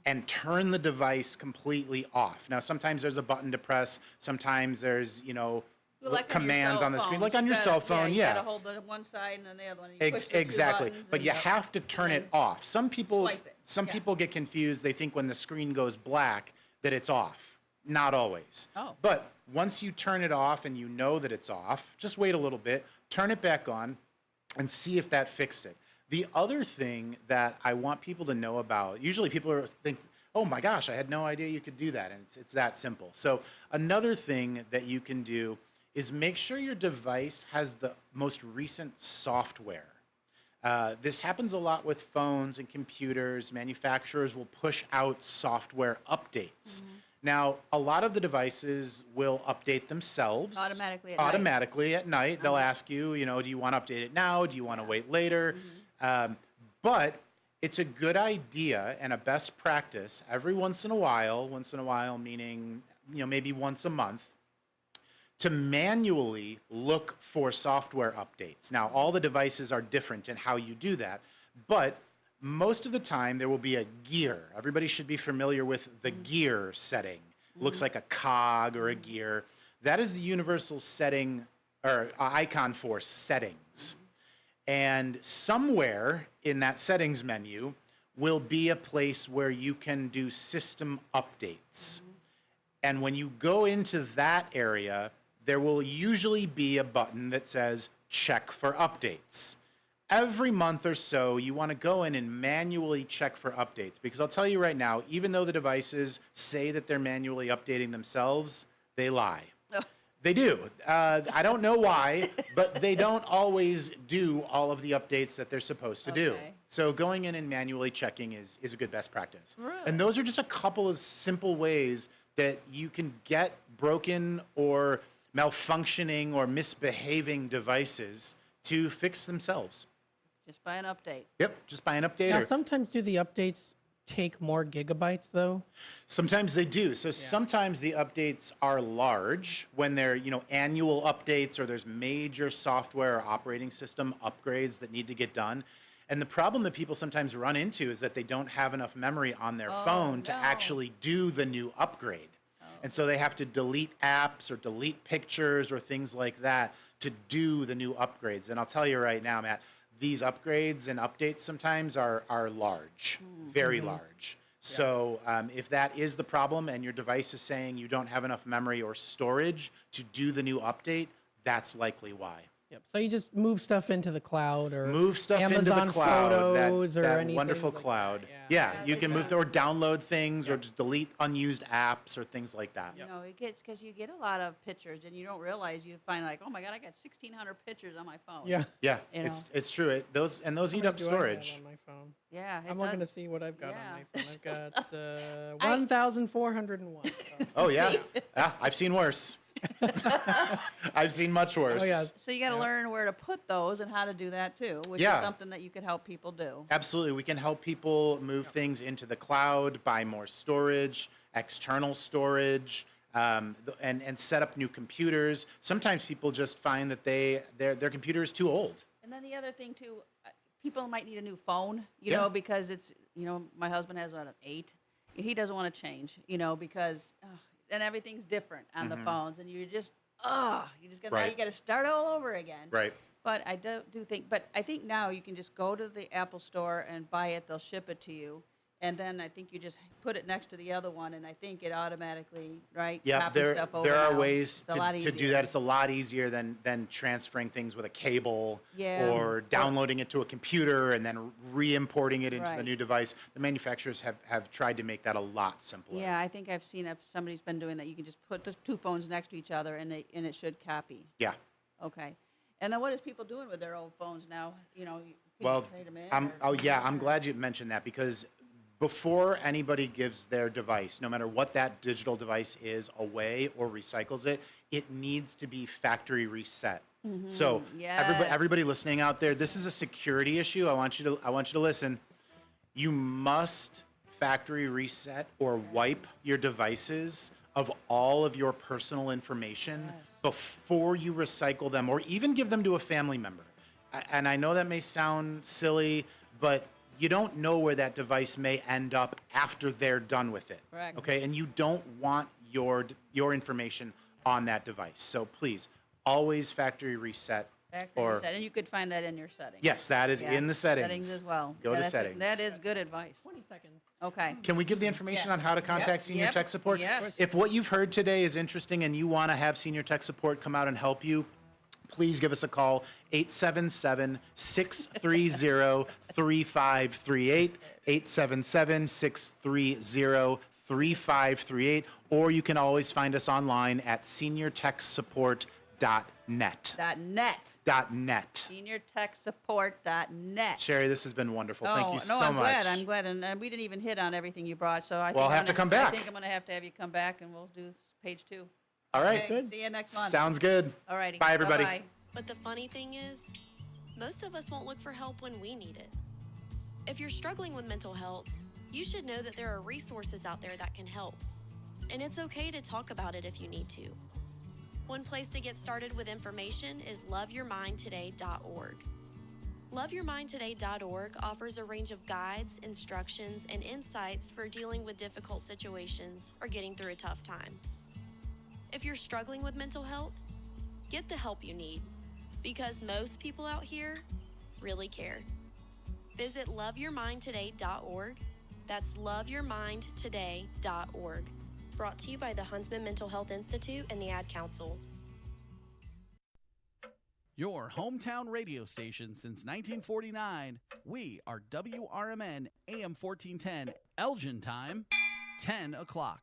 and turn the device completely off. Now, sometimes there's a button to press. Sometimes there's, Like commands on the screen, like on your cell phone. You Yeah, gotta hold the one side and then the other one. You push the two exactly. buttons But and you have to turn it off. Some people, swipe it. people get confused. They think when the screen goes black that it's off. Not always. Oh. But once you turn it off and you know that it's off, just wait a little bit, turn it back on, and see if that fixed it. The other thing that I want people to know about, usually people think, oh my gosh, I had no idea you could do that, and it's that simple. So another thing that you can do is make sure your device has the most recent software. This happens a lot with phones and computers. Manufacturers will push out software updates. Now, a lot of the devices will update themselves automatically at night. They'll ask you, do you want to update it now? Do you want to wait later? But it's a good idea and a best practice every once in a while meaning, maybe once a month, to manually look for software updates. Now, all the devices are different in how you do that, but most of the time there will be a gear. Everybody should be familiar with the gear setting. Looks like a cog or a gear. That is the universal setting or icon for settings. And somewhere in that settings menu will be a place where you can do system updates. And when you go into that area, there will usually be a button that says check for updates. Every month or so, you want to go in and manually check for updates, because I'll tell you right now, even though the devices say that they're manually updating themselves, they lie. They do. I don't know why, but they don't always do all of the updates that they're supposed to do. So going in and manually checking is a good best practice. Really? And those are just a couple of simple ways that you can get broken or malfunctioning or misbehaving devices to fix themselves. Just buy an update. Yep, just buy an update. Now, sometimes do the updates take more gigabytes, though? Sometimes they do. So sometimes the updates are large when they're, annual updates or there's major software or operating system upgrades that need to get done. And the problem that people sometimes run into is that they don't have enough memory on their phone to actually do the new upgrade. And so they have to delete apps or delete pictures or things like that to do the new upgrades. And I'll tell you right now, Matt, these upgrades and updates sometimes are large, very large. So if that is the problem and your device is saying you don't have enough memory or storage to do the new update, that's likely why. Yep. So you just move stuff into the cloud or move stuff Amazon into the cloud, Photos or that anything wonderful like cloud. that. Yeah, you can move or download things or just delete unused apps or things like that. You know, it gets because you get a lot of pictures and you don't realize you find like, oh my God, I got 1,600 pictures on my phone. Yeah. Yeah, You know? it's true. Those How eat many up do I have storage. on my phone? Yeah, it I'm looking to does. see what I've got on Yeah. my phone. I've got 1,401. Oh yeah, yeah. I've seen worse. I've seen much worse. Oh yes. So you got to learn where to put those and how to do that too, which Yeah. is something that you could help people do. Absolutely. We can help people move things into the cloud, buy more storage, external storage, and set up new computers. Sometimes people just find that their computer is too old. And then the other thing too, people might need a new phone, you know, because it's, you know, my husband has an 8. He doesn't want to change, you know, because then everything's different on the phones, and you just now you got to start all over again. Right. But I do think, but I think now you can just go to the Apple store and buy it. They'll ship it to you, and then I think you just put it next to the other one, and I think it automatically Yeah, copies stuff over. there are now. ways It's a lot to do easier. that. It's a lot easier than transferring things with a cable Yeah. or downloading it to a computer and then re-importing it into the Right. new device. The manufacturers have tried to make that a lot simpler. Yeah, I think I've seen somebody's been doing that. You can just put the 2 phones next to each other, and it should copy. Yeah. Okay. And then what is people doing with their old phones now? You know, can Well, you trade them in? I'm glad you mentioned that because before anybody gives their device, no matter what that digital device is, away or recycles it, it needs to be factory reset. So everybody listening out there, this is a security issue. I want you to listen. You must factory reset or wipe your devices of all of your personal information before you recycle them or even give them to a family member. And I know that may sound silly, but you don't know where that device may end up after they're done with it. Correct. Okay, and you don't want your information on that device. So please, always factory reset. And you could find that in your settings. Yes, that is in the settings. Settings as well. Go to That's settings. That is good advice. 20 seconds. Okay. Can we give the information on how to contact Senior Tech Support? Yes. If what you've heard today is interesting and you want to have Senior Tech Support come out and help you, please give us a call, 877-630-3538, 877-630-3538, or you can always find us online at seniortechsupport.net. .net. .net. SeniorTechSupport.net. Sherry, this has been wonderful. Thank you so I'm much. I'm glad. And we didn't even hit on everything you brought, so I think I'll have to come back. I think I'm going to have you come back, and we'll do page 2. All right. Okay, see you next month. Sounds good. All righty. Bye, everybody. Bye-bye. But the funny thing is, most of us won't look for help when we need it. If you're struggling with mental health, you should know that there are resources out there that can help. And it's okay to talk about it if you need to. One place to get started with information is loveyourmindtoday.org. Loveyourmindtoday.org offers a range of guides, instructions, and insights for dealing with difficult situations or getting through a tough time. If you're struggling with mental health, get the help you need, because most people out here really care. Visit loveyourmindtoday.org. That's loveyourmindtoday.org. Brought to you by the Huntsman Mental Health Institute and the Ad Council. Your hometown radio station since 1949. We are WRMN AM 1410, Elgin time, 10 o'clock.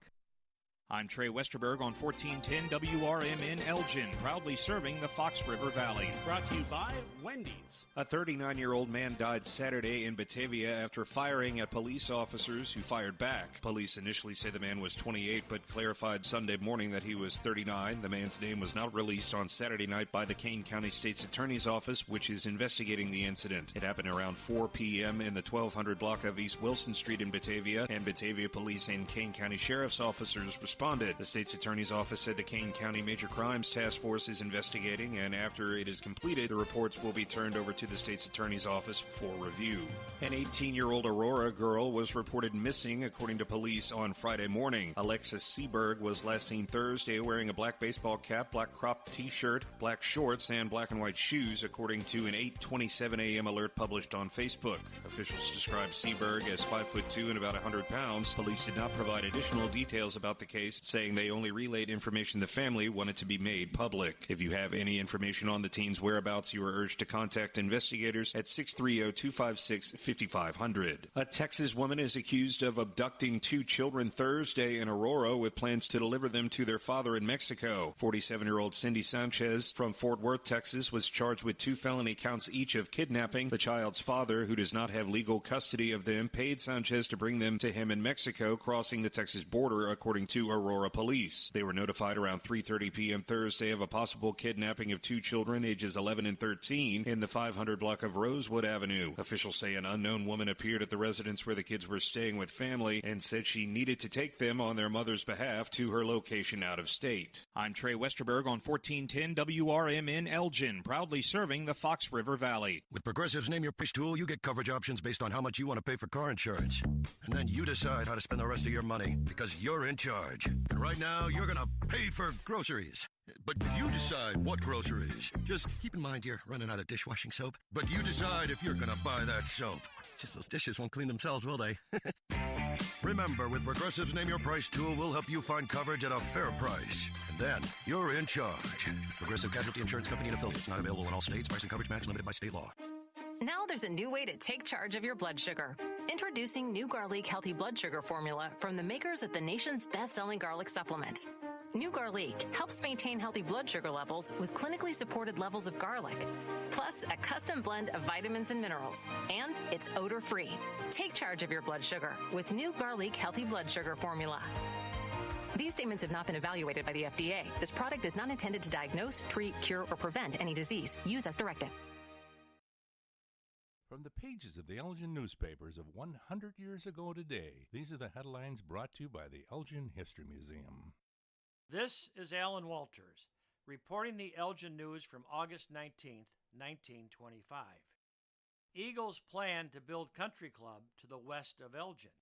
I'm Trey Westerberg on 1410 WRMN Elgin, proudly serving the Fox River Valley. Brought to you by Wendy's. A 39-year-old man died Saturday in Batavia after firing at police officers who fired back. Police initially say the man was 28, but clarified Sunday morning that he was 39. The man's name was not released on Saturday night by the Kane County State's Attorney's Office, which is investigating the incident. It happened around 4 p.m. in the 1200 block of East Wilson Street in Batavia, and Batavia Police and Kane County Sheriff's officers responded. The State's Attorney's Office said the Kane County Major Crimes Task Force is investigating, and after it is completed, the reports will be turned over to the State's Attorney's Office for review. An 18-year-old Aurora girl was reported missing, according to police, on Friday morning. Alexis Seberg was last seen Thursday wearing a black baseball cap, black cropped t-shirt, black shorts, and black and white shoes, according to an 8:27 a.m. alert published on Facebook. Officials described Seberg as 5'2" and about 100 pounds. Police did not provide additional details about the case. case, saying they only relayed information the family wanted to be made public. If you have any information on the teen's whereabouts, you are urged to contact investigators at 630-256-5500. A Texas woman is accused of abducting 2 children Thursday in Aurora with plans to deliver them to their father in Mexico. 47-year-old Cindy Sanchez from Fort Worth, Texas, was charged with 2 felony counts each of kidnapping. The child's father, who does not have legal custody of them, paid Sanchez to bring them to him in Mexico, crossing the Texas border, according to Aurora police. They were notified around 3:30 p.m. Thursday of a possible kidnapping of 2 children ages 11 and 13 in the 500 block of Rosewood Avenue. Officials say an unknown woman appeared at the residence where the kids were staying with family and said she needed to take them on their mother's behalf to her location out of state. I'm Trey Westerberg on 1410 WRMN Elgin, proudly serving the Fox River Valley. With Progressive's Name Your Price tool, you get coverage options based on how much you want to pay for car insurance. And then you decide how to spend the rest of your money, because you're in charge. And right now, you're going to pay for groceries. But you decide what groceries. Just keep in mind you're running out of dishwashing soap. But you decide if you're going to buy that soap. It's just those dishes won't clean themselves, will they? Remember, with Progressive's Name Your Price tool, we'll help you find coverage at a fair price. And then you're in charge. Progressive Casualty Insurance Company and affiliates. Not available in all states. Price and coverage match limited by state law. Now there's a new way to take charge of your blood sugar. Introducing New Garlic Healthy Blood Sugar Formula from the makers of the nation's best-selling garlic supplement. New Garlic helps maintain healthy blood sugar levels with clinically supported levels of garlic, plus a custom blend of vitamins and minerals. And it's odor-free. Take charge of your blood sugar with New Garlic Healthy Blood Sugar Formula. These statements have not been evaluated by the FDA. This product is not intended to diagnose, treat, cure, or prevent any disease. Use as directed. From the pages of the Elgin newspapers of 100 years ago today, these are the headlines brought to you by the Elgin History Museum. This is Alan Walters, reporting the Elgin news from August 19th, 1925. Eagles plan to build country club to the west of Elgin.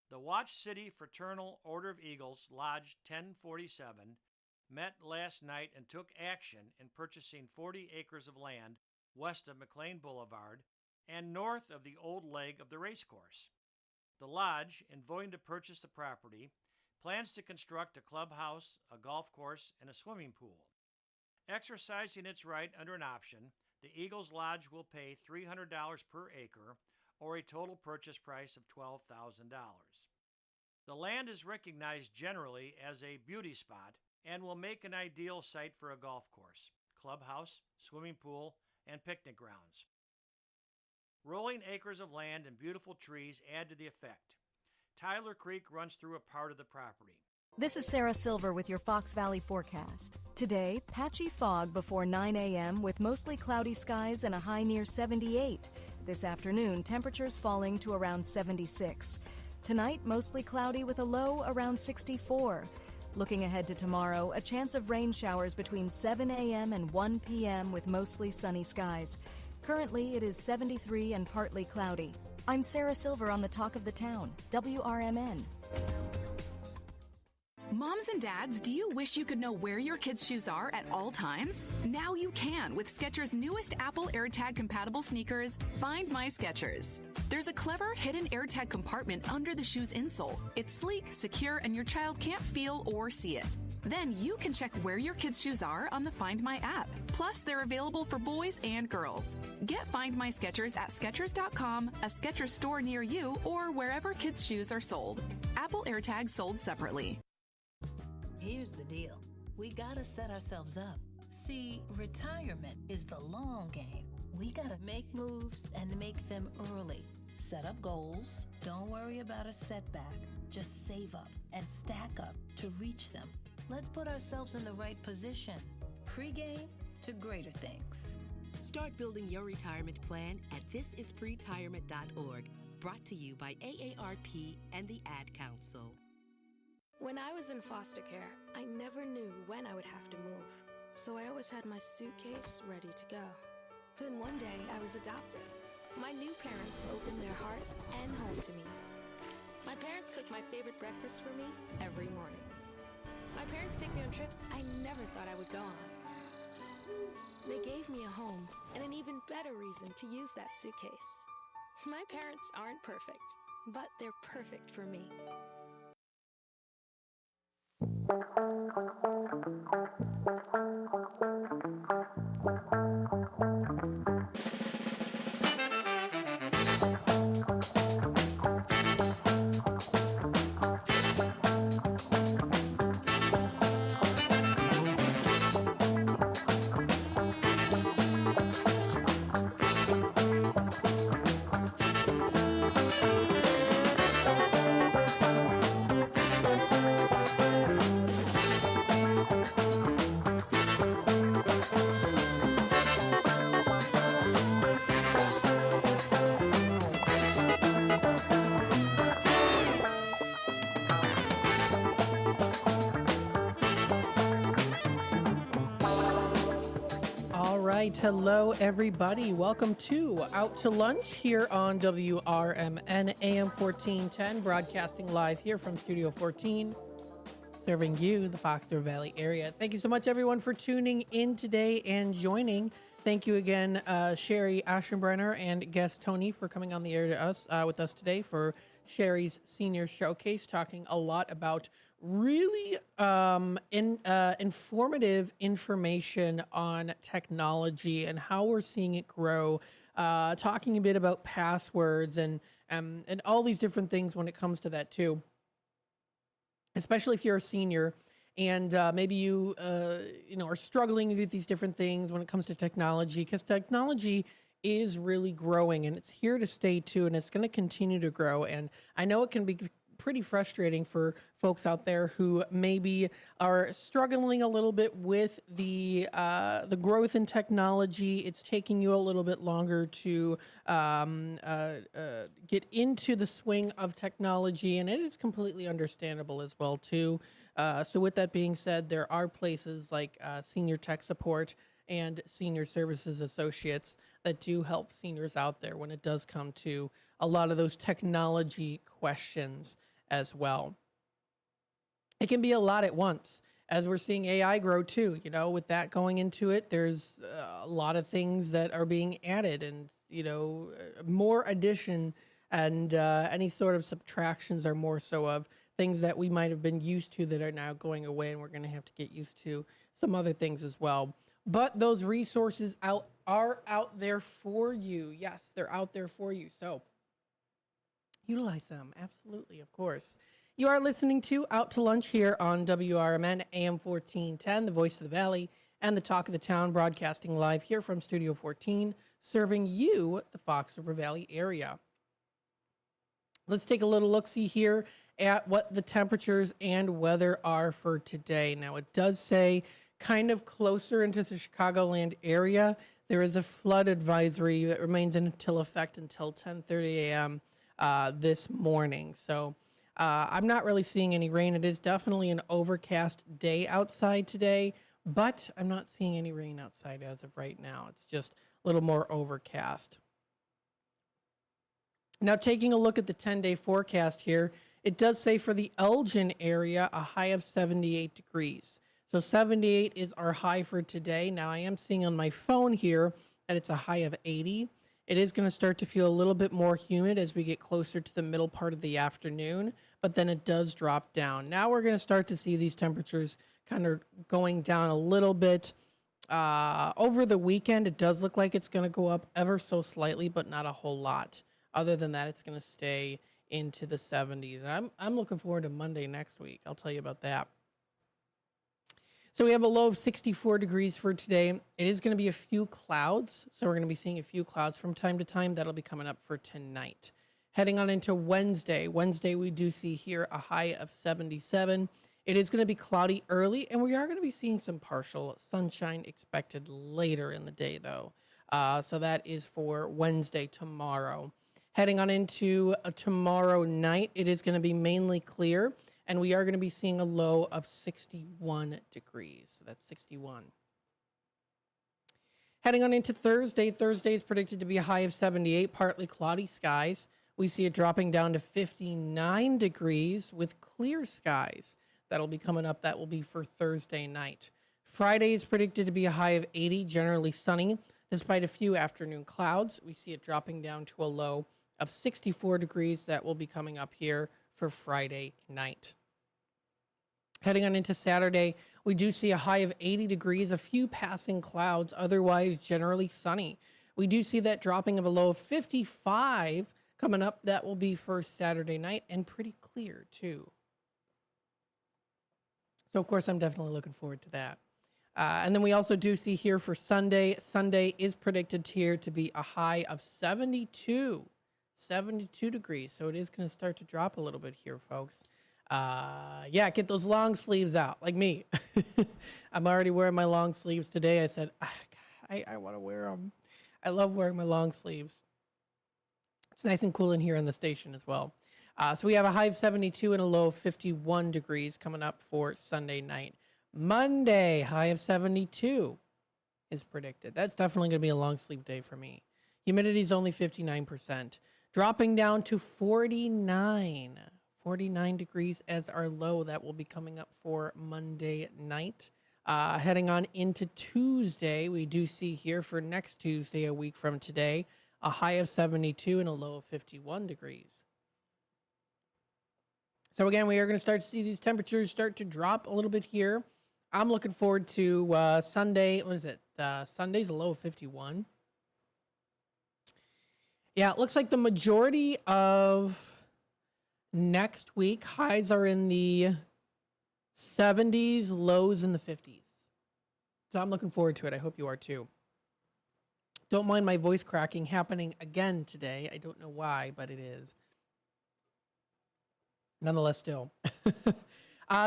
The Watch City Fraternal Order of Eagles, Lodge 1047, met last night and took action in purchasing 40 acres of land west of McLean Boulevard and north of the old leg of the racecourse. The lodge, in voting to purchase the property, plans to construct a clubhouse, a golf course, and a swimming pool. Exercising its right under an option, the Eagles Lodge will pay $300 per acre, or a total purchase price of $12,000. The land is recognized generally as a beauty spot and will make an ideal site for a golf course, clubhouse, swimming pool, and picnic grounds. Rolling acres of land and beautiful trees add to the effect. Tyler Creek runs through a part of the property. This is Sarah Silver with your Fox Valley forecast. Today, patchy fog before 9 a.m. with mostly cloudy skies and a high near 78. This afternoon, temperatures falling to around 76. Tonight, mostly cloudy with a low around 64. Looking ahead to tomorrow, a chance of rain showers between 7 a.m. and 1 p.m. with mostly sunny skies. Currently, it is 73 and partly cloudy. I'm Sarah Silver on the Talk of the Town, WRMN. Moms and dads, do you wish you could know where your kids' shoes are at all times? Now you can with Skechers' newest Apple AirTag compatible sneakers, Find My Skechers. There's a clever hidden AirTag compartment under the shoe's insole. It's sleek, secure, and your child can't feel or see it. Then you can check where your kids' shoes are on the Find My app. Plus, they're available for boys and girls. Get Find My Skechers at Skechers.com, a Skechers store near you, or wherever kids' shoes are sold. Apple AirTags sold separately. Here's the deal. We gotta set ourselves up. See, retirement is the long game. We gotta make moves and make them early. Set up goals. Don't worry about a setback. Just save up and stack up to reach them. Let's put ourselves in the right position. Pre-game to greater things. Start building your retirement plan at thisispretirement.org. Brought to you by AARP and the Ad Council. When I was in foster care, I never knew when I would have to move. So I always had my suitcase ready to go. Then one day I was adopted. My new parents opened their hearts and home to me. My parents cook my favorite breakfast for me every morning. My parents take me on trips I never thought I would go on. They gave me a home and an even better reason to use that suitcase. My parents aren't perfect, but they're perfect for me. All right. Hello, everybody. Welcome to Out to Lunch here on WRMN AM 1410, broadcasting live here from Studio 14, serving you, the Fox River Valley area. Thank you so much, everyone, for tuning in today and joining. Thank you again, Sherry Aschenbrenner and guest Tony, for coming on the air to us with us today for Sherry's Senior Showcase, talking a lot about really informative information on technology and how we're seeing it grow. Talking a bit about passwords and all these different things when it comes to that too. Especially if you're a senior and maybe you are struggling with these different things when it comes to technology, because technology is really growing and it's here to stay too, and it's going to continue to grow. And I know it can be pretty frustrating for folks out there who maybe are struggling a little bit with the growth in technology. It's taking you a little bit longer to get into the swing of technology, and it is completely understandable as well too. So with that being said, there are places like Senior Tech Support and Senior Services Associates that do help seniors out there when it does come to a lot of those technology questions as well. It can be a lot at once, as we're seeing AI grow too. With that going into it, there's a lot of things that are being added, and more addition and any sort of subtractions are more so of things that we might have been used to that are now going away, and we're going to have to get used to some other things as well. But those resources are out there for you. Yes, they're out there for you. So utilize them. Absolutely, of course. You are listening to Out to Lunch here on WRMN AM 1410, the voice of the valley and the talk of the town, broadcasting live here from Studio 14, serving you, the Fox River Valley area. Let's take a little look-see here at what the temperatures and weather are for today. Now, it does say kind of closer into the Chicagoland area, there is a flood advisory that remains until effect until 10:30 a.m. This morning. So I'm not really seeing any rain. It is definitely an overcast day outside today, but I'm not seeing any rain outside as of right now. It's just a little more overcast. Now, taking a look at the 10-day forecast here, it does say for the Elgin area, a high of 78 degrees. So 78 is our high for today. Now, I am seeing on my phone here that it's a high of 80. It is going to start to feel a little bit more humid as we get closer to the middle part of the afternoon, but then it does drop down. Now we're going to start to see these temperatures kind of going down a little bit. Over the weekend, it does look like it's going to go up ever so slightly, but not a whole lot. Other than that, it's going to stay into the 70s. I'm looking forward to Monday next week. I'll tell you about that. So we have a low of 64 degrees for today. It is going to be a few clouds. So we're going to be seeing a few clouds from time to time. That'll be coming up for tonight. Heading on into Wednesday. Wednesday, we do see here a high of 77. It is going to be cloudy early, and we are going to be seeing some partial sunshine expected later in the day, though. So that is for Wednesday, tomorrow. Heading on into tomorrow night, it is going to be mainly clear, and we are going to be seeing a low of 61 degrees. So that's 61. Heading on into Thursday. Thursday is predicted to be a high of 78, partly cloudy skies. We see it dropping down to 59 degrees with clear skies. That'll be coming up. That will be for Thursday night. Friday is predicted to be a high of 80, generally sunny. Despite a few afternoon clouds, we see it dropping down to a low of 64 degrees. That will be coming up here for Friday night. Heading on into Saturday, we do see a high of 80 degrees, a few passing clouds, otherwise generally sunny. We do see that dropping of a low of 55 coming up. That will be for Saturday night, and pretty clear too. So, of course, I'm definitely looking forward to that. And then we also do see here for Sunday. Sunday is predicted here to be a high of 72 degrees. So it is going to start to drop a little bit here, folks. Yeah, get those long sleeves out, like me. I'm already wearing my long sleeves today. I said, I want to wear them. I love wearing my long sleeves. It's nice and cool in here in the station as well. So we have a high of 72 and a low of 51 degrees coming up for Sunday night. Monday, high of 72 is predicted. That's definitely going to be a long sleeve day for me. Humidity is only 59%, dropping down to 49 degrees as our low. That will be coming up for Monday night. Heading on into Tuesday, we do see here for next Tuesday, a week from today, a high of 72 and a low of 51 degrees. So again, we are going to start to see these temperatures start to drop a little bit here. I'm looking forward to Sunday. What is it? Sunday's a low of 51. Yeah, it looks like the majority of next week, highs are in the 70s, lows in the 50s. So I'm looking forward to it. I hope you are too. Don't mind my voice cracking happening again today. I don't know why, but it is. Nonetheless, still.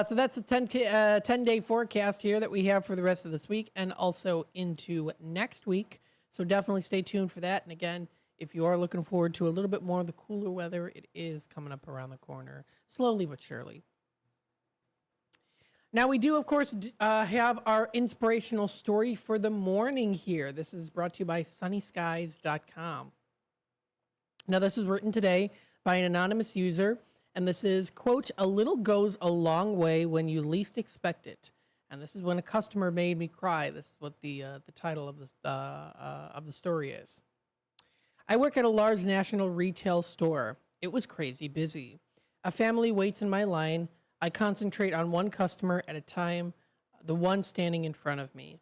So that's the 10-day forecast here that we have for the rest of this week and also into next week. So definitely stay tuned for that. And again, if you are looking forward to a little bit more of the cooler weather, it is coming up around the corner, slowly but surely. Now, we do, of course, have our inspirational story for the morning here. This is brought to you by sunnyskies.com. Now, this is written today by an anonymous user. And this is, quote, "A little goes a long way when you least expect it." And this is when a customer made me cry. This is what the title of the story is. "I work at a large national retail store. It was crazy busy. A family waits in my line. I concentrate on one customer at a time, the one standing in front of me.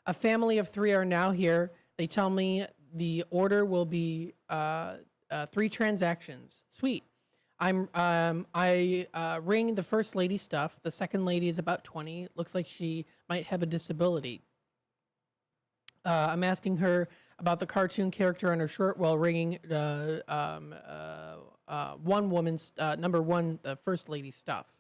A family of 3 are now here. They tell me the order will be 3 transactions. Sweet. I ring the first lady stuff. The second lady is about 20. Looks like she might have a disability. I'm asking her about the cartoon character on her shirt while ringing one woman's number 1, the first lady stuff.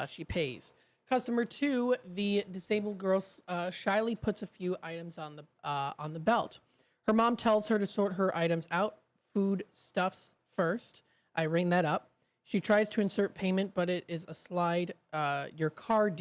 She pays. Customer 2, the disabled girl shyly puts a few items on the belt. Her mom tells her to sort her items out. Food stuffs first. I ring that up. She tries to insert payment, but it is a card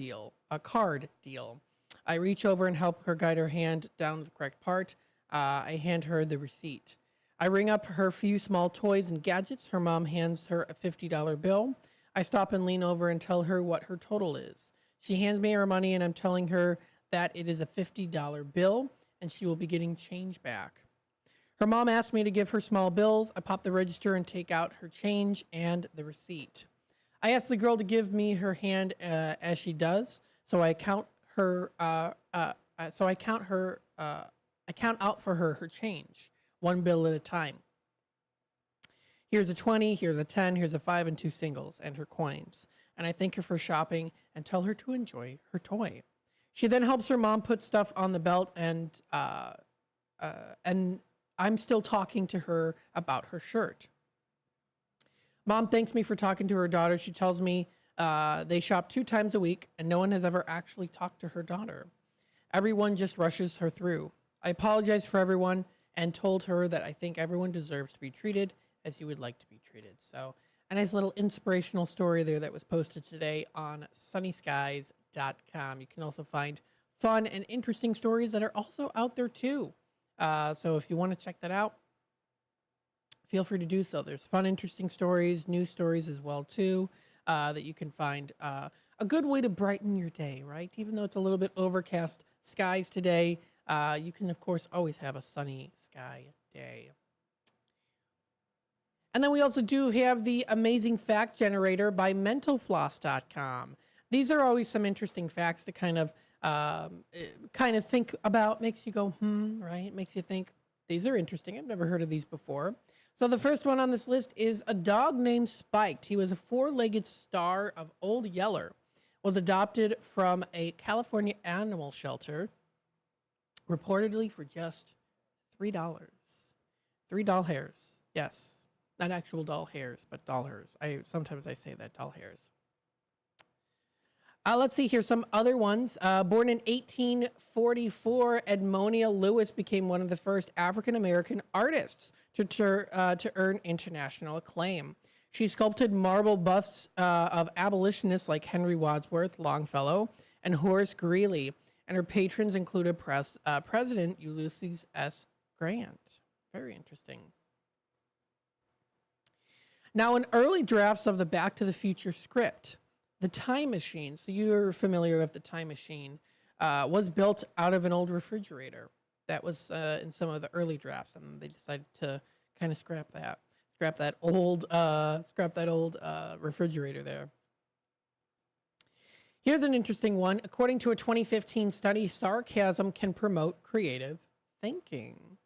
deal. I reach over and help her guide her hand down the correct part. I hand her the receipt. I ring up her few small toys and gadgets. Her mom hands her a $50 bill. I stop and lean over and tell her what her total is. She hands me her money, and I'm telling her that it is a $50 bill, and she will be getting change back. Her mom asked me to give her small bills. I pop the register and take out her change and the receipt. I ask the girl to give me her hand as she does. So I count out for her change, one bill at a time. Here's a 20, here's a 10, here's a 5 and 2 singles and her coins. And I thank her for shopping and tell her to enjoy her toy. She then helps her mom put stuff on the belt, and I'm still talking to her about her shirt. Mom thanks me for talking to her daughter. She tells me they shop 2 times a week, and no one has ever actually talked to her daughter. Everyone just rushes her through. I apologize for everyone and told her that I think everyone deserves to be treated as you would like to be treated. So a nice little inspirational story there that was posted today on sunnyskies.com. You can also find fun and interesting stories that are also out there too. So if you want to check that out, feel free to do so. There's fun, interesting stories, news stories as well too, that you can find. A good way to brighten your day, right? Even though it's a little bit overcast skies today, you can of course always have a sunny sky day. And then we also do have the amazing fact generator by mentalfloss.com. These are always some interesting facts to kind of think about. Makes you go, right? Makes you think, these are interesting. I've never heard of these before. So the first one on this list is a dog named Spiked. He was a four-legged star of Old Yeller. Was adopted from a California animal shelter, reportedly for just $3. 3 doll hairs. Yes. Not actual doll hairs, but doll hairs. Sometimes I say that, doll hairs. Let's see here, some other ones. Born in 1844, Edmonia Lewis became one of the first African-American artists to earn international acclaim. She sculpted marble busts of abolitionists like Henry Wadsworth Longfellow and Horace Greeley, and her patrons included President Ulysses S. Grant. Very interesting. Now, in early drafts of the Back to the Future script, the time machine, so you're familiar with the time machine, was built out of an old refrigerator. That was in some of the early drafts, and they decided to kind of scrap that old refrigerator there. Here's an interesting one. According to a 2015 study, sarcasm can promote creative thinking.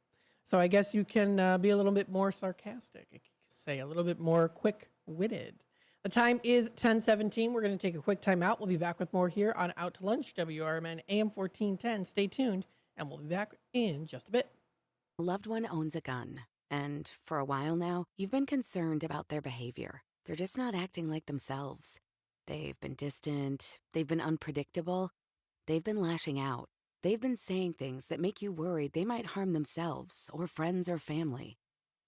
So I guess you can be a little bit more sarcastic. You could say a little bit more quick-witted. The time is 10:17. We're going to take a quick time out. We'll be back with more here on Out to Lunch, WRMN AM 1410. Stay tuned, and we'll be back in just a bit. A loved one owns a gun, and for a while now, you've been concerned about their behavior. They're just not acting like themselves. They've been distant. They've been unpredictable. They've been lashing out. They've been saying things that make you worried they might harm themselves or friends or family.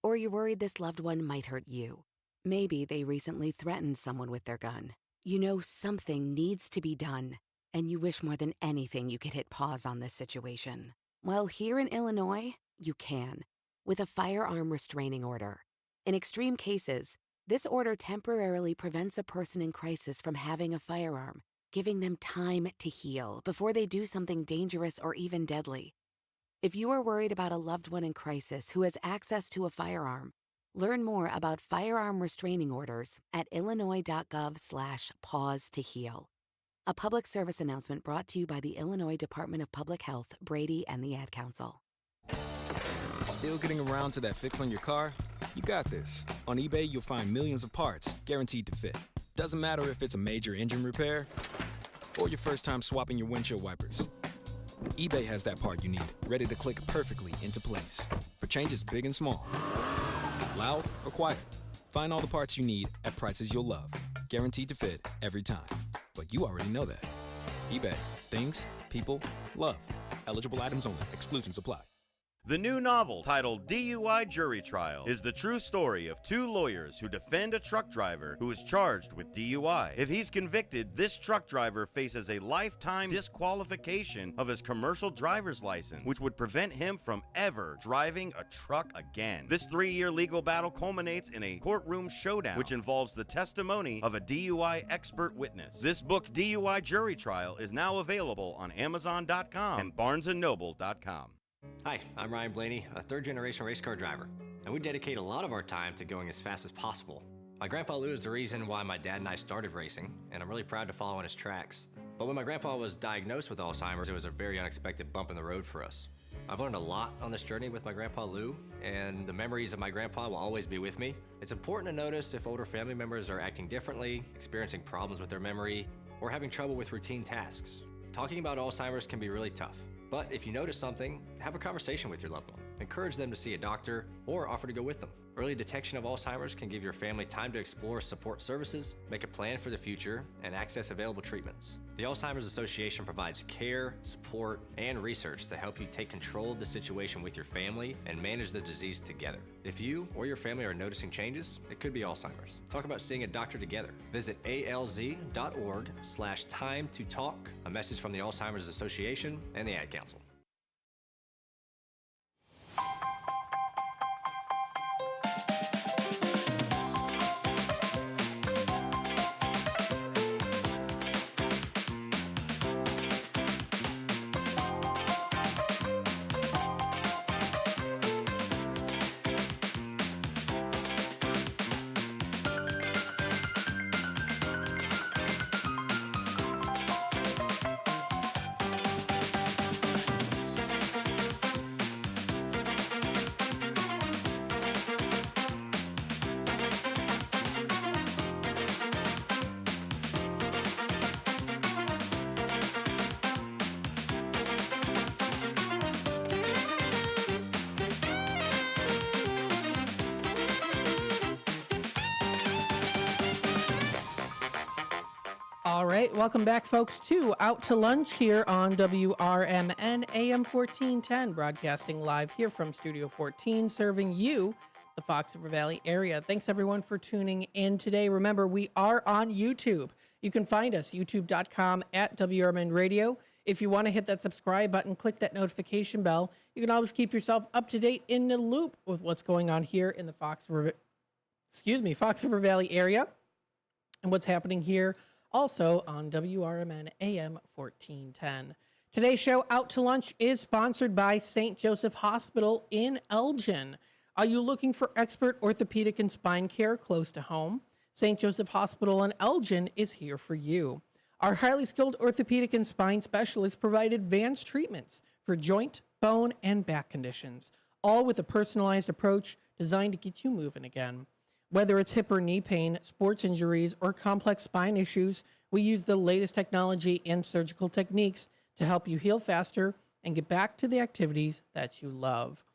Or you're worried this loved one might hurt you. Maybe they recently threatened someone with their gun. You know something needs to be done, and you wish more than anything you could hit pause on this situation. Well, here in Illinois, you can, with a firearm restraining order. In extreme cases, this order temporarily prevents a person in crisis from having a firearm, giving them time to heal before they do something dangerous or even deadly. If you are worried about a loved one in crisis who has access to a firearm, learn more about firearm restraining orders at illinois.gov/pause to heal. A public service announcement brought to you by the Illinois Department of Public Health, Brady, and the Ad Council. Still getting around to that fix on your car? You got this. On eBay, you'll find millions of parts guaranteed to fit. Doesn't matter if it's a major engine repair or your first time swapping your windshield wipers. eBay has that part you need, ready to click perfectly into place for changes big and small. Loud or quiet, find all the parts you need at prices you'll love. Guaranteed to fit every time. But you already know that. eBay. Things, people, love. Eligible items only. Exclusions apply. The new novel, titled DUI Jury Trial, is the true story of two lawyers who defend a truck driver who is charged with DUI. If he's convicted, this truck driver faces a lifetime disqualification of his commercial driver's license, which would prevent him from ever driving a truck again. This 3-year legal battle culminates in a courtroom showdown, which involves the testimony of a DUI expert witness. This book, DUI Jury Trial, is now available on Amazon.com and BarnesandNoble.com. Hi, I'm Ryan Blaney, a third-generation race car driver, and we dedicate a lot of our time to going as fast as possible. My grandpa Lou is the reason why my dad and I started racing, and I'm really proud to follow in his tracks. But when my grandpa was diagnosed with Alzheimer's, it was a very unexpected bump in the road for us. I've learned a lot on this journey with my grandpa Lou, and the memories of my grandpa will always be with me. It's important to notice if older family members are acting differently, experiencing problems with their memory, or having trouble with routine tasks. Talking about Alzheimer's can be really tough. But if you notice something, have a conversation with your loved one. Encourage them to see a doctor or offer to go with them. Early detection of Alzheimer's can give your family time to explore support services, make a plan for the future, and access available treatments. The Alzheimer's Association provides care, support, and research to help you take control of the situation with your family and manage the disease together. If you or your family are noticing changes, it could be Alzheimer's. Talk about seeing a doctor together. Visit alz.org/time to talk. A message from the Alzheimer's Association and the Ad Council. All right, welcome back, folks, to Out to Lunch here on WRMN AM 1410, broadcasting live here from Studio 14, serving you, the Fox River Valley area. Thanks, everyone, for tuning in today. Remember, we are on YouTube. You can find us, youtube.com at WRMN Radio. If you want to hit that subscribe button, click that notification bell. You can always keep yourself up to date in the loop with what's going on here in the Fox River Valley area and what's happening here also on WRMN AM 1410. Today's show, Out to Lunch, is sponsored by St. Joseph Hospital in Elgin. Are you looking for expert orthopedic and spine care close to home? St. Joseph Hospital in Elgin is here for you. Our highly skilled orthopedic and spine specialists provide advanced treatments for joint, bone, and back conditions, all with a personalized approach designed to get you moving again. Whether it's hip or knee pain, sports injuries, or complex spine issues, we use the latest technology and surgical techniques to help you heal faster and get back to the activities that you love.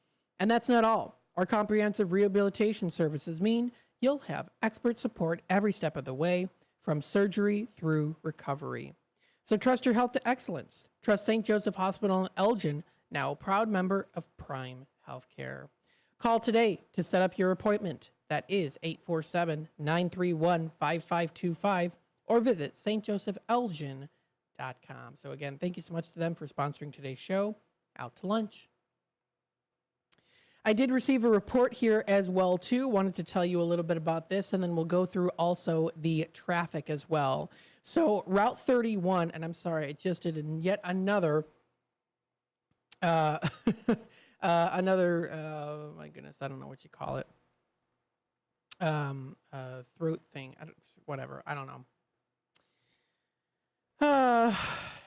And that's not all. Our comprehensive rehabilitation services mean you'll have expert support every step of the way, from surgery through recovery. So trust your health to excellence. Trust St. Joseph Hospital in Elgin, now a proud member of Prime Healthcare. Call today to set up your appointment. That is 847-931-5525, or visit stjosephelgin.com. So again, thank you so much to them for sponsoring today's show, Out to Lunch. I did receive a report here as well, too. Wanted to tell you a little bit about this, and then we'll go through also the traffic as well. So Route 31, and I'm sorry, I just did yet another my goodness, I don't know what you call it. Throat thing, whatever, I don't know.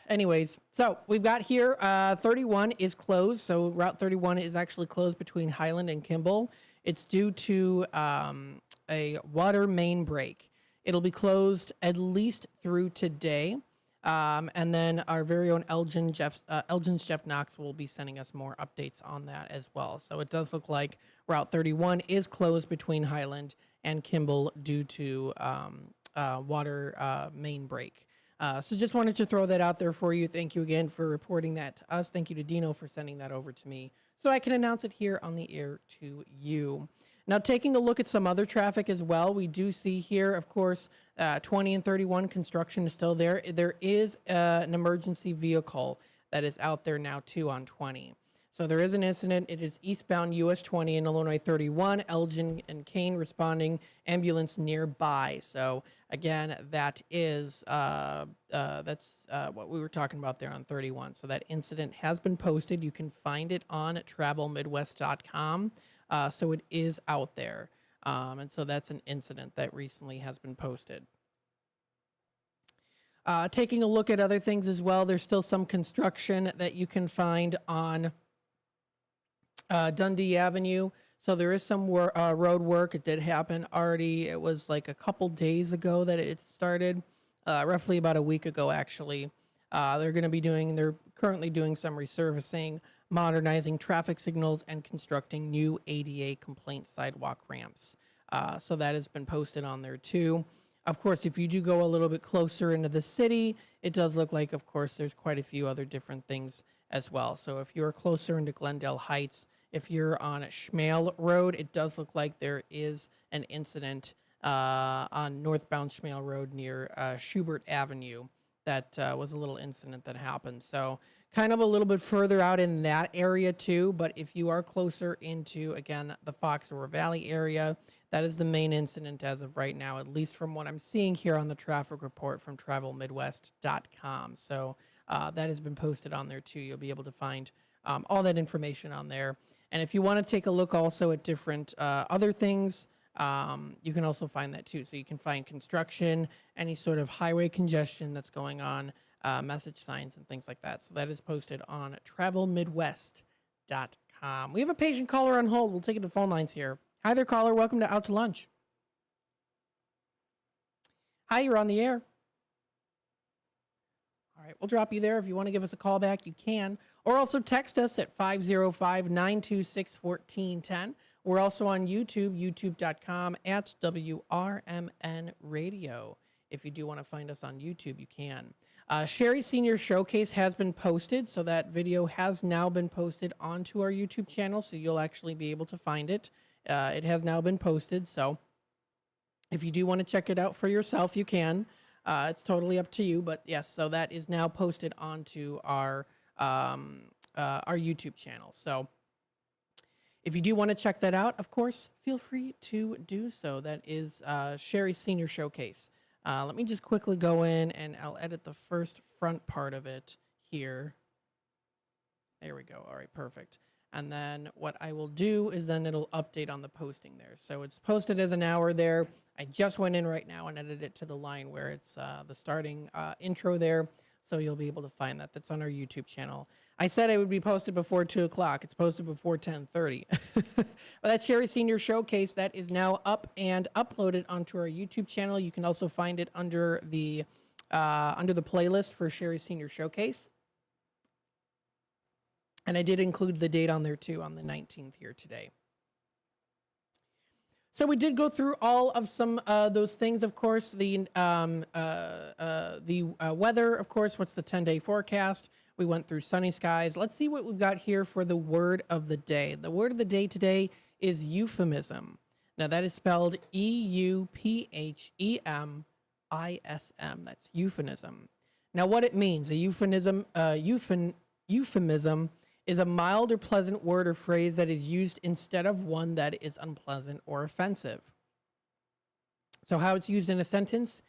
Anyways, so we've got here 31 is closed. So Route 31 is actually closed between Highland and Kimball. It's due to a water main break. It'll be closed at least through today. And then our very own Elgin's Jeff Knox will be sending us more updates on that as well. So it does look like Route 31 is closed between Highland and Kimball due to water main break. So just wanted to throw that out there for you. Thank you again for reporting that to us. Thank you to Dino for sending that over to me so I can announce it here on the air to you. Now, taking a look at some other traffic as well, we do see here, of course, 20 and 31 construction is still there. There is an emergency vehicle that is out there now, too, on 20. So there is an incident. It is eastbound US 20 and Illinois 31, Elgin and Kane responding, ambulance nearby. So again, that is that's what we were talking about there on 31. So that incident has been posted. You can find it on travelmidwest.com. So it is out there. And so that's an incident that recently has been posted. Taking a look at other things as well, there's still some construction that you can find on Dundee Avenue. So there is some road work. It did happen already. It was like a couple days ago that it started, roughly about a week ago, actually. They're currently doing some resurfacing, modernizing traffic signals, and constructing new ADA complaint sidewalk ramps. So that has been posted on there too. Of course, if you do go a little bit closer into the city, it does look like, of course, there's quite a few other different things as well. So if you're closer into Glendale Heights, if you're on Schmale Road, it does look like there is an incident on northbound Schmale Road near Schubert Avenue. That was a little incident that happened. So kind of a little bit further out in that area too. But if you are closer into, again, the Fox River Valley area, that is the main incident as of right now, at least from what I'm seeing here on the traffic report from travelmidwest.com. So that has been posted on there too. You'll be able to find all that information on there. And if you want to take a look also at different other things, you can also find that too. So you can find construction, any sort of highway congestion that's going on, message signs and things like that. So that is posted on travelmidwest.com. We have a patient caller on hold. We'll take it to phone lines here. Hi there, caller. Welcome to Out to Lunch. Hi, you're on the air. All right, we'll drop you there. If you want to give us a call back, you can. Or also text us at 505-926-1410. We're also on YouTube, youtube.com at WRMN Radio. if you do want to find us on YouTube, you can. Sherry Senior Showcase has been posted, so that video has now been posted onto our YouTube channel, so you'll actually be able to find it. It has now been posted, so if you do want to check it out for yourself, you can. It's totally up to you, but yes, so that is now posted onto our YouTube channel. So if you do want to check that out, of course, feel free to do so. That is Sherry Senior Showcase. Let me just quickly go in and I'll edit the first front part of it here. There we go. All right, perfect. And then what I will do is then it'll update on the posting there. So it's posted as an hour there. I just went in right now and edited it to the line where it's the starting intro there. So you'll be able to find that. That's on our YouTube channel. I said it would be posted before 2 o'clock. It's posted before 10:30. But that Sherry Senior Showcase, that is now up and uploaded onto our YouTube channel. You can also find it under the playlist for Sherry Senior Showcase. And I did include the date on there too, on the 19th here today. So we did go through all of some those things, of course. The weather, of course. What's the 10-day forecast? We went through sunny skies. Let's see what we've got here for the word of the day. The word of the day today is euphemism. Now that is spelled euphemism. That's euphemism. Now what it means, a euphemism is a mild or pleasant word or phrase that is used instead of one that is unpleasant or offensive. So how it's used in a sentence?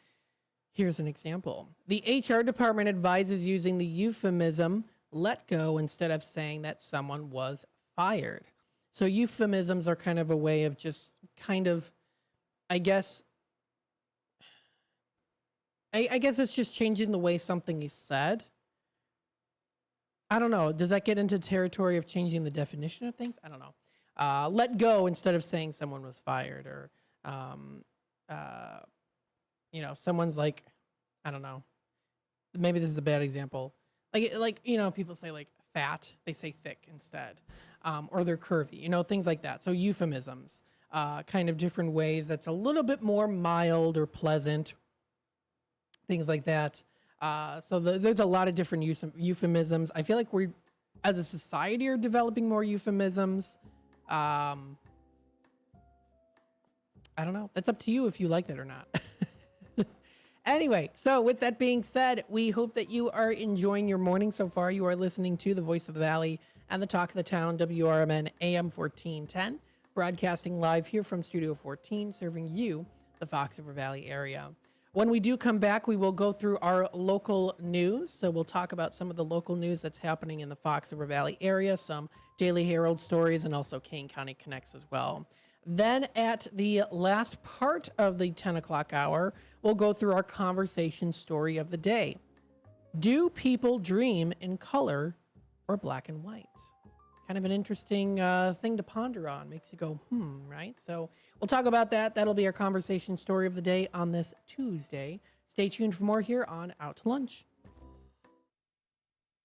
Here's an example. The HR department advises using the euphemism let go instead of saying that someone was fired. So euphemisms are kind of a way of just kind of, I guess it's just changing the way something is said. I don't know. Does that get into territory of changing the definition of things? I don't know. Let go instead of saying someone was fired, or, someone's like, I don't know. Maybe this is a bad example. Like people say like fat, they say thick instead, or they're curvy, things like that. So euphemisms, kind of different ways that's a little bit more mild or pleasant, things like that. So there's a lot of different euphemisms. I feel like we, as a society, are developing more euphemisms. I don't know. That's up to you if you like that or not. Anyway, so with that being said, we hope that you are enjoying your morning so far. You are listening to the Voice of the Valley and the Talk of the Town, WRMN AM 1410, broadcasting live here from Studio 14, serving you, the Fox River Valley area. When we do come back, we will go through our local news. So we'll talk about some of the local news that's happening in the Fox River Valley area, some Daily Herald stories, and also Kane County Connects as well. Then at the last part of the 10 o'clock hour, we'll go through our conversation story of the day. Do people dream in color or black and white? Kind of an interesting thing to ponder on. Makes you go, right? So we'll talk about that. That'll be our conversation story of the day on this Tuesday. Stay tuned for more here on Out to Lunch.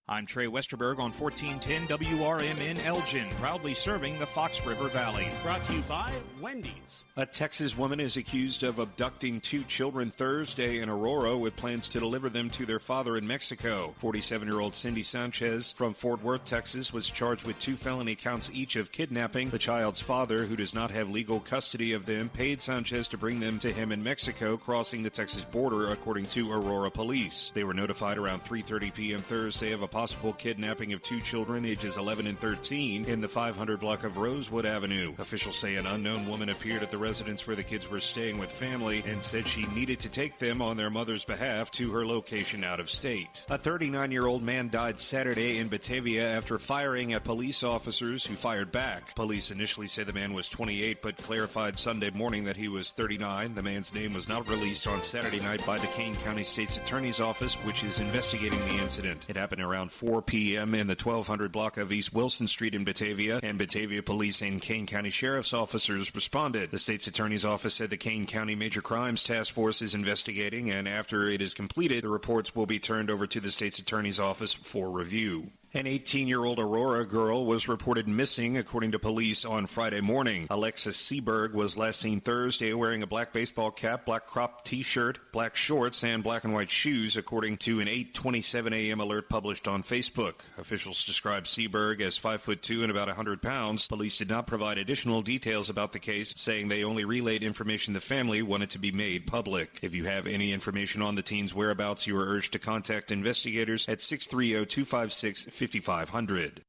I'm Trey Westerberg on 1410 WRMN Elgin, proudly serving the Fox River Valley. Brought to you by Wendy's. A Texas woman is accused of abducting 2 children Thursday in Aurora with plans to deliver them to their father in Mexico. 47-year-old Cindy Sanchez from Fort Worth, Texas, was charged with 2 felony counts each of kidnapping. The child's father, who does not have legal custody of them, paid Sanchez to bring them to him in Mexico, crossing the Texas border, according to Aurora police. They were notified around 3:30 p.m. Thursday of a possible kidnapping of 2 children ages 11 and 13 in the 500 block of Rosewood Avenue. Officials say an unknown woman appeared at the residence where the kids were staying with family and said she needed to take them on their mother's behalf to her location out of state. A 39-year-old man died Saturday in Batavia after firing at police officers who fired back. Police initially said the man was 28 but clarified Sunday morning that he was 39. The man's name was not released on Saturday night by the Kane County State's Attorney's Office, which is investigating the incident. It happened around 4 p.m. in the 1200 block of East Wilson Street in Batavia, and Batavia Police and Kane County Sheriff's officers responded. The State's Attorney's Office said the Kane County Major Crimes Task Force is investigating, and after it is completed, the reports will be turned over to the State's Attorney's Office for review. An 18-year-old Aurora girl was reported missing, according to police, on Friday morning. Alexis Seberg was last seen Thursday wearing a black baseball cap, black cropped T-shirt, black shorts, and black and white shoes, according to an 8:27 a.m. alert published on Facebook. Officials described Seberg as 5'2" and about 100 pounds. Police did not provide additional details about the case, saying they only relayed information the family wanted to be made public. If you have any information on the teen's whereabouts, you are urged to contact investigators at 630-256-5500.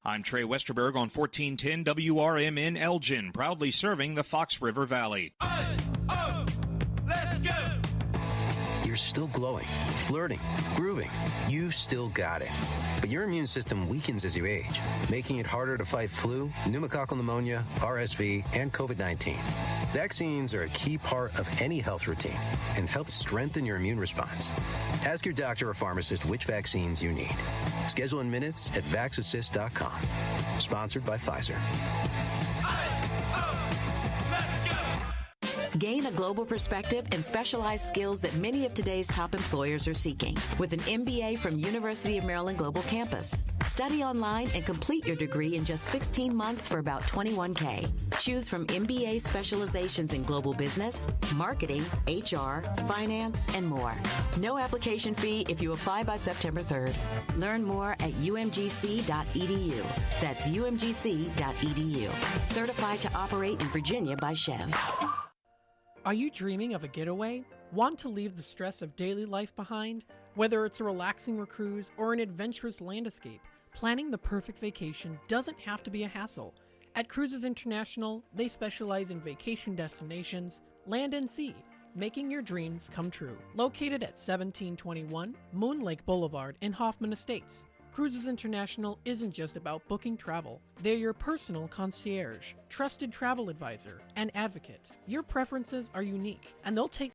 I'm Trey Westerberg on 1410 WRMN Elgin, proudly serving the Fox River Valley. Let's go! You're still glowing, flirting, grooving. You still got it. But your immune system weakens as you age, making it harder to fight flu, pneumococcal pneumonia, RSV, and COVID-19. Vaccines are a key part of any health routine and help strengthen your immune response. Ask your doctor or pharmacist which vaccines you need. Schedule in minutes at vaxassist.com. Sponsored by Pfizer. Gain a global perspective and specialized skills that many of today's top employers are seeking with an MBA from University of Maryland Global Campus. Study online and complete your degree in just 16 months for about $21K. Choose from MBA specializations in global business, marketing, HR, finance, and more. No application fee if you apply by September 3rd. Learn more at umgc.edu. That's umgc.edu. Certified to operate in Virginia by Chev. Are you dreaming of a getaway? Want to leave the stress of daily life behind? Whether it's a relaxing cruise or an adventurous land escape, planning the perfect vacation doesn't have to be a hassle. At Cruises International, they specialize in vacation destinations, land and sea, making your dreams come true. Located at 1721 Moon Lake Boulevard in Hoffman Estates, Cruises International isn't just about booking travel. They're your personal concierge, trusted travel advisor, and advocate. Your preferences are unique, and they'll take